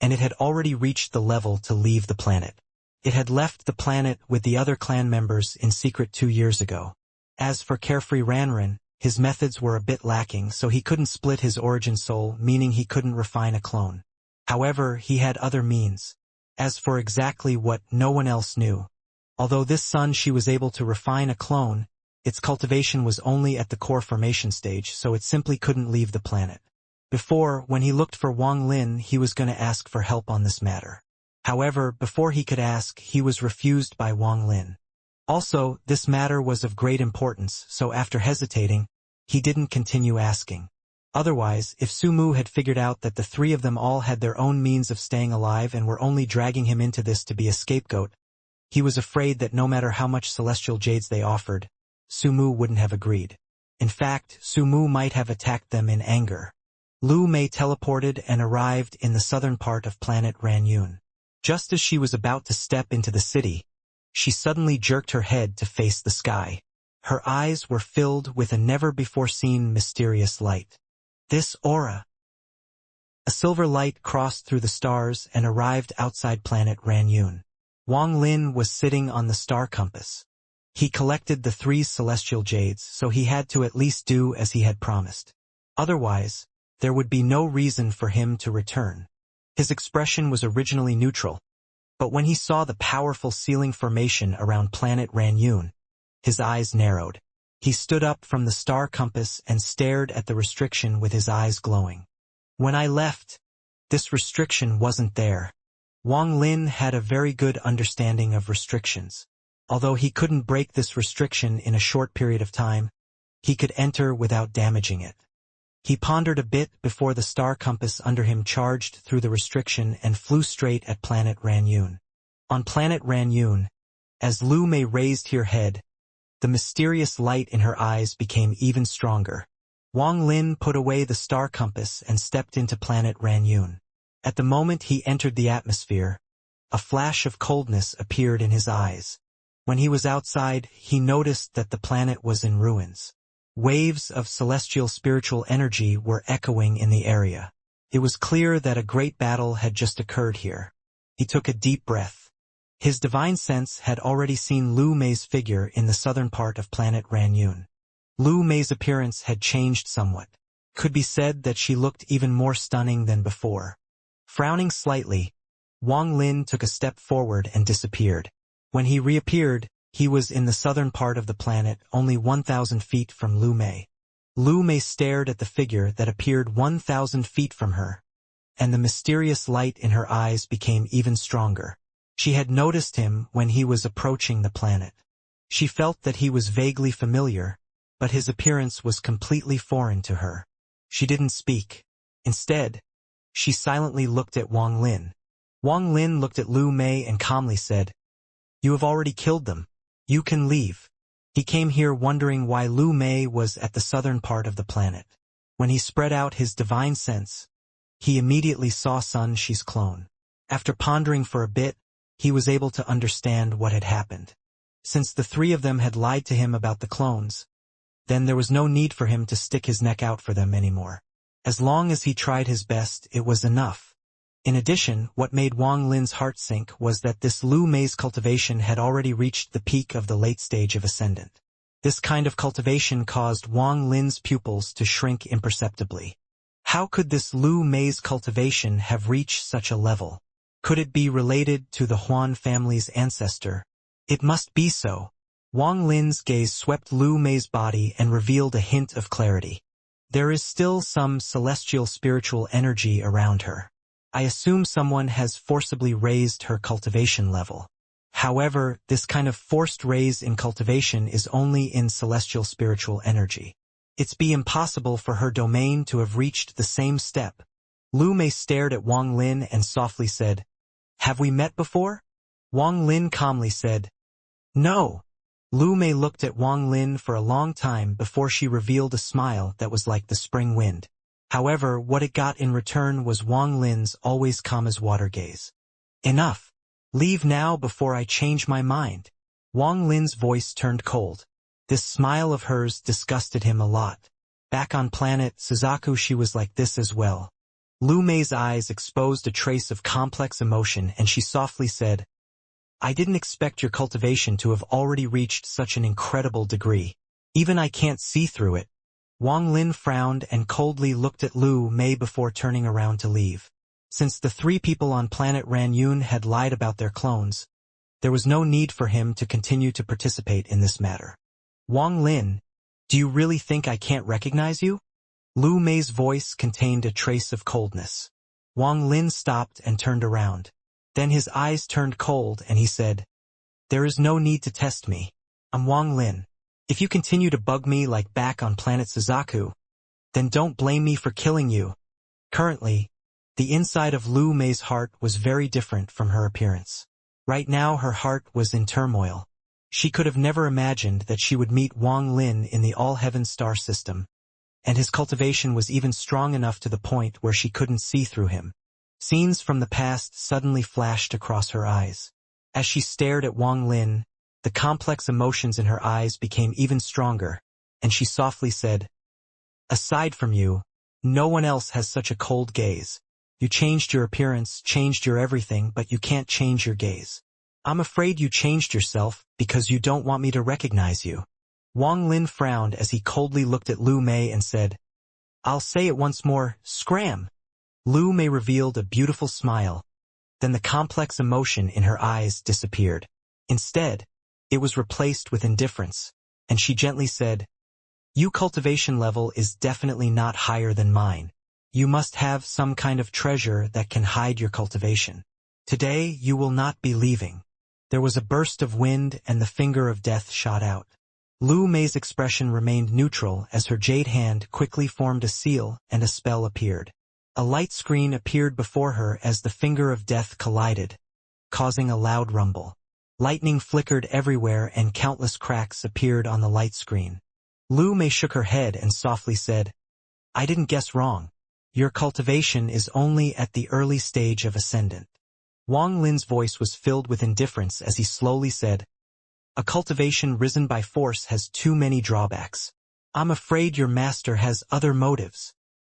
and it had already reached the level to leave the planet. It had left the planet with the other clan members in secret 2 years ago. As for carefree Ranran, his methods were a bit lacking, so he couldn't split his origin soul, meaning he couldn't refine a clone. However, he had other means. As for exactly what, no one else knew. Although this son she was able to refine a clone, its cultivation was only at the core formation stage, so it simply couldn't leave the planet. Before, when he looked for Wang Lin, he was going to ask for help on this matter. However, before he could ask, he was refused by Wang Lin. Also, this matter was of great importance, so after hesitating, he didn't continue asking. Otherwise, if Su Mu had figured out that the three of them all had their own means of staying alive and were only dragging him into this to be a scapegoat, he was afraid that no matter how much celestial jades they offered, Su Mu wouldn't have agreed. In fact, Su Mu might have attacked them in anger. Lu Mei teleported and arrived in the southern part of planet Ranyun. Just as she was about to step into the city, she suddenly jerked her head to face the sky. Her eyes were filled with a never-before-seen mysterious light. This aura. A silver light crossed through the stars and arrived outside planet Ranyun. Wang Lin was sitting on the star compass. He collected the 3 celestial jades, so he had to at least do as he had promised. Otherwise, there would be no reason for him to return. His expression was originally neutral, but when he saw the powerful ceiling formation around planet Ranyun, his eyes narrowed. He stood up from the star compass and stared at the restriction with his eyes glowing. When I left, this restriction wasn't there. Wang Lin had a very good understanding of restrictions. Although he couldn't break this restriction in a short period of time, he could enter without damaging it. He pondered a bit before the star compass under him charged through the restriction and flew straight at planet Ranyun. On planet Ranyun, as Lu Mei raised her head, the mysterious light in her eyes became even stronger. Wang Lin put away the star compass and stepped into planet Ranyun. At the moment he entered the atmosphere, a flash of coldness appeared in his eyes. When he was outside, he noticed that the planet was in ruins. Waves of celestial spiritual energy were echoing in the area. It was clear that a great battle had just occurred here. He took a deep breath. His divine sense had already seen Lu Mei's figure in the southern part of planet Ranyun. Lu Mei's appearance had changed somewhat. Could be said that she looked even more stunning than before. Frowning slightly, Wang Lin took a step forward and disappeared. When he reappeared, he was in the southern part of the planet, only 1,000 feet from Lu Mei. Lu Mei stared at the figure that appeared 1,000 feet from her, and the mysterious light in her eyes became even stronger. She had noticed him when he was approaching the planet. She felt that he was vaguely familiar, but his appearance was completely foreign to her. She didn't speak. Instead, she silently looked at Wang Lin. Wang Lin looked at Lu Mei and calmly said, "You have already killed them. You can leave." He came here wondering why Lu Mei was at the southern part of the planet. When he spread out his divine sense, he immediately saw Sun Shi's clone. After pondering for a bit, he was able to understand what had happened. Since the 3 of them had lied to him about the clones, then there was no need for him to stick his neck out for them anymore. As long as he tried his best, it was enough. In addition, what made Wang Lin's heart sink was that this Lu Mei's cultivation had already reached the peak of the late stage of Ascendant. This kind of cultivation caused Wang Lin's pupils to shrink imperceptibly. How could this Lu Mei's cultivation have reached such a level? Could it be related to the Huan family's ancestor? It must be so. Wang Lin's gaze swept Lu Mei's body and revealed a hint of clarity. There is still some celestial spiritual energy around her. I assume someone has forcibly raised her cultivation level. However, this kind of forced raise in cultivation is only in celestial spiritual energy. It's be impossible for her domain to have reached the same step. Lu Mei stared at Wang Lin and softly said, "Have we met before?" Wang Lin calmly said, "No." Lu Mei looked at Wang Lin for a long time before she revealed a smile that was like the spring wind. However, what it got in return was Wang Lin's always calm as water gaze. Enough. Leave now before I change my mind. Wang Lin's voice turned cold. This smile of hers disgusted him a lot. Back on planet Suzaku she was like this as well. Lu Mei's eyes exposed a trace of complex emotion and she softly said, I didn't expect your cultivation to have already reached such an incredible degree. Even I can't see through it. Wang Lin frowned and coldly looked at Lu Mei before turning around to leave. Since the three people on planet Ranyun had lied about their clones, there was no need for him to continue to participate in this matter. Wang Lin, do you really think I can't recognize you? Lu Mei's voice contained a trace of coldness. Wang Lin stopped and turned around. Then his eyes turned cold and he said, There is no need to test me. I'm Wang Lin. If you continue to bug me like back on planet Suzaku, then don't blame me for killing you. Currently, the inside of Lu Mei's heart was very different from her appearance. Right now her heart was in turmoil. She could have never imagined that she would meet Wang Lin in the All-Heaven star system, and his cultivation was even strong enough to the point where she couldn't see through him. Scenes from the past suddenly flashed across her eyes. As she stared at Wang Lin, the complex emotions in her eyes became even stronger, and she softly said, Aside from you, no one else has such a cold gaze. You changed your appearance, changed your everything, but you can't change your gaze. I'm afraid you changed yourself because you don't want me to recognize you. Wang Lin frowned as he coldly looked at Lu Mei and said, I'll say it once more, scram. Lu Mei revealed a beautiful smile. Then the complex emotion in her eyes disappeared. Instead, it was replaced with indifference, and she gently said, Your cultivation level is definitely not higher than mine. You must have some kind of treasure that can hide your cultivation. Today you will not be leaving. There was a burst of wind and the finger of death shot out. Lu Mei's expression remained neutral as her jade hand quickly formed a seal and a spell appeared. A light screen appeared before her as the finger of death collided, causing a loud rumble. Lightning flickered everywhere and countless cracks appeared on the light screen. Lu Mei shook her head and softly said, I didn't guess wrong. Your cultivation is only at the early stage of ascendant. Wang Lin's voice was filled with indifference as he slowly said, A cultivation risen by force has too many drawbacks. I'm afraid your master has other motives.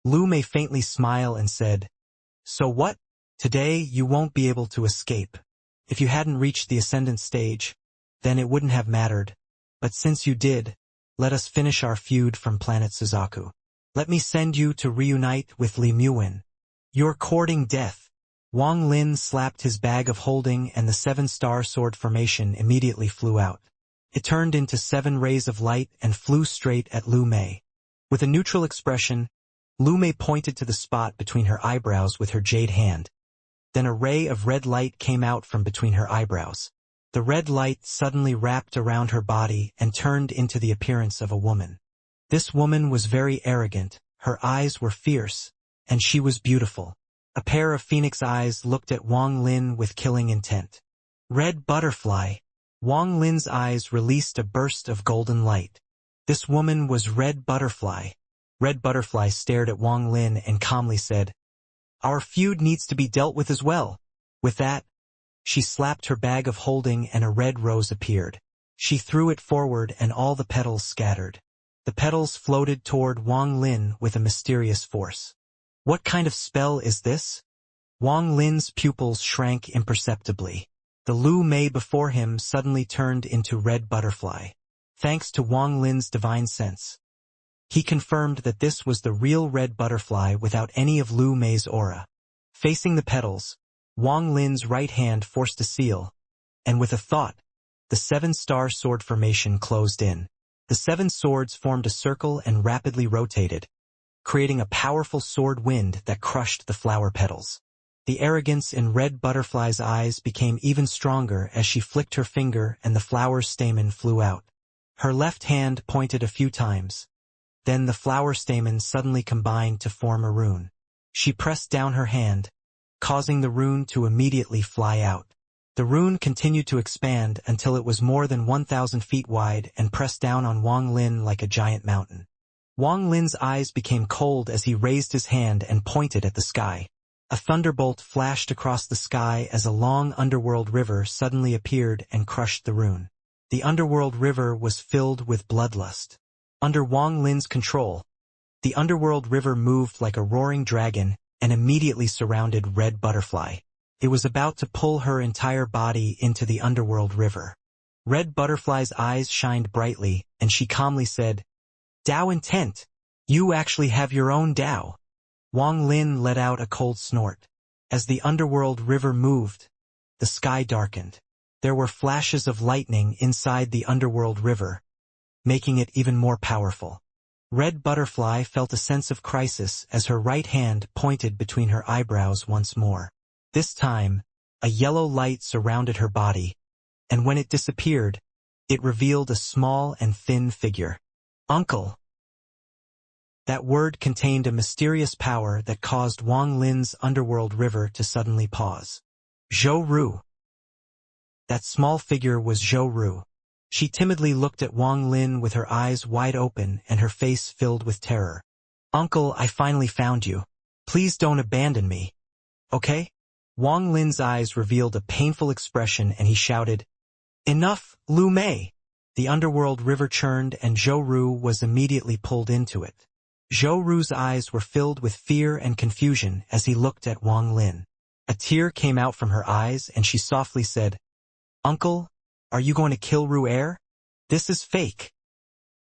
Lu Mei faintly smiled and said, So what? Today you won't be able to escape. If you hadn't reached the ascendant stage, then it wouldn't have mattered. But since you did, let us finish our feud from planet Suzaku. Let me send you to reunite with Li Muwen. You're courting death. Wang Lin slapped his bag of holding and the 7-star sword formation immediately flew out. It turned into 7 rays of light and flew straight at Lu Mei. With a neutral expression, Lu Mei pointed to the spot between her eyebrows with her jade hand. Then a ray of red light came out from between her eyebrows. The red light suddenly wrapped around her body and turned into the appearance of a woman. This woman was very arrogant, her eyes were fierce, and she was beautiful. A pair of phoenix eyes looked at Wang Lin with killing intent. Red butterfly. Wang Lin's eyes released a burst of golden light. This woman was Red Butterfly. Red Butterfly stared at Wang Lin and calmly said, Our feud needs to be dealt with as well. With that, she slapped her bag of holding and a red rose appeared. She threw it forward and all the petals scattered. The petals floated toward Wang Lin with a mysterious force. What kind of spell is this? Wang Lin's pupils shrank imperceptibly. The Lu Mei before him suddenly turned into Red Butterfly. Thanks to Wang Lin's divine sense, he confirmed that this was the real Red Butterfly without any of Lu Mei's aura. Facing the petals, Wang Lin's right hand forced a seal, and with a thought, the 7-star sword formation closed in. The 7 swords formed a circle and rapidly rotated, creating a powerful sword wind that crushed the flower petals. The arrogance in Red Butterfly's eyes became even stronger as she flicked her finger and the flower's stamen flew out. Her left hand pointed a few times. Then the flower stamen suddenly combined to form a rune. She pressed down her hand, causing the rune to immediately fly out. The rune continued to expand until it was more than 1,000 feet wide and pressed down on Wang Lin like a giant mountain. Wang Lin's eyes became cold as he raised his hand and pointed at the sky. A thunderbolt flashed across the sky as a long underworld river suddenly appeared and crushed the rune. The underworld river was filled with bloodlust. Under Wang Lin's control, the underworld river moved like a roaring dragon and immediately surrounded Red Butterfly. It was about to pull her entire body into the underworld river. Red Butterfly's eyes shined brightly, and she calmly said, "Dao intent. You actually have your own Dao." Wang Lin let out a cold snort. As the underworld river moved, the sky darkened. There were flashes of lightning inside the underworld river, making it even more powerful. Red Butterfly felt a sense of crisis as her right hand pointed between her eyebrows once more. This time, a yellow light surrounded her body, and when it disappeared, it revealed a small and thin figure. "Uncle." That word contained a mysterious power that caused Wang Lin's underworld river to suddenly pause. Zhou Ru. That small figure was Zhou Ru. She timidly looked at Wang Lin with her eyes wide open and her face filled with terror. "Uncle, I finally found you. Please don't abandon me. Okay?" Wang Lin's eyes revealed a painful expression and he shouted, "Enough, Lu Mei!" The underworld river churned and Zhou Ru was immediately pulled into it. Zhou Ru's eyes were filled with fear and confusion as he looked at Wang Lin. A tear came out from her eyes and she softly said, "Uncle, are you going to kill Ru'er? This is fake."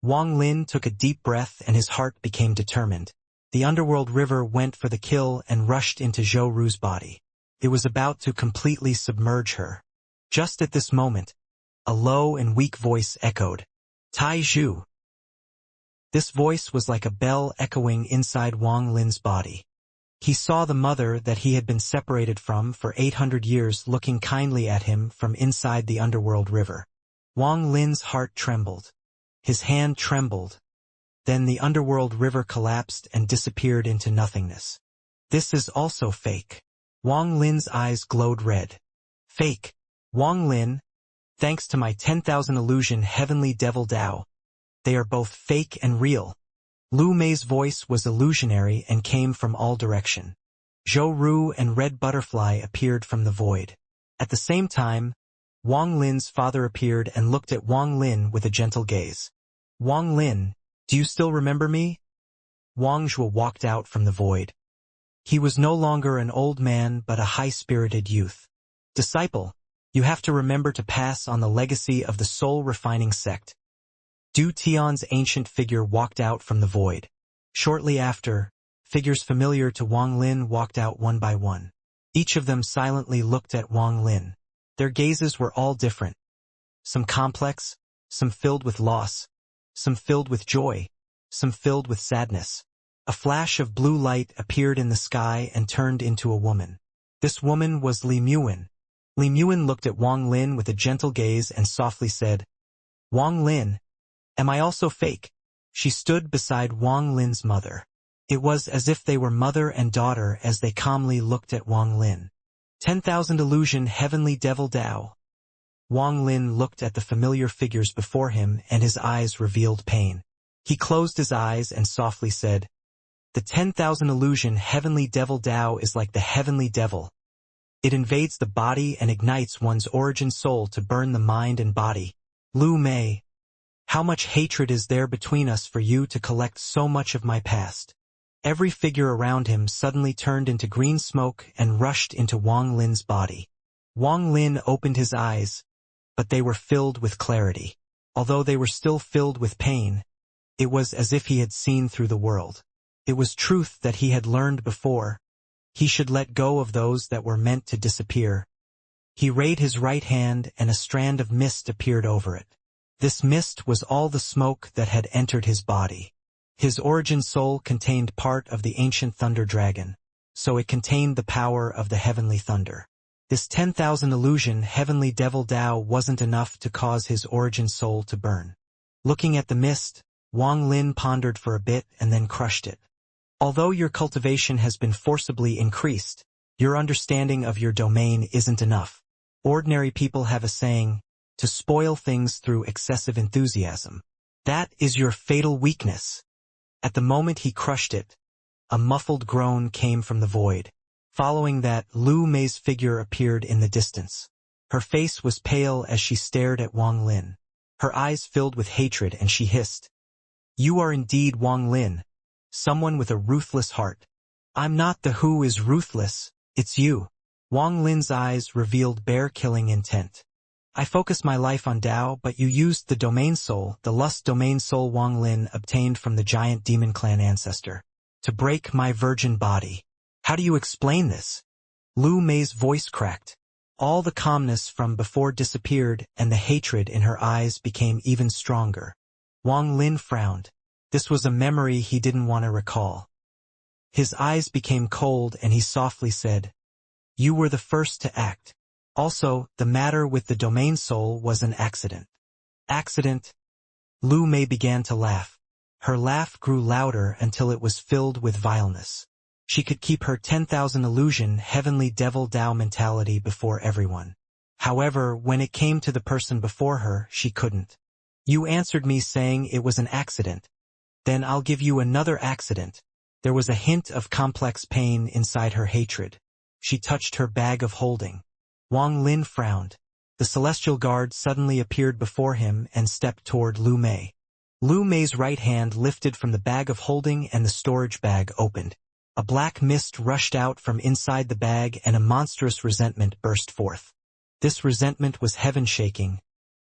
Wang Lin took a deep breath and his heart became determined. The underworld river went for the kill and rushed into Zhou Ru's body. It was about to completely submerge her. Just at this moment, a low and weak voice echoed, "Tai Zhu." This voice was like a bell echoing inside Wang Lin's body. He saw the mother that he had been separated from for 800 years looking kindly at him from inside the underworld river. Wang Lin's heart trembled. His hand trembled. Then the underworld river collapsed and disappeared into nothingness. "This is also fake." Wang Lin's eyes glowed red. "Fake. Wang Lin, thanks to my 10,000 illusion heavenly devil Dao. They are both fake and real." Lu Mei's voice was illusionary and came from all direction. Zhou Ru and Red Butterfly appeared from the void. At the same time, Wang Lin's father appeared and looked at Wang Lin with a gentle gaze. "Wang Lin, do you still remember me?" Wang Zhuo walked out from the void. He was no longer an old man but a high-spirited youth. "Disciple, you have to remember to pass on the legacy of the soul-refining sect." Du Tian's ancient figure walked out from the void. Shortly after, figures familiar to Wang Lin walked out one by one. Each of them silently looked at Wang Lin. Their gazes were all different. Some complex, some filled with loss, some filled with joy, some filled with sadness. A flash of blue light appeared in the sky and turned into a woman. This woman was Li Muan. Li Muan looked at Wang Lin with a gentle gaze and softly said, "Wang Lin, am I also fake?" She stood beside Wang Lin's mother. It was as if they were mother and daughter as they calmly looked at Wang Lin. 10,000 illusion heavenly devil Dao. Wang Lin looked at the familiar figures before him and his eyes revealed pain. He closed his eyes and softly said, "The 10,000 illusion heavenly devil Dao is like the heavenly devil. It invades the body and ignites one's origin soul to burn the mind and body. Lu Mei, how much hatred is there between us for you to collect so much of my past?" Every figure around him suddenly turned into green smoke and rushed into Wang Lin's body. Wang Lin opened his eyes, but they were filled with clarity. Although they were still filled with pain, it was as if he had seen through the world. It was truth that he had learned before. He should let go of those that were meant to disappear. He raised his right hand and a strand of mist appeared over it. This mist was all the smoke that had entered his body. His origin soul contained part of the ancient thunder dragon, so it contained the power of the heavenly thunder. This 10,000 illusion heavenly devil Dao wasn't enough to cause his origin soul to burn. Looking at the mist, Wang Lin pondered for a bit and then crushed it. Although your cultivation has been forcibly increased, your understanding of your domain isn't enough. Ordinary people have a saying, to spoil things through excessive enthusiasm. That is your fatal weakness. At the moment he crushed it, a muffled groan came from the void. Following that, Lu Mei's figure appeared in the distance. Her face was pale as she stared at Wang Lin. Her eyes filled with hatred and she hissed, "You are indeed Wang Lin, someone with a ruthless heart." "I'm not the who is ruthless, it's you." Wang Lin's eyes revealed bear-killing intent. "I focus my life on Tao, but you used the domain soul, the lust domain soul Wang Lin obtained from the giant demon clan ancestor, to break my virgin body. How do you explain this?" Lu Mei's voice cracked. All the calmness from before disappeared and the hatred in her eyes became even stronger. Wang Lin frowned. This was a memory he didn't want to recall. His eyes became cold and he softly said, "You were the first to act. Also, the matter with the domain soul was an accident." "Accident?" Lu Mei began to laugh. Her laugh grew louder until it was filled with vileness. She could keep her 10,000 illusion heavenly devil Tao mentality before everyone. However, when it came to the person before her, she couldn't. "You answered me saying it was an accident. Then I'll give you another accident." There was a hint of complex pain inside her hatred. She touched her bag of holding. Wang Lin frowned. The celestial guard suddenly appeared before him and stepped toward Lu Mei. Lu Mei's right hand lifted from the bag of holding and the storage bag opened. A black mist rushed out from inside the bag and a monstrous resentment burst forth. This resentment was heaven-shaking,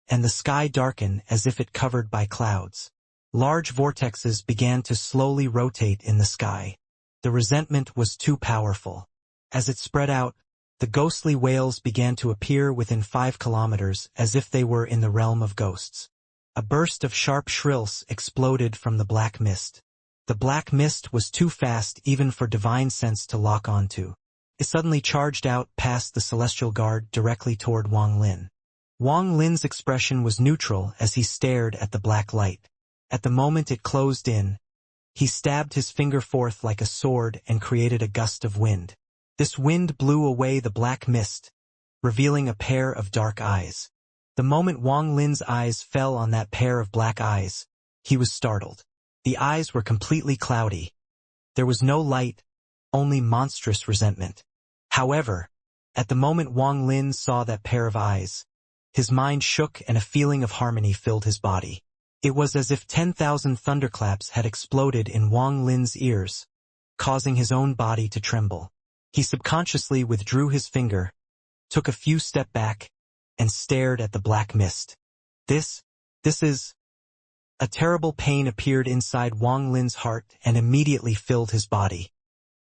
and the sky darkened as if it covered by clouds. Large vortexes began to slowly rotate in the sky. The resentment was too powerful. As it spread out, the ghostly whales began to appear within 5 kilometers as if they were in the realm of ghosts. A burst of sharp shrills exploded from the black mist. The black mist was too fast even for divine sense to lock onto. It suddenly charged out past the celestial guard directly toward Wang Lin. Wang Lin's expression was neutral as he stared at the black light. At the moment it closed in, he stabbed his finger forth like a sword and created a gust of wind. This wind blew away the black mist, revealing a pair of dark eyes. The moment Wang Lin's eyes fell on that pair of black eyes, he was startled. The eyes were completely cloudy. There was no light, only monstrous resentment. However, at the moment Wang Lin saw that pair of eyes, his mind shook and a feeling of harmony filled his body. It was as if 10,000 thunderclaps had exploded in Wang Lin's ears, causing his own body to tremble. He subconsciously withdrew his finger, took a few steps back, and stared at the black mist. This is... A terrible pain appeared inside Wang Lin's heart and immediately filled his body.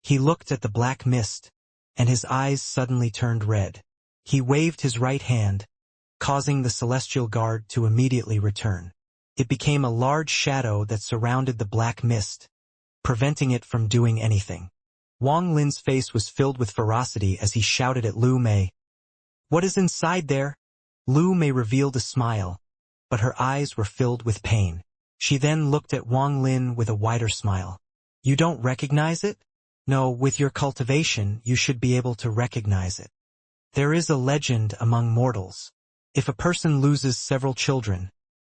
He looked at the black mist, and his eyes suddenly turned red. He waved his right hand, causing the celestial guard to immediately return. It became a large shadow that surrounded the black mist, preventing it from doing anything. Wang Lin's face was filled with ferocity as he shouted at Lu Mei. "What is inside there?" Lu Mei revealed a smile, but her eyes were filled with pain. She then looked at Wang Lin with a wider smile. "You don't recognize it? No, with your cultivation you should be able to recognize it. There is a legend among mortals. If a person loses several children,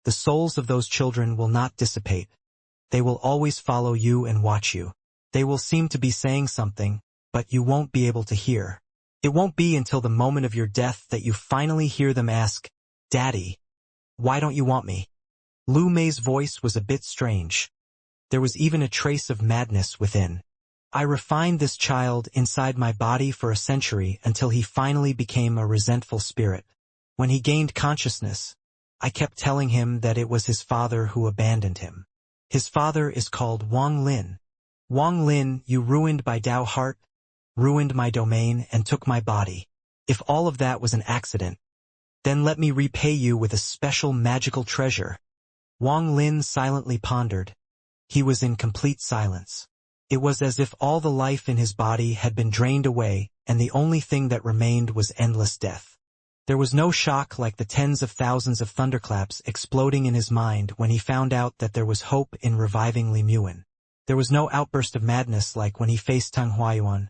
the souls of those children will not dissipate. They will always follow you and watch you. They will seem to be saying something, but you won't be able to hear. It won't be until the moment of your death that you finally hear them ask, 'Daddy, why don't you want me?'" Lu Mei's voice was a bit strange. There was even a trace of madness within. "I refined this child inside my body for a century until he finally became a resentful spirit. When he gained consciousness, I kept telling him that it was his father who abandoned him. His father is called Wang Lin. Wang Lin, you ruined my Tao heart, ruined my domain, and took my body. If all of that was an accident, then let me repay you with a special magical treasure." Wang Lin silently pondered. He was in complete silence. It was as if all the life in his body had been drained away, and the only thing that remained was endless death. There was no shock like the tens of thousands of thunderclaps exploding in his mind when he found out that there was hope in reviving Li Muan. There was no outburst of madness like when he faced Tang Huayuan,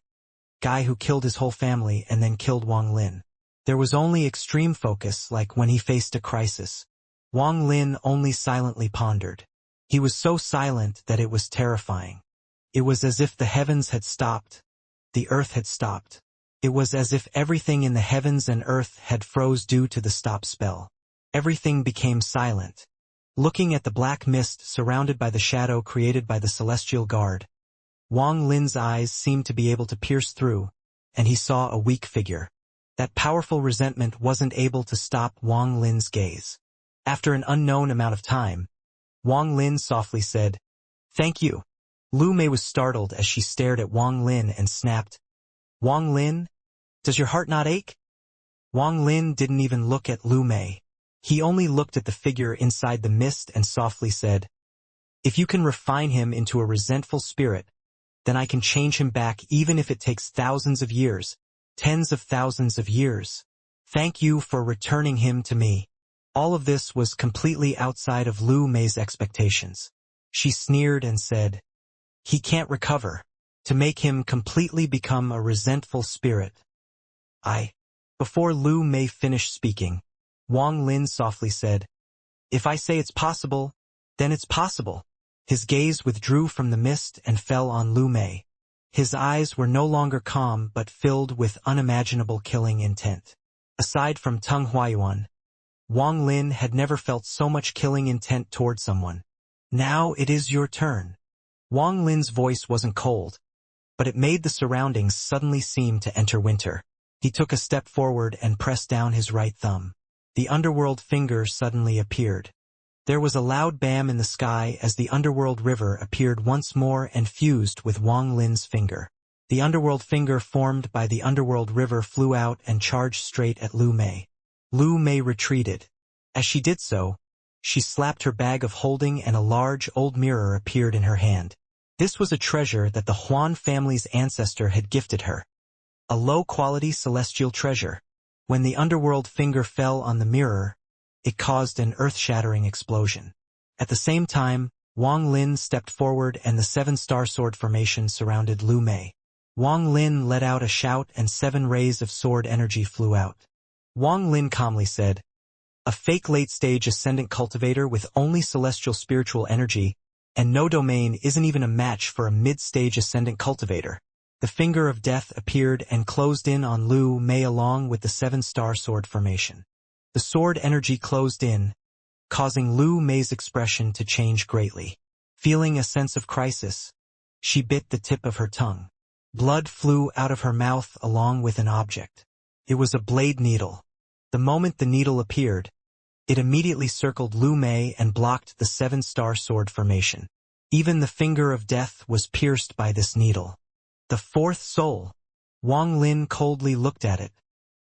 guy who killed his whole family and then killed Wang Lin. There was only extreme focus like when he faced a crisis. Wang Lin only silently pondered. He was so silent that it was terrifying. It was as if the heavens had stopped, the earth had stopped. It was as if everything in the heavens and earth had froze due to the stop spell. Everything became silent. Looking at the black mist surrounded by the shadow created by the celestial guard, Wang Lin's eyes seemed to be able to pierce through, and he saw a weak figure. That powerful resentment wasn't able to stop Wang Lin's gaze. After an unknown amount of time, Wang Lin softly said, "Thank you." Lu Mei was startled as she stared at Wang Lin and snapped, "Wang Lin, does your heart not ache?" Wang Lin didn't even look at Lu Mei. He only looked at the figure inside the mist and softly said, "If you can refine him into a resentful spirit, then I can change him back even if it takes thousands of years, tens of thousands of years. Thank you for returning him to me." All of this was completely outside of Lu Mei's expectations. She sneered and said, "He can't recover. To make him completely become a resentful spirit. Before Lu Mei finished speaking, Wang Lin softly said, "If I say it's possible, then it's possible." His gaze withdrew from the mist and fell on Lu Mei. His eyes were no longer calm but filled with unimaginable killing intent. Aside from Tung Huayuan, Wang Lin had never felt so much killing intent toward someone. "Now it is your turn." Wang Lin's voice wasn't cold, but it made the surroundings suddenly seem to enter winter. He took a step forward and pressed down his right thumb. The underworld finger suddenly appeared. There was a loud bam in the sky as the underworld river appeared once more and fused with Wang Lin's finger. The underworld finger formed by the underworld river flew out and charged straight at Lu Mei. Lu Mei retreated. As she did so, she slapped her bag of holding and a large old mirror appeared in her hand. This was a treasure that the Huan family's ancestor had gifted her. A low-quality celestial treasure. When the underworld finger fell on the mirror, it caused an earth-shattering explosion. At the same time, Wang Lin stepped forward and the 7-star sword formation surrounded Lu Mei. Wang Lin let out a shout and 7 rays of sword energy flew out. Wang Lin calmly said, "A fake late-stage ascendant cultivator with only celestial spiritual energy and no domain isn't even a match for a mid-stage ascendant cultivator." The finger of death appeared and closed in on Lu Mei along with the 7-star sword formation. The sword energy closed in, causing Lu Mei's expression to change greatly. Feeling a sense of crisis, she bit the tip of her tongue. Blood flew out of her mouth along with an object. It was a blade needle. The moment the needle appeared, it immediately circled Lu Mei and blocked the 7-star sword formation. Even the finger of death was pierced by this needle. The 4th soul. Wang Lin coldly looked at it,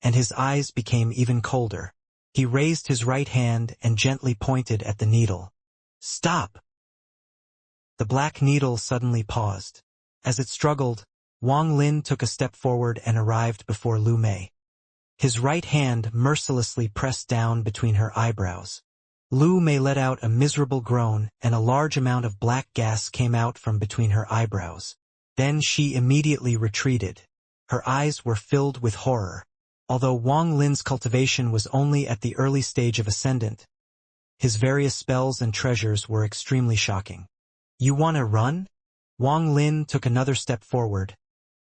and his eyes became even colder. He raised his right hand and gently pointed at the needle. "Stop!" The black needle suddenly paused. As it struggled, Wang Lin took a step forward and arrived before Lu Mei. His right hand mercilessly pressed down between her eyebrows. Lu Mei let out a miserable groan and a large amount of black gas came out from between her eyebrows. Then she immediately retreated. Her eyes were filled with horror. Although Wang Lin's cultivation was only at the early stage of ascendant, his various spells and treasures were extremely shocking. "You want to run?" Wang Lin took another step forward,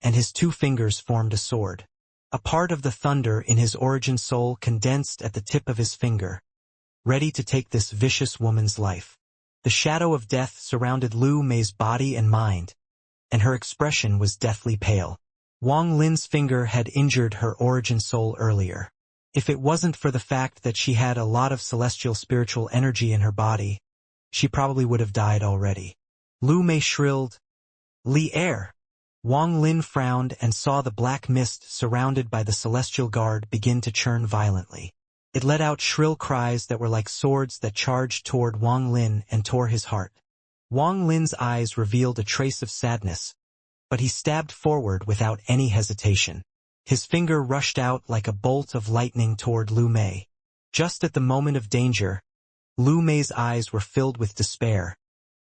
and his 2 fingers formed a sword. A part of the thunder in his origin soul condensed at the tip of his finger, ready to take this vicious woman's life. The shadow of death surrounded Lu Mei's body and mind, and her expression was deathly pale. Wang Lin's finger had injured her origin soul earlier. If it wasn't for the fact that she had a lot of celestial spiritual energy in her body, she probably would have died already. Lu Mei shrilled, "Li air!" Wang Lin frowned and saw the black mist surrounded by the celestial guard begin to churn violently. It let out shrill cries that were like swords that charged toward Wang Lin and tore his heart. Wang Lin's eyes revealed a trace of sadness, but he stabbed forward without any hesitation. His finger rushed out like a bolt of lightning toward Lu Mei. Just at the moment of danger, Lu Mei's eyes were filled with despair,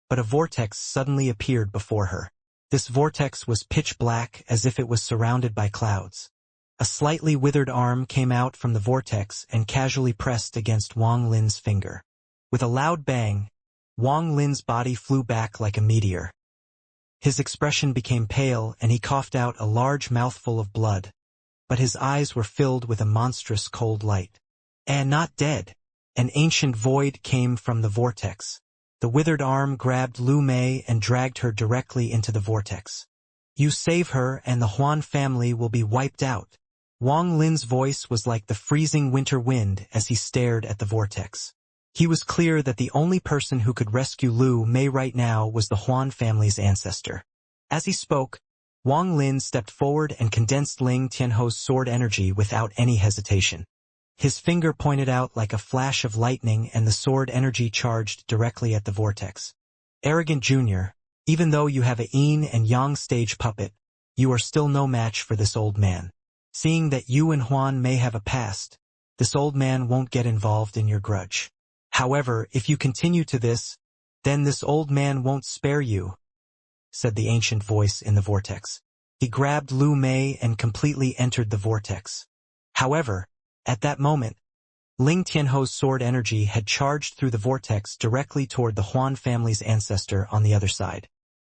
but a vortex suddenly appeared before her. This vortex was pitch black as if it was surrounded by clouds. A slightly withered arm came out from the vortex and casually pressed against Wang Lin's finger. With a loud bang, Wang Lin's body flew back like a meteor. His expression became pale and he coughed out a large mouthful of blood, but his eyes were filled with a monstrous cold light. "And not dead." An ancient void came from the vortex. The withered arm grabbed Lu Mei and dragged her directly into the vortex. "You save her and the Huan family will be wiped out." Wang Lin's voice was like the freezing winter wind as he stared at the vortex. He was clear that the only person who could rescue Lu Mei right now was the Huan family's ancestor. As he spoke, Wang Lin stepped forward and condensed Ling Tianho's sword energy without any hesitation. His finger pointed out like a flash of lightning and the sword energy charged directly at the vortex. "Arrogant Junior, even though you have a yin and yang stage puppet, you are still no match for this old man. Seeing that you and Huan may have a past, this old man won't get involved in your grudge. However, if you continue to this, then this old man won't spare you," said the ancient voice in the vortex. He grabbed Lu Mei and completely entered the vortex. However, at that moment, Ling Tianho's sword energy had charged through the vortex directly toward the Huan family's ancestor on the other side.